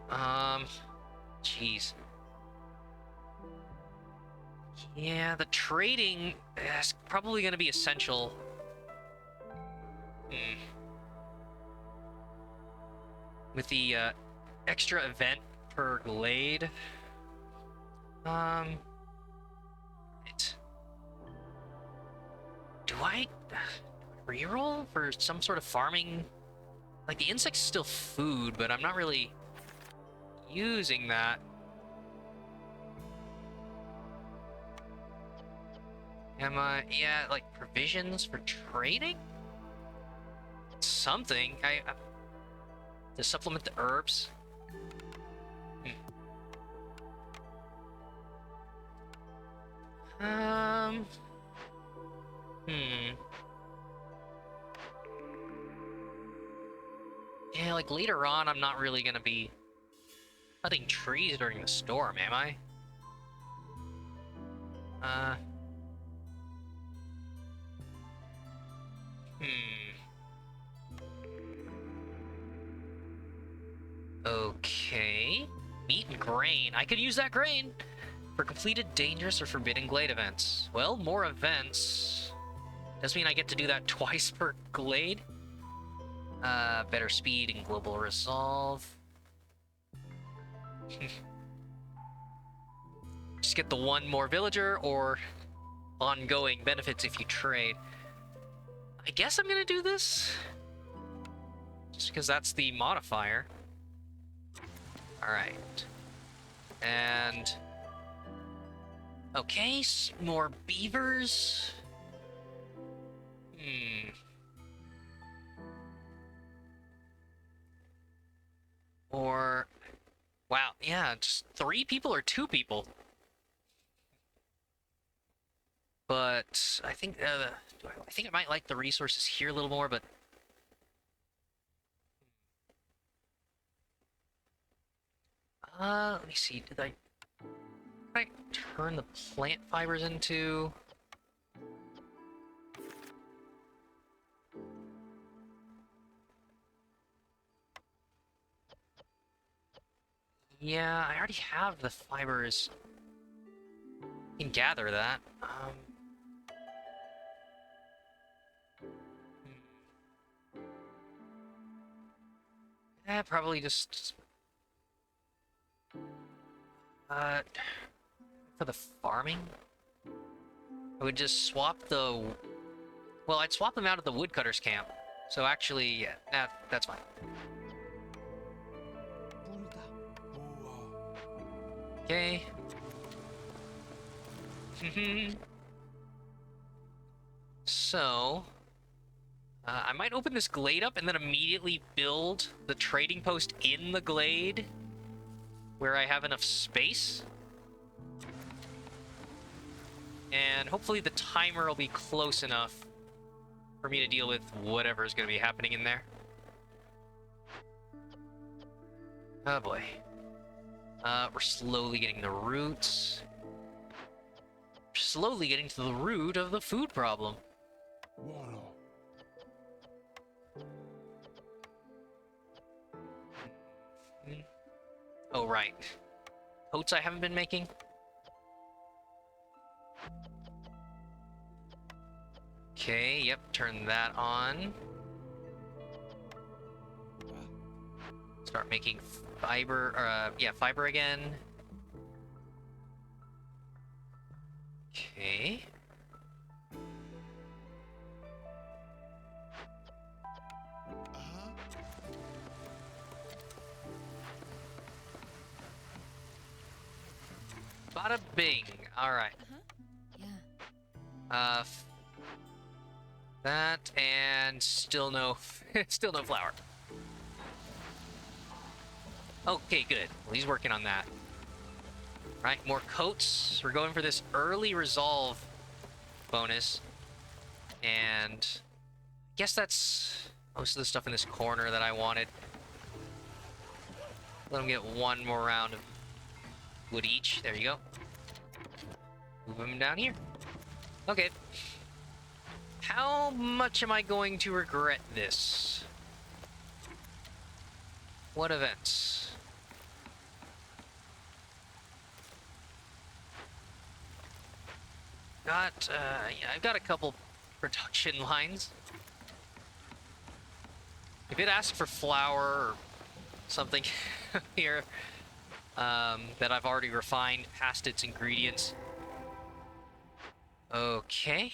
jeez. Yeah, the trading is probably going to be essential. With the, extra event per glade. Do I reroll for some sort of farming? Like, the insect's still food, but I'm not really using that. Am I? Yeah, like provisions for trading? Something. To supplement the herbs. Hmm. Yeah, like later on, I'm not really gonna be cutting trees during the storm, am I? Okay. Meat and grain. I could use that grain for completed dangerous or forbidden glade events. Well, more events. Does mean I get to do that twice per glade. Better speed and global resolve. Just get the one more villager or ongoing benefits if you trade. I guess I'm gonna do this. Just because that's the modifier. Alright. And... Okay, more beavers. Or... Wow, yeah, just 3 people or 2 people. But I think I think I might like the resources here a little more, but let me see. Did I turn the plant fibers into? Yeah, I already have the fibers. I can gather that. Probably just for the farming, I would just swap the. Well, I'd swap them out of the woodcutters camp. So actually, yeah, that's fine. Okay. So, I might open this glade up and then immediately build the trading post in the glade where I have enough space. And hopefully the timer will be close enough for me to deal with whatever is going to be happening in there. Oh boy. We're slowly getting the roots. We're slowly getting to the root of the food problem. Oh, right. Oats I haven't been making. Okay, yep, turn that on. Start making fiber, yeah, fiber again. Okay. Bada bing. All right. Yeah. That and still no, still no flour. Okay, good. Well, he's working on that. Right, more coats. We're going for this early resolve bonus. And I guess that's most of the stuff in this corner that I wanted. Let him get one more round of wood each. There you go. Move him down here. Okay. How much am I going to regret this? What events? Yeah, I've got a couple production lines. If it asks for flour or something here that I've already refined past its ingredients. Okay.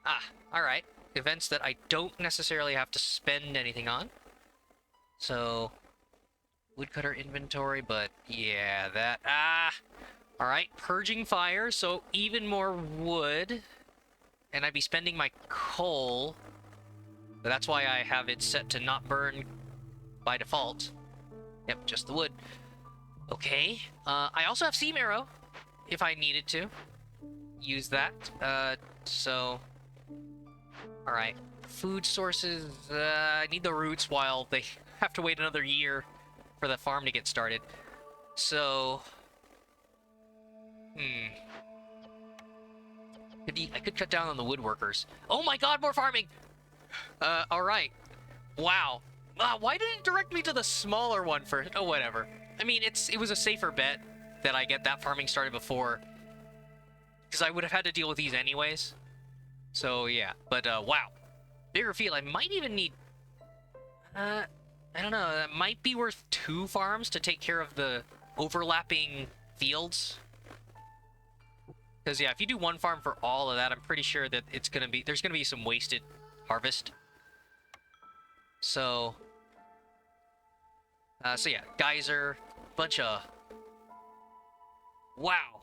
Ah, alright. Events that I don't necessarily have to spend anything on. So, woodcutter inventory, but yeah, that... Alright, purging fire, so even more wood. And I'd be spending my coal. But that's why I have it set to not burn by default. Yep, just the wood. Okay. I also have seam arrow, if I needed to. Use that. So... Alright. Food sources, I need the roots while they have to wait another year for the farm to get started. So... I could cut down on the woodworkers. Oh my god, more farming! Alright. Wow. Why didn't it direct me to the smaller one first? Oh, whatever. I mean, it was a safer bet that I get that farming started before. Because I would have had to deal with these anyways. So, yeah. But, wow. Bigger field. I might even need... I don't know. That might be worth 2 farms to take care of the overlapping fields. Because, yeah, if you do 1 farm for all of that, I'm pretty sure that it's going to be... There's going to be some wasted harvest. So... so, yeah. Geyser. Bunch of... Wow.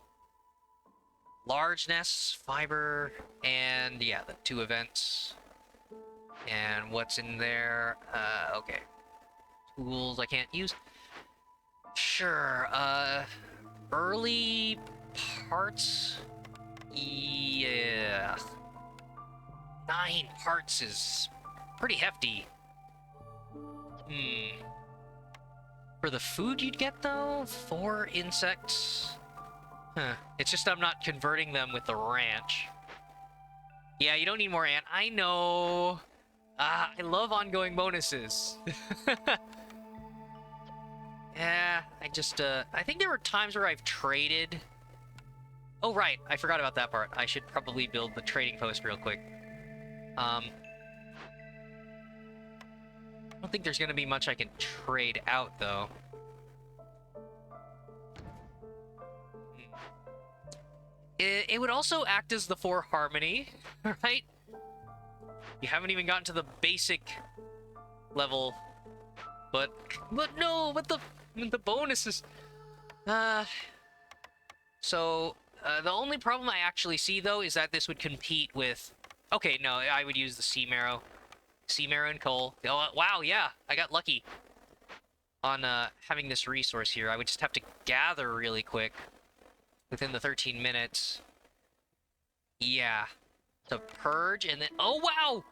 Large nests, fiber, and, yeah, the 2 events. And what's in there? Okay. Tools I can't use. Sure, early parts? Yeah. 9 parts is pretty hefty. For the food you'd get, though? 4 insects? Huh. It's just I'm not converting them with the ranch. Yeah, you don't need more ant. I know. I love ongoing bonuses. Yeah, I think there were times where I've traded. Oh, right. I forgot about that part. I should probably build the trading post real quick. I don't think there's going to be much I can trade out, though. It would also act as the 4 harmony, right? You haven't even gotten to the basic level, but no, but the bonuses. So the only problem I actually see though is that this would compete with. Okay, no, I would use the seam arrow and coal. Oh wow, yeah, I got lucky on having this resource here. I would just have to gather really quick within the 13 minutes. Yeah. To purge and then... Oh, wow!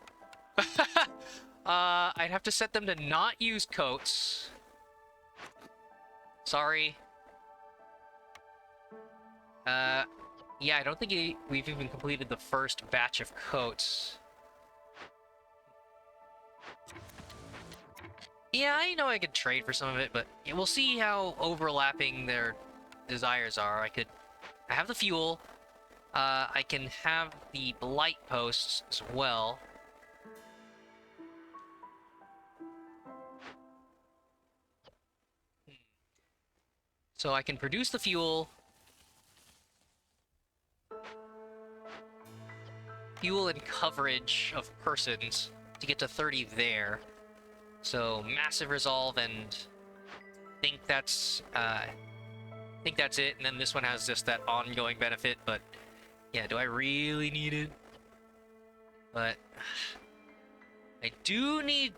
I'd have to set them to not use coats. Sorry. Yeah, I don't think we've even completed the first batch of coats. Yeah, I know I could trade for some of it, but we'll see how overlapping their desires are. I have the fuel. I can have the blight posts as well. So I can produce the fuel. Fuel and coverage of persons to get to 30 there. So massive resolve, and think that's it. And then this one has just that ongoing benefit. But yeah, do I really need it? But I do need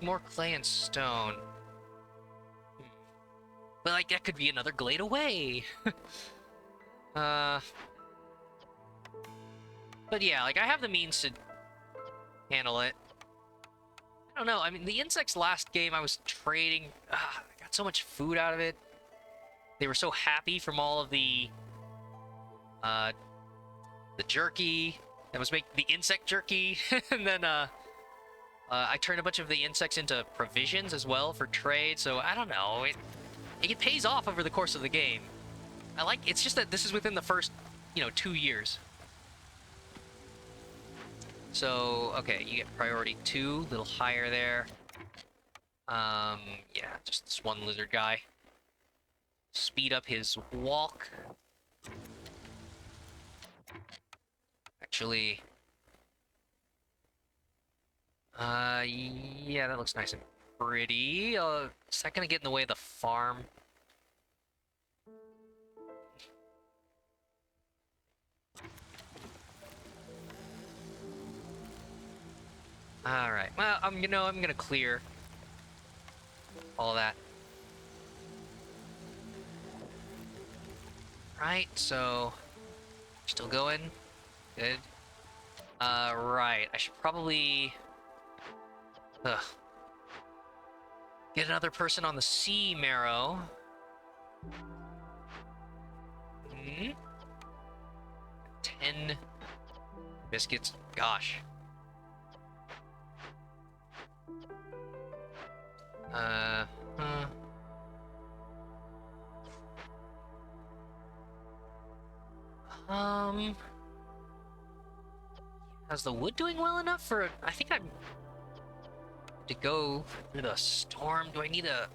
more clay and stone. But like that could be another glade away. But yeah, like I have the means to handle it. I don't know. I mean, the insects last game I was trading. I got so much food out of it. They were so happy from all of the jerky that was making the insect jerky, and then I turned a bunch of the insects into provisions as well for trade. So I don't know. It pays off over the course of the game. It's just that this is within the first, 2 years. So, okay, you get priority 2, a little higher there. Yeah, just this one lizard guy. Speed up his walk. Actually, yeah, that looks nice and pretty. Is that gonna get in the way of the farm? Alright, well, I'm gonna clear all that. Right, so still going. Good. Right, I should probably get another person on the sea marrow. 10 biscuits. Gosh. How's the wood doing well enough for? I think I'm to go through the storm. Do I need a?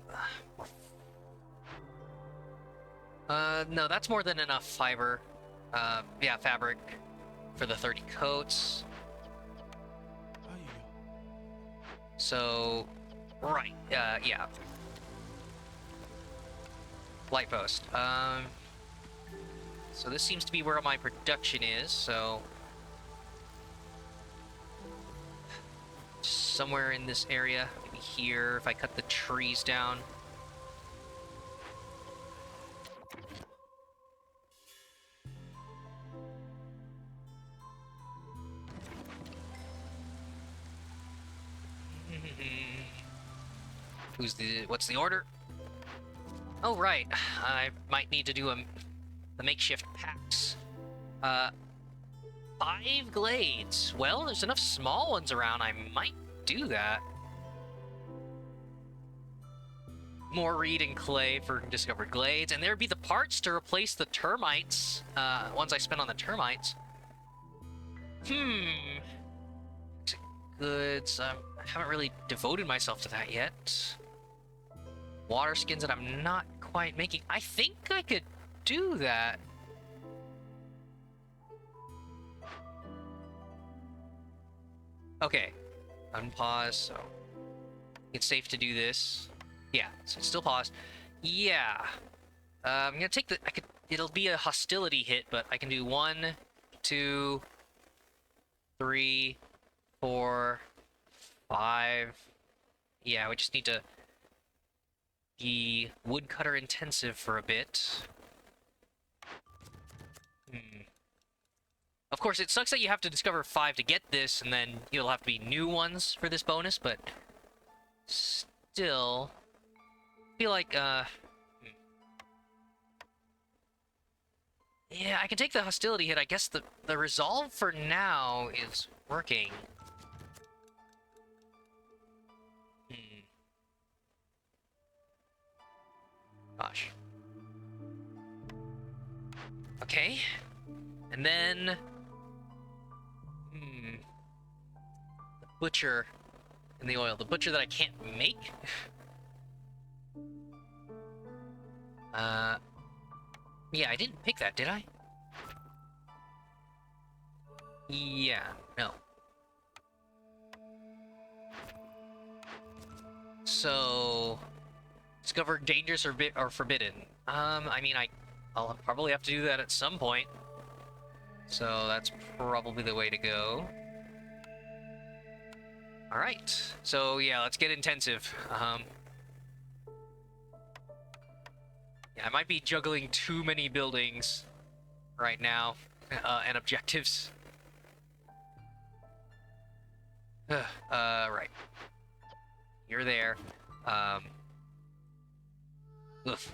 No, that's more than enough fiber. Yeah, fabric for the 30 coats. So, right, yeah. Light post. So this seems to be where my production is, so somewhere in this area, maybe here, if I cut the trees down. What's the order? Oh, right. I might need to do the makeshift packs. 5 glades. Well, there's enough small ones around. I might do that. More reed and clay for discovered glades, and there'd be the parts to replace the termites, ones I spent on the termites. Goods. I haven't really devoted myself to that yet. Water skins that I'm not quite making. I think I could do that. Okay. Unpause, so it's safe to do this. Yeah, so it's still paused. Yeah. I'm gonna take it'll be a hostility hit, but I can do 1, 2, 3, 4, 5. Yeah, we just need to be woodcutter intensive for a bit. Of course, it sucks that you have to discover 5 to get this, and then you'll have to be new ones for this bonus, but still, I feel like, yeah, I can take the hostility hit. I guess the resolve for now is working. Gosh. Okay. And then the butcher and the oil. The butcher that I can't make. Uh, yeah, I didn't pick that, did I? Yeah, no. So, discover dangerous or forbidden. I mean, I'll probably have to do that at some point. So that's probably the way to go. All right. So yeah, let's get intensive. Yeah, I might be juggling too many buildings right now and objectives. Right. You're there. Um, oof.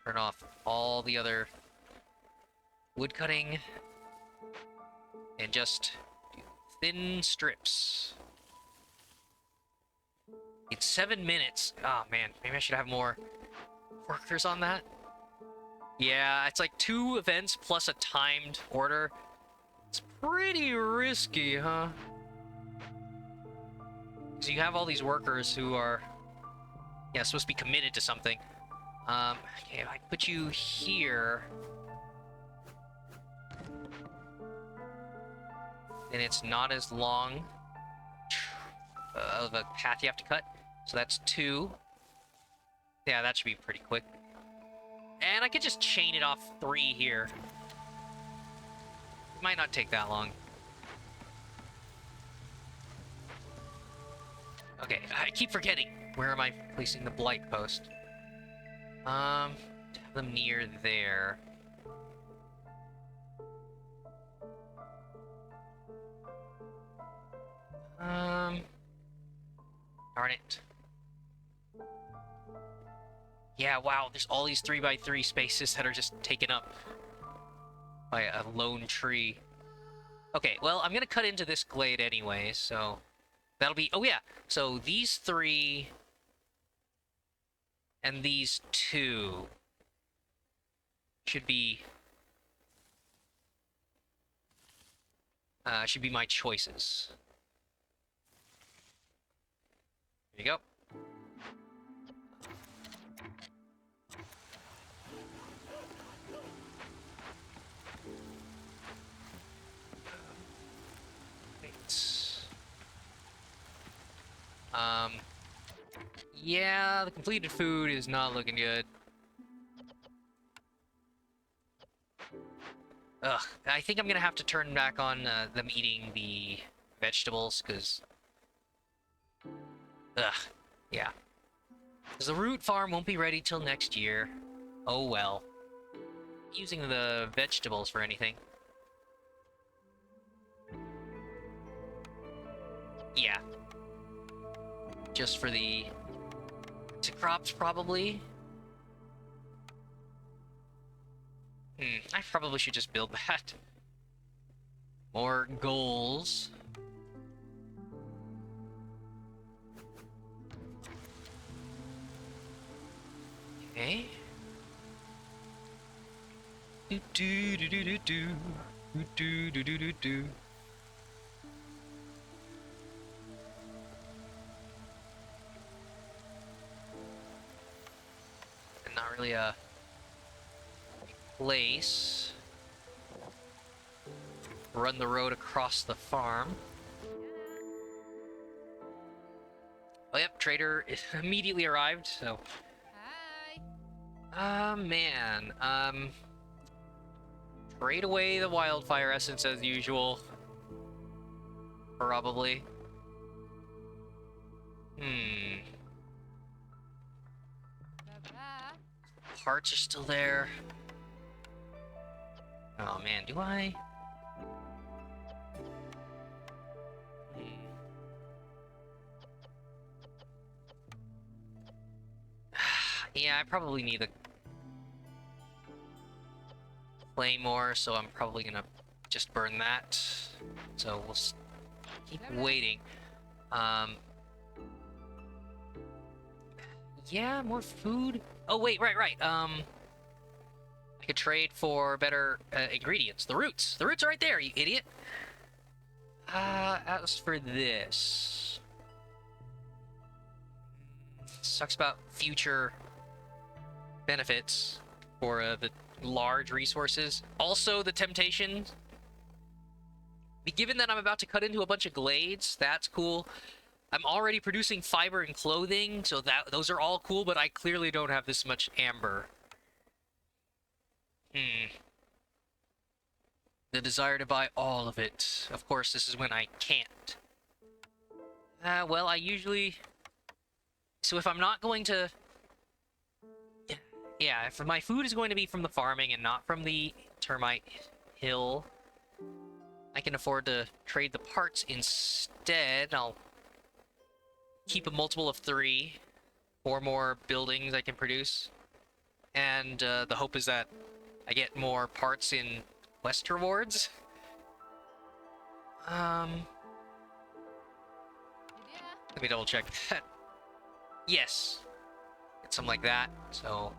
Turn off all the other wood cutting and just do thin strips. It's 7 minutes. Oh man, maybe I should have more workers on that. Yeah, it's like 2 events plus a timed order. It's pretty risky, huh? Because you have all these workers who are, yeah, supposed to be committed to something. Okay, if I put you here, then it's not as long of a path you have to cut. So that's 2. Yeah, that should be pretty quick. And I could just chain it off 3 here. It might not take that long. Okay, I keep forgetting. Where am I placing the blight post? Have them near there. Darn it. Yeah, wow, there's all these 3x3 spaces that are just taken up by a lone tree. Okay, well, I'm gonna cut into this glade anyway, so that'll be... Oh, yeah, so these 3 and these 2 should be... should be my choices. There you go. Yeah, the completed food is not looking good. Ugh, I think I'm gonna have to turn back on them eating the vegetables, because... Ugh, yeah. Because the root farm won't be ready till next year. Oh well. Using the vegetables for anything. Yeah. Just for the... to crops, probably. I probably should just build that. More goals. Okay. Do do do do do do do do do do do. And not really a place. Run the road across the farm. Oh yep, trader immediately arrived, so... Hi. Man, trade away the wildfire essence as usual. Probably. Baba. Parts are still there. Oh man, do I? Yeah, I probably need a claymore, so I'm probably gonna just burn that. So we'll keep waiting. Yeah, more food. Oh wait, right. I could trade for better ingredients. The roots. The roots are right there, you idiot. As for this, sucks about future benefits for the large resources. Also, the temptation. Given that I'm about to cut into a bunch of glades, that's cool. I'm already producing fiber and clothing, so those are all cool, but I clearly don't have this much amber. The desire to buy all of it. Of course, this is when I can't. Well, I usually... So if I'm not going to... Yeah, if my food is going to be from the farming and not from the termite hill, I can afford to trade the parts instead. I'll keep a multiple of 3. 4 more buildings I can produce. And the hope is that I get more parts in quest rewards. Let me double check that. Yes. Get something like that, so...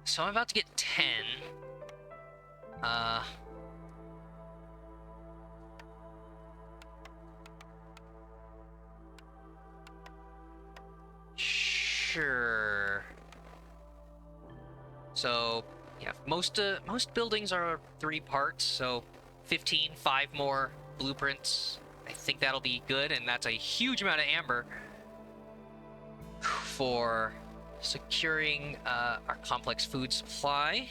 So I'm about to get 10. Sure. So, yeah, most buildings are 3 parts, so 15, 5 more blueprints. I think that'll be good, and that's a huge amount of amber for securing our complex food supply.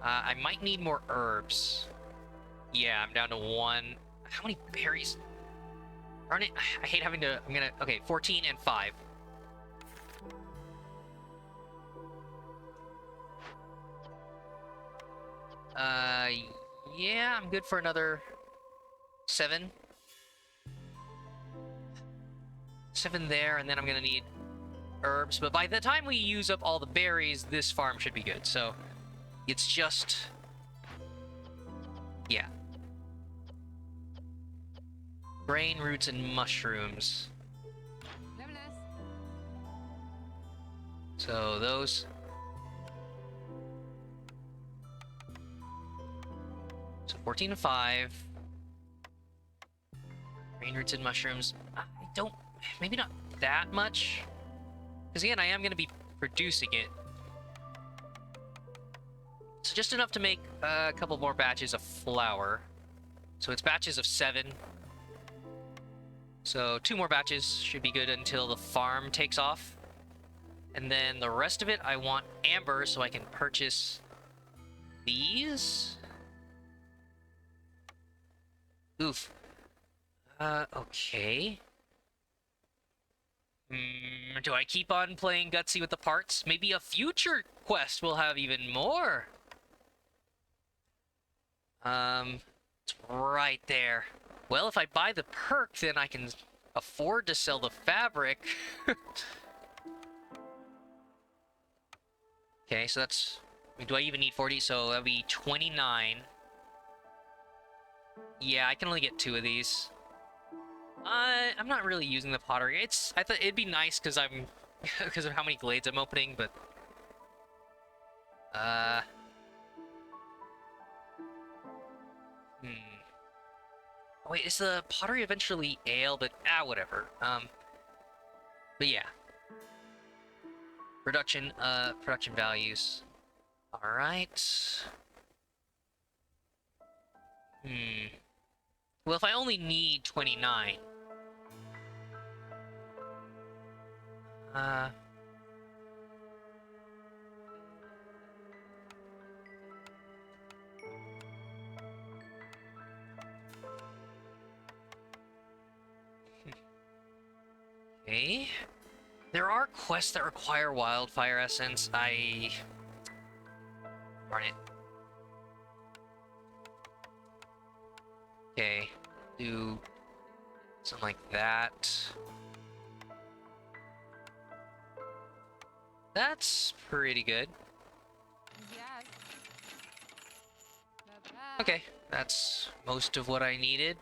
I might need more herbs. Yeah, I'm down to 1. How many berries? Darn it, I hate having to... Okay, 14 and 5. Yeah, I'm good for another 7. 7 there, and then I'm gonna need herbs. But by the time we use up all the berries, this farm should be good. So it's just... Yeah. Grain, roots, and mushrooms. So those... So 14 and 5. Grain, roots, and mushrooms. I don't... Maybe not that much. Because again, I am going to be producing it. So just enough to make a couple more batches of flour. So it's batches of 7. So 2 more batches should be good until the farm takes off. And then the rest of it, I want amber so I can purchase these. Oof. Okay. Do I keep on playing gutsy with the parts? Maybe a future quest will have even more. It's right there. Well, if I buy the perk, then I can afford to sell the fabric. Okay, so that's... Do I even need 40? So that'll be 29. Yeah, I can only get 2 of these. I'm not really using the pottery. I thought it'd be nice because I'm... because of how many glades I'm opening, but... Oh, wait, is the pottery eventually ale? But, whatever. But yeah. Production values. Alright. Well, if I only need 29... Okay. There are quests that require wildfire essence. Darn it. Okay. Do something like that. That's pretty good. Okay, that's most of what I needed.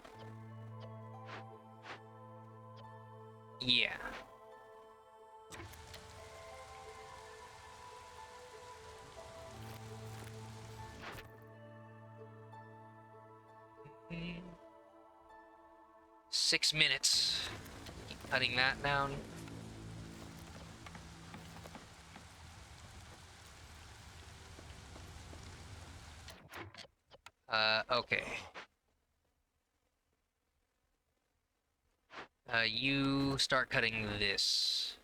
Yeah. 6 minutes. Keep cutting that down. Okay. You start cutting this.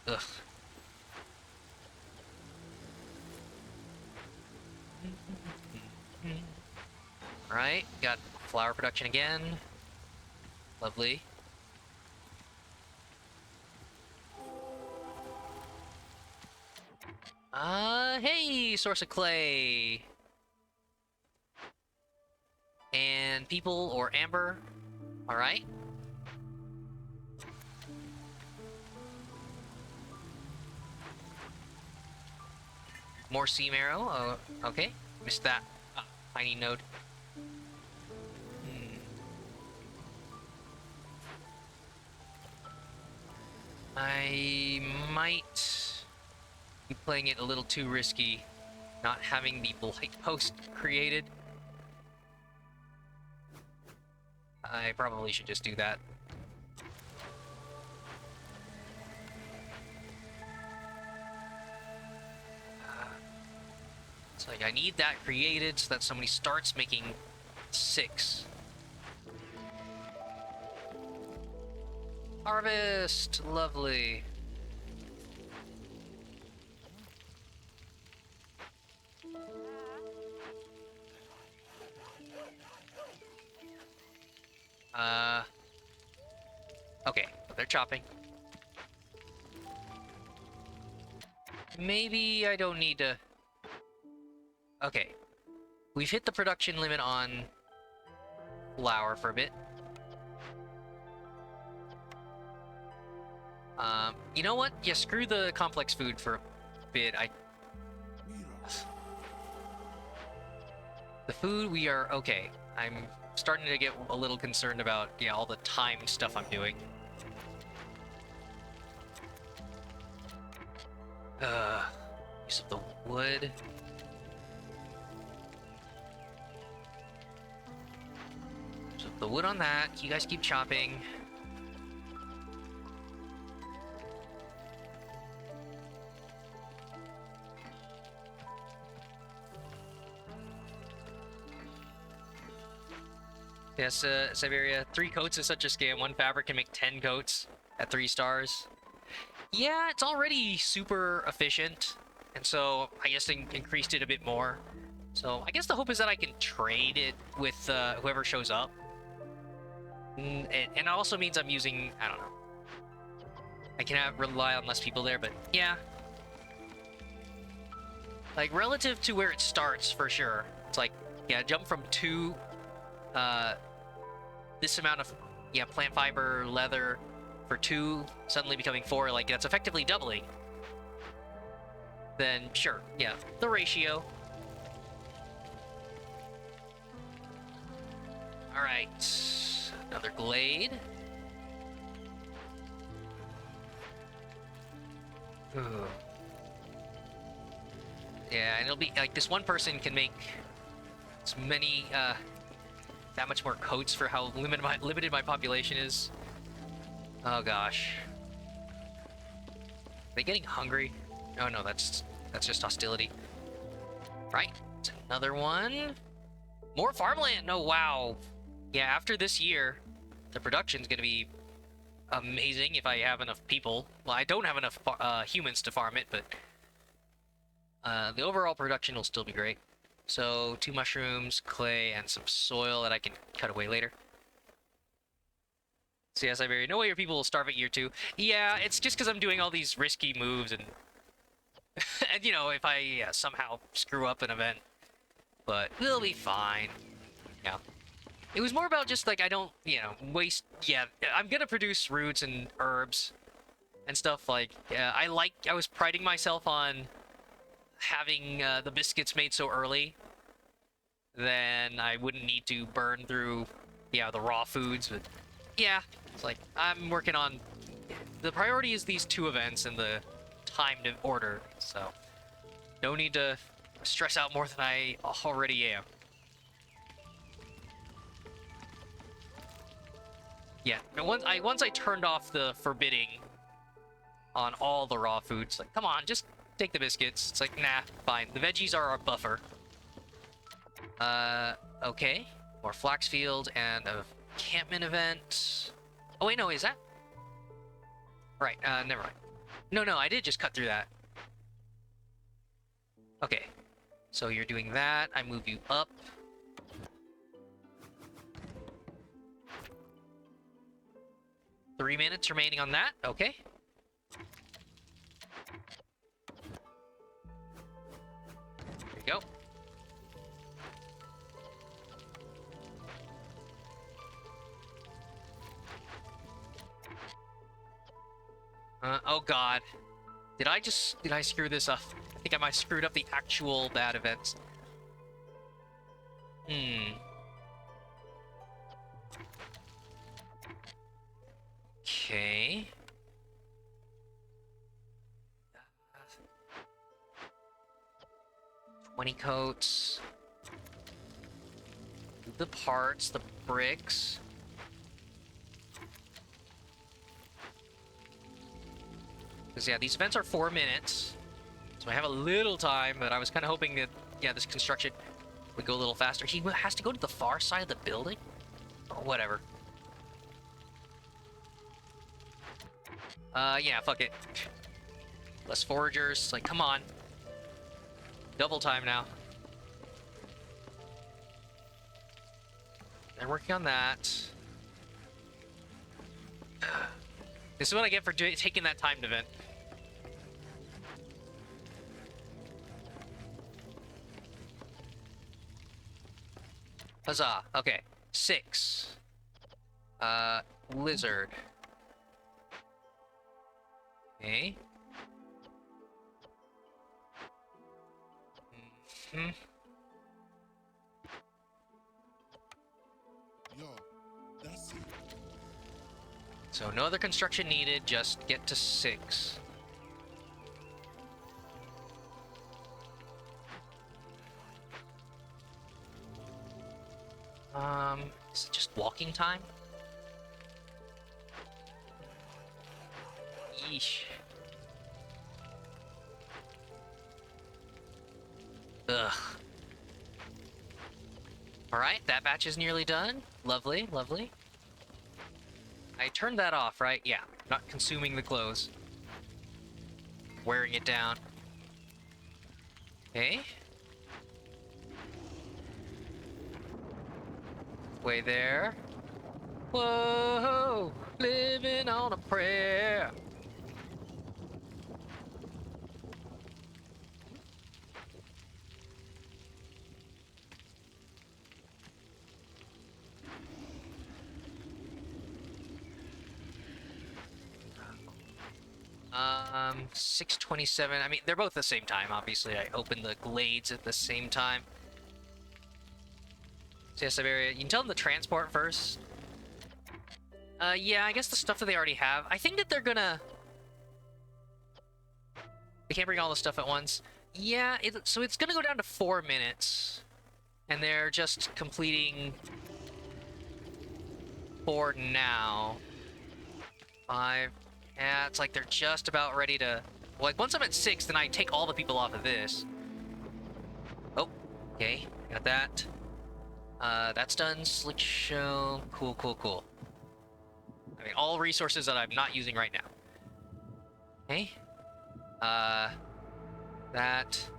Ugh. Alright, got flower production again. Lovely. Hey, source of clay. And people or amber. Alright. More seam arrow. Oh, okay. Missed that tiny node. I might be playing it a little too risky, not having the blight post created. I probably should just do that. It's like I need that created so that somebody starts making 6. Harvest! Lovely. Okay, they're chopping. Maybe I don't need to... Okay. We've hit the production limit on flour for a bit. You know what? Yeah, screw the complex food for a bit. The food, we are okay. I'm starting to get a little concerned about, yeah, all the time stuff I'm doing. Use of the wood. So the wood on that. You guys keep chopping. Yes, Siberia. 3 coats is such a scam. 1 fabric can make 10 coats at 3 stars. Yeah, it's already super efficient, and so I guess increased it a bit more. So I guess the hope is that I can trade it with whoever shows up. And it also means I'm using, I don't know. I can rely on less people there, but yeah. Like, relative to where it starts, for sure. It's like, yeah, jump from 2, this amount of, yeah, plant fiber, leather, for 2, suddenly becoming 4, like, that's effectively doubling. Then, sure, yeah, the ratio. Alright, another glade. Ooh. Yeah, and it'll be, like, this one person can make as many, that much more coats for how limited my population is. Oh gosh. Are they getting hungry? Oh no, that's just hostility. Right, it's another one. More farmland! Oh wow. Yeah, after this year, the production's gonna be amazing if I have enough people. Well, I don't have enough humans to farm it, but the overall production will still be great. So, 2 mushrooms, clay, and some soil that I can cut away later. So yeah, Siberia, no way your people will starve at year 2. Yeah, it's just because I'm doing all these risky moves and... and, you know, if I somehow screw up an event. But we'll be fine. Yeah. It was more about just, like, I don't, you know, waste... Yeah, I'm gonna produce roots and herbs and stuff, like... I was priding myself on having the biscuits made so early. Then I wouldn't need to burn through, yeah, the raw foods, but... Yeah, it's like, I'm working on... The priority is these 2 events in the timed order, so... No need to stress out more than I already am. Yeah, and once I turned off the forbidding on all the raw foods, like, come on, just take the biscuits. It's like, nah, fine. The veggies are our buffer. Okay. More flax field and a campment event. Oh, wait, no, is that? Right, never mind. No, I did just cut through that. Okay. So you're doing that. I move you up. Three minutes remaining on that. Okay. There you go. Oh god. Did I screw this up? I think I might have screwed up the actual bad events. Okay. 20 coats. The parts, the bricks. Because, yeah, these events are 4 minutes. So I have a little time, but I was kind of hoping that, yeah, this construction would go a little faster. He has to go to the far side of the building? Oh, whatever. Yeah, fuck it. Less foragers. Like, come on. Double time now. They're working on that. This is what I get for taking that timed event. Huzzah. Okay. 6. Lizard. Okay. Mm-hmm. Yo, that's it. So no other construction needed, just get to 6. Is it just walking time? Yeesh. Ugh. Alright, that batch is nearly done. Lovely, lovely. I turned that off, right? Yeah, not consuming the clothes. Wearing it down. Okay. Way there. Whoa, living on a prayer. Um, 6:27. I mean, they're both the same time, obviously. I opened the glades at the same time. So yeah, Siberia. You can tell them the transport first. Yeah, I guess the stuff that they already have. I think that they're gonna... They can't bring all the stuff at once. Yeah, so it's gonna go down to 4 minutes. And they're just completing 4 now. 5. Yeah, it's like they're just about ready to... Like, once I'm at 6, then I take all the people off of this. Oh, okay. Got that. That's done. Slick show. Cool, cool, cool. I mean, all resources that I'm not using right now. Okay. That...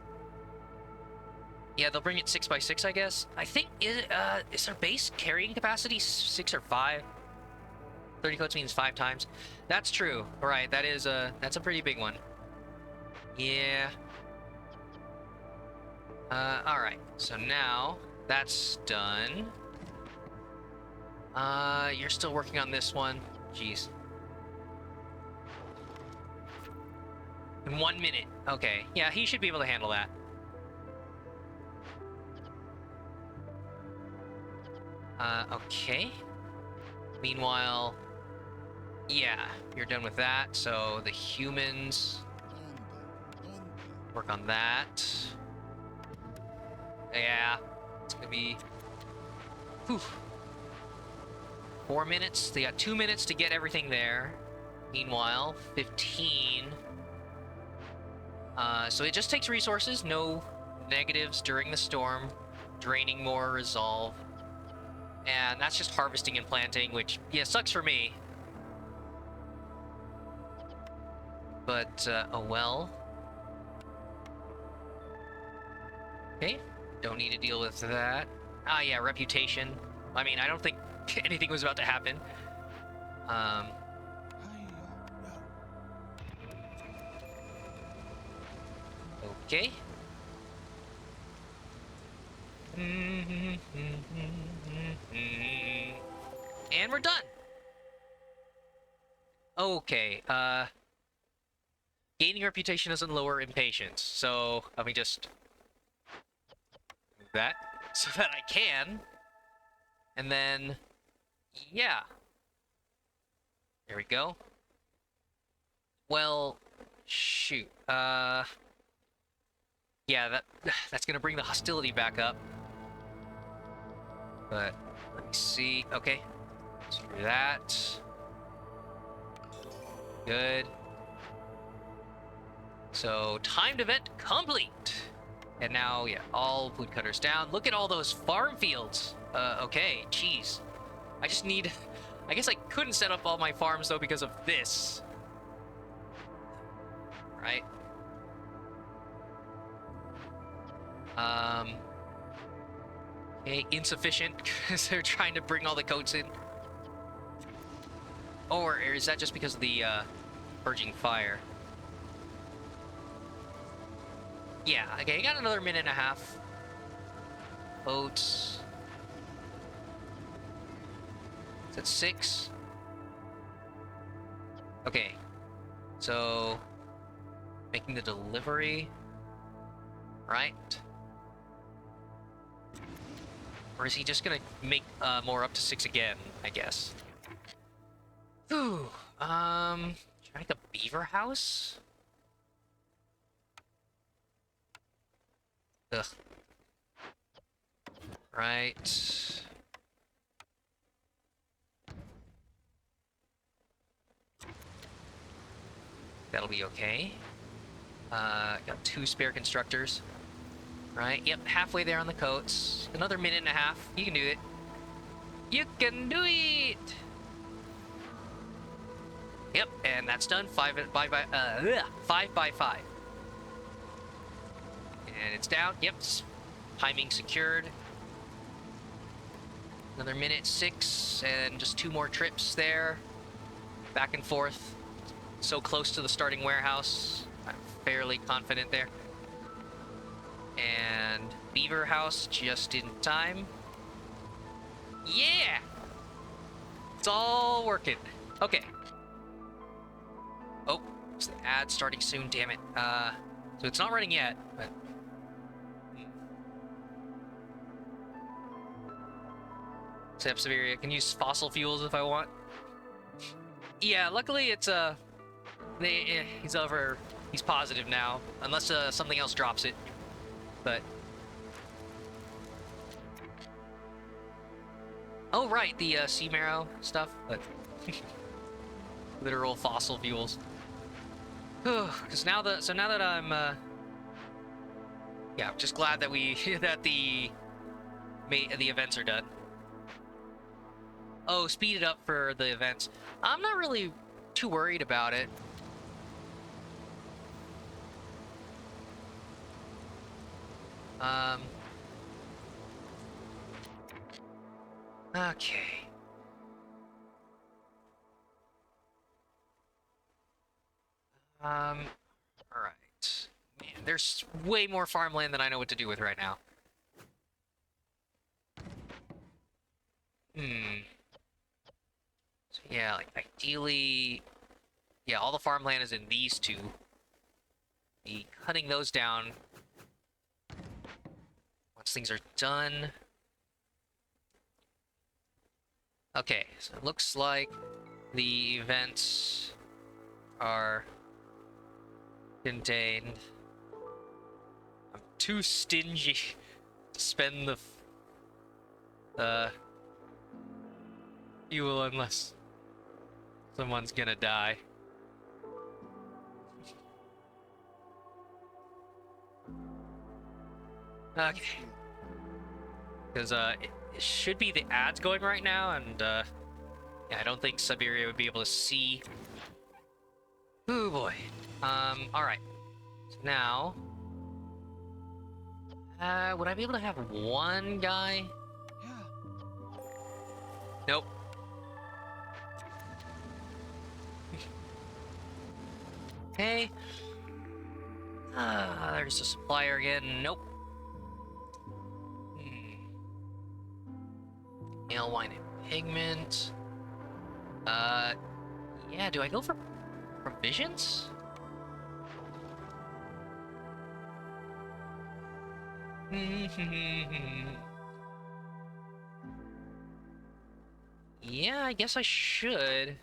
Yeah, they'll bring it 6x6, I guess. I think, is their base carrying capacity 6 or 5? 30 coats means 5 times. That's true. Right, that's a pretty big one. Yeah. Alright. So now, that's done. You're still working on this one. Jeez. In 1 minute. Okay. Yeah, he should be able to handle that. Okay. Meanwhile, yeah, you're done with that. So the humans work on that. Yeah, it's gonna be... Whew. 4 minutes. They got 2 minutes to get everything there. Meanwhile, 15. So it just takes resources. No negatives during the storm. Draining more resolve. And that's just harvesting and planting, which, yeah, sucks for me. But, oh well. Okay, don't need to deal with that. Ah, yeah, reputation. I mean, I don't think anything was about to happen. Okay. And we're done. Okay, gaining reputation doesn't lower impatience, so let me just move that so that I can. And then, yeah. There we go. Well, shoot. Yeah, that's gonna bring the hostility back up. But let me see. Okay, let's do that. Good. So timed event complete. And now, yeah, all woodcutters down. Look at all those farm fields. Okay, jeez. I just need... I guess I couldn't set up all my farms, though, because of this. Right? Okay, insufficient, because they're trying to bring all the coats in. Or is that just because of the, purging fire? Yeah, okay, I got another minute and a half. Oats. Is that 6? Okay. So, making the delivery. Right? Or is he just gonna make more up to 6 again, I guess? Whew. Should I make a beaver house? Ugh. Right. That'll be okay. Got 2 spare constructors. Right, yep, halfway there on the coats. Another minute and a half. You can do it. You can do it! Yep, and that's done. 5 by 5. And it's down. Yep, timing secured. Another minute 6, and just 2 more trips there. Back and forth. So close to the starting warehouse. I'm fairly confident there. And beaver house just in time. Yeah! It's all working. Okay. Oh, it's the ad starting soon, damn it. So it's not running yet, but... Sep Severia, can use fossil fuels if I want. Yeah, luckily it's, he's positive now. Unless, something else drops it. But... Oh, right, the, sea marrow stuff, but... Literal fossil fuels. Because now that I'm, yeah, I'm just glad that that the events are done. Oh, speed it up for the events. I'm not really too worried about it. Okay. All right. Man, there's way more farmland than I know what to do with right now. So yeah, like ideally, yeah, all the farmland is in these 2. Be cutting those down once things are done. Okay, so it looks like the events are contained. I'm too stingy to spend the You will unless someone's gonna die. Okay. Because it should be the ads going right now, and yeah, I don't think Siberia would be able to see. Ooh boy. All right. So now, would I be able to have one guy? Nope. Hey. There's a supplier again. Nope. Ale, wine, and pigment. Yeah, do I go for provisions? Yeah, I guess I should.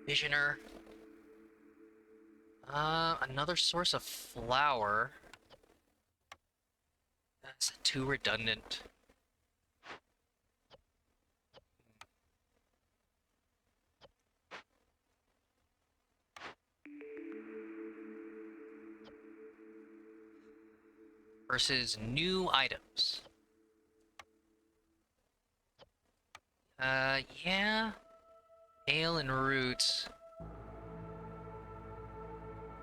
Visioner. Another source of flour. That's too redundant. Versus new items. Yeah. Ale and roots.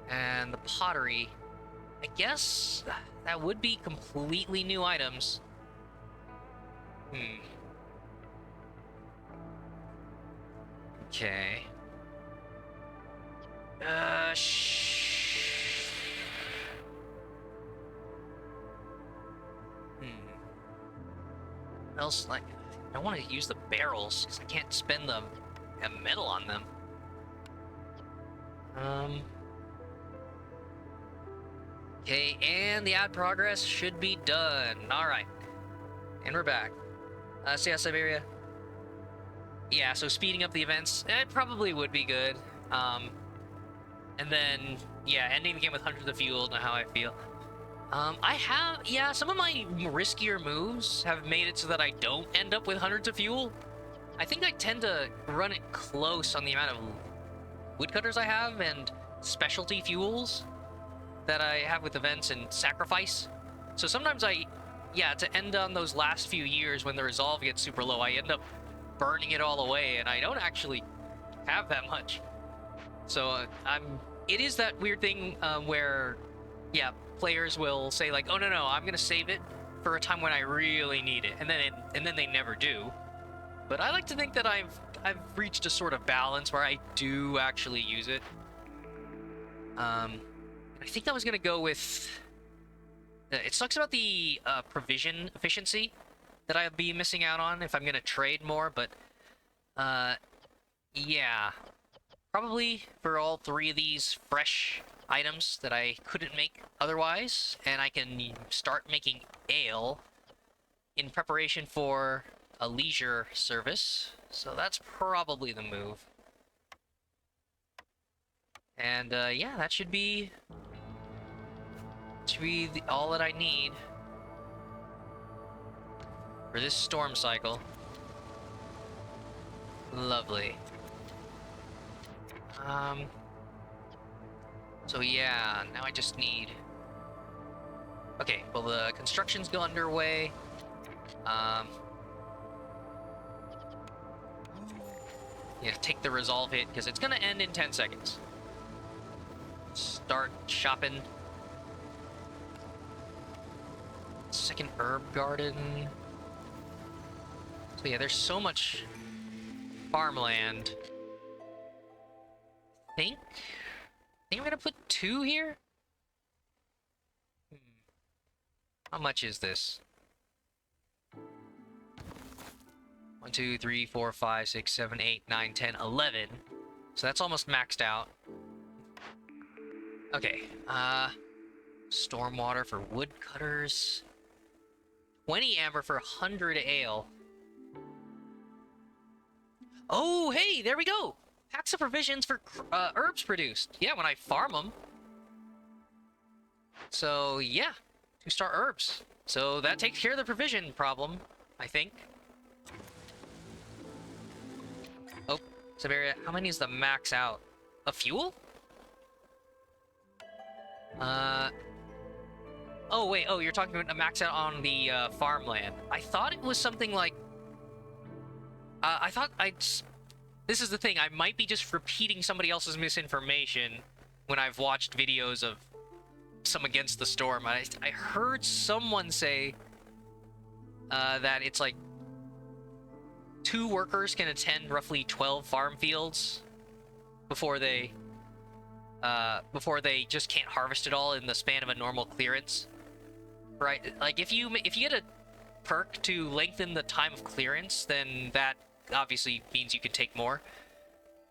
And the pottery. I guess that would be completely new items. Okay. Uh, sh hmm. What else? Like, I want to use the barrels because I can't spend the metal on them. Okay, and the ad progress should be done. All right, and we're back. So yeah, Siberia. Yeah, so speeding up the events, it probably would be good. And then yeah, ending the game with hundreds of fuel. Know how I feel. I have, yeah, some of my riskier moves have made it so that I don't end up with hundreds of fuel. I think I tend to run it close on the amount of woodcutters I have and specialty fuels that I have with events and sacrifice. So sometimes yeah, to end on those last few years when the resolve gets super low, I end up burning it all away, and I don't actually have that much. So it is that weird thing where, yeah, players will say like, oh no, I'm gonna save it for a time when I really need it, and then they never do. But I like to think that I've reached a sort of balance where I do actually use it. I think I was gonna go with. It sucks about the provision efficiency that I'd be missing out on if I'm gonna trade more, but yeah, probably for all three of these fresh items that I couldn't make otherwise, and I can start making ale in preparation for a leisure service. So that's probably the move. And yeah, that should be all that I need for this storm cycle. Lovely. So yeah, now I just need. Okay, well the construction's go underway. Yeah, take the resolve hit because it's gonna end in 10 seconds. Start shopping. Second herb garden. So yeah, there's so much farmland. I think I'm gonna put 2 here. How much is this? 1, 2, 3, 4, 5, 6, 7, 8, 9, 10, 11. So that's almost maxed out. Okay, stormwater for woodcutters. 20 amber for 100 ale. Oh, hey, there we go! Packs of provisions for herbs produced. Yeah, when I farm them. So, yeah, 2-star herbs. So that takes care of the provision problem, I think. Siberia, how many is the max out? A fuel? Oh wait, oh, you're talking about a max out on the farmland. I thought it was something like... I thought this is the thing, I might be just repeating somebody else's misinformation when I've watched videos of some Against the Storm. I heard someone say that it's like 2 workers can attend roughly 12 farm fields before they just can't harvest it all in the span of a normal clearance. Right? Like if you get a perk to lengthen the time of clearance, then that obviously means you can take more.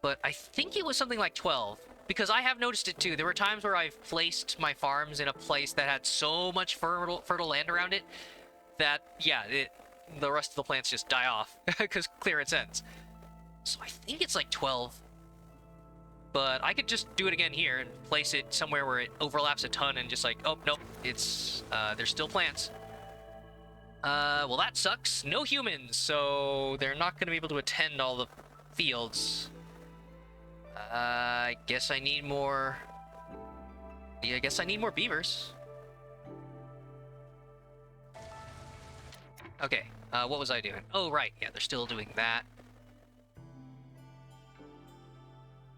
But I think it was something like 12, because I have noticed it too. There were times where I've placed my farms in a place that had so much fertile land around it that, yeah, the rest of the plants just die off because clearance ends. So I think it's like 12. But I could just do it again here and place it somewhere where it overlaps a ton and just like, oh, nope, it's, there's still plants. Well, that sucks. No humans, so they're not going to be able to attend all the fields. I guess I need more... Yeah, I guess I need more beavers. Okay, what was I doing? Oh, right, yeah, they're still doing that.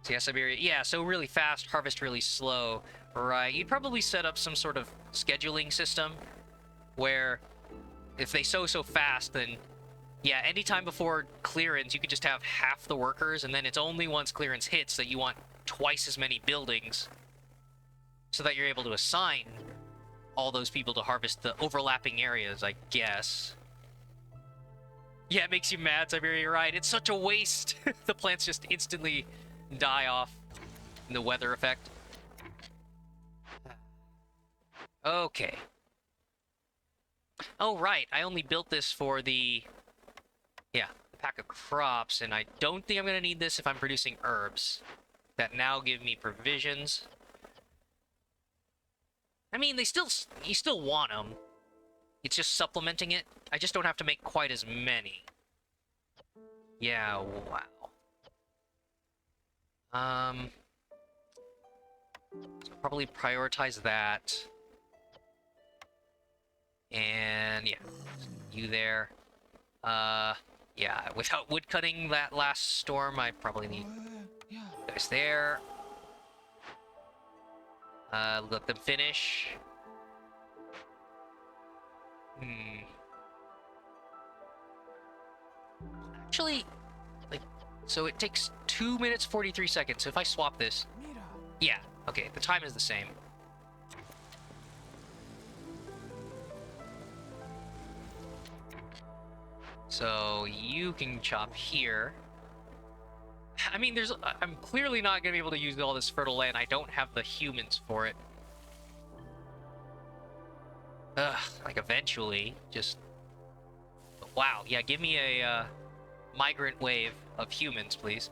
So yeah, Siberia, yeah, so really fast, harvest really slow. Right, you'd probably set up some sort of scheduling system where if they sow so fast, then yeah, anytime before clearance, you could just have half the workers, and then it's only once clearance hits that you want twice as many buildings so that you're able to assign all those people to harvest the overlapping areas, I guess. Yeah, it makes you mad, Siberia, you're right. It's such a waste. The plants just instantly die off in the weather effect. Okay. Oh, right. I only built this for the... Yeah, the pack of crops, and I don't think I'm going to need this if I'm producing herbs that now give me provisions. I mean, you still want them. It's just supplementing it. I just don't have to make quite as many. Yeah, wow. So probably prioritize that. And yeah, you there. Yeah, without wood cutting that last storm, I probably need you guys there. Let them finish. Actually, like, so it takes 2 minutes 43 seconds. So if I swap this, yeah, okay, the time is the same. So you can chop here. I mean, I'm clearly not gonna be able to use all this fertile land. I don't have the humans for it. Ugh, like eventually, just... Wow, yeah, give me a migrant wave of humans, please.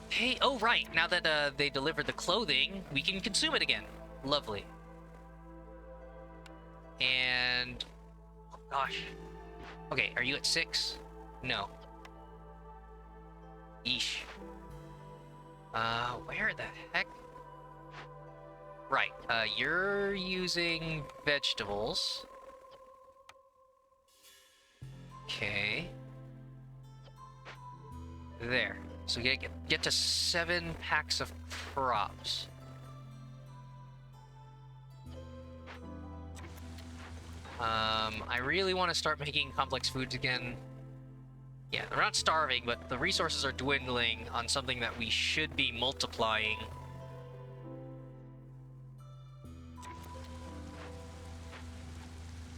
Hey, oh right, now that they delivered the clothing, we can consume it again. Lovely. And... Oh gosh. Okay, are you at 6? No. Yeesh. Where the heck? Right, you're using vegetables. Okay. There. So get to 7 packs of crops. I really want to start making complex foods again. Yeah, they're not starving, but the resources are dwindling on something that we should be multiplying.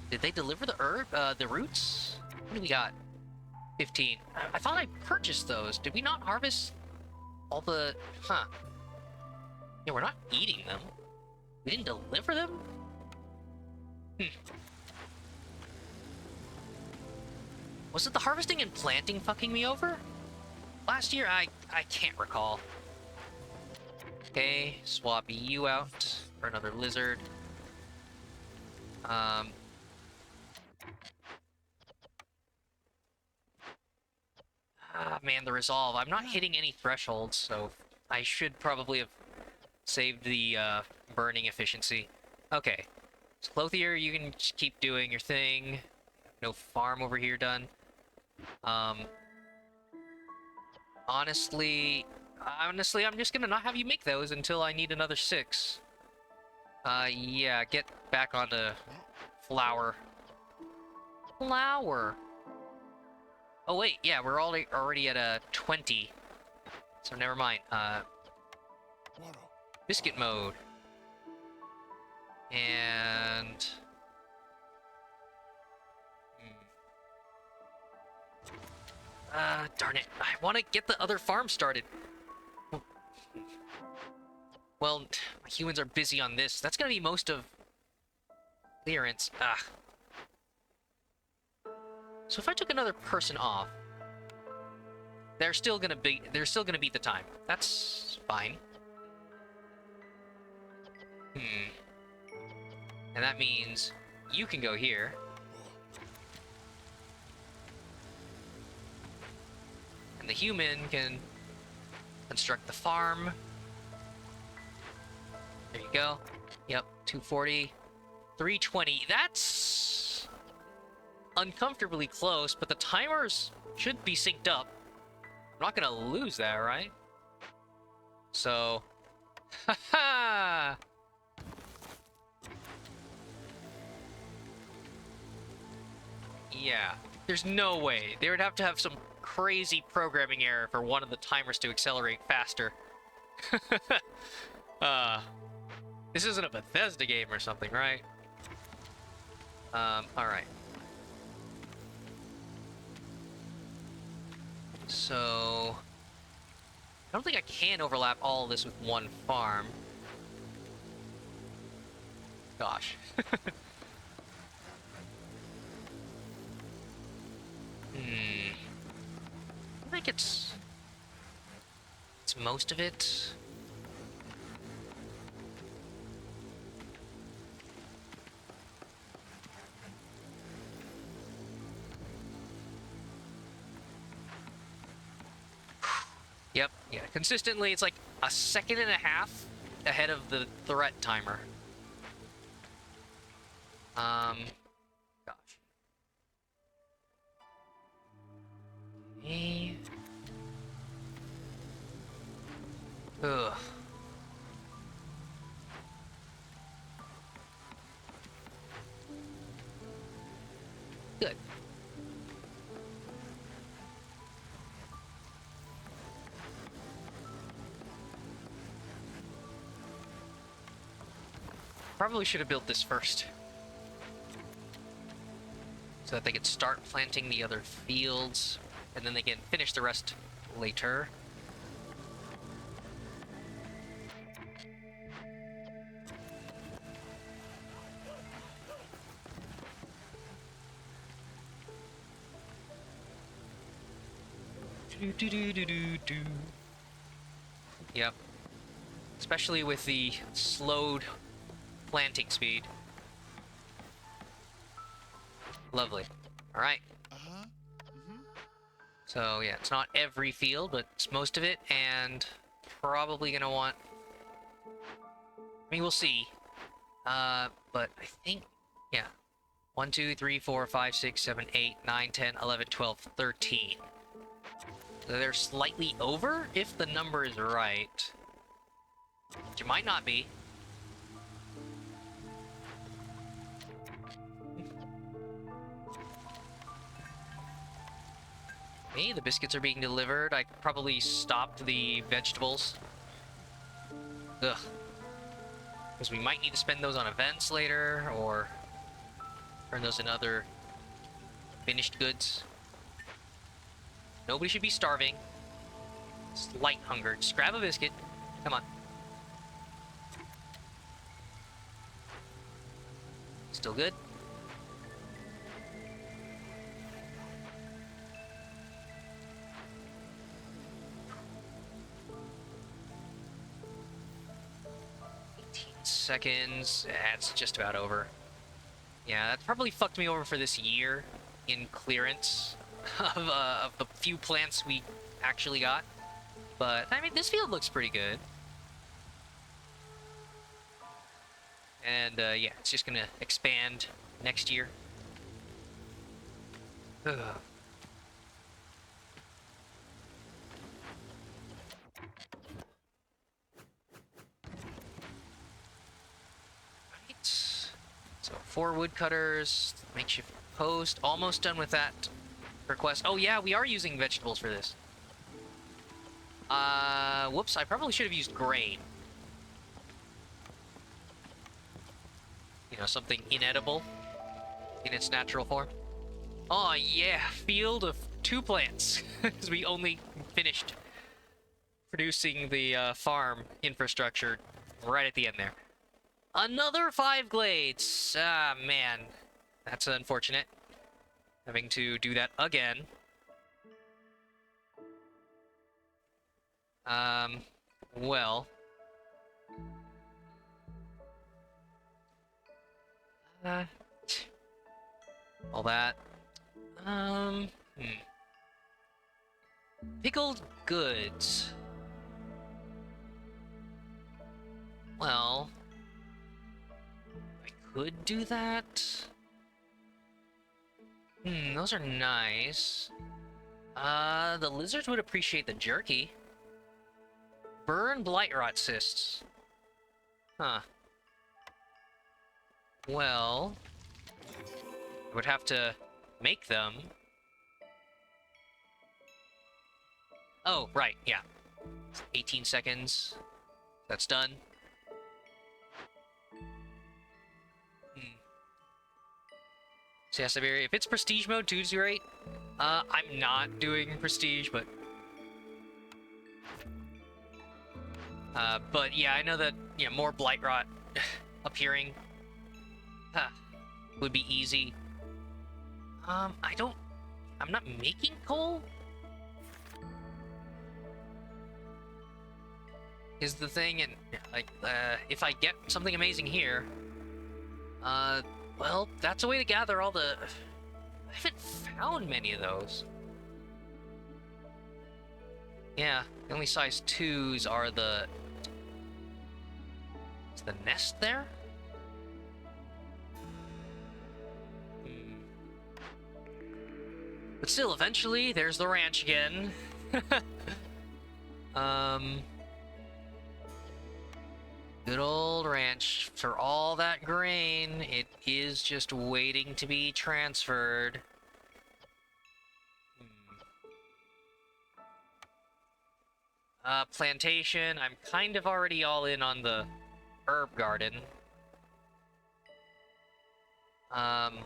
Did they deliver the the roots? What do we got? 15. I thought I purchased those. Did we not harvest all the... Huh. Yeah, we're not eating them. We didn't deliver them? Was it the harvesting and planting fucking me over? Last year, I can't recall. Okay, swap you out for another lizard. man, the resolve. I'm not hitting any thresholds, so I should probably have saved the burning efficiency. Okay. So Clothier, you can just keep doing your thing. No farm over here done. Honestly, I'm just gonna not have you make those until I need another 6. Yeah, get back onto flour. Flour. Oh wait, yeah, we're already at a 20. So never mind. Biscuit mode. And darn it. I want to get the other farm started. Well, my humans are busy on this. That's gonna be most of clearance. Ah. So if I took another person off, they're still gonna beat the time. That's fine. And that means you can go here. And the human can construct the farm. There you go. Yep, 240. 320. That's uncomfortably close, but the timers should be synced up. I'm not gonna lose that, right? So, haha! Yeah, there's no way. They would have to have some crazy programming error for one of the timers to accelerate faster. This isn't a Bethesda game or something, right? Alright. So... I don't think I can overlap all of this with one farm. Gosh. I think it's most of it. Yep, yeah. Consistently, it's like a second and a half ahead of the threat timer. Gosh. Okay. Ugh. Good. Probably should have built this first. So that they could start planting the other fields, and then they can finish the rest later. Yep. Especially with the slowed planting speed. Lovely. Alright. So yeah, it's not every field, but it's most of it, and probably gonna want... I mean, we'll see. But I think... Yeah. 1, 2, 3, 4, 5, 6, 7, 8, 9, 10, 11, 12, 13. So they're slightly over, if the number is right. Which it might not be. Hey, the biscuits are being delivered. I probably stopped the vegetables. Ugh. Because we might need to spend those on events later, or turn those in other finished goods. Nobody should be starving. It's light hunger. Just grab a biscuit. Come on. Still good? Seconds. That's just about over. Yeah, that probably fucked me over for this year in clearance of the few plants we actually got. But, I mean, this field looks pretty good. And, yeah, it's just gonna expand next year. Ugh. Right. So, 4 woodcutters, makeshift post. Almost done with that request. Oh, yeah, we are using vegetables for this. Whoops, I probably should have used grain. You know, something inedible in its natural form. Oh, yeah, field of 2 plants. Because we only finished producing the farm infrastructure right at the end there. Another 5 glades. Ah, man. That's unfortunate. Having to do that again. Well. Uh, all that. Um, hmm. Pickled goods. Well, I could do that. Those are nice. The lizards would appreciate the jerky. Burn blight rot cysts. Huh. Well, I would have to make them. Oh, right, yeah. 18 seconds. That's done. So yeah, Siberia, if it's prestige mode, 208, I'm not doing prestige, but yeah, I know that, you know, more blight rot appearing would be easy. I'm not making coal? Is the thing, and, like, if I get something amazing here, well, that's a way to gather all the... I haven't found many of those. Yeah, the only size 2s are the... Is the nest there? But still, eventually, there's the ranch again. Good old ranch. For all that grain, it is just waiting to be transferred. Plantation. I'm kind of already all in on the herb garden.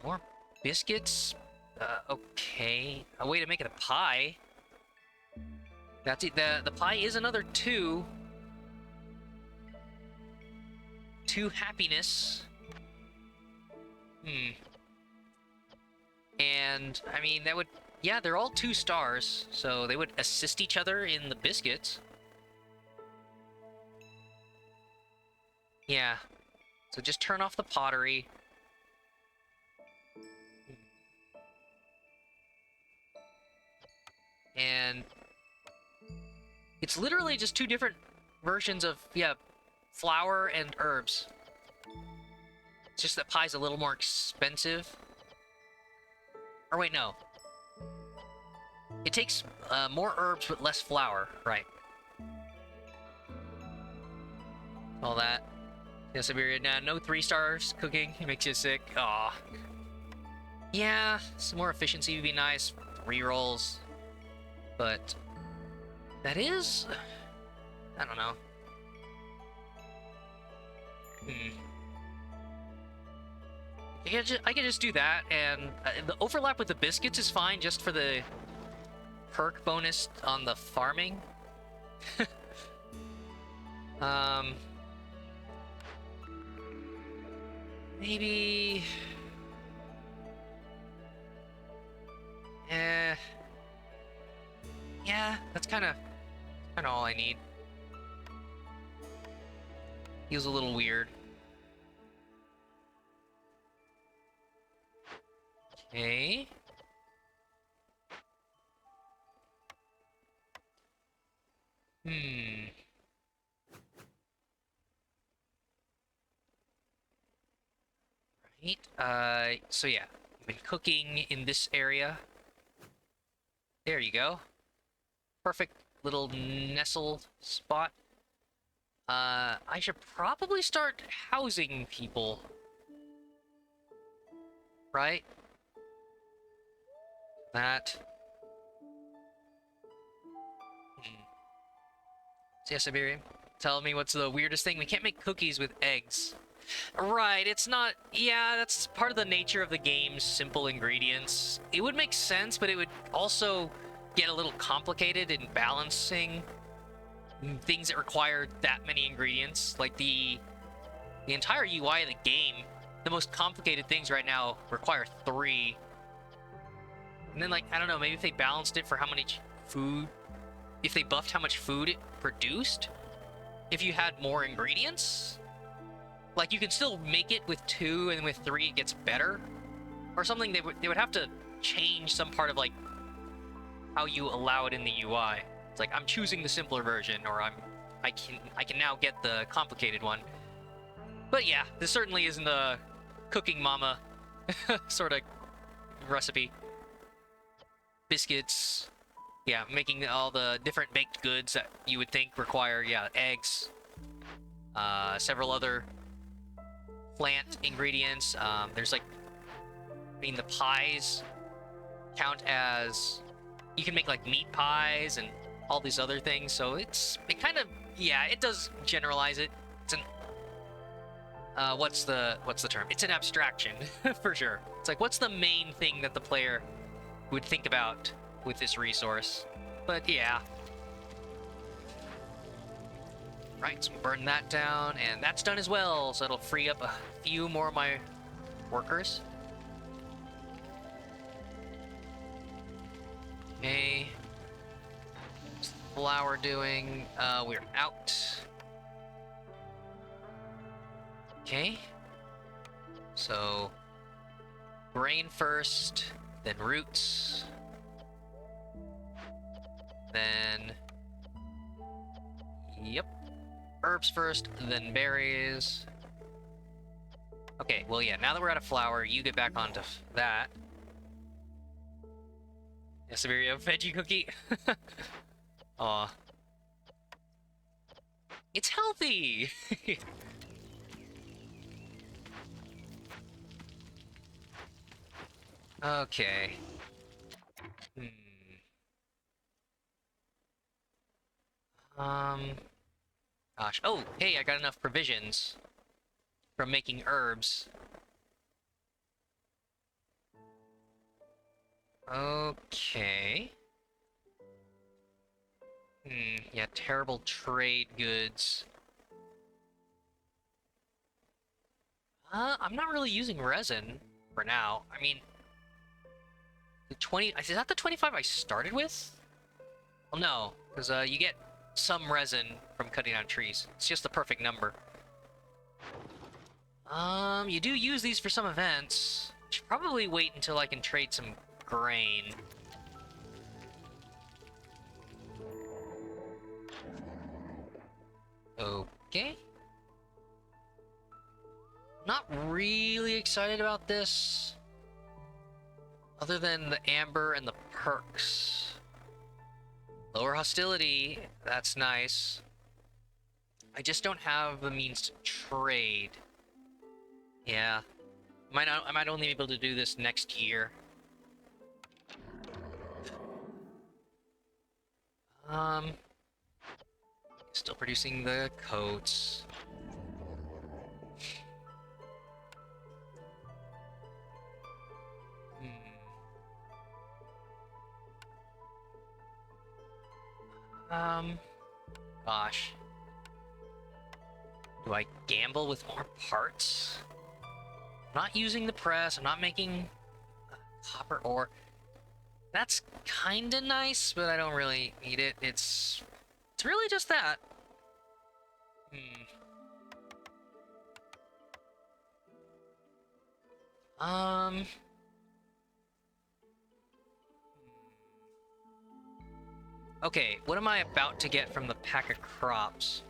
More biscuits? Okay. A way to make it a pie. That's it. The pie is another 2. 2 happiness. And, I mean, that would... Yeah, they're all 2 stars, so they would assist each other in the biscuits. Yeah. So just turn off the pottery. And it's literally just 2 different versions of, yeah, flour and herbs. It's just that pie's a little more expensive. Or wait, no. It takes more herbs but less flour, right. All that. Yeah, Siberia, nah, no 3 stars cooking. It makes you sick. Aw. Yeah, some more efficiency would be nice. Rerolls. But that is... I don't know. I could just do that, and the overlap with the biscuits is fine just for the perk bonus on the farming. Maybe... Yeah, that's kind of all I need. Feels a little weird. Okay. Hmm. Right. So yeah, I've been cooking in this area. There you go. Perfect little nestle spot. I should probably start housing people, right? That. Hmm. So yeah, Siberian. Tell me what's the weirdest thing? We can't make cookies with eggs. Right, it's not... Yeah, that's part of the nature of the game's simple ingredients. It would make sense, but it would also get a little complicated in balancing things that require that many ingredients. Like the entire UI of the game, the most complicated things right now require 3. And then, like, I don't know, maybe if they balanced it for how much food... If they buffed how much food it produced, if you had more ingredients, like, you can still make it with 2, and with 3 it gets better. Or something. They would have to change some part of, like, how you allow it in the UI. It's like, I'm choosing the simpler version, or I can now get the complicated one. But yeah, this certainly isn't a cooking mama sort of recipe. Biscuits, yeah, making all the different baked goods that you would think require, yeah, eggs, several other plant ingredients. There's like, I mean, the pies count as, you can make like meat pies and all these other things. So it kind of, yeah, it does generalize it. It's an what's the term? It's an abstraction for sure. It's like, what's the main thing that the player would think about with this resource? But yeah. Right, so burn that down, and that's done as well, so it'll free up a few more of my workers. Okay. What's the flour doing? We're out. Okay. So, grain first, then roots, then... Yep. Herbs first, then berries. Okay, well, yeah, now that we're out of flour, you get back onto that. Yeah, Siberia veggie cookie. Aw. It's healthy! Okay. Hmm. Gosh. Oh, hey, I got enough provisions from making herbs. Okay. Yeah, terrible trade goods. I'm not really using resin for now. I mean, the 20... Is that the 25 I started with? Well, no, because you get some resin from cutting down trees. It's just the perfect number. You do use these for some events. Should probably wait until I can trade some grain. Okay. Not really excited about this. Other than the amber and the perks. Lower hostility, that's nice. I just don't have the means to trade. Yeah. I might only be able to do this next year. Still producing the coats. Gosh. Do I gamble with more parts? I'm not using the press, I'm not making copper ore. That's kinda nice, but I don't really need it. It's really just that. Um... Okay, what am I about to get from the pack of crops?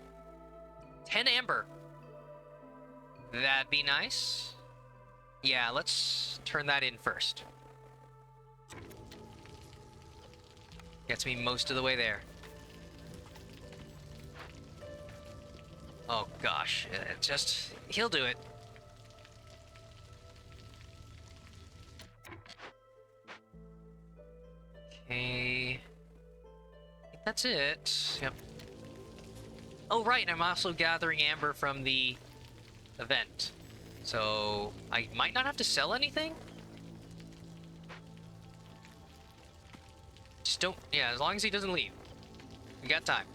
10 amber. That'd be nice. Yeah, let's turn that in first. Gets me most of the way there. Oh gosh, he'll do it. Okay. I think that's it. Yep. Oh right, I'm also gathering amber from the event. So I might not have to sell anything? Just don't, yeah, as long as he doesn't leave. We got time.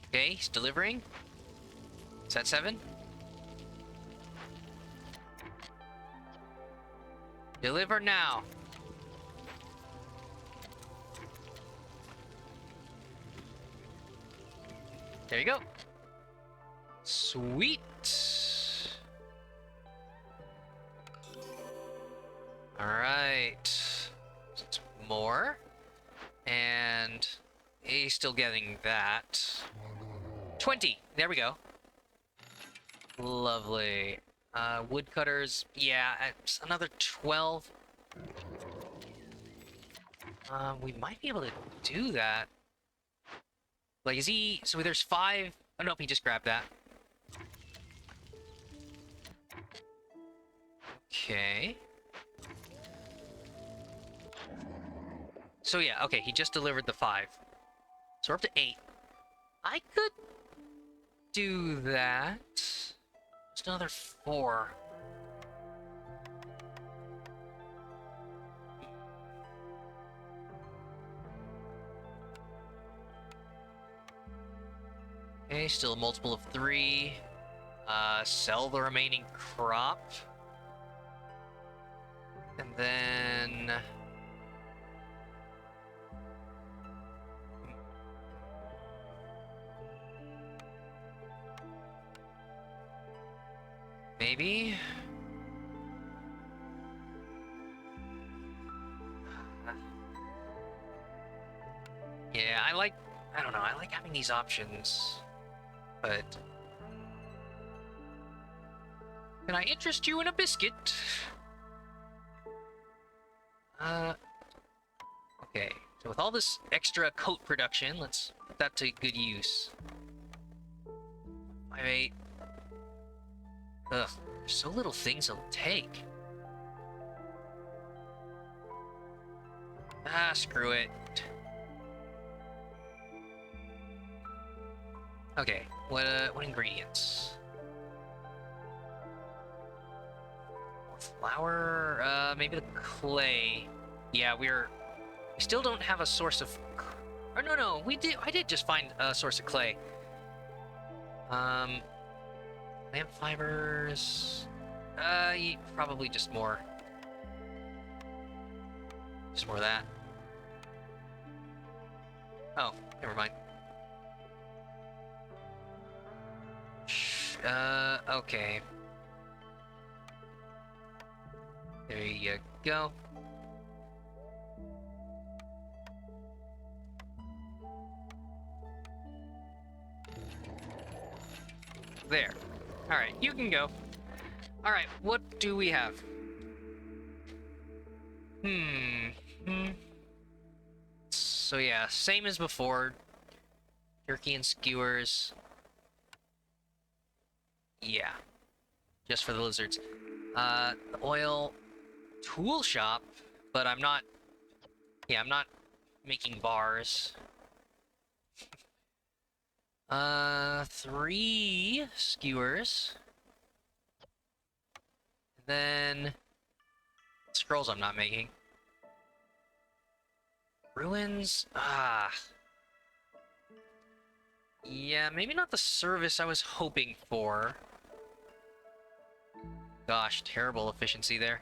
Okay, he's delivering. Is that 7? Deliver now. There you go. Sweet. All right. It's more. And he's still getting that. 20. There we go. Lovely. Woodcutters. Yeah, it's another 12. We might be able to do that. Like, is he... So there's 5... Oh, nope, he just grabbed that. Okay. So yeah, okay, he just delivered the 5. So we're up to 8. I could do that. Just another 4. Okay, still a multiple of 3. Sell the remaining crop. And then... Maybe? Yeah, I don't know, I like having these options. But... Can I interest you in a biscuit? Okay. So with all this extra coat production, let's put that to good use. 5-8. Ugh, there's so little things it'll take. Ah, screw it. Okay, what ingredients? Flour, maybe the clay. Yeah, we still don't have a source of... Or no, I did just find a source of clay. Lamp fibers... probably just more. Just more of that. Oh, never mind. Okay. There you go. There. Alright, you can go. Alright, what do we have? So yeah, same as before. Turkey and skewers. Yeah. Just for the lizards. The oil tool shop, but I'm not... Yeah, I'm not making bars. 3 skewers. And then... Scrolls I'm not making. Ruins? Yeah, maybe not the service I was hoping for. Gosh, terrible efficiency there.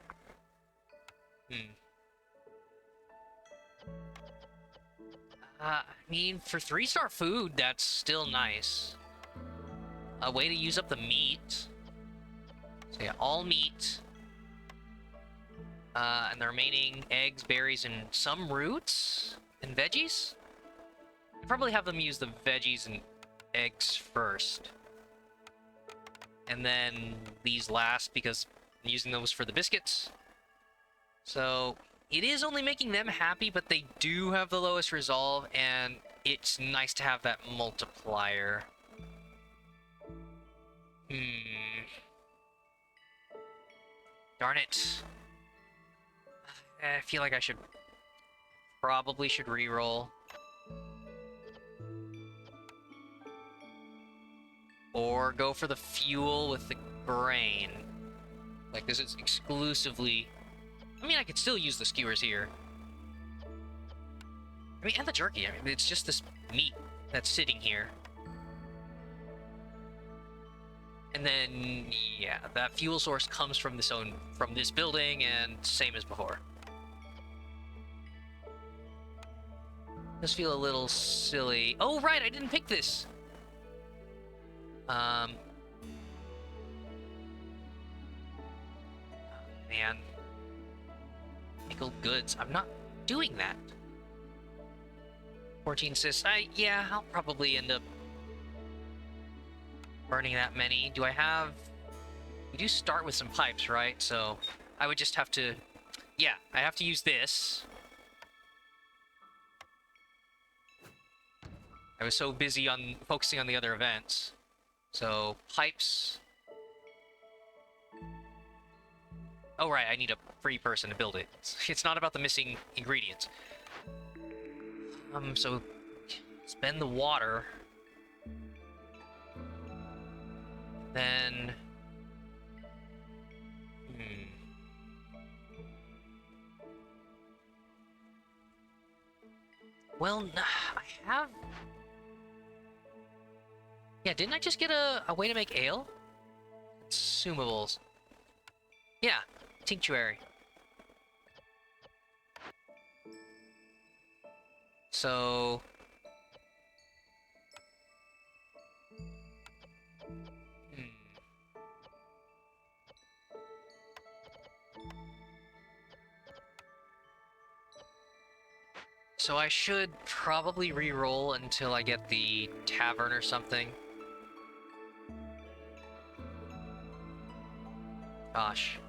I mean, for 3-star food, that's still nice. A way to use up the meat. So yeah, all meat. And the remaining eggs, berries, and some roots and veggies. I'd probably have them use the veggies and eggs first, and then these last because I'm using those for the biscuits. So it is only making them happy, but they do have the lowest resolve, and it's nice to have that multiplier. Darn it. I feel like I probably should re-roll. Or go for the fuel with the grain. Like, this is exclusively... I mean, I could still use the skewers here. I mean, and the jerky. I mean, it's just this meat that's sitting here. And then, yeah, that fuel source comes from from this building, and same as before. Does feel a little silly. Oh, right, I didn't pick this. Man. Pickled goods. I'm not doing that. 14 cysts. Yeah, I'll probably end up burning that many. Do I have... We do start with some pipes, right? So I would just have to... Yeah, I have to use this. I was so busy on focusing on the other events. So, pipes... Oh, right, I need a free person to build it. It's not about the missing ingredients. So... Spend the water. Then... Well, I have... Yeah, didn't I just get a way to make ale? Consumables. Yeah, tinctuary. So... So I should probably re-roll until I get the tavern or something. Gosh.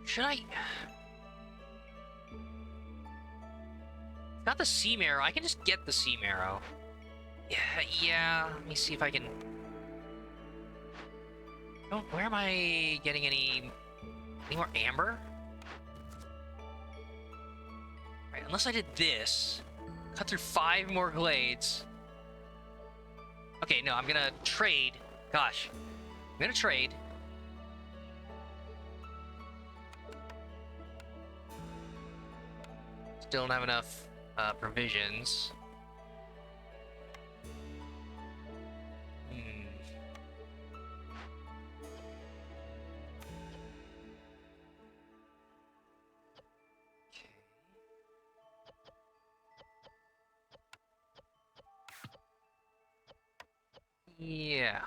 Should I... Got the sea marrow. I can just get the sea marrow. Yeah, let me see if I can... Where am I getting any more amber? Right, unless I did this. Cut through 5 more glades. Okay, no, I'm gonna trade. Gosh. I'm gonna trade. Still don't have enough provisions. Yeah.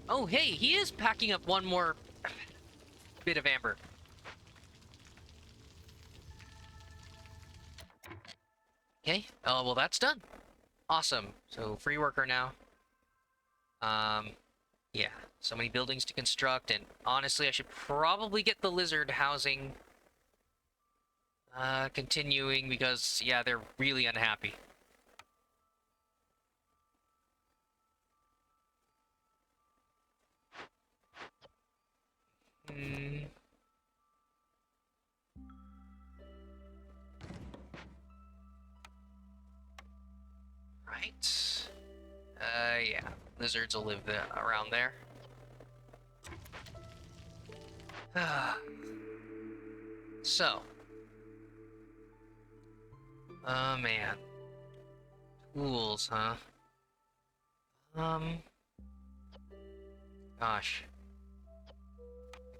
Oh, hey, he is packing up one more bit of amber. Okay. Oh, well, that's done. Awesome. So, free worker now. Yeah. So many buildings to construct, and honestly, I should probably get the lizard housing continuing because, yeah, they're really unhappy. Right. Yeah. Lizards will live around there. So. Oh, man. Tools, huh? Gosh.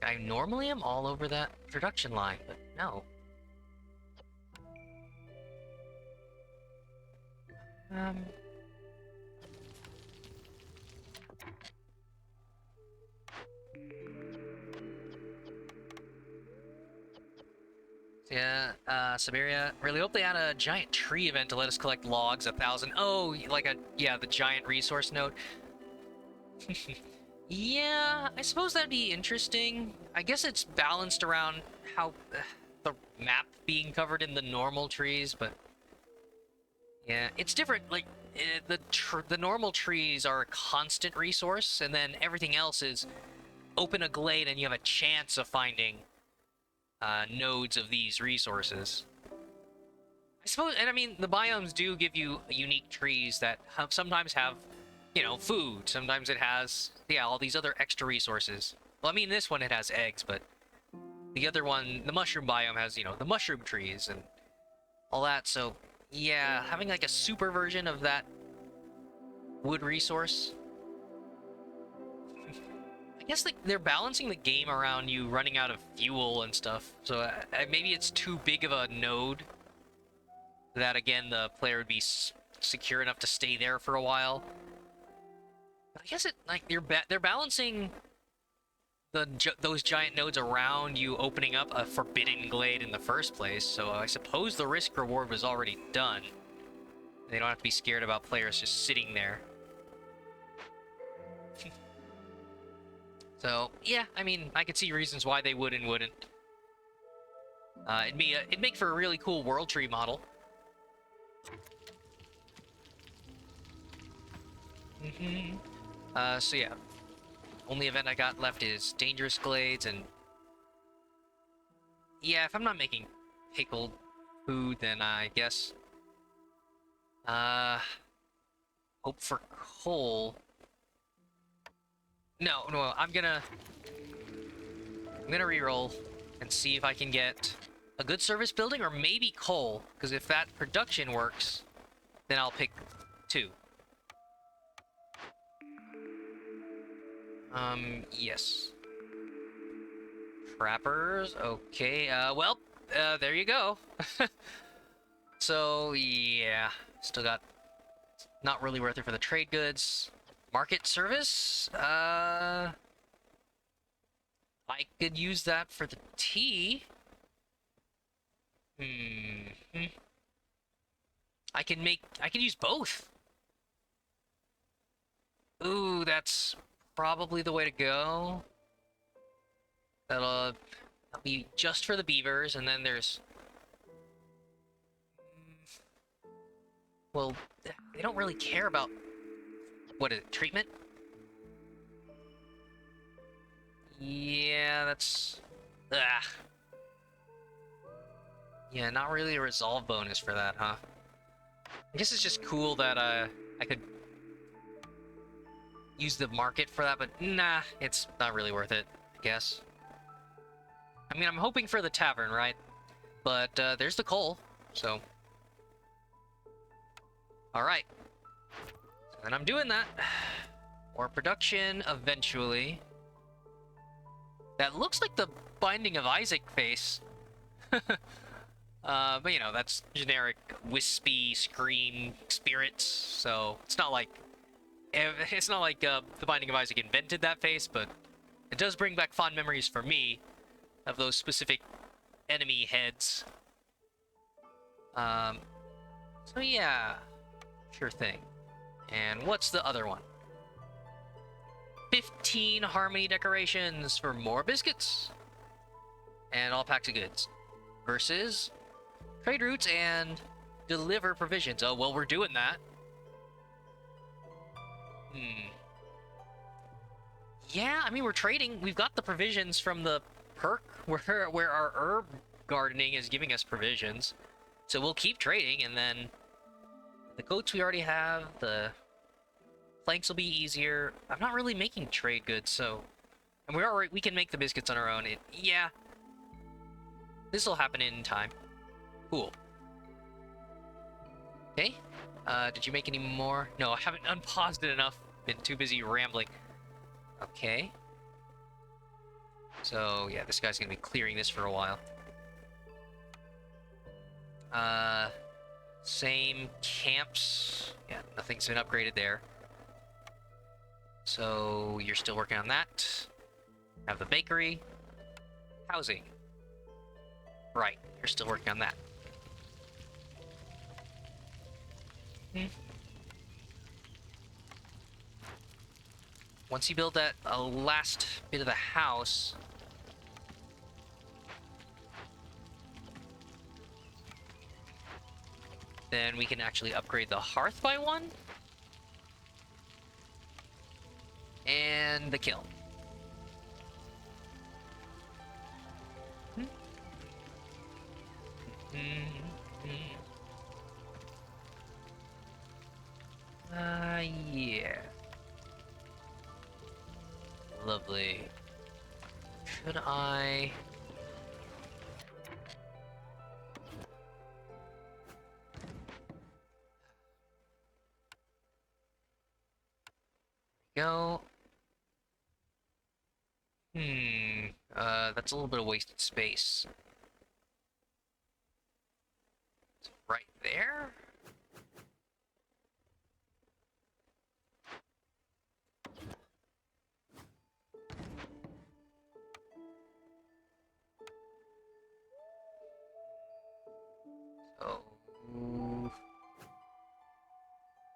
I normally am all over that production line, but no. Yeah, Siberia. Really hope they had a giant tree event to let us collect logs, 1,000. Oh, like yeah, the giant resource node. Yeah, I suppose that'd be interesting. I guess it's balanced around how the map being covered in the normal trees, but yeah, it's different. Like the normal trees are a constant resource, and then everything else is open a glade, and you have a chance of finding nodes of these resources. I suppose, and I mean, the biomes do give you unique trees that sometimes have, food. Sometimes it has, yeah, all these other extra resources. Well, I mean, this one it has eggs, but the other one, the mushroom biome, has, the mushroom trees and all that. So, yeah, having like a super version of that wood resource. I guess like they're balancing the game around you running out of fuel and stuff. So maybe it's too big of a node that again the player would be secure enough to stay there for a while. But I guess it like they're balancing those giant nodes around you opening up a forbidden glade in the first place. So I suppose the risk reward was already done. They don't have to be scared about players just sitting there. So yeah, I mean, I could see reasons why they would and wouldn't. It'd make for a really cool world tree model. So yeah, only event I got left is Dangerous Glades, and yeah, if I'm not making pickled food, then I guess, uh, hope for coal. No, I'm gonna reroll and see if I can get a good service building or maybe coal, because if that production works, then I'll pick two. Yes. Trappers, okay, there you go. So, yeah, still got, not really worth it for the trade goods. Market service, I could use that for the tea. I can use both. Ooh, that's probably the way to go. That'll be just for the beavers, and then there's... Well, they don't really care about... What is it, treatment? Yeah, that's... Ah. Yeah, not really a resolve bonus for that, huh? I guess it's just cool that, I could use the market for that, but nah, it's not really worth it, I guess. I mean, I'm hoping for the tavern, right? But, there's the coal, so... Alright. And I'm doing that. More production, eventually. That looks like the Binding of Isaac face. But that's generic wispy scream spirits, so it's not like the Binding of Isaac invented that face, but it does bring back fond memories for me of those specific enemy heads. So yeah, sure thing. And what's the other one? 15 harmony decorations for more biscuits and all packs of goods versus trade routes and deliver provisions. Oh, well, we're doing that. Yeah, I mean, we're trading. We've got the provisions from the perk where our herb gardening is giving us provisions. So we'll keep trading, and then the goats we already have, the planks will be easier. I'm not really making trade goods, so... And we can make the biscuits on our own. Yeah. This will happen in time. Cool. Okay. Did you make any more? No, I haven't unpaused it enough. Been too busy rambling. Okay. So, yeah, this guy's gonna be clearing this for a while. Same camps. Yeah, nothing's been upgraded there. So, you're still working on that. Have the bakery. Housing. Right, you're still working on that. Hmm. Once you build that last bit of the house, then we can actually upgrade the hearth by one. And the kiln. Yeah. Lovely. Should I... Go. That's a little bit of wasted space. Right there? So...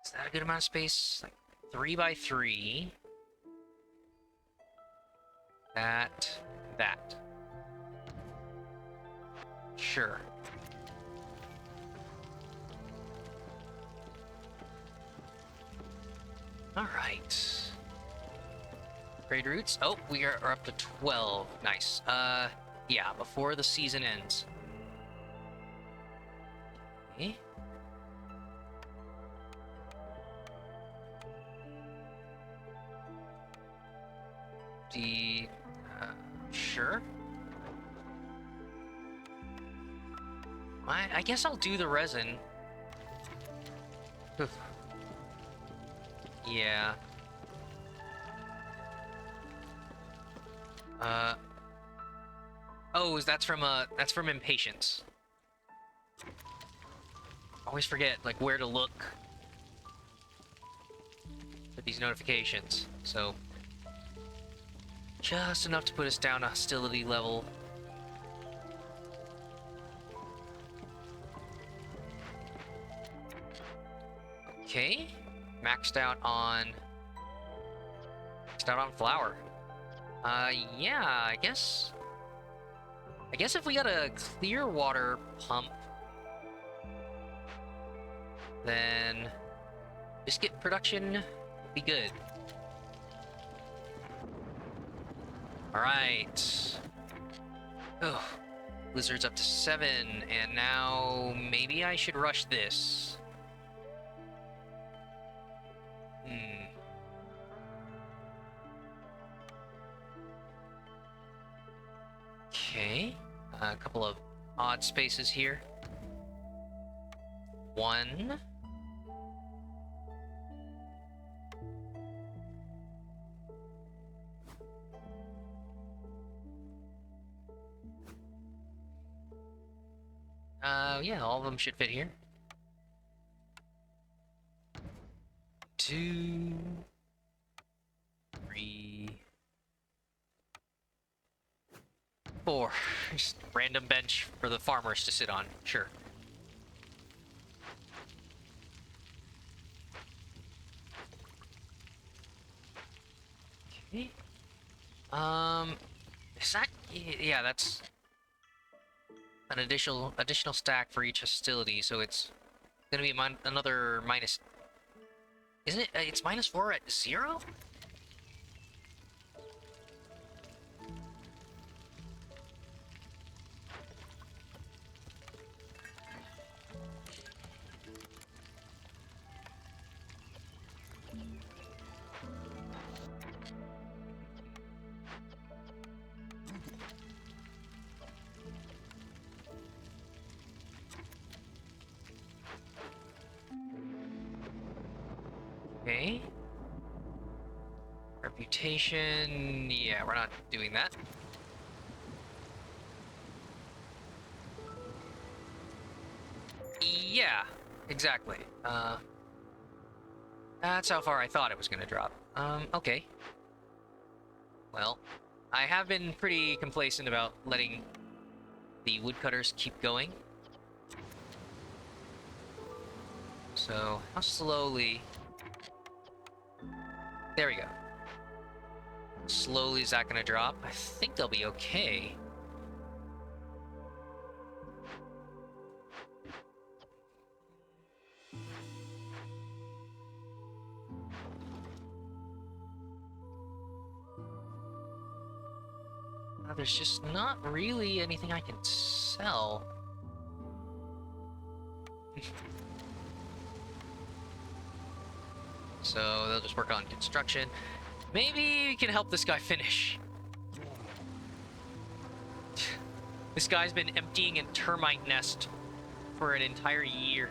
Is that a good amount of space? Like 3 by 3. That. Sure. Alright. Trade routes. Oh, we are up to 12. Nice. Yeah, before the season ends. Okay. The... sure. I guess I'll do the resin. Oof. Yeah. Oh, that's from impatience. Always forget, like, where to look for these notifications. So, just enough to put us down a hostility level. Okay. Maxed out on flour. Yeah, I guess if we got a clear water pump, then biscuit production would be good. Alright. Oh, Blizzard's up to 7, and now maybe I should rush this. Okay. A couple of odd spaces here. 1. Yeah, all of them should fit here. 2, 3, 4. Just random bench for the farmers to sit on. Sure. Okay. Is that... Yeah, that's an additional stack for each hostility, so it's gonna be another minus... Isn't it? It's -4 at 0? Okay. Reputation... Yeah, we're not doing that. Yeah, exactly. That's how far I thought it was gonna drop. Okay. Well, I have been pretty complacent about letting the woodcutters keep going. So, how slowly... There we go. Slowly is that going to drop? I think they'll be okay. There's just not really anything I can sell. So they'll just work on construction. Maybe we can help this guy finish. This guy's been emptying a termite nest for an entire year.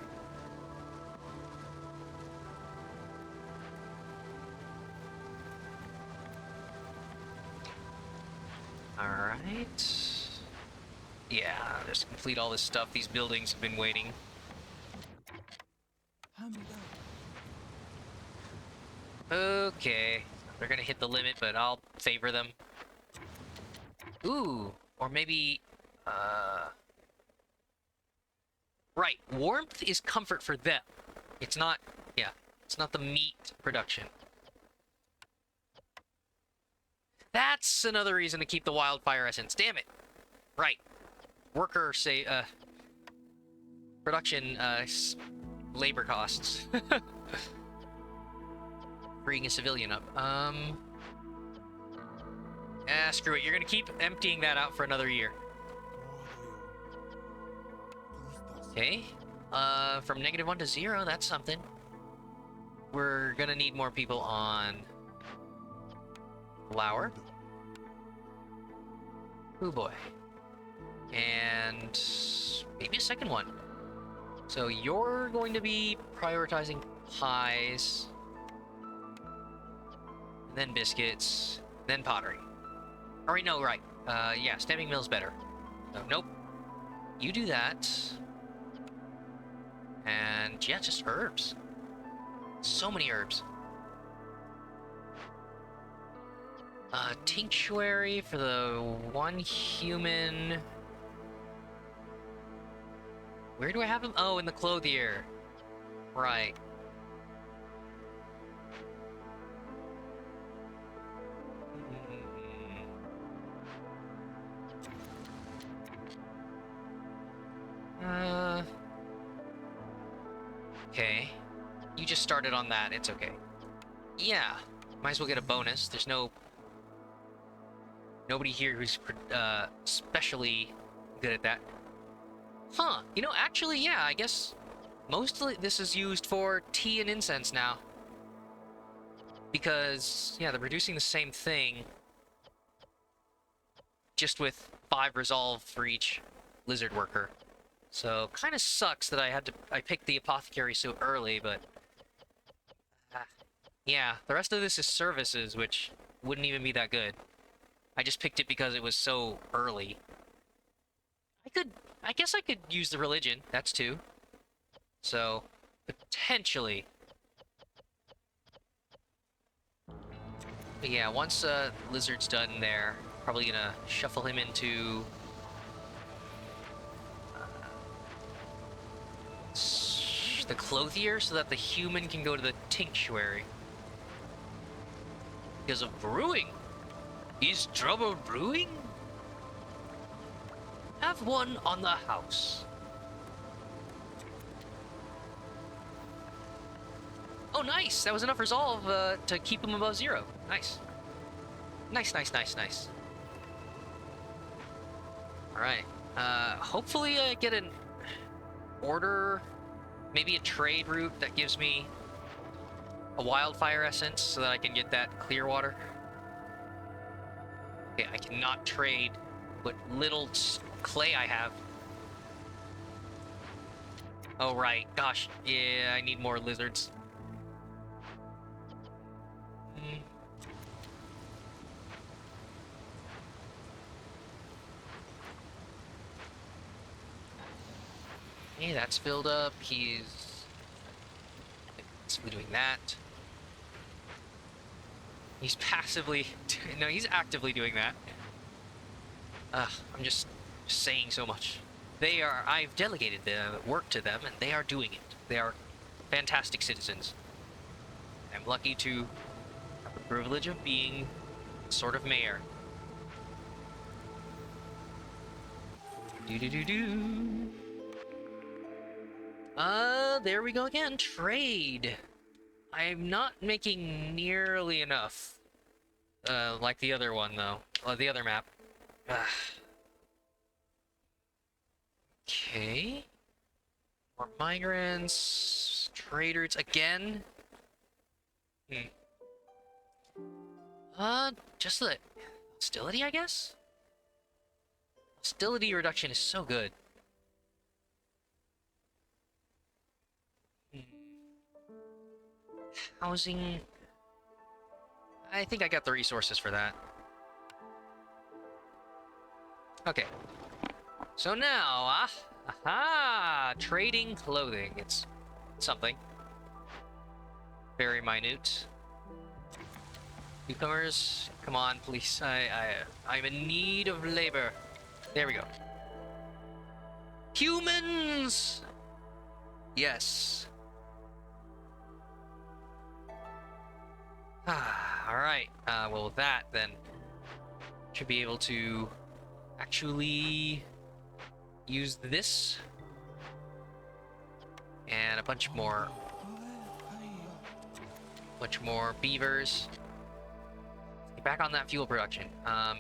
Alright. Yeah, just complete all this stuff. These buildings have been waiting. Okay. They're gonna hit the limit, but I'll favor them. Ooh, or maybe... Right, warmth is comfort for them. It's not... Yeah, it's not the meat production. That's another reason to keep the wildfire essence. Damn it. Right. Worker, say, production, labor costs. Freeing a civilian up. Screw it. You're gonna keep emptying that out for another year. Okay. From -1 to 0, that's something. We're gonna need more people on... flour. Oh boy. And... maybe a second one. So you're going to be prioritizing pies... then biscuits, then pottery. Or no, right. Yeah, stamping mill's better. So, nope. You do that. And, yeah, just herbs. So many herbs. Tinctuary for the one human... Where do I have him? Oh, in the clothier. Right. Okay. You just started on that, it's okay. Yeah. Might as well get a bonus. There's nobody here who's especially good at that. Huh. You know, actually, yeah, I guess mostly this is used for tea and incense now. Because, yeah, they're producing the same thing. Just with 5 resolve for each lizard worker. So, kind of sucks that I picked the apothecary so early, but... yeah, the rest of this is services, which wouldn't even be that good. I just picked it because it was so early. I guess I could use the religion, that's 2. So, potentially. But yeah, once Lizard's done there, probably gonna shuffle him into... the clothier so that the human can go to the tinctuary. Because of brewing. Is trouble brewing? Have one on the house. Oh, nice! That was enough resolve to keep him above 0. Nice. Nice, nice, nice, nice. Alright. Hopefully I get an order... maybe a trade route that gives me a wildfire essence so that I can get that clear water. Okay, I cannot trade what little clay I have. Oh, right. Gosh, yeah, I need more lizards. Okay, that's filled up. He's doing that. He's passively... no, he's actively doing that. I'm just saying so much. I've delegated the work to them, and they are doing it. They are fantastic citizens. I'm lucky to have the privilege of being sort of mayor. Do do do do. There we go again. Trade. I'm not making nearly enough. Like the other one though. The other map. Ugh. Okay. More migrants. Traders again. Just the hostility, I guess? Hostility reduction is so good. Housing. I think I got the resources for that. Okay. So now, aha! Trading clothing. It's something. Very minute. Newcomers, come on, please. I'm in need of labor. There we go. Humans! Yes. Alright. Well, with that, then, should be able to actually use this. And a bunch more beavers. Get back on that fuel production. Yeah,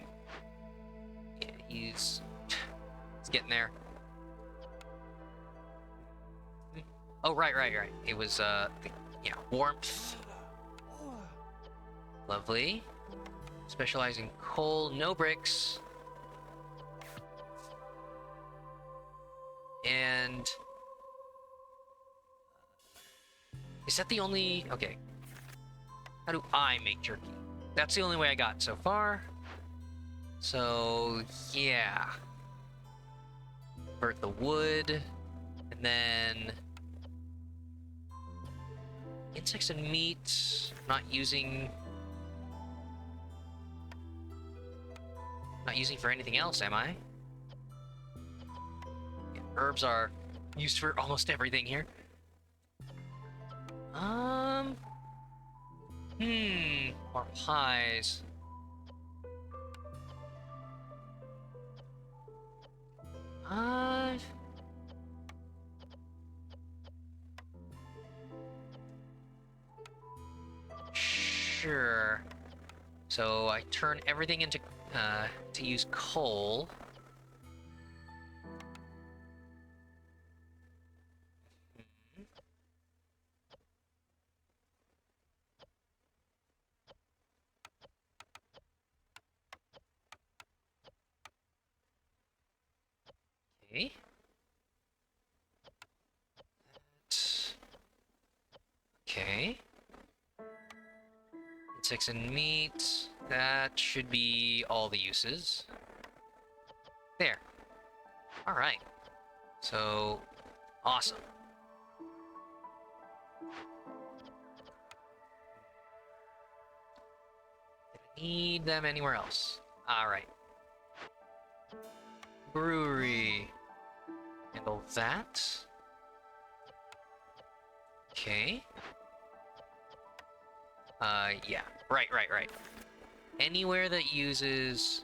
he's getting there. Oh, right. It was, yeah, warmth. Lovely. Specialize in coal, no bricks. And... is that the only... okay. How do I make jerky? That's the only way I got so far. So, yeah. Burn the wood. And then... insects and meat. Not using for anything else, am I? Yeah, herbs are used for almost everything here. More pies. Sure. So I turn everything into, to use coal. Okay. Okay. Insects and meat. That should be all the uses. There. Alright. So, awesome. Did I need them anywhere else? Alright. Brewery. Handle that. Okay. Yeah. Right. Anywhere that uses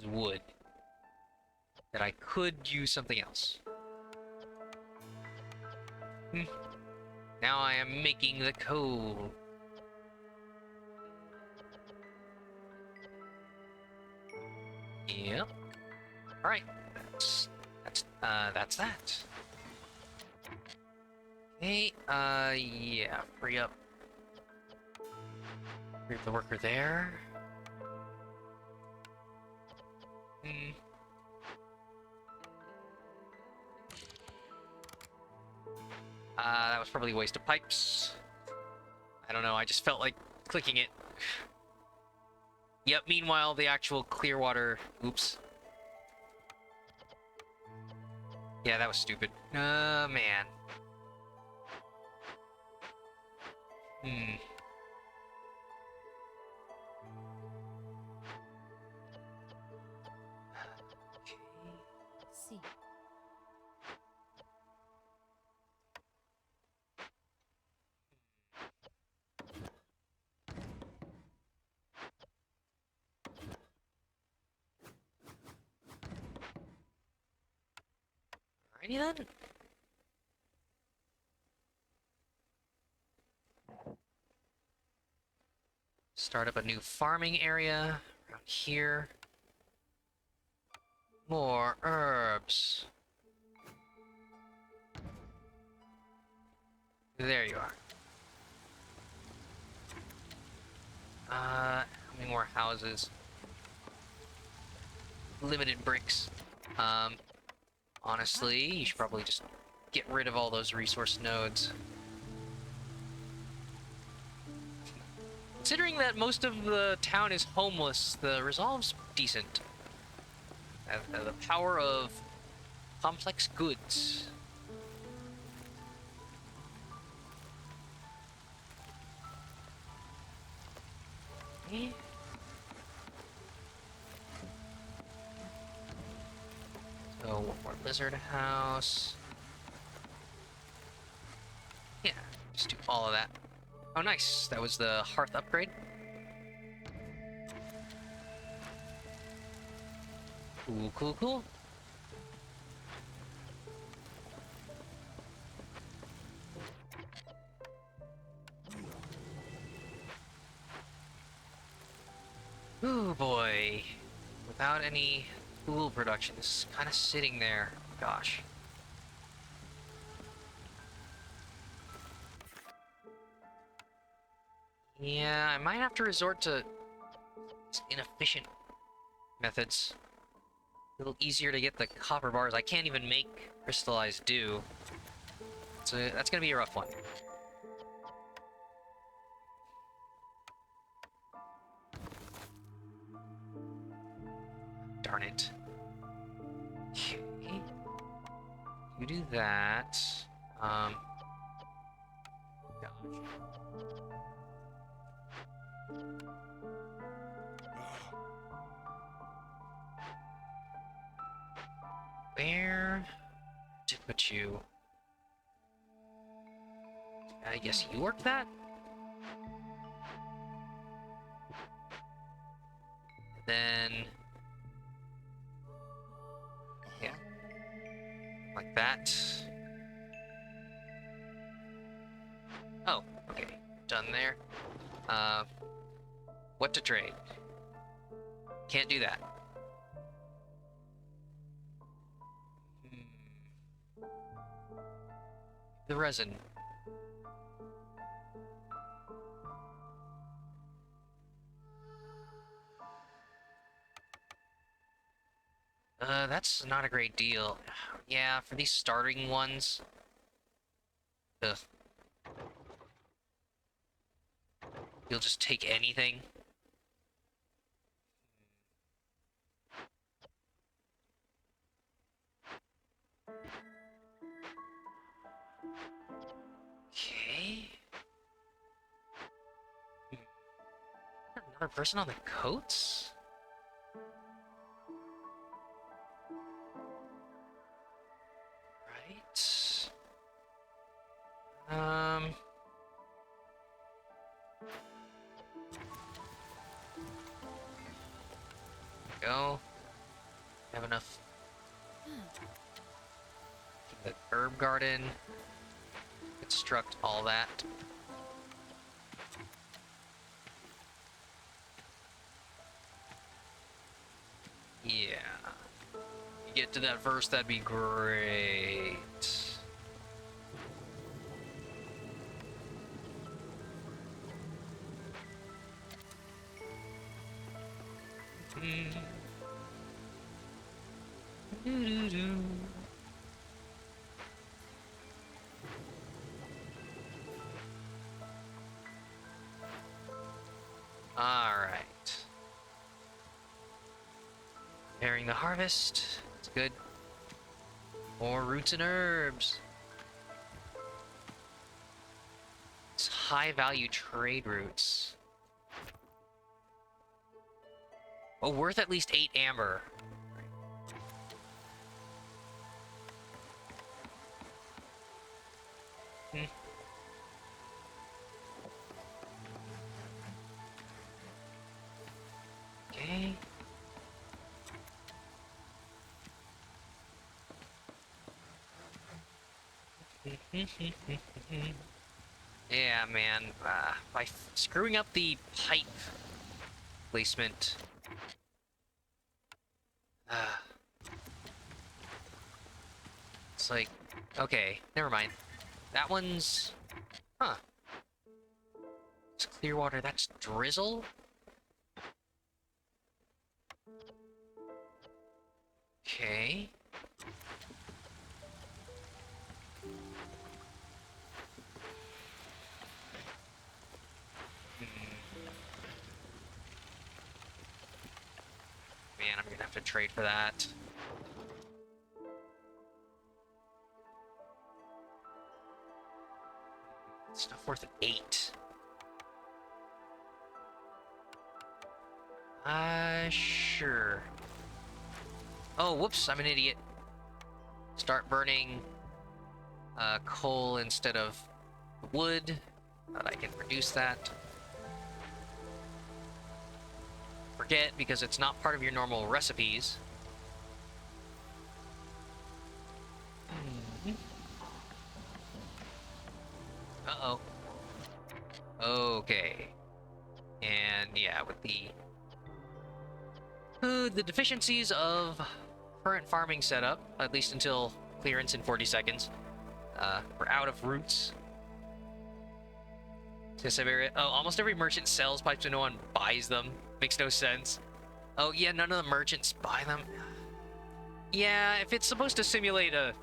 wood that I could use something else. Now I am making the coal. Yep. All right. That's that. Okay. Yeah. Free up the worker there. That was probably a waste of pipes. I don't know, I just felt like clicking it. Yep, meanwhile, the actual clear water... oops. Yeah, that was stupid. Man. Alrighty then. Start up a new farming area around here. More herbs. There you are. How many more houses? Limited bricks. Honestly, you should probably just get rid of all those resource nodes. Considering that most of the town is homeless, the resolve's decent. The power of complex goods. Eh? So, one more lizard house. Yeah, just do all of that. Oh, nice. That was the hearth upgrade. Cool, cool, cool. Ooh, boy. Without any tool production, this is kind of sitting there. Gosh. Yeah, I might have to resort to inefficient methods. A little easier to get the copper bars. I can't even make crystallized dew. So that's gonna be a rough one. Darn it. Okay. You do that. Gosh. Where to put you? I guess you work that? Then... yeah. Like that. Oh, okay. Done there. What to trade? Can't do that. The resin. That's not a great deal. Yeah, for these starting ones. Ugh. You'll just take anything. Okay. Another person on the coats? Right. Go. Have enough. The herb garden. Construct all that. Yeah. You get to that verse, that'd be great. Doo-doo-doo. Alright. Preparing the harvest. It's good. More roots and herbs. It's high value trade routes. Oh, worth at least 8 amber. Hmm. Okay. Yeah, man. By screwing up the pipe placement. Uh, it's like, okay, never mind. That one's, huh? It's clear water. That's drizzle. Okay. Man, I'm gonna have to trade for that. It's not worth 8. Sure. Oh, whoops, I'm an idiot. Start burning coal instead of wood. But I can reduce that. Forget, because it's not part of your normal recipes. Uh-oh. Okay. And yeah, with the deficiencies of current farming setup, at least until clearance in 40 seconds, we're out of roots. Oh, almost every merchant sells pipes, but no one buys them. Makes no sense. Oh yeah, none of the merchants buy them. Yeah, if it's supposed to simulate the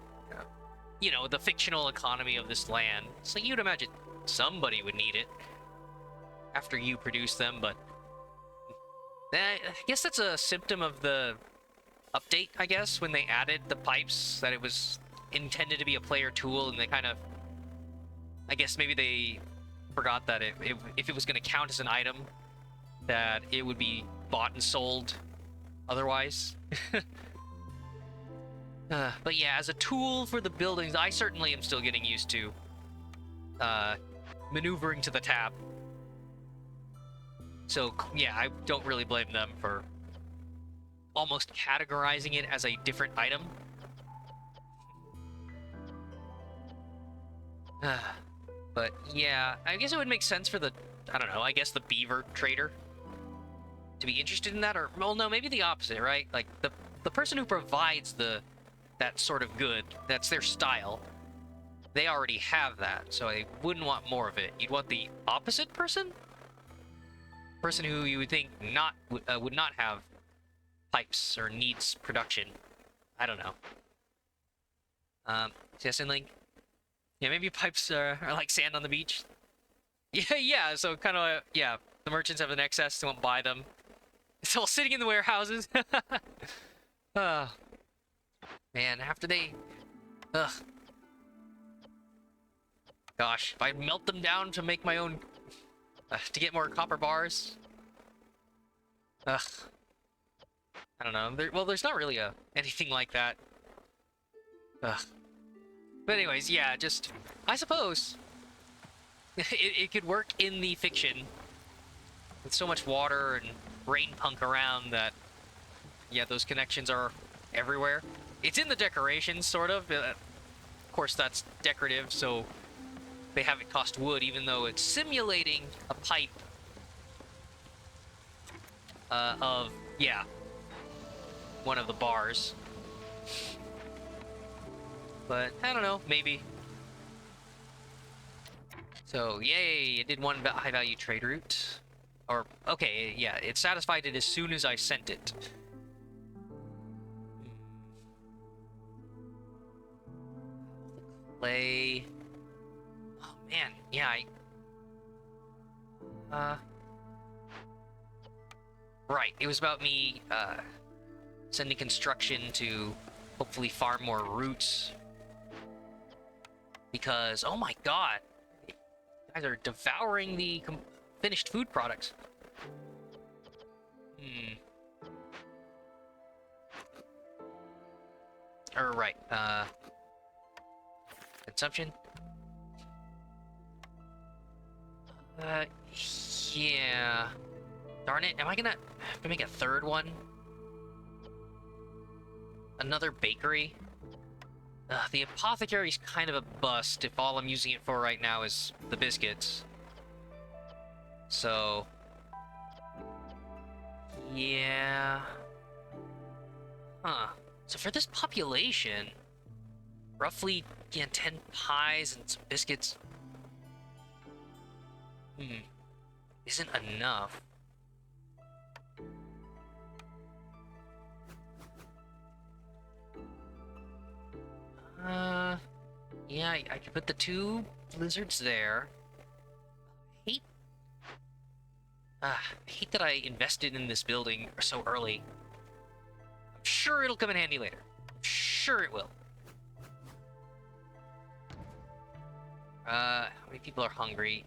fictional economy of this land, so you'd imagine somebody would need it after you produce them, but I guess that's a symptom of the update, I guess, when they added the pipes, that it was intended to be a player tool, and they kind of, I guess maybe they forgot that if it was going to count as an item, that it would be bought and sold otherwise. But yeah, as a tool for the buildings, I certainly am still getting used to maneuvering to the tap. So yeah, I don't really blame them for almost categorizing it as a different item. But yeah, I guess it would make sense for I don't know, I guess the beaver trader to be interested in that, or, well, no, maybe the opposite, right? Like, the person who provides that sort of good, that's their style, they already have that, so I wouldn't want more of it. You'd want the opposite person? Person who you would think would not have pipes or needs production. I don't know. Yes, and like, yeah, maybe pipes are like sand on the beach. Yeah, yeah, so kind of, yeah, the merchants have an excess, they won't buy them. It's all sitting in the warehouses. uh, Man, after they... Ugh. Gosh, if I melt them down to make my own... to get more copper bars... Ugh. I don't know. Well, there's not really anything like that. Ugh. But anyways, yeah, just... I suppose... it could work in the fiction. With so much water and rain punk around that... Yeah, those connections are everywhere. It's in the decorations, sort of. Of course, that's decorative, so they have it cost wood, even though it's simulating a pipe of, yeah, one of the bars. But, I don't know, maybe. So, yay, it did one high-value trade route. Or, okay, yeah, it satisfied it as soon as I sent it. Clay. Oh, man, yeah, right, it was about me, sending construction to hopefully farm more roots. Because, oh my god, you guys are devouring the finished food products. Right, consumption. Yeah. Darn it, am I gonna have to make a third one? Another bakery? The apothecary's kind of a bust if all I'm using it for right now is the biscuits. So... yeah... Huh. So for this population, roughly, yeah, 10 pies and some biscuits... isn't enough. Yeah, I could put the 2 lizards there. Hate... I hate that I invested in this building so early. I'm sure it'll come in handy later. I'm sure it will. How many people are hungry?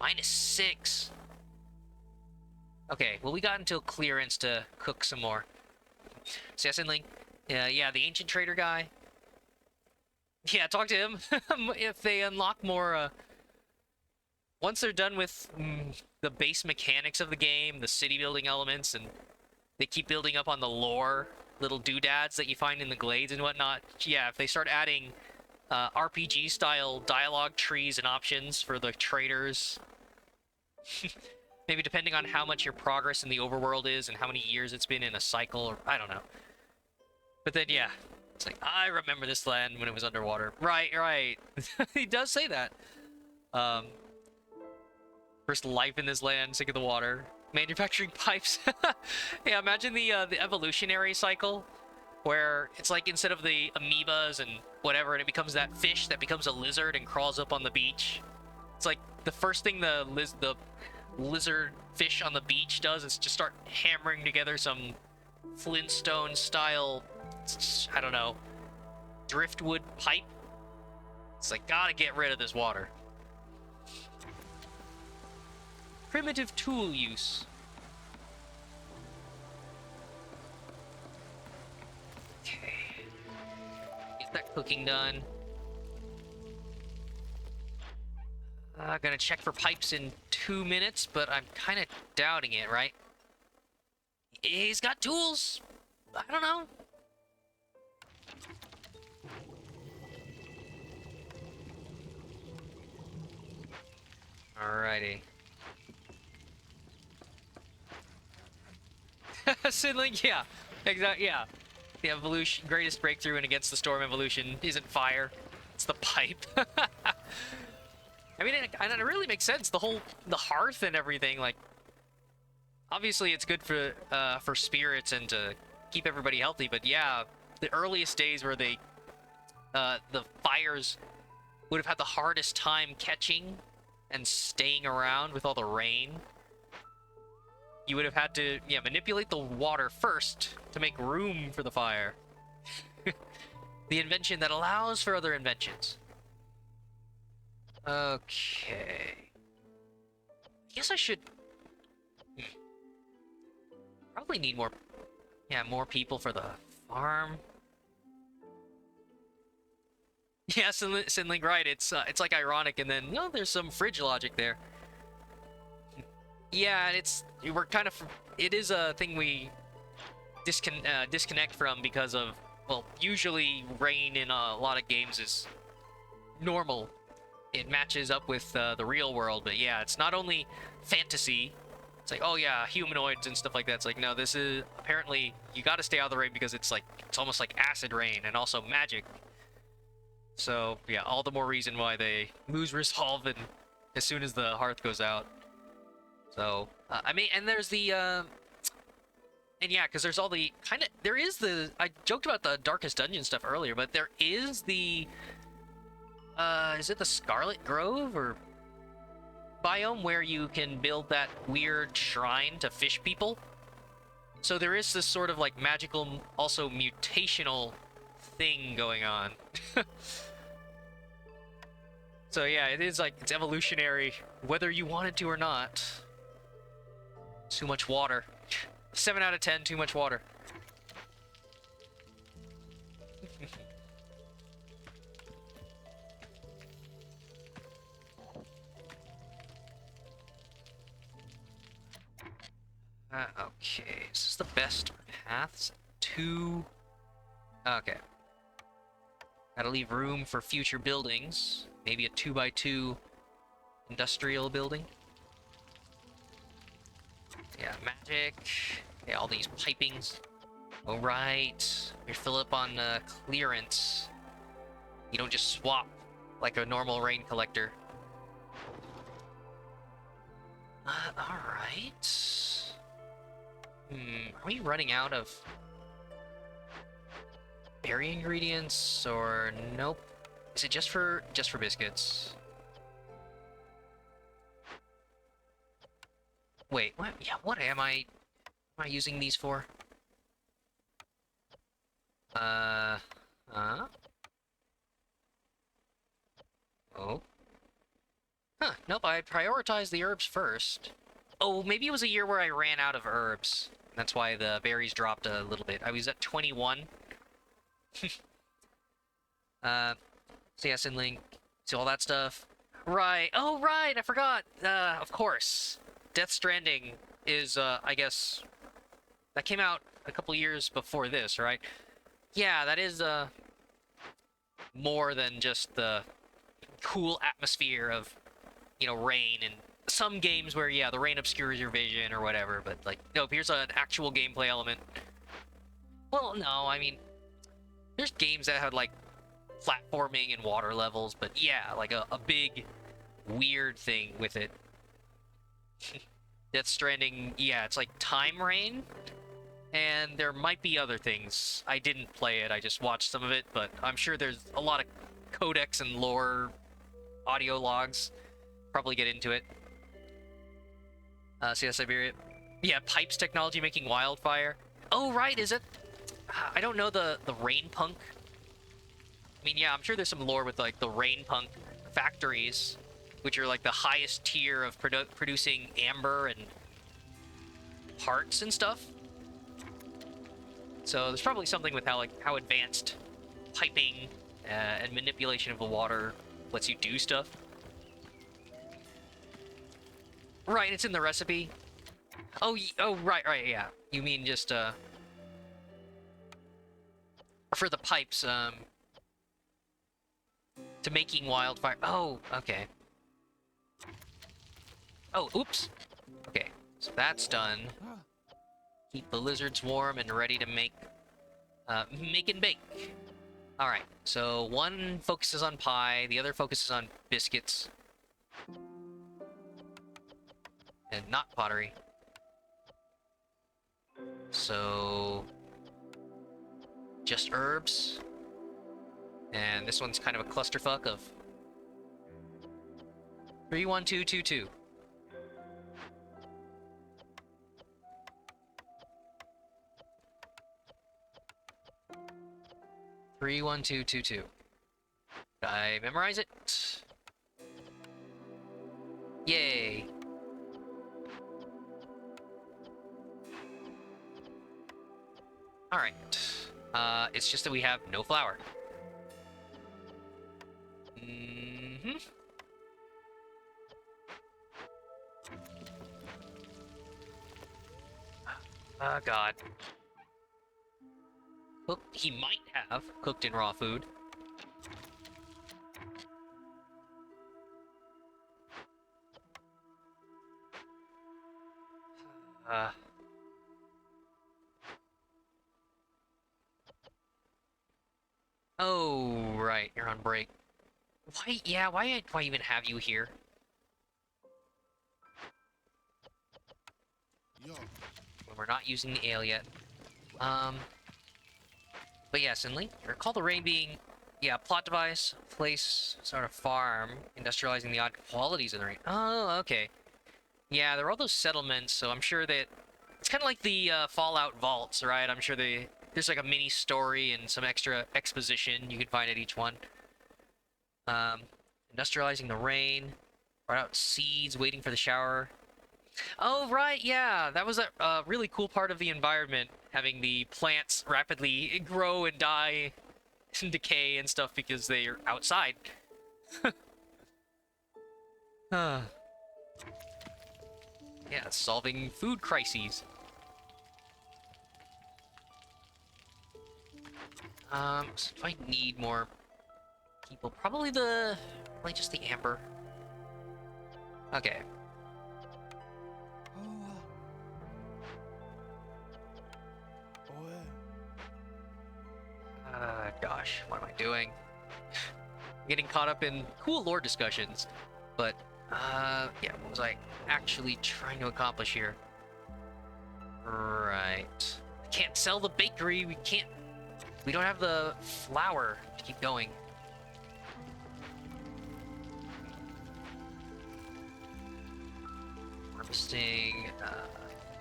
-6. Okay, well, we got until clearance to cook some more. So, yeah, Sinling. Yeah, the ancient trader guy. Yeah, talk to him. If they unlock more, once they're done with the base mechanics of the game, the city building elements, and they keep building up on the lore, little doodads that you find in the glades and whatnot. Yeah, if they start adding RPG-style dialogue trees and options for the traders, maybe depending on how much your progress in the overworld is and how many years it's been in a cycle, or I don't know. But then, yeah, it's like, I remember this land when it was underwater. Right. He does say that. First life in this land, sick of the water. Manufacturing pipes. Yeah, imagine the evolutionary cycle, where it's like instead of the amoebas and whatever, and it becomes that fish that becomes a lizard and crawls up on the beach. It's like the first thing the lizard fish on the beach does is just start hammering together some Flintstone style, I don't know, driftwood pipe. It's like, gotta get rid of this water. Primitive tool use. Okay. Get that cooking done. Gonna check for pipes in 2 minutes, but I'm kind of doubting it, right? He's got tools. I don't know. Alrighty. Sidling, yeah. Exactly, yeah. The evolution, greatest breakthrough in Against the Storm evolution isn't fire. It's the pipe. I mean, and it really makes sense. The hearth and everything, like, obviously it's good for spirits and to keep everybody healthy, but yeah, the earliest days where the fires would have had the hardest time catching and staying around with all the rain. You would have had to, yeah, manipulate the water first to make room for the fire. The invention that allows for other inventions. Okay. I guess I should... Probably need more... Yeah, more people for the farm. Yeah, Sinling, right. It's like ironic, and then, no, there's some fridge logic there. Yeah, we're kind of... It is a thing we disconnect from because of... Well, usually rain in a lot of games is normal. It matches up with the real world, but yeah, it's not only fantasy. It's like, oh yeah, humanoids and stuff like that. It's like, no, this is... Apparently, you gotta stay out of the rain because it's like... It's almost like acid rain and also magic. So, yeah, all the more reason why they lose resolve and as soon as the hearth goes out. So, I mean, and there's the, and yeah, because there's all the, there is the, I joked about the Darkest Dungeon stuff earlier, but there is the, is it the Scarlet Grove, or biome, where you can build that weird shrine to fish people? So there is this sort of, like, magical, also mutational thing going on. So yeah, it is like, it's evolutionary, whether you want it to or not. Too much water. 7 out of 10, too much water. Okay, is this the best paths? 2... Okay. Gotta leave room for future buildings. Maybe a 2x2 industrial building. Yeah, magic. Yeah, all these pipings. All right. We fill up on clearance. You don't just swap like a normal rain collector. All right. Are we running out of berry ingredients or nope? Is it just for biscuits? Wait, what? Yeah, what am I using these for? Uh, huh? Oh. Huh, nope, I prioritized the herbs first. Oh, maybe it was a year where I ran out of herbs. That's why the berries dropped a little bit. I was at 21. So yeah, Sinlink, see all that stuff. Right. Oh, right, I forgot. Of course. Death Stranding is, I guess, that came out a couple years before this, right? Yeah, that is, more than just the cool atmosphere of, rain and some games where, yeah, the rain obscures your vision or whatever, but, like, nope, here's an actual gameplay element. Well, no, I mean, there's games that had, like, platforming and water levels, but yeah, like a big, weird thing with it. Death Stranding, yeah, it's like time rain, and there might be other things. I didn't play it, I just watched some of it, but I'm sure there's a lot of codex and lore audio logs. Probably get into it. So yeah, Siberia. Yeah, pipes technology making wildfire. Oh, right, is it? I don't know the rain punk. I mean, yeah, I'm sure there's some lore with, like, the rain punk factories, which are, like, the highest tier of producing amber and parts and stuff. So there's probably something with how advanced piping and manipulation of the water lets you do stuff. Right, it's in the recipe. Oh, oh, right, yeah. You mean just, for the pipes, to making wildfire. Oh, okay. Oh, oops. Okay, so that's done. Keep the lizards warm and ready to make and bake. All right, so one focuses on pie, the other focuses on biscuits. And not pottery. So just herbs. And this one's kind of a clusterfuck of 3-1-2-2-2. Three, one, two, two, two. Did I memorize it? Yay. Alright. It's just that we have no flour. Mm-hmm. Oh, God. He might have cooked in raw food. Oh, right, you're on break. Why, yeah, why do I even have you here? Yo. When we're not using the ale yet. But yeah, Sinley, recall the rain being, yeah, plot device, place, sort of farm, industrializing the odd qualities of the rain. Oh, okay. Yeah, there are all those settlements, so I'm sure that it's kind of like the Fallout vaults, right? I'm sure there's like a mini story and some extra exposition you can find at each one. Industrializing the rain, brought out seeds, waiting for the shower. Oh, right, yeah, that was a really cool part of the environment, having the plants rapidly grow and die and decay and stuff because they're outside. Yeah, solving food crises. So if I need more people. Probably just the amber. Okay. Gosh, what am I doing? Getting caught up in cool lore discussions. But, yeah, what was I actually trying to accomplish here? Right. I can't sell the bakery. We don't have the flour to keep going. Harvesting,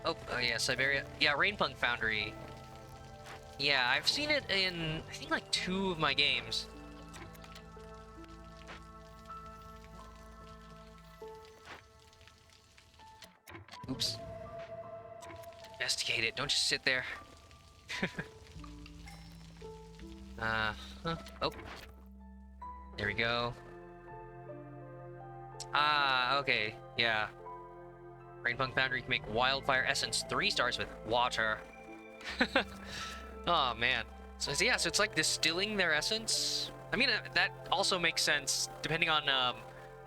oh, yeah, Siberia. Yeah, Rainpunk Foundry. Yeah, I've seen it in, I think, like 2 of my games. Oops. Investigate it. Don't just sit there. Oh. There we go. Ah, okay. Yeah. Rainpunk Foundry can make Wildfire Essence 3 stars with water. Oh, man. So, yeah, so it's like distilling their essence. I mean, that also makes sense depending on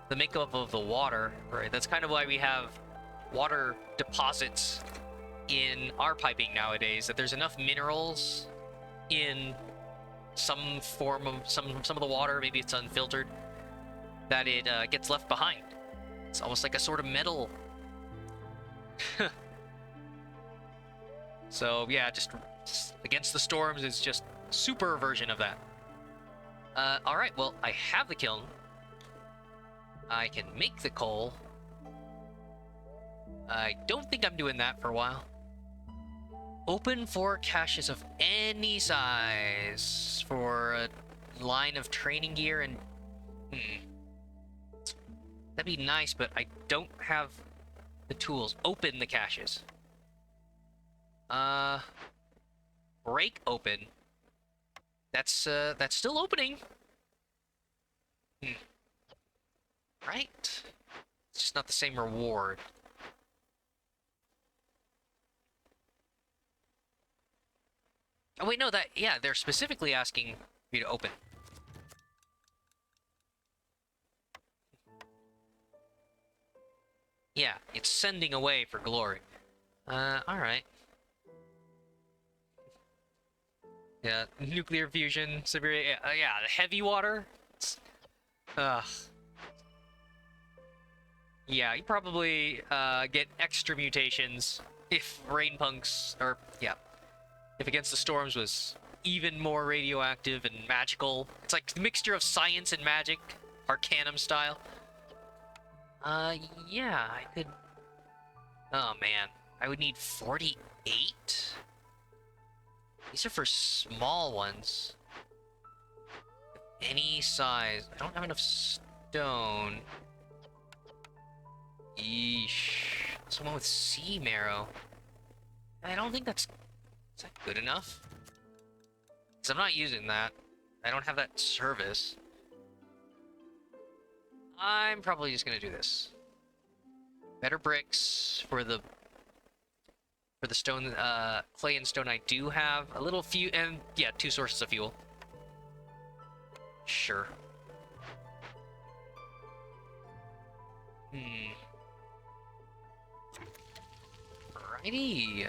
the makeup of the water, right? That's kind of why we have water deposits in our piping nowadays, that there's enough minerals in some form of some of the water, maybe it's unfiltered, that it gets left behind. It's almost like a sort of metal. So yeah, just Against the Storms is just super version of that. All right, well, I have the kiln. I can make the coal. I don't think I'm doing that for a while. Open 4 caches of any size for a line of training gear and... That'd be nice, but I don't have the tools. Open the caches. Break open. That's still opening. Right? It's just not the same reward. Oh wait, no, yeah, they're specifically asking you to open. Yeah, it's sending away for glory. Alright. Yeah, nuclear fusion, Siberia, yeah, the heavy water. Yeah, you probably, get extra mutations if Rainpunks, or, yeah, if Against the Storms was even more radioactive and magical. It's like a mixture of science and magic, Arcanum style. Yeah, I could... Oh, man. I would need 48? These are for small ones. Any size. I don't have enough stone. Yeesh. Someone with sea marrow. I don't think that's... Is that good enough? Because I'm not using that. I don't have that service. I'm probably just gonna do this. Better bricks for the stone, clay and stone I do have. A little few, and yeah, 2 sources of fuel. Sure. Alrighty.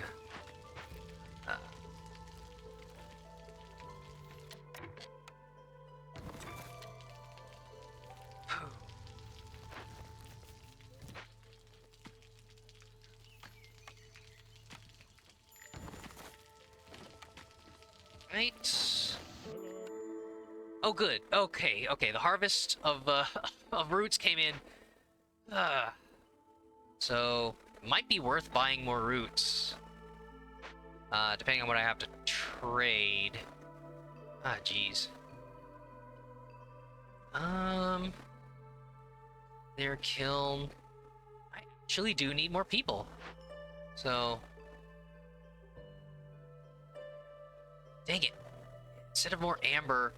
Right. Oh, good. Okay, okay. The harvest of of roots came in. So might be worth buying more roots. Depending on what I have to trade. Ah, jeez. Their kiln. I actually do need more people. So. Dang it. Instead of more amber.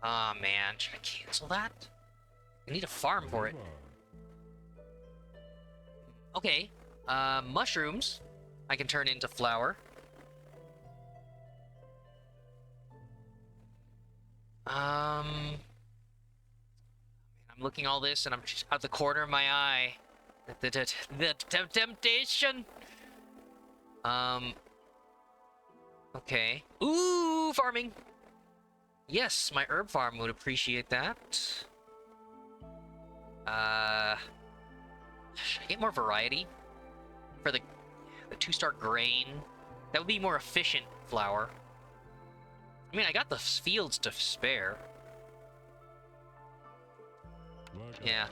Aw, man. Should I cancel that? I need a farm for it. Okay. Mushrooms. I can turn into flour. looking all this, and I'm just out the corner of my eye. The temptation. Okay. Ooh, farming. Yes, my herb farm would appreciate that. Should I get more variety for the 2-star grain? That would be more efficient flour. I mean, I got the fields to spare. Yeah.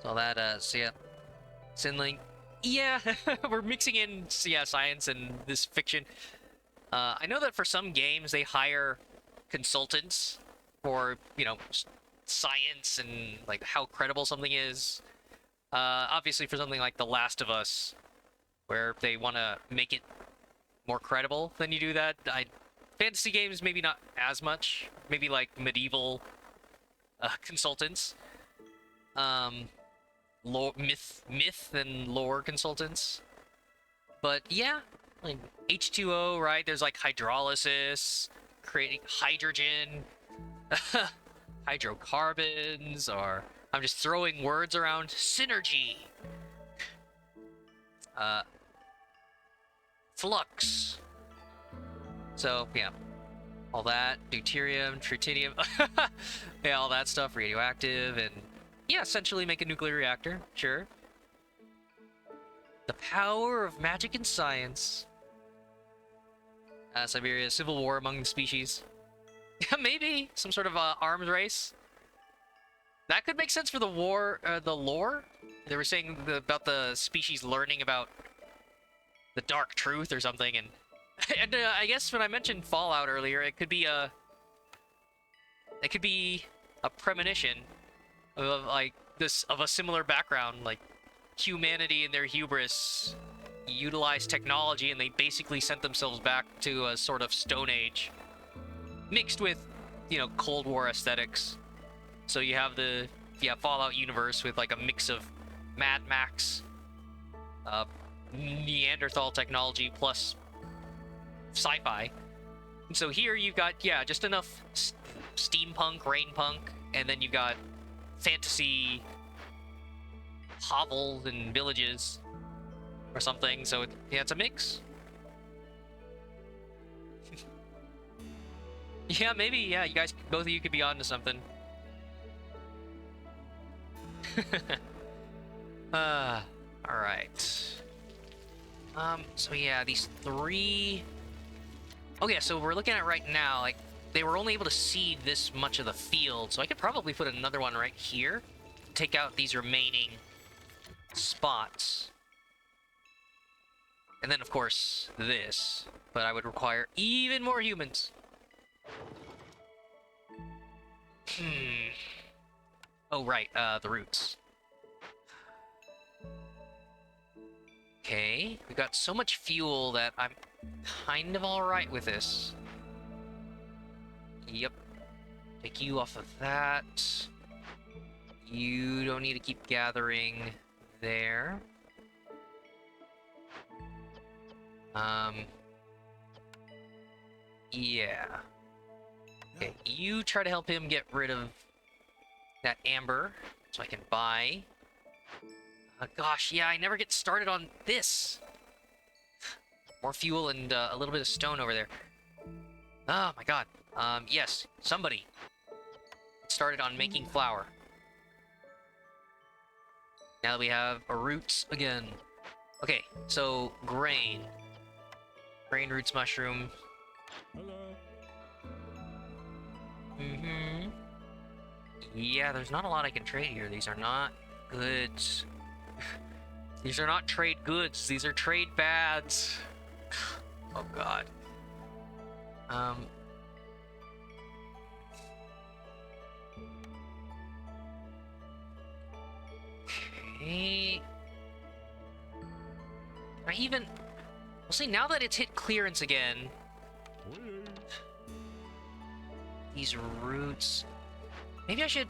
So that, so yeah. Sinling. Yeah, we're mixing in, yeah, science and this fiction. I know that for some games, they hire consultants for, you know, science and, like, how credible something is. Obviously for something like The Last of Us, where they want to make it more credible, then you do that. Fantasy games, maybe not as much. Maybe, like, medieval consultants. Myth and lore consultants. But yeah, like H2O, right? There's like hydrolysis, creating hydrogen, hydrocarbons, or I'm just throwing words around. Synergy. Flux. So yeah, all that, deuterium, tritium, yeah, all that stuff, radioactive, and yeah, essentially make a nuclear reactor, sure. The power of magic and science. Siberia, civil war among the species. Maybe some sort of arms race. That could make sense for the war, the lore. They were saying about the species learning about the dark truth or something, and and I guess when I mentioned Fallout earlier, it could be a premonition of like this, of a similar background, like humanity and their hubris utilized technology and they basically sent themselves back to a sort of Stone Age mixed with, you know, Cold War aesthetics. So you have the Fallout universe with like a mix of Mad Max, Neanderthal technology plus sci-fi. And so here you've got just enough steampunk, rainpunk, and then you've got fantasy hovels and villages or something. So it's a mix. Yeah, maybe. Yeah, you guys, both of you could be onto something. All right. So yeah, these 3. Okay, so we're looking at right now, like, they were only able to seed this much of the field, so I could probably put another one right here, take out these remaining spots. And then, of course, this. But I would require even more humans. Oh, right, the roots. Okay, we got so much fuel that I'm kind of alright with this. Yep. Take you off of that. You don't need to keep gathering there. Yeah. Okay, you try to help him get rid of that amber so I can buy. Gosh, yeah, I never get started on this. More fuel and a little bit of stone over there. Oh my god. Yes, somebody started on making flour. Now that we have our roots again. Okay, so grain. Grain, roots, mushroom. Hello. Yeah, there's not a lot I can trade here. These are not goods. These are not trade goods. These are trade bads. Oh god. Okay. I even... Well, see, now that it's hit clearance again, these roots... Maybe I should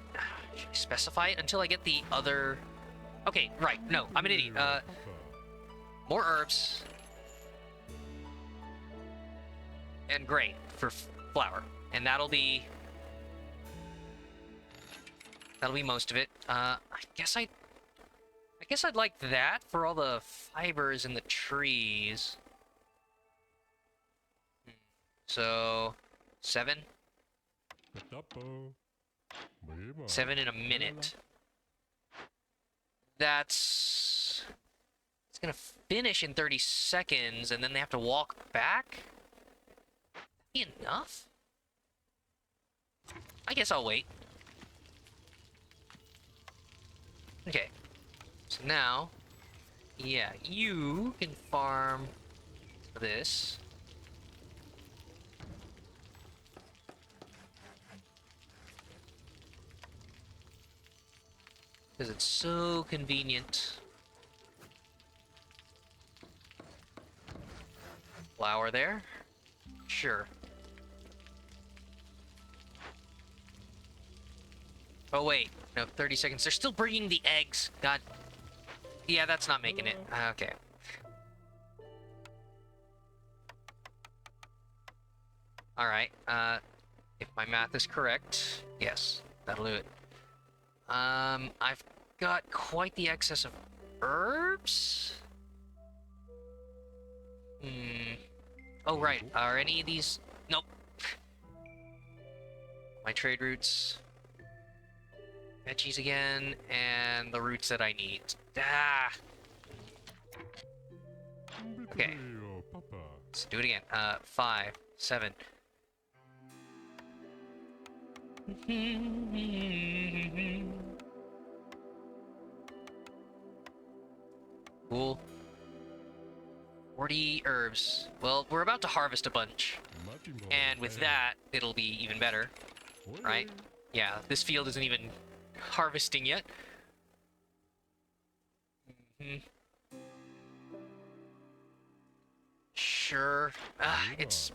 specify it until I get the other... Okay, right. No, I'm an idiot. More herbs. And grain for flour. And that'll be That'll be most of it. I guess I'd like that for all the fibers in the trees. So, 7? 7 in a minute. That's... It's gonna finish in 30 seconds, and then they have to walk back? Be enough? I guess I'll wait. Okay. So now, yeah, you can farm this. Because it's so convenient. Flour there? Sure. Oh, wait. No, 30 seconds. They're still bringing the eggs. God. Yeah, that's not making it. Okay. Alright. If my math is correct, yes, that'll do it. I've got quite the excess of herbs. Oh, right. Are any of these... Nope. My trade routes. Veggies again, and the roots that I need. Ah! Okay. Let's do it again. 5, 7. Cool. 40 herbs. Well, we're about to harvest a bunch. And with that, it'll be even better. Right? Yeah, this field isn't even harvesting yet. Sure. It's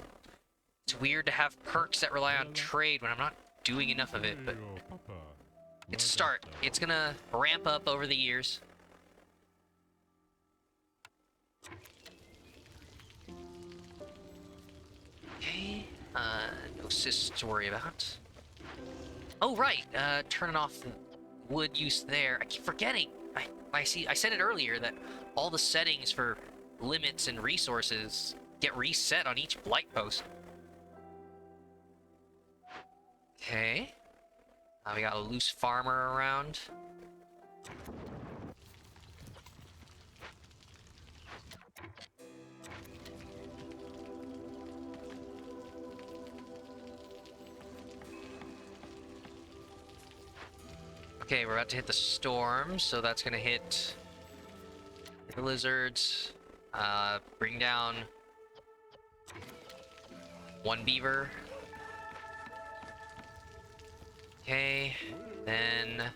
weird to have perks that rely on trade when I'm not doing enough of it, but it's a start. It's gonna ramp up over the years. Okay. No cysts to worry about. Oh, right. Turning off the wood use there. I keep forgetting. I said it earlier that all the settings for limits and resources get reset on each blight post. Okay. We got a loose farmer around. Okay, we're about to hit the storm, so that's gonna hit the lizards. Bring down 1 beaver. Okay, then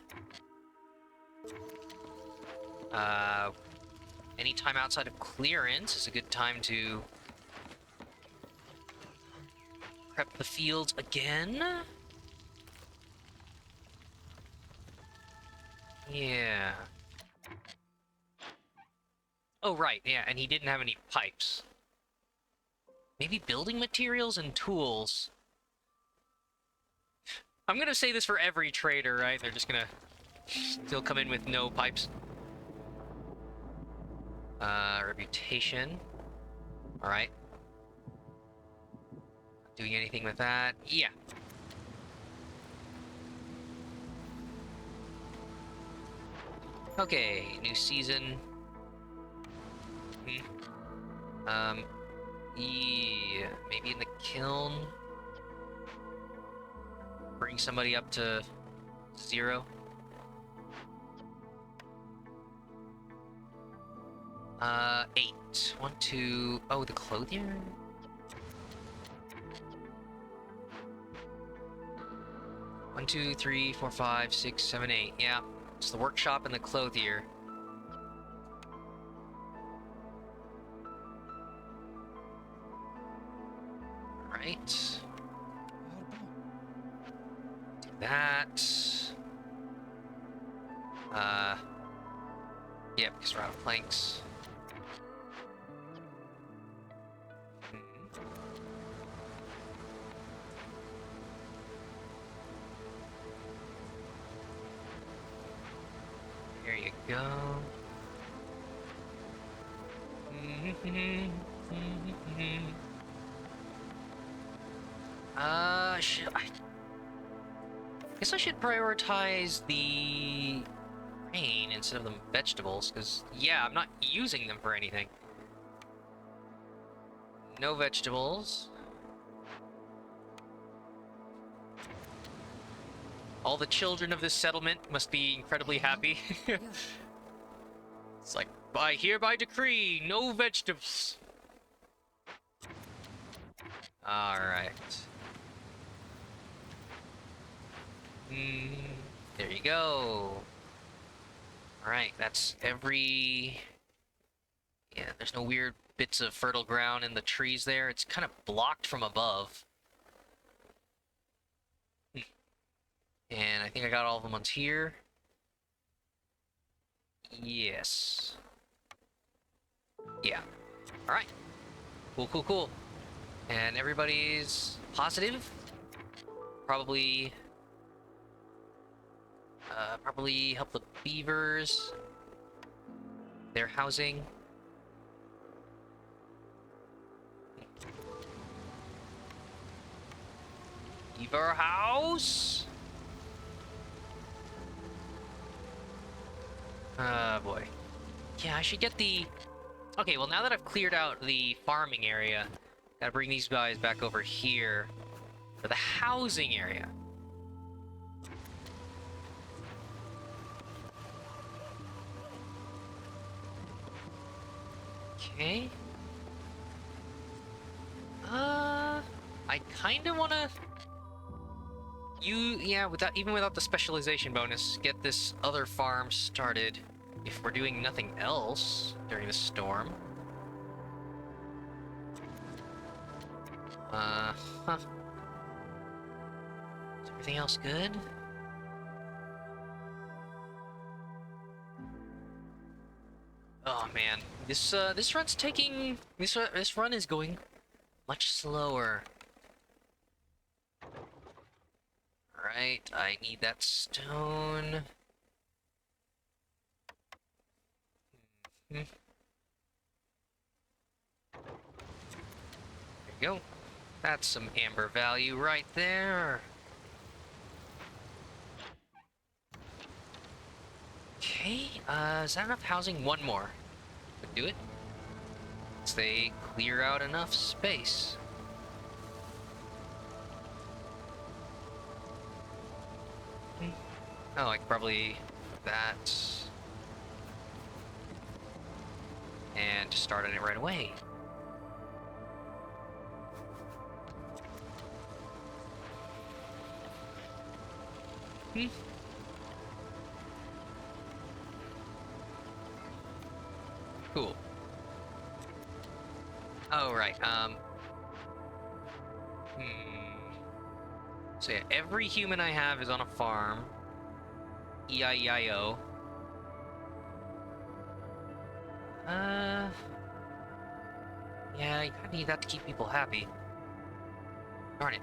any time outside of clearance is a good time to prep the fields again. Yeah. Oh, right, yeah, and he didn't have any pipes. Maybe building materials and tools. I'm gonna say this for every trader, right? They're just gonna still come in with no pipes. Reputation. Alright. Doing anything with that? Yeah. Okay, new season. Yeah, maybe in the kiln. Bring somebody up to 0. Uh, 8. 1, 2. Oh, the clothier? One, 2, 3, 4, 5, 6, 7, 8. Yeah, it's the workshop and the clothier. Right. Do that. Yeah, because we're out of planks. go. I guess I should prioritize the grain instead of the vegetables, because, yeah, I'm not using them for anything. No vegetables. All the children of this settlement must be incredibly happy. It's like, by hereby decree, no vegetables. Alright. There you go. Alright, that's every... Yeah, there's no weird bits of fertile ground in the trees there. It's kind of blocked from above. And I think I got all the ones here. Yes. Yeah. Alright. Cool, cool, cool. And everybody's positive? Probably... probably help the beavers. Their housing. Beaver house? Boy. Yeah, I should get the... Okay, well, now that I've cleared out the farming area, gotta bring these guys back over here for the housing area. Okay. I kind of want to... Yeah, even without the specialization bonus, get this other farm started if we're doing nothing else during the storm. Huh. Is everything else good? Oh man, this run's taking... This run is going much slower. Alright, I need that stone. There you go. That's some amber value right there. Okay, is that enough housing? One more. Would do it. Once they clear out enough space. Oh, I could probably that. And just start on it right away. Cool. Oh, right, So yeah, every human I have is on a farm. E-I-E-I-O. Yeah, you kinda need that to keep people happy. Darn it.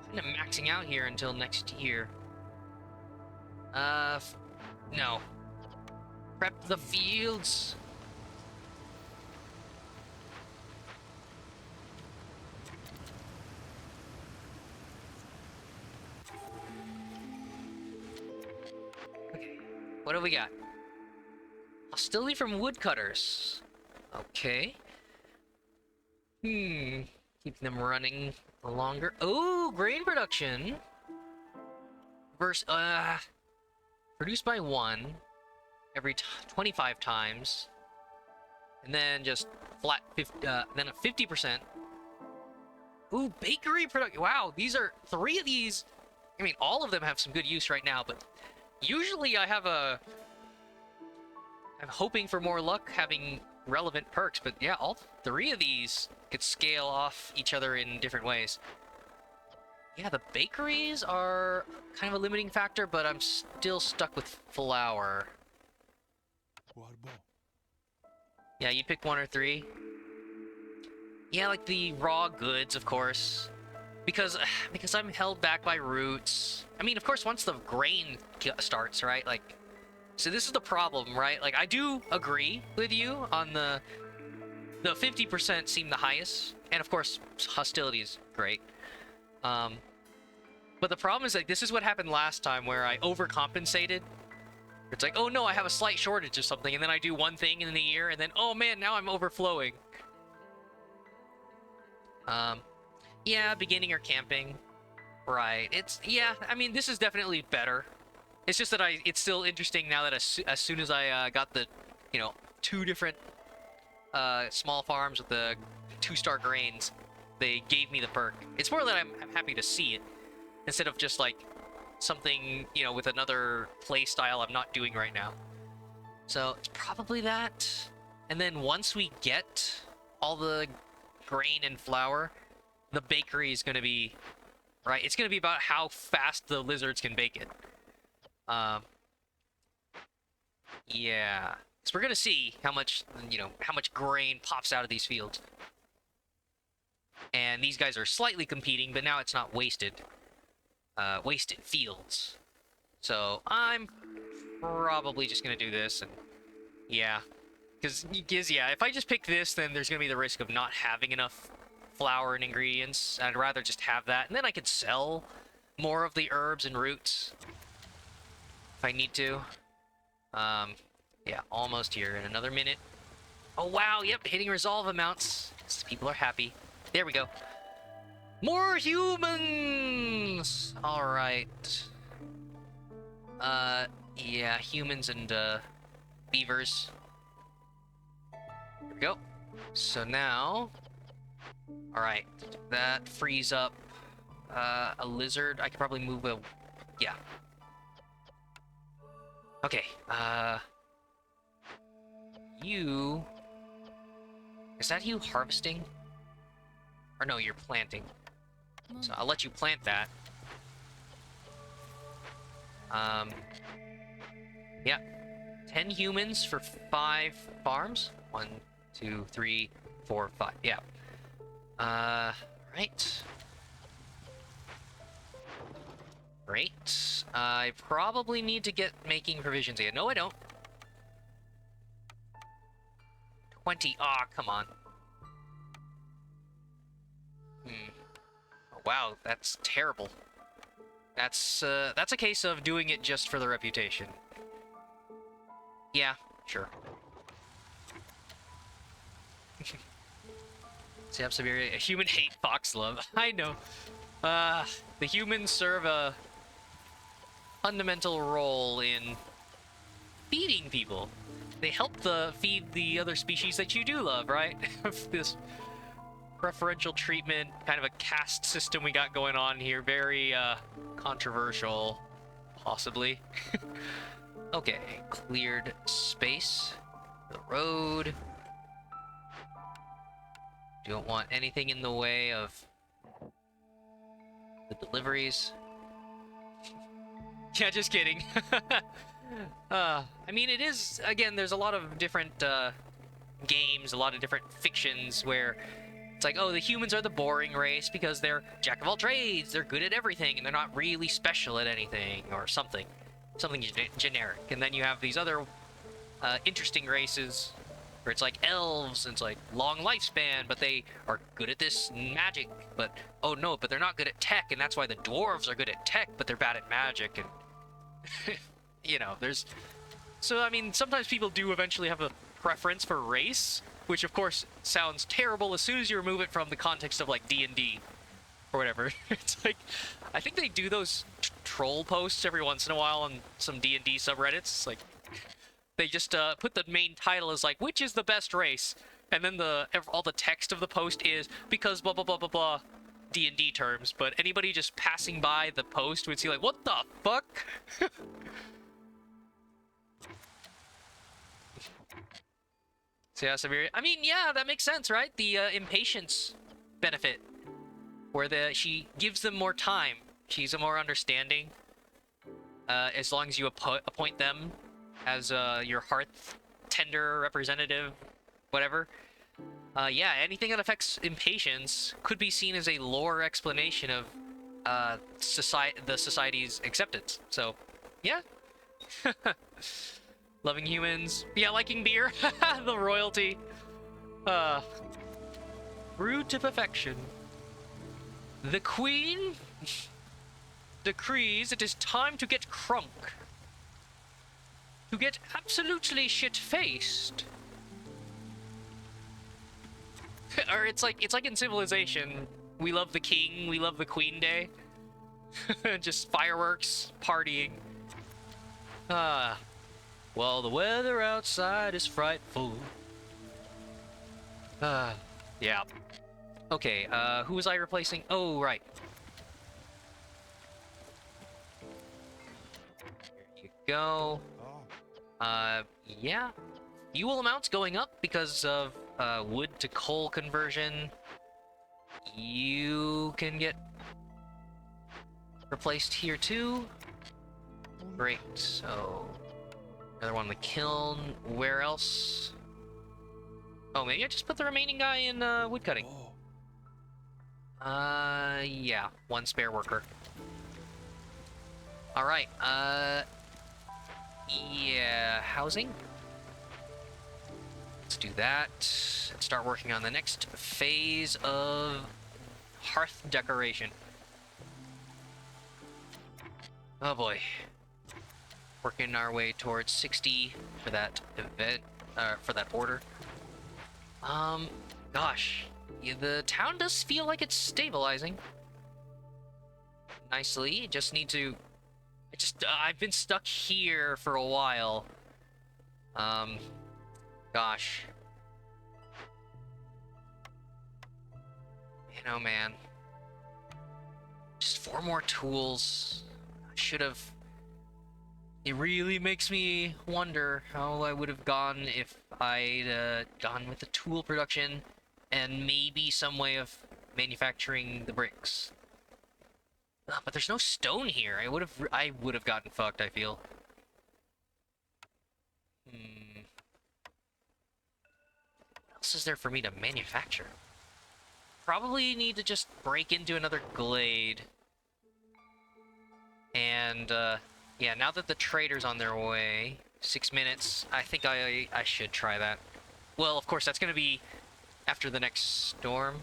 I'm kinda maxing out here until next year. No. Prep the fields. Okay, what do we got? Hostility from woodcutters. Okay. Keep them running longer. Oh, grain production. Produced by 1 every 25 times. And then just flat 50, then a 50%. Ooh, bakery production. Wow, these are 3 of these. I mean, all of them have some good use right now, but usually I'm hoping for more luck having relevant perks, but yeah, all 3 of these could scale off each other in different ways. Yeah, the bakeries are kind of a limiting factor, but I'm still stuck with flour. Yeah, you pick 1 or 3. Yeah, like the raw goods, of course. Because I'm held back by roots. I mean, of course, once the grain starts, right? Like, So this is the problem, right? Like, I do agree with you on the 50% seem the highest, and of course, hostility is great. But the problem is, like, this is what happened last time where I overcompensated. It's like, oh no, I have a slight shortage of something, and then I do one thing in the year, and then, oh man, now I'm overflowing. Yeah, beginning or camping. Right. Yeah, I mean, this is definitely better. It's just that it's still interesting now that as soon as I got the, 2 different small farms with the 2-star grains, they gave me the perk. It's more that I'm happy to see it, instead of just like something, with another play style I'm not doing right now. So it's probably that. And then once we get all the grain and flour, the bakery is going to be, right? It's going to be about how fast the lizards can bake it. Yeah. So we're going to see how much grain pops out of these fields. And these guys are slightly competing, but now it's not wasted. Wasted fields. So I'm probably just going to do this, and yeah. Because, yeah, if I just pick this, then there's going to be the risk of not having enough flour and ingredients. I'd rather just have that, and then I could sell more of the herbs and roots if I need to. Yeah, almost here in another minute. Oh wow, yep, hitting resolve amounts. People are happy. There we go. More humans. All right. Yeah, humans and beavers. There we go. So now, all right, that frees up a lizard. I could probably move a, yeah. Okay, is that you harvesting? Or no, you're planting. So I'll let you plant that. Yeah. 10 humans for 5 farms. 1, 2, 3, 4, 5. Yeah. Right. Great. I probably need to get making provisions again. No, I don't. 20. Ah, come on. Oh, wow, that's terrible. That's a case of doing it just for the reputation. Yeah, sure. Sam Siberia, a human hate fox love. I know. The humans serve a fundamental role in feeding people. They help feed the other species that you do love, right? This preferential treatment, kind of a caste system we got going on here. Very controversial, possibly. Okay, cleared space. The road. Don't want anything in the way of the deliveries. Yeah, just kidding. I mean, it is, again, there's a lot of different games, a lot of different fictions where it's like, oh, the humans are the boring race because they're jack of all trades, they're good at everything, and they're not really special at anything, or something generic. And then you have these other interesting races where it's like elves, and it's like long lifespan, but they are good at this magic, but oh no, but they're not good at tech, and that's why the dwarves are good at tech, but they're bad at magic. And there's, so I mean, sometimes people do eventually have a preference for race, which of course sounds terrible as soon as you remove it from the context of like D&D or whatever. It's like, I think they do those troll posts every once in a while on some D&D subreddits. It's like, they just put the main title as like, which is the best race? And then all the text of the post is, because blah, blah, blah, blah, blah, D&D terms. But anybody just passing by the post would see like, what the fuck? So yeah, Siberia. I mean, yeah, that makes sense, right? The impatience benefit, where she gives them more time. She's a more understanding. As long as you appoint them as your hearth tender representative, whatever. Yeah, anything that affects impatience could be seen as a lore explanation of the society's acceptance. So, yeah. Loving humans. Yeah, liking beer. The royalty. Uh, brewed to perfection. The queen decrees it is time to get crunk. To get absolutely shit-faced. Or it's like in Civilization. We love the king, we love the queen day. Just fireworks, partying. Ah. Well, the weather outside is frightful. Yeah. Okay, who was I replacing? Oh, right. Here you go. Yeah. Fuel amounts going up because of, wood to coal conversion. You can get replaced here too. Great, so... Another one in the kiln. Where else? Oh, maybe I just put the remaining guy in, woodcutting. Yeah. One spare worker. Alright, yeah, housing. Let's do that. And start working on the next phase of hearth decoration. Oh boy. Working our way towards 60 for that event, for that order. Gosh. Yeah, the town does feel like it's stabilizing. Nicely. Just need to... I've been stuck here for a while. Gosh. You know, man. Just 4 more tools. I should have... It really makes me wonder how I would have gone if I'd gone with the tool production and maybe some way of manufacturing the bricks. But there's no stone here. I would have gotten fucked, I feel. What else is there for me to manufacture? Probably need to just break into another glade. And, yeah, now that the trader's on their way, 6 minutes, I think I should try that. Well, of course, that's gonna be after the next storm.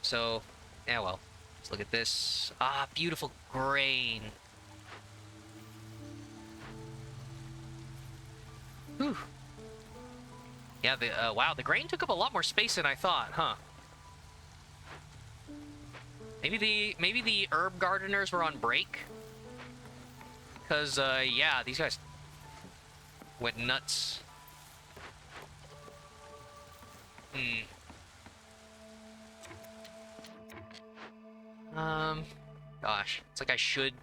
So, yeah, well, let's look at this. Ah, beautiful grain. Whew. Yeah, wow, the grain took up a lot more space than I thought, huh? Maybe the herb gardeners were on break? Because, yeah, these guys went nuts. Gosh, it's like I should...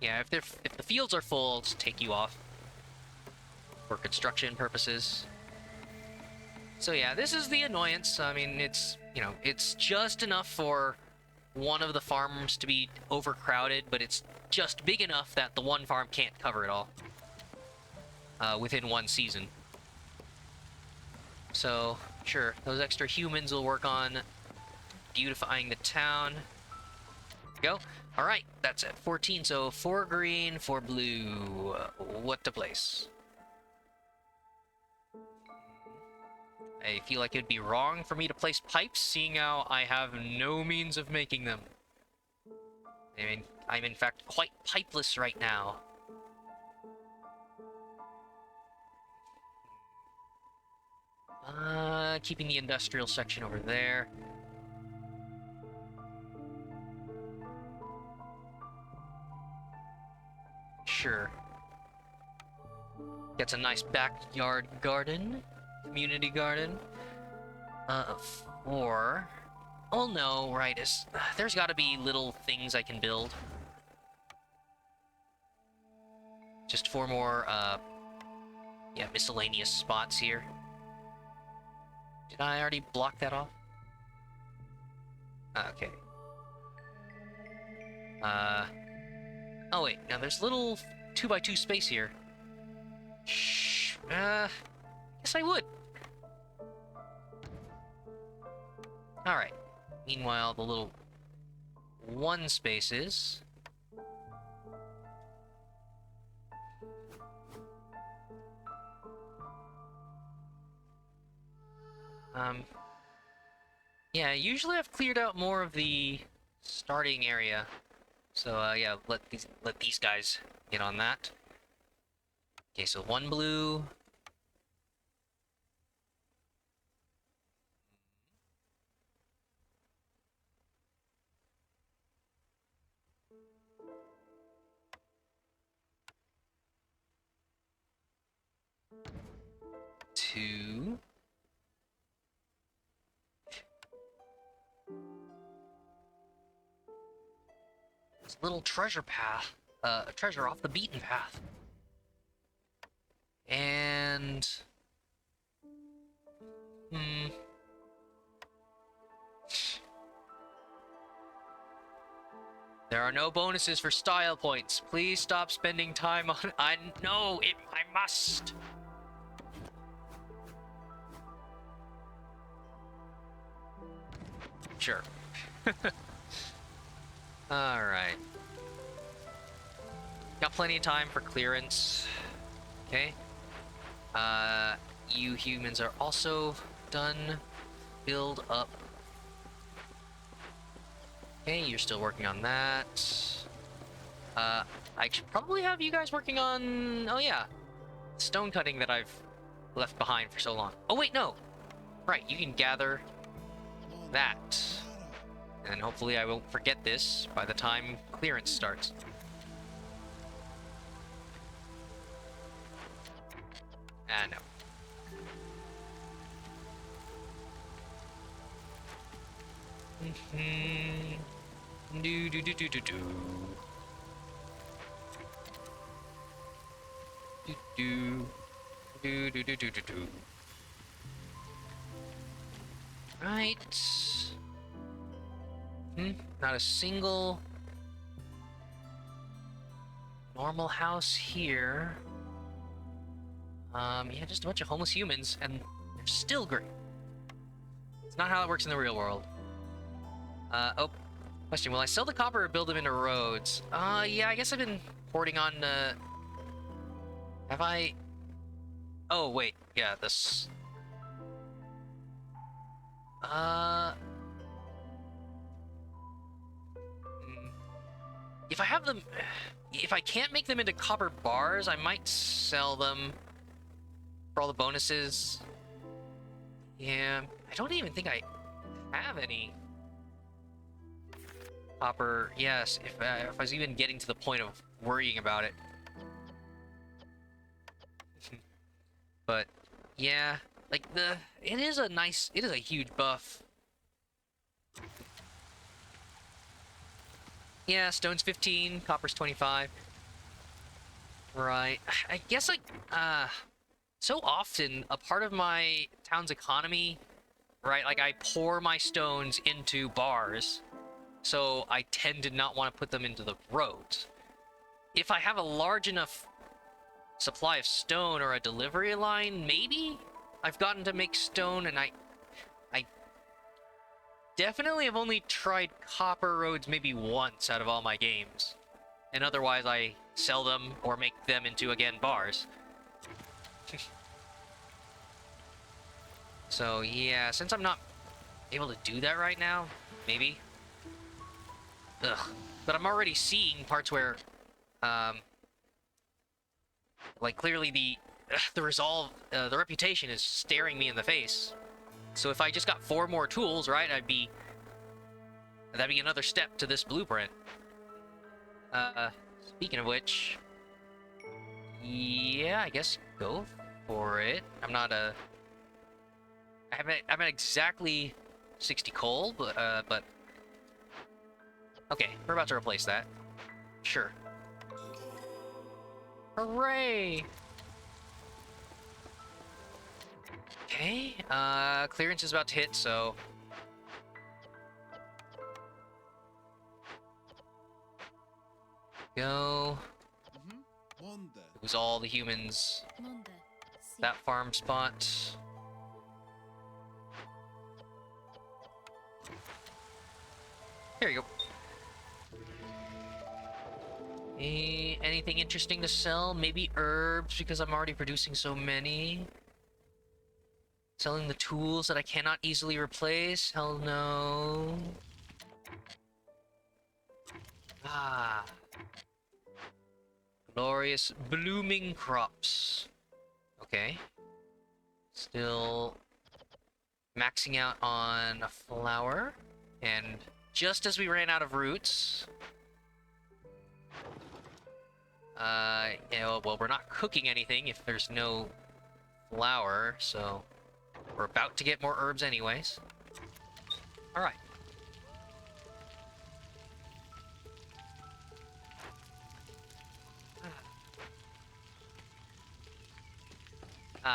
Yeah, if the fields are full, I'll just take you off. For construction purposes. So yeah, this is the annoyance. I mean, it's, you know, it's just enough for one of the farms to be overcrowded, but it's just big enough that the one farm can't cover it all. Within one season. So, sure, those extra humans will work on beautifying the town. Go. Alright, that's it. 14, so 4 green, 4 blue. What to place? I feel like it'd be wrong for me to place pipes, seeing how I have no means of making them. I mean, I'm in fact quite pipeless right now. Keeping the industrial section over there. Sure. Gets a nice backyard garden. Community garden. Four. Oh no, right, there's gotta be little things I can build. Just 4 more, yeah, miscellaneous spots here. Did I already block that off? Okay. Oh wait, now there's little 2x2 space here. Shh, guess I would. Alright. Meanwhile, the little 1 spaces. Um, yeah, usually I've cleared out more of the starting area. So, yeah, let these guys get on that. Okay, so one blue. Two. This little treasure path. A treasure off the beaten path. And... Hmm... There are no bonuses for style points. Please stop spending time on... I know it. I must. Sure. All right. Got plenty of time for clearance. Okay. You humans are also done. Build up. Okay, you're still working on that. I should probably have you guys working on... Oh, yeah. Stone cutting that I've left behind for so long. Oh, wait, no. Right, you can gather that. And hopefully I won't forget this by the time clearance starts. Ah, no. Do do do do do do. Do do do do do do do do. Right. Not a single normal house here. Yeah, just a bunch of homeless humans, and they're still great. It's not how it works in the real world. Oh, question, will I sell the copper or build them into roads? Yeah, I guess I've been porting on, have I... Oh, wait, yeah, this... If I have them... If I can't make them into copper bars, I might sell them for all the bonuses. Yeah, I don't even think I have any copper. Yes, if I was even getting to the point of worrying about it. But yeah, like it is a huge buff. Yeah, stone's 15, copper's 25. Right. I guess like so often a part of my town's economy, right? Like I pour my stones into bars, so I tend to not want to put them into the roads. If I have a large enough supply of stone or a delivery line, maybe I've gotten to make stone, and I definitely have only tried copper roads maybe once out of all my games. And otherwise I sell them or make them into, again, bars. So yeah, since I'm not able to do that right now, maybe. Ugh. But I'm already seeing parts where, like clearly the resolve, the reputation is staring me in the face. So if I just got 4 more tools, right, that'd be another step to this blueprint. Speaking of which, yeah, I guess go for it. I'm at exactly 60 coal, but okay, we're about to replace that. Sure. Hooray! Okay, clearance is about to hit, so... Go. Lose all the humans. That farm spot. Here you go. Anything interesting to sell? Maybe herbs, because I'm already producing so many. Selling the tools that I cannot easily replace? Hell no. Ah. Glorious blooming crops. Okay. Still maxing out on a flower. And just as we ran out of roots... yeah, well, we're not cooking anything if there's no flour, so... We're about to get more herbs anyways. Alright.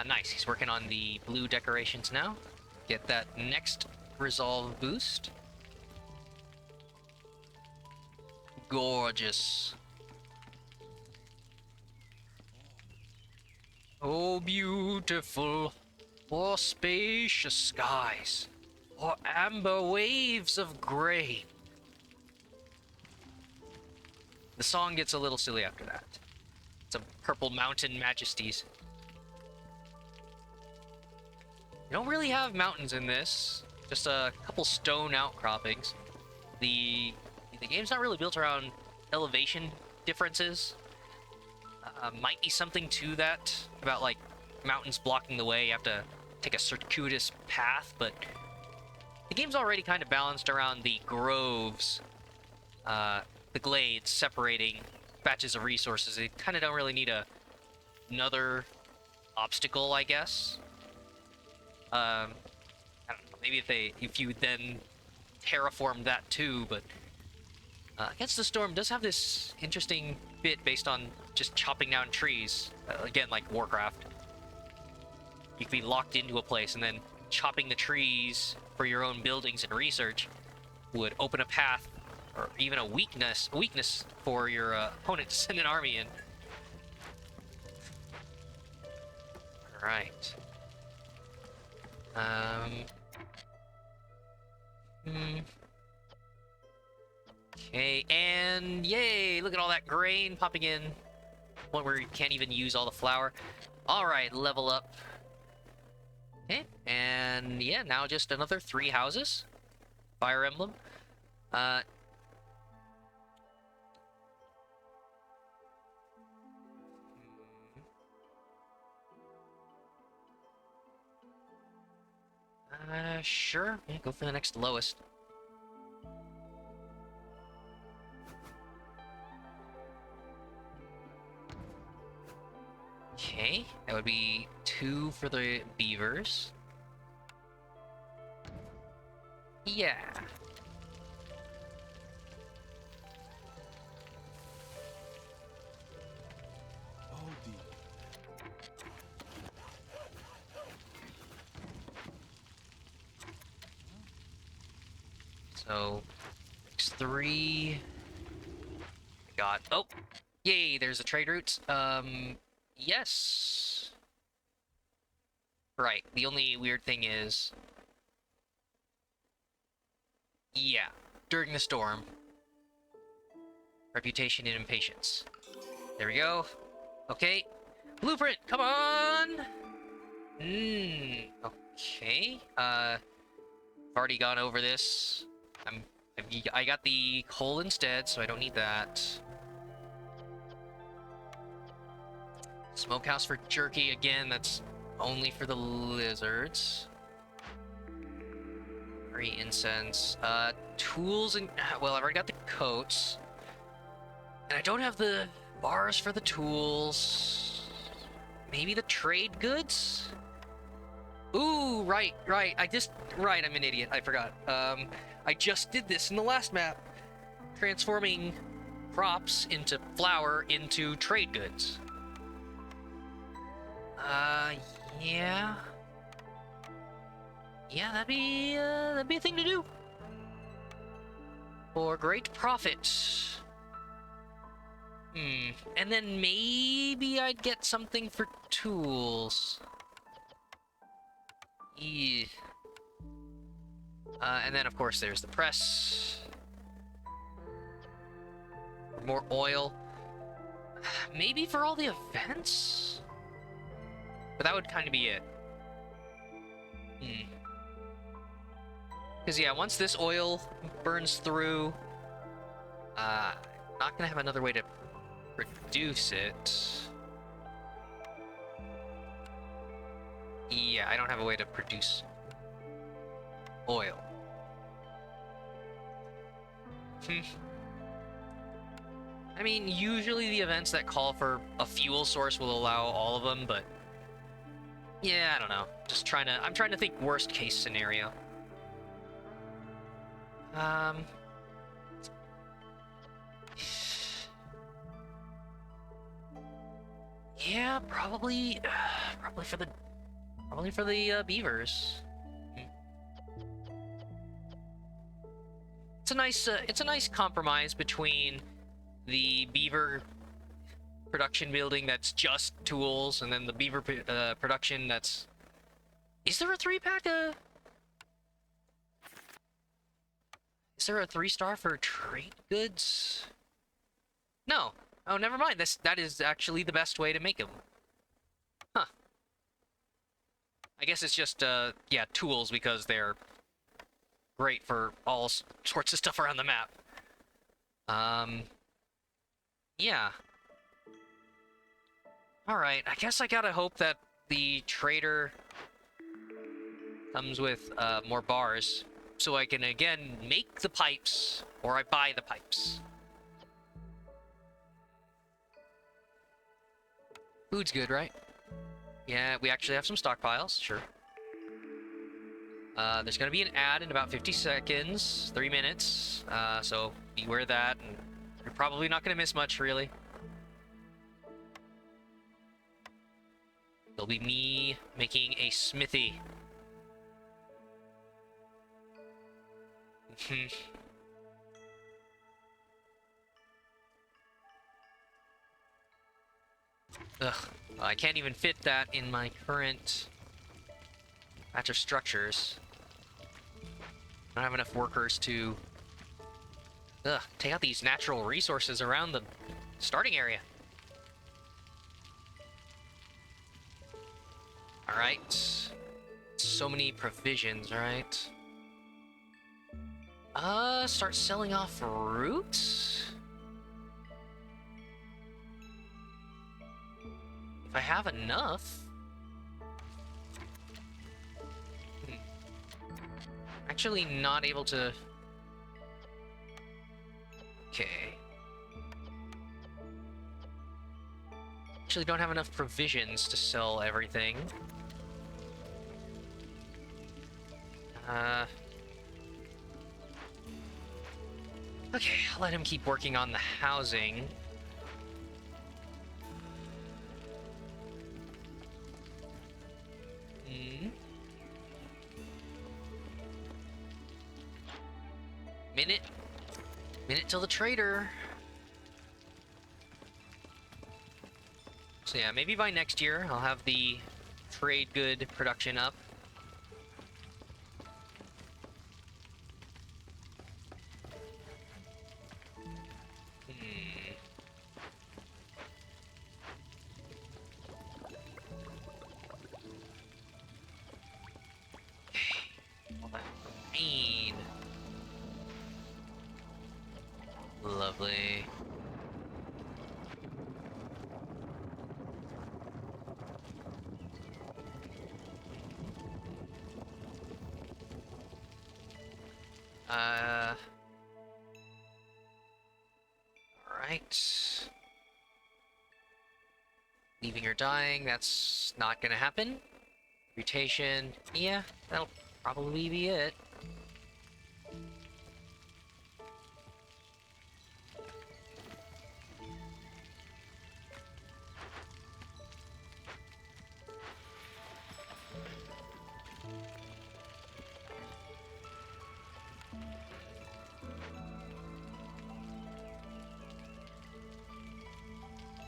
Nice. He's working on the blue decorations now. Get that next resolve boost. Gorgeous. Oh, beautiful. For spacious skies. For amber waves of grain. The song gets a little silly after that. Some purple mountain majesties. You don't really have mountains in this. Just a couple stone outcroppings. The game's not really built around elevation differences. Might be something to that about like mountains blocking the way. You have to take a circuitous path, but the game's already kind of balanced around the groves, the glades separating patches of resources. They kind of don't really need another obstacle, I guess. I don't know, maybe if you then terraformed that too, but Against the Storm does have this interesting bit based on just chopping down trees. Again, like Warcraft. You can be locked into a place, and then chopping the trees for your own buildings and research would open a path, or even a weakness for your opponent to send an army in. Alright. Okay, and yay! Look at all that grain popping in. One where you can't even use all the flour. Alright, level up. Okay, and yeah, now just another 3 houses. Fire Emblem. Sure. Yeah, go for the next lowest. Okay, that would be 2 for the beavers. Yeah. So, X3. Got. Oh! Yay, there's a trade route. Yes. Right, the only weird thing is... Yeah, during the storm. Reputation and impatience. There we go. Okay. Blueprint, come on! Okay. I've already gone over this. I got the coal instead, so I don't need that. Smokehouse for jerky again, that's only for the lizards. Free incense. Tools and... Well, I've already got the coats. And I don't have the bars for the tools. Maybe the trade goods? Ooh, right. Right, I'm an idiot. I forgot. I just did this in the last map. Transforming crops into flour into trade goods. Yeah. Yeah, that'd be a thing to do. For great profit. And then maybe I'd get something for tools. Yeah. And then, of course, there's the press. More oil. Maybe for all the events? But that would kind of be it. Hmm. Because, yeah, once this oil burns through, not gonna have another way to produce it. Yeah, I don't have a way to produce oil. Hmm. I mean, usually the events that call for a fuel source will allow all of them, but yeah, I don't know. I'm trying to think worst case scenario. Um, yeah, probably for the beavers. Hmm. It's a nice compromise between the beaver production building that's just tools, and then the beaver production that's. Is there a 3-pack? Is there a 3-star for trade goods? No. Oh, never mind. That is actually the best way to make them. Huh. I guess it's just yeah, tools because they're great for all sorts of stuff around the map. Um, yeah. All right. I guess I gotta hope that the trader comes with more bars, so I can again make the pipes, or I buy the pipes. Food's good, right? Yeah, we actually have some stockpiles, sure. There's gonna be an ad in about 50 seconds, 3 minutes, so beware that, and you're probably not gonna miss much, really. It'll be me making a smithy. Ugh, I can't even fit that in my current batch of structures. I don't have enough workers to take out these natural resources around the starting area. Alright. So many provisions, right? Start selling off fruit? If I have enough. Actually not able to. Okay. Actually don't have enough provisions to sell everything. Okay, I'll let him keep working on the housing. Minute till the trader. So yeah, maybe by next year I'll have the trade good production up. All that rain. Lovely. Alright. Leaving or dying, that's not gonna happen. Mutation, yeah, that'll probably be it.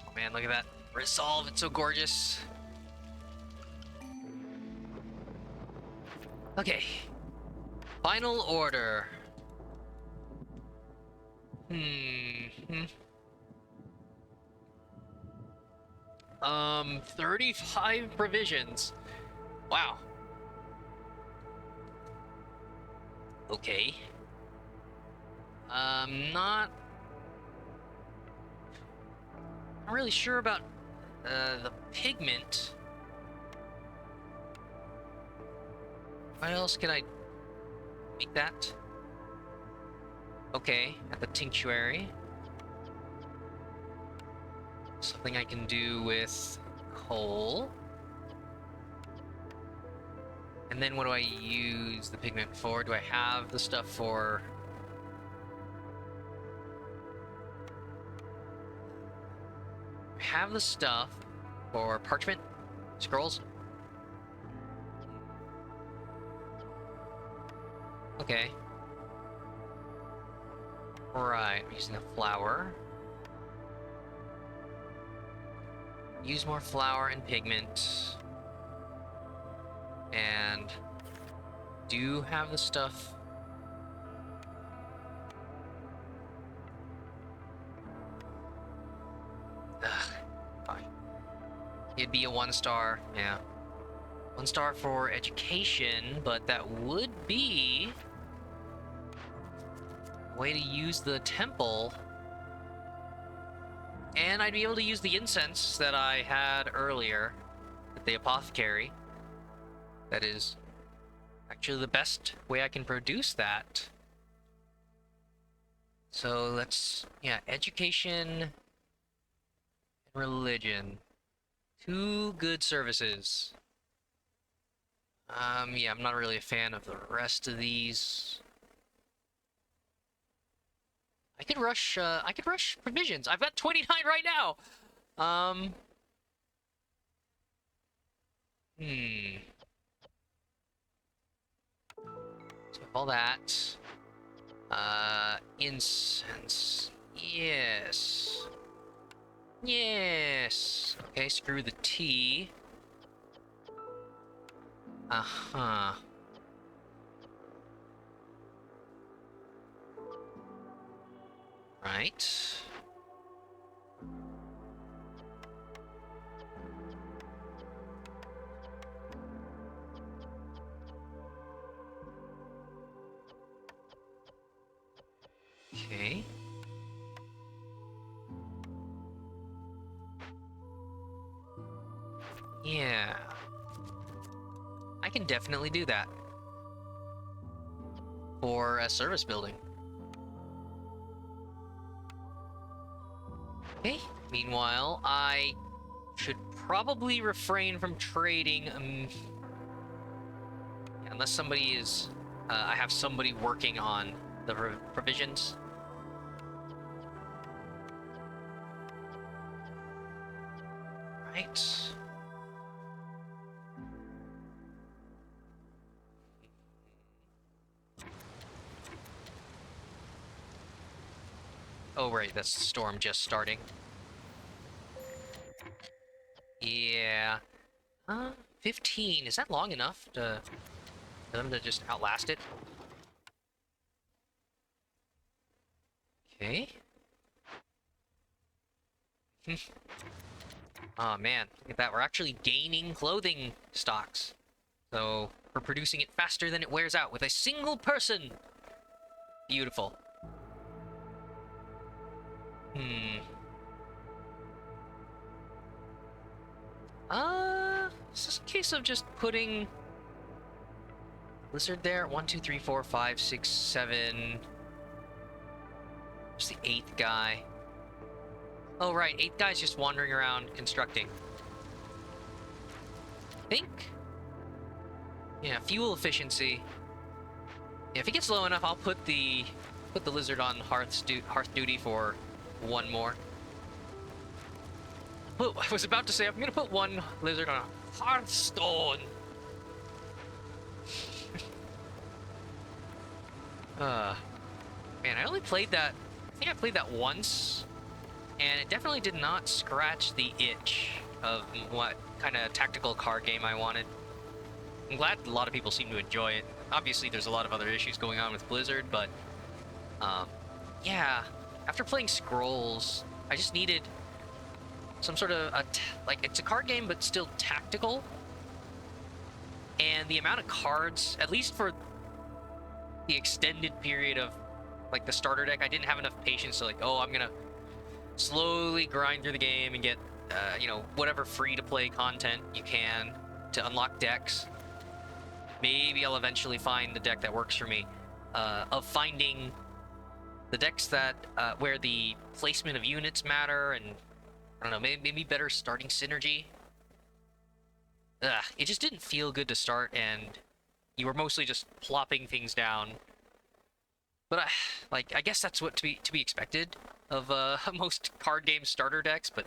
Oh man, look at that. Resolve, it's so gorgeous. Okay. Final order. 35 provisions. Wow. Okay. Not really sure about the pigment. What else can I make that? Okay, at the tinctuary. Something I can do with coal. And then what do I use the pigment for? Do I have the stuff for... I have the stuff for parchment? Scrolls? Okay. Right, I'm using the flour. Use more flour and pigment. And do have the stuff. Ugh, fine. It'd be a 1-star, yeah. 1-star for education, but that would be a way to use the temple. And I'd be able to use the incense that I had earlier at the apothecary. That is actually the best way I can produce that. So let's, yeah, education and religion. 2 good services. Yeah, I'm not really a fan of the rest of these. I could rush provisions. I've got 29 right now. Um, hmm. So all that. Incense. Yes. Yes. Okay, screw the tea. Uh-huh. Right. Okay. Yeah. I can definitely do that. For a service building. Okay. Meanwhile, I should probably refrain from trading, unless somebody is... I have somebody working on the provisions. Right. Oh, right, that's the storm just starting. Yeah. 15. Is that long enough for them to just outlast it? Okay. Oh man, look at that. We're actually gaining clothing stocks. So we're producing it faster than it wears out with a single person. Beautiful. Hmm. Is this a case of just putting Lizard there? 1, 2, 3, 4, 5, 6, 7. There's the 8th guy. Oh, right. 8th guy's just wandering around constructing. I think. Yeah, fuel efficiency. Yeah, if it gets low enough, I'll put the lizard on hearth duty for 1 more. Oh, I was about to say I'm gonna put 1 lizard on a Hearthstone. Man, I only played that. I think I played that once, and it definitely did not scratch the itch of what kind of tactical card game I wanted. I'm glad a lot of people seem to enjoy it. Obviously, there's a lot of other issues going on with Blizzard, but yeah. After playing Scrolls, I just needed some sort of like, it's a card game, but still tactical. And the amount of cards, at least for the extended period of like the starter deck, I didn't have enough patience to like, oh, I'm gonna slowly grind through the game and get, whatever free-to-play content you can to unlock decks. Maybe I'll eventually find the deck that works for me. Of finding the decks that where the placement of units matter, and I don't know, maybe better starting synergy. It just didn't feel good to start, and you were mostly just plopping things down. But I guess that's what to be expected of most card game starter decks. But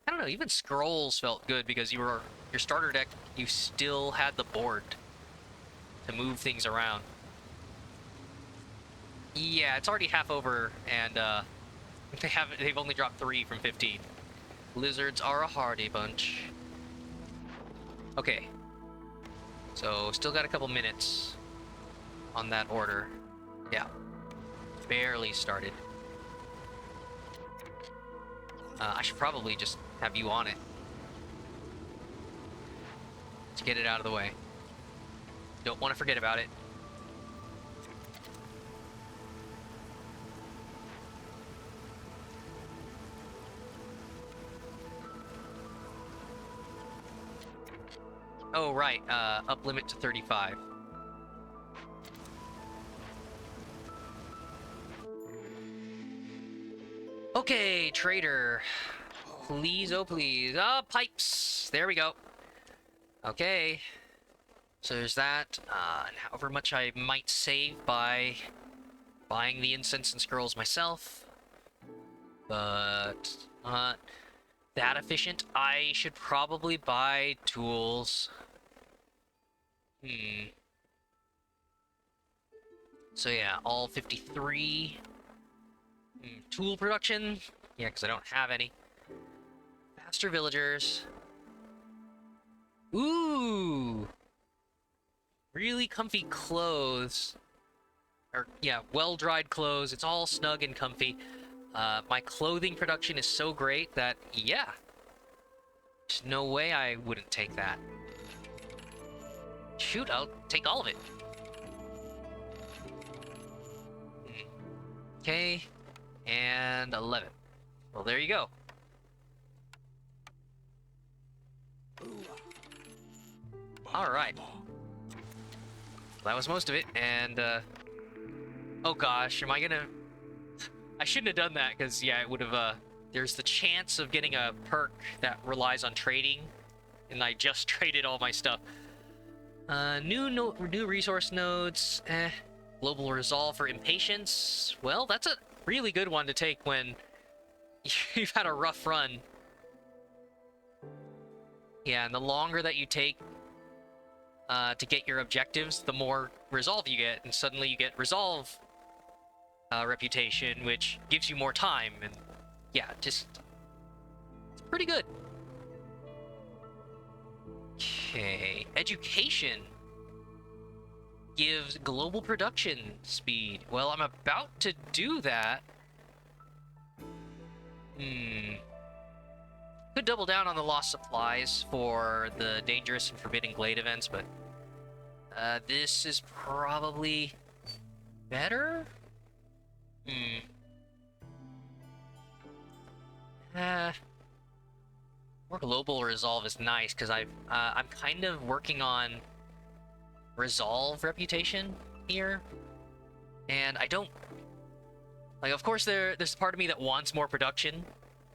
I don't know, even Scrolls felt good because your starter deck, you still had the board to move things around. Yeah, it's already half over, and they've only dropped 3 from 15. Lizards are a hardy bunch. Okay, so still got a couple minutes on that order. Yeah, barely started. I should probably just have you on it to get it out of the way. Don't want to forget about it. Oh, right. Up limit to 35. Okay, trader. Please, oh please. Ah, pipes. There we go. Okay. So there's that. And however much I might save by buying the incense and scrolls myself. But not that efficient. I should probably buy tools. So yeah, all 53. Tool production. Yeah, because I don't have any. Faster villagers. Ooh! Really comfy clothes. Or, yeah, well-dried clothes. It's all snug and comfy. My clothing production is so great that, yeah. There's no way I wouldn't take that. Shoot, I'll take all of it. Okay. And 11. Well, there you go. Alright. That was most of it, and, oh gosh, am I gonna... I shouldn't have done that, because, yeah, it would have, there's the chance of getting a perk that relies on trading, and I just traded all my stuff. New resource nodes, Global Resolve for Impatience. Well, that's a really good one to take when you've had a rough run. Yeah, and the longer that you take to get your objectives, the more resolve you get, and suddenly you get resolve reputation, which gives you more time, and yeah, just it's pretty good. Okay, education gives global production speed. Well, I'm about to do that. Could double down on the lost supplies for the dangerous and forbidden glade events, but this is probably better? More global resolve is nice, because I'm kind of working on resolve reputation here, and I don't like, of course there's a part of me that wants more production,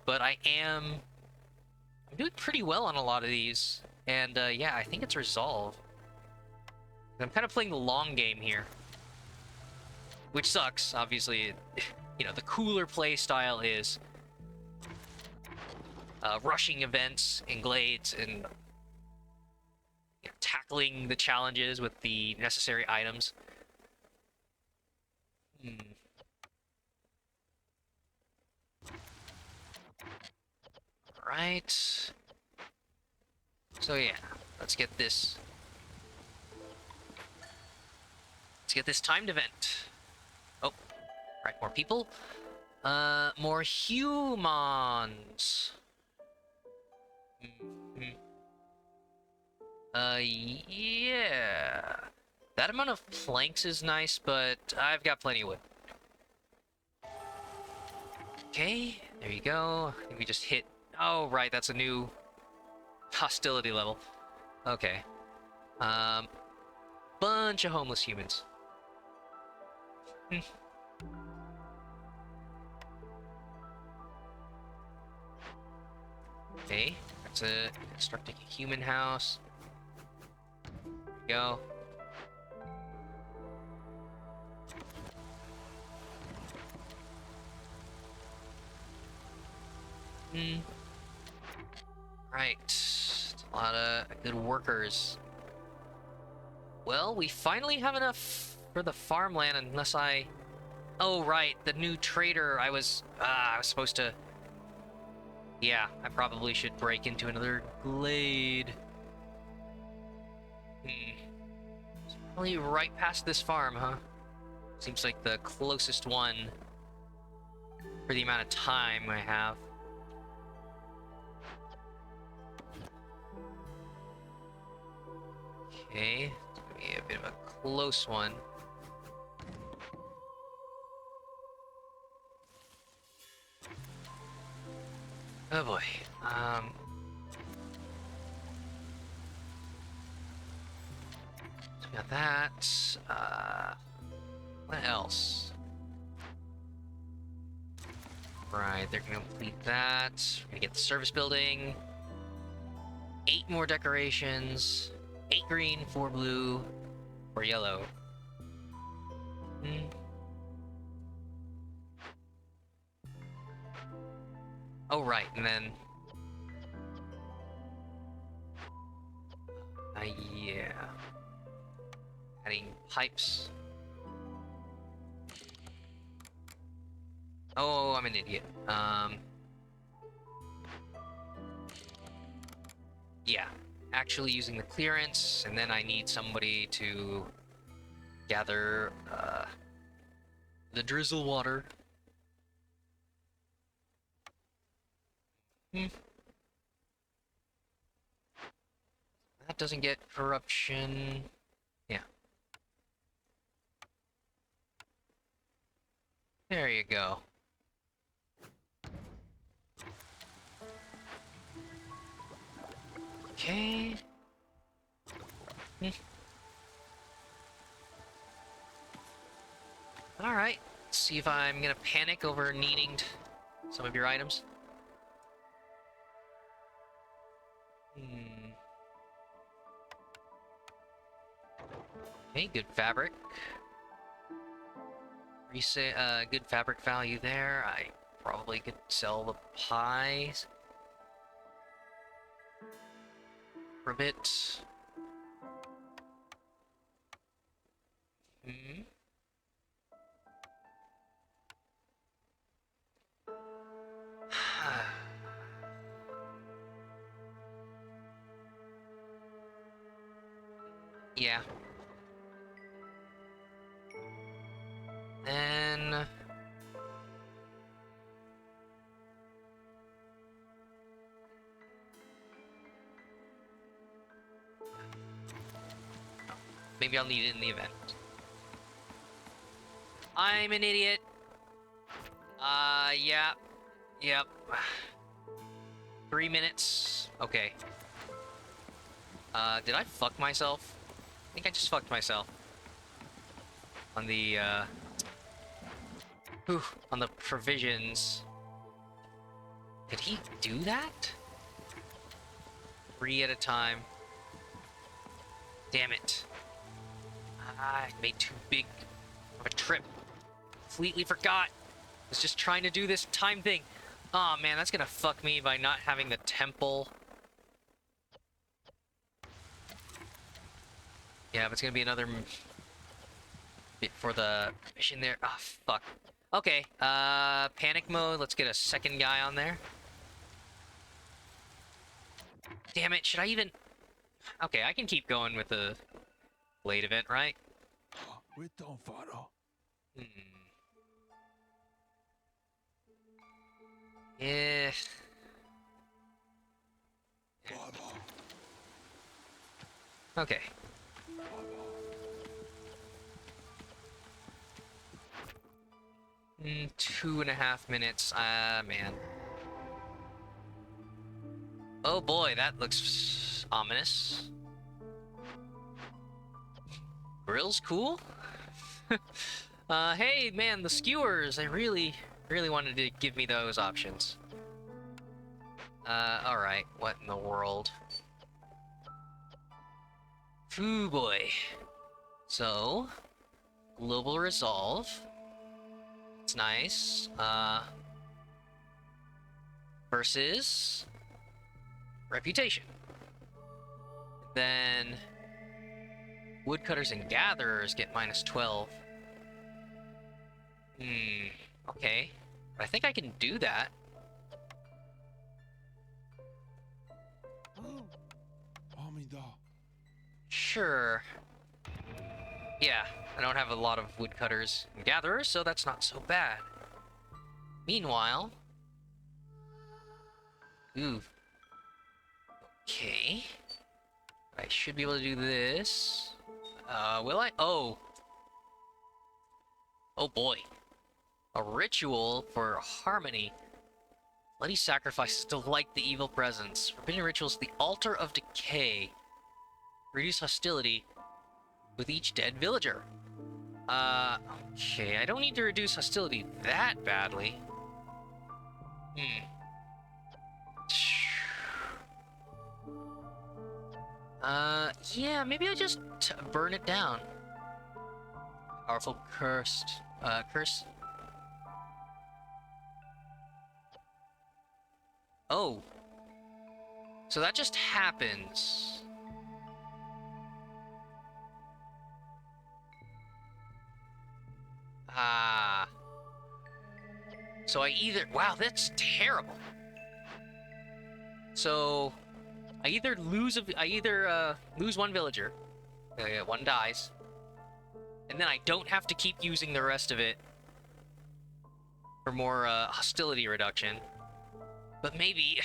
but I'm doing pretty well on a lot of these, and yeah, I think it's resolve. I'm kind of playing the long game here, which sucks. Obviously, the cooler play style is rushing events and glades and tackling the challenges with the necessary items. Right. So yeah, let's get this. Let's get this timed event. Oh, right, more people. More humans. Yeah. That amount of planks is nice, but I've got plenty of wood. Okay, there you go. I think we just hit... Oh, right, that's a new hostility level. Okay. Bunch of homeless humans. Okay, that's a constructing a human house. There we go. Right. It's a lot of good workers. Well, we finally have enough for the farmland unless I... Oh, right, the new trader I was supposed to... Yeah, I probably should break into another glade. It's probably right past this farm, huh? Seems like the closest one for the amount of time I have. Okay, it's gonna be a bit of a close one. Oh boy. So we got that. What else? Right, they're gonna complete that. We're gonna get the service building. 8 more decorations. 8 green, 4 blue, 4 yellow. Oh, right, and then... yeah. Adding pipes. Oh, I'm an idiot. Yeah. Actually using the clearance, and then I need somebody to gather, the drizzle water. That doesn't get corruption. Yeah. There you go. Okay. Alright. Let's see if I'm gonna panic over needing some of your items. Okay, good fabric. Good fabric value there. I probably could sell the pies for a bit. Yeah. Then... maybe I'll need it in the event. I'm an idiot. Yeah. Yep. 3 minutes. Okay. Did I fuck myself? I think I just fucked myself. On the, on the provisions. Did he do that? 3 at a time. Damn it. I made too big of a trip. Completely forgot. Was just trying to do this time thing. Oh man, that's gonna fuck me by not having the temple. Yeah, but it's gonna be another bit for the mission there. Ah, fuck. Okay, panic mode. Let's get a second guy on there. Damn it, should I even... Okay, I can keep going with the blade event, right? We don't follow. Yeah. Okay. 2.5 minutes. Ah, man. Oh boy, that looks ominous. Grill's cool. Hey, man, the skewers. I really wanted to give me those options. Alright. What in the world? Foo boy. So, global resolve. It's nice. Versus reputation. Then woodcutters and gatherers get -12. Okay. I think I can do that. Amida. Sure. Yeah, I don't have a lot of woodcutters and gatherers, so that's not so bad. Meanwhile... Ooh. Okay. I should be able to do this. Will I? Oh. Oh boy. A ritual for harmony. Bloody sacrifices to light the evil presence. Forbidden rituals, the altar of decay. Reduce hostility with each dead villager. Okay, I don't need to reduce hostility that badly. Yeah, maybe I just burn it down. Powerful curse. Oh. So that just happens. Ah. So I either... Wow, that's terrible. So I either lose lose one villager, one dies, and then I don't have to keep using the rest of it for more hostility reduction. But maybe,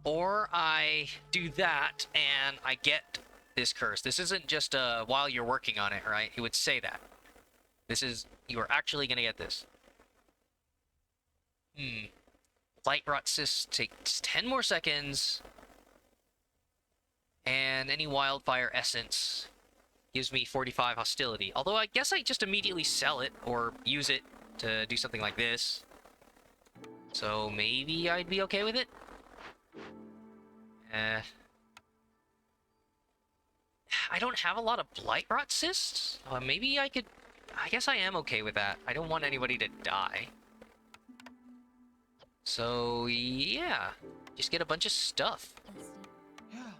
or I do that and I get this curse. This isn't just while you're working on it, right? It would say that. This is, you are actually gonna get this. Light rot cyst takes 10 more seconds. And any wildfire essence gives me 45 hostility. Although I guess I just immediately sell it or use it to do something like this. So maybe I'd be okay with it. I don't have a lot of blight rot cysts. Maybe I could... I guess I am okay with that. I don't want anybody to die. So, yeah. Just get a bunch of stuff. Yeah.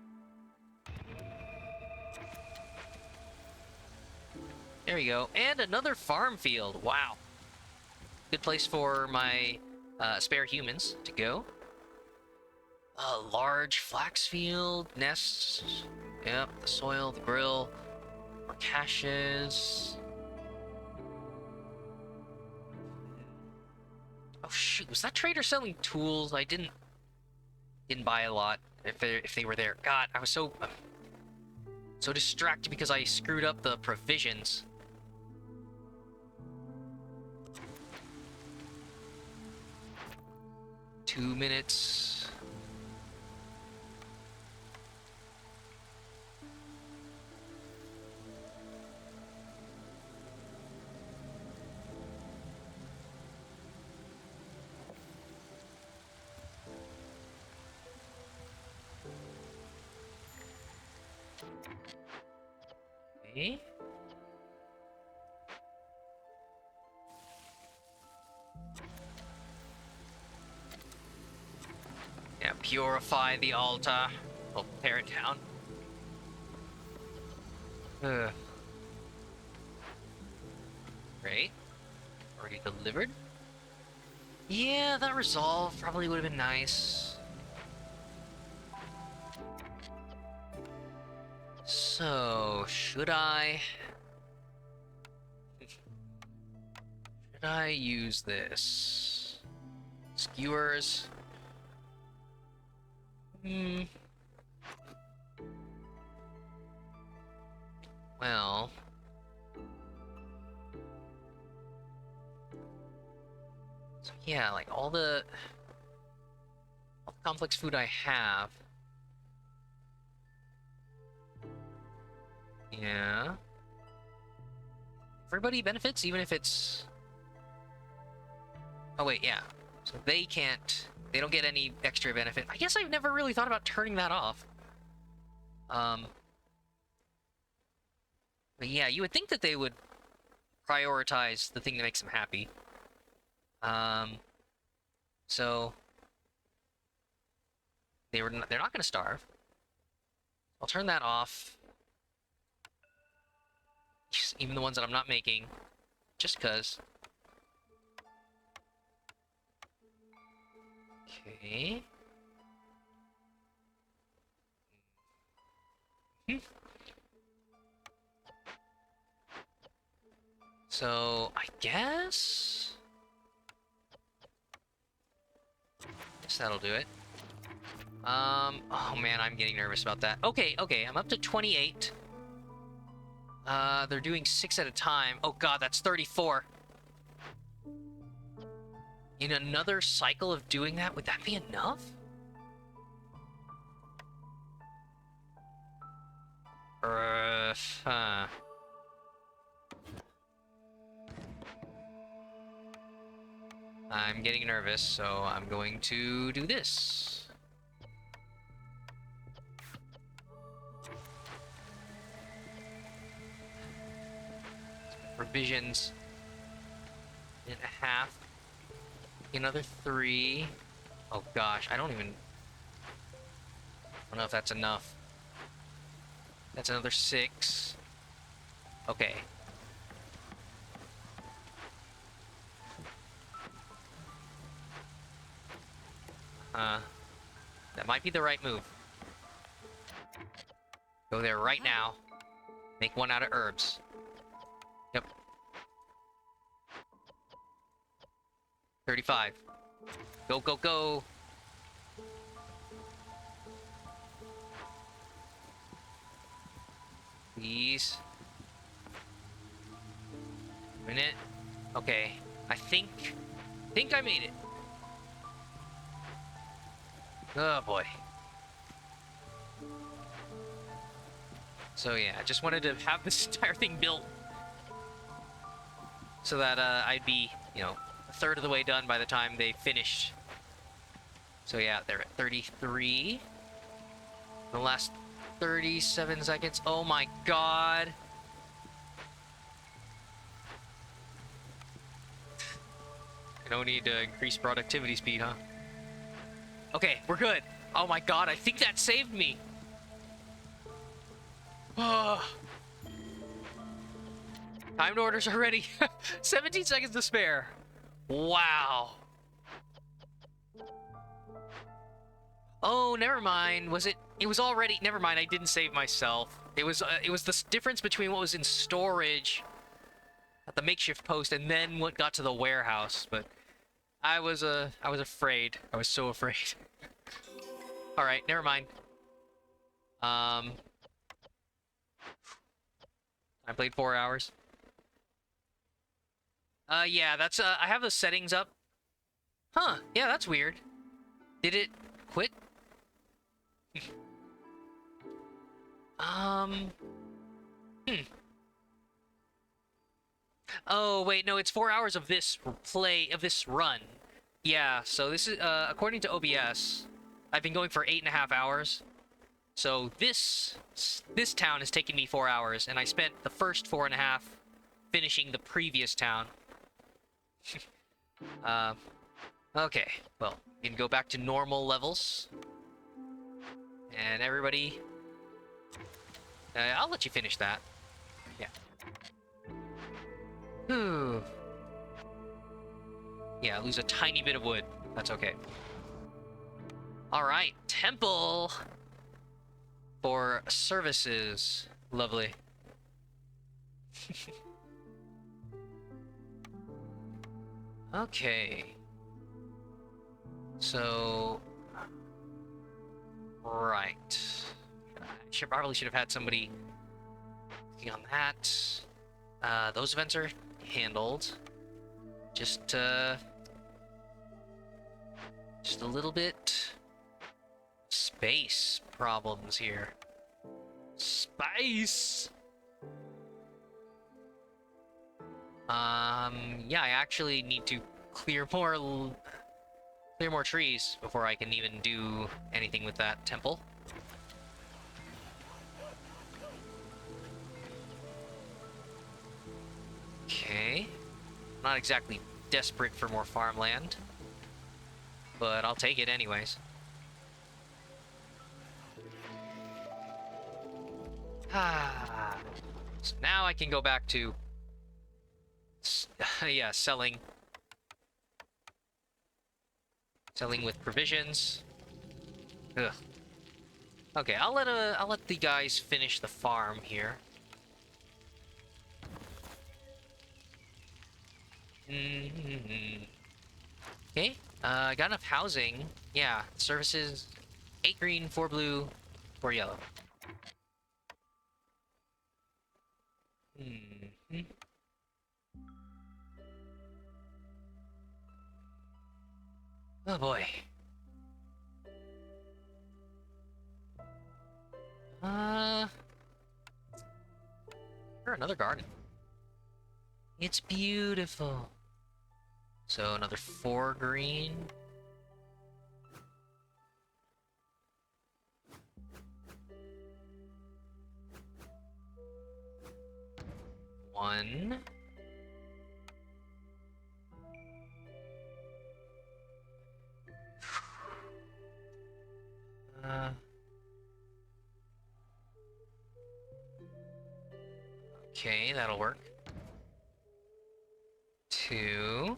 There we go. And another farm field. Wow. Good place for my spare humans to go. A large flax field, nests. Yep, the soil, the grill, more caches. Oh shoot, was that trader selling tools? I didn't buy a lot if they were there. God, I was so distracted because I screwed up the provisions. Two minutes. Okay. Yeah, purify the altar. I'll tear it down. Great. Already delivered. Yeah, that resolve probably would have been nice. So, should I use this? Skewers? Well, So yeah, like all the complex food I have. Yeah. Everybody benefits, even if it's... Oh wait, yeah. So they can't... They don't get any extra benefit. I guess I've never really thought about turning that off. But yeah, you would think that they would prioritize the thing that makes them happy. So... they're not going to starve. I'll turn that off. Even the ones that I'm not making. Just because. Okay. So, I guess that'll do it. Oh man, I'm getting nervous about that. Okay, I'm up to 28. They're doing 6 at a time. Oh god, that's 34. In another cycle of doing that, would that be enough? Huh. I'm getting nervous, so I'm going to do this. Provisions in a half. Another 3. Oh gosh, I don't know if that's enough. That's another 6. Okay. That might be the right move. Go there right now. Make one out of herbs. Yep. 35. Go, go, go! Please. Minute. Okay. I think I made it. Oh boy. So yeah, I just wanted to have this entire thing built so that I'd be, you know, a third of the way done by the time they finished. So yeah, they're at 33. The last 37 seconds. Oh my god. No need to increase productivity speed, huh? Okay, we're good. Oh my god, I think that saved me. Oh. Timed orders are ready. 17 seconds to spare. Wow. Oh, never mind. Was it? It was already. Never mind. I didn't save myself. It was the difference between what was in storage at the makeshift post and then what got to the warehouse. But I was afraid. I was so afraid. All right, never mind. I played 4 hours. Yeah, that's I have the settings up. Huh? Yeah, that's weird. Did it quit? Oh, wait, no, it's 4 hours of this run. Yeah, so this is, according to OBS, I've been going for 8.5 hours. So this town has taken me 4 hours, and I spent the first 4.5 finishing the previous town. Okay, well, we can go back to normal levels. And everybody... I'll let you finish that. Yeah. Whew. Yeah, lose a tiny bit of wood. That's okay. Alright, temple! For services. Lovely. Okay. So... Right. Probably should have had somebody working on that. Those events are handled. Just, Just a little bit space problems here. Space. Yeah, I actually need to clear more trees before I can even do anything with that temple. Okay. Not exactly desperate for more farmland, but I'll take it anyways. Ah. So now I can go back to yeah, selling with provisions. Ugh. Okay, I'll let the guys finish the farm here. Okay, got enough housing. Yeah, services, 8 green, 4 blue, 4 yellow. Oh boy. Sure, another garden. It's beautiful. So another 4 green. One. Okay, that'll work. 2.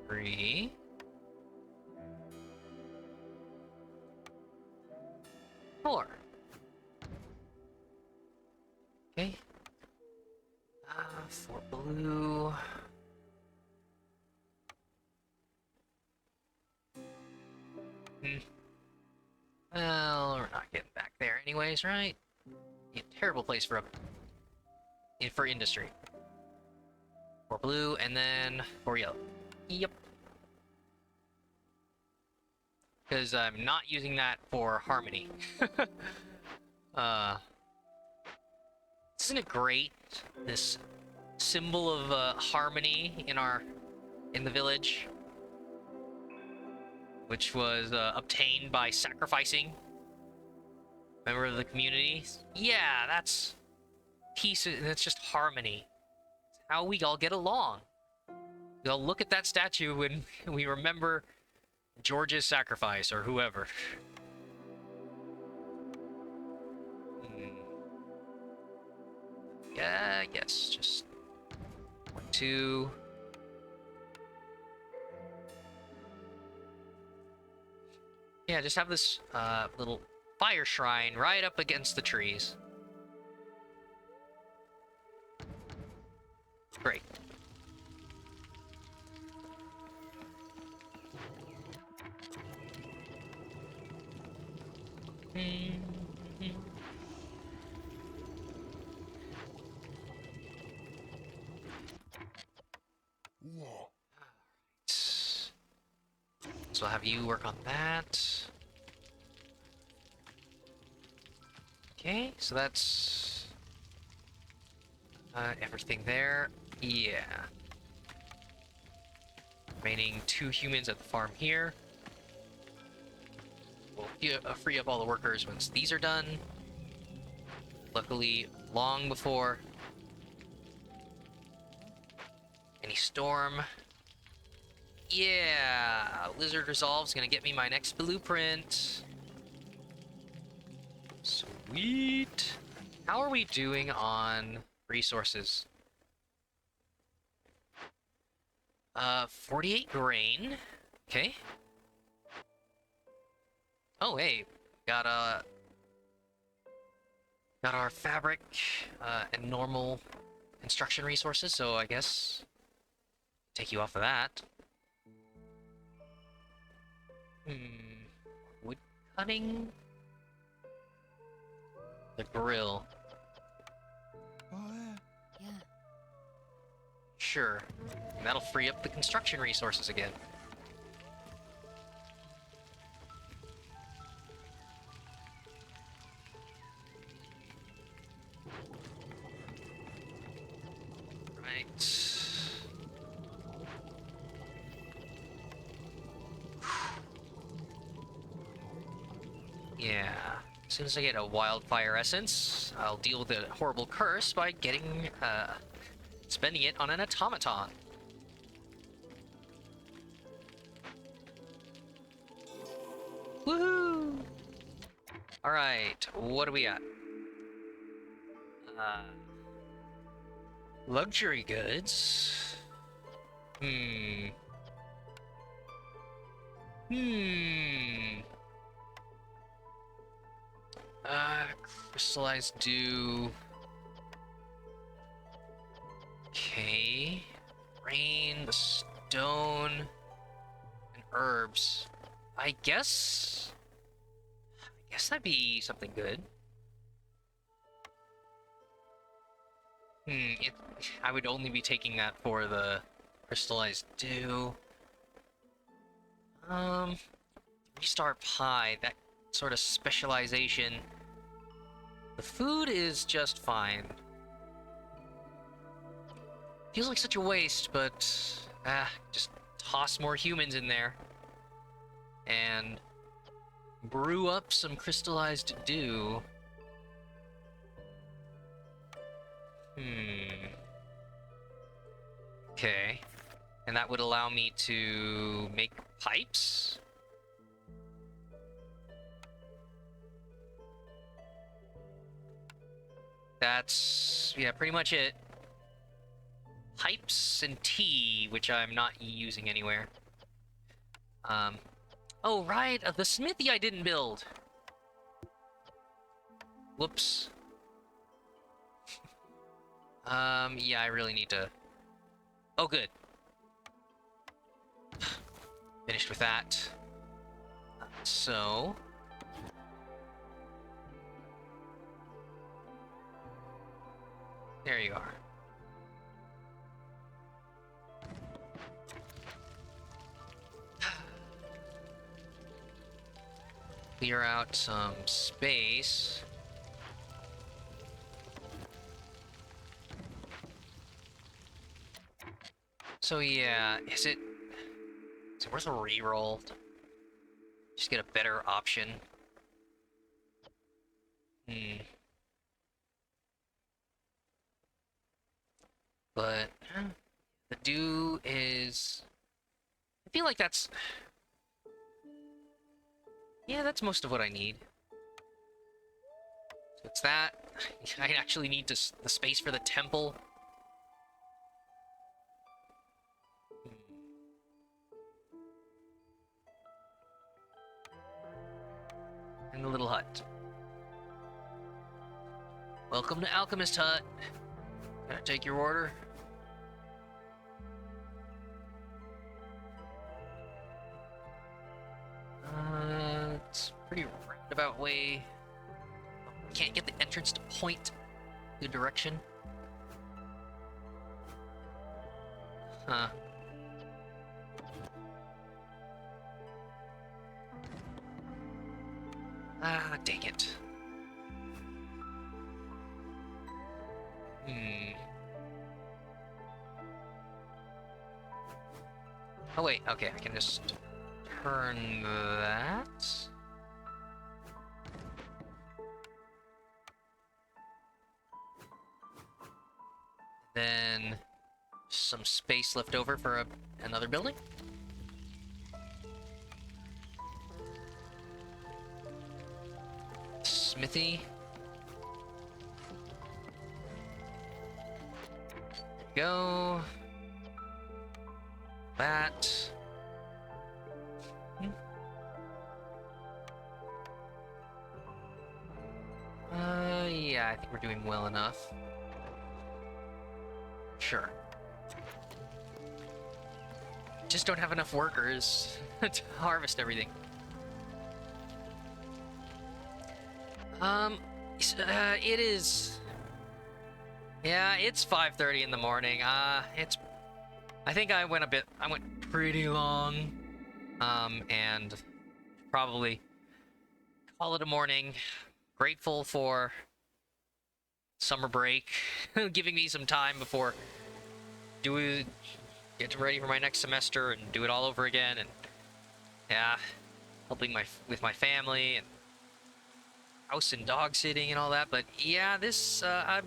3. 4. Okay. 4 blue. Well, we're not getting back there anyways, right? A terrible place for industry. 4 blue and then 4 yellow. Yep. Because I'm not using that for harmony. Isn't it great? This symbol of harmony in the village, which was obtained by sacrificing a member of the community. Yeah, that's peace. That's just harmony. It's how we all get along. We all look at that statue when we remember George's sacrifice or whoever. Yeah, I guess just 1, 2. Yeah, just have this little fire shrine right up against the trees. Great. Whoa. So I'll have you work on that. Okay, so that's everything there. Yeah. Remaining 2 humans at the farm here. We'll free up all the workers once these are done. Luckily, long before any storm. Yeah, Lizard Resolve's gonna get me my next blueprint. Sweet. How are we doing on resources? 48 grain. Okay. Oh, hey, got our fabric and normal construction resources, so I guess take you off of that. Wood cutting. The grill. Oh, yeah. Yeah. Sure. And that'll free up the construction resources again. Right. Yeah. As soon as I get a wildfire essence, I'll deal with the horrible curse by spending it on an automaton. Woohoo! Alright, what do we got? Luxury goods. Hmm. Crystallized dew. Okay. Rain, the stone, and herbs. I guess that'd be something good. I would only be taking that for the crystallized dew. Three-star pie, that sort of specialization. The food is just fine. Feels like such a waste, but just toss more humans in there and brew up some crystallized dew. Okay. And that would allow me to make pipes? That's, yeah, pretty much it. Pipes and tea, which I'm not using anywhere. Oh, right, the smithy I didn't build. Whoops. Yeah, I really need to... Oh, good. Finished with that. So... There you are. Clear out some space. So yeah, is it worth a reroll? Just get a better option. But the dew is... I feel like that's... Yeah, that's most of what I need. So it's that. I actually need the space for the temple. And the little hut. Welcome to Alchemist Hut. Can I take your order? It's a pretty roundabout way. Can't get the entrance to point the direction. Huh. Ah, dang it. Oh wait, okay, I can just turn that. Then some space left over for another building. Smithy. Go. That. Yeah, I think we're doing well enough. Sure. Just don't have enough workers to harvest everything. It is... Yeah, it's 5:30 in the morning. It's I think I went pretty long, and probably call it a morning. Grateful for summer break, giving me some time before get ready for my next semester and do it all over again. And yeah, helping with my family and house and dog sitting and all that. But yeah, this I'm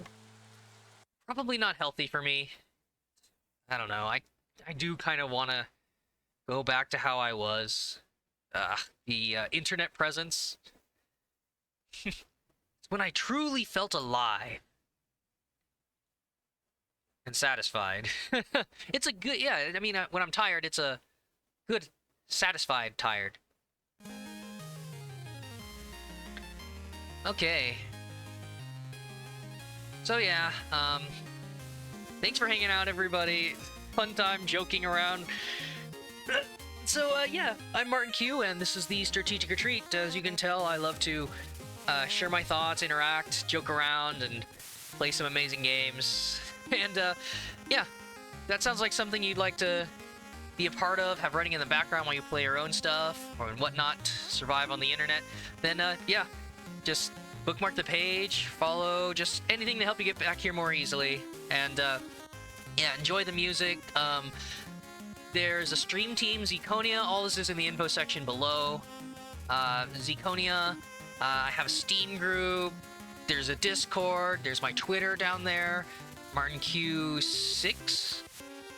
probably not healthy for me. I don't know. I do kind of want to go back to how I was. The internet presence. It's when I truly felt alive and satisfied. It's a good, yeah. I mean, when I'm tired, it's a good, satisfied tired. Okay. So yeah, thanks for hanging out, everybody. Fun time joking around. So yeah, I'm Martin Q, and this is the Strategic Retreat. As you can tell, I love to share my thoughts, interact, joke around, and play some amazing games. And yeah, that sounds like something you'd like to be a part of, have running in the background while you play your own stuff or whatnot, survive on the internet. Then yeah, just bookmark the page, follow, just anything to help you get back here more easily. And yeah, enjoy the music. There's a stream team, Zconia. All this is in the info section below. Zconia. I have a Steam group. There's a Discord. There's my Twitter down there, MartinQ6.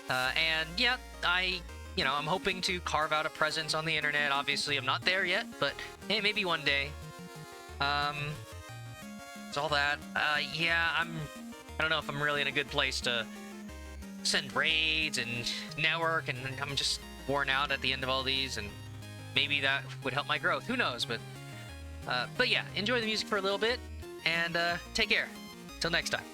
And yeah, I'm hoping to carve out a presence on the internet. Obviously, I'm not there yet, but hey, maybe one day. It's all that. Yeah, I don't know if I'm really in a good place to send raids and network, and I'm just worn out at the end of all these, and maybe that would help my growth. Who knows? But yeah, enjoy the music for a little bit, and take care. Till next time.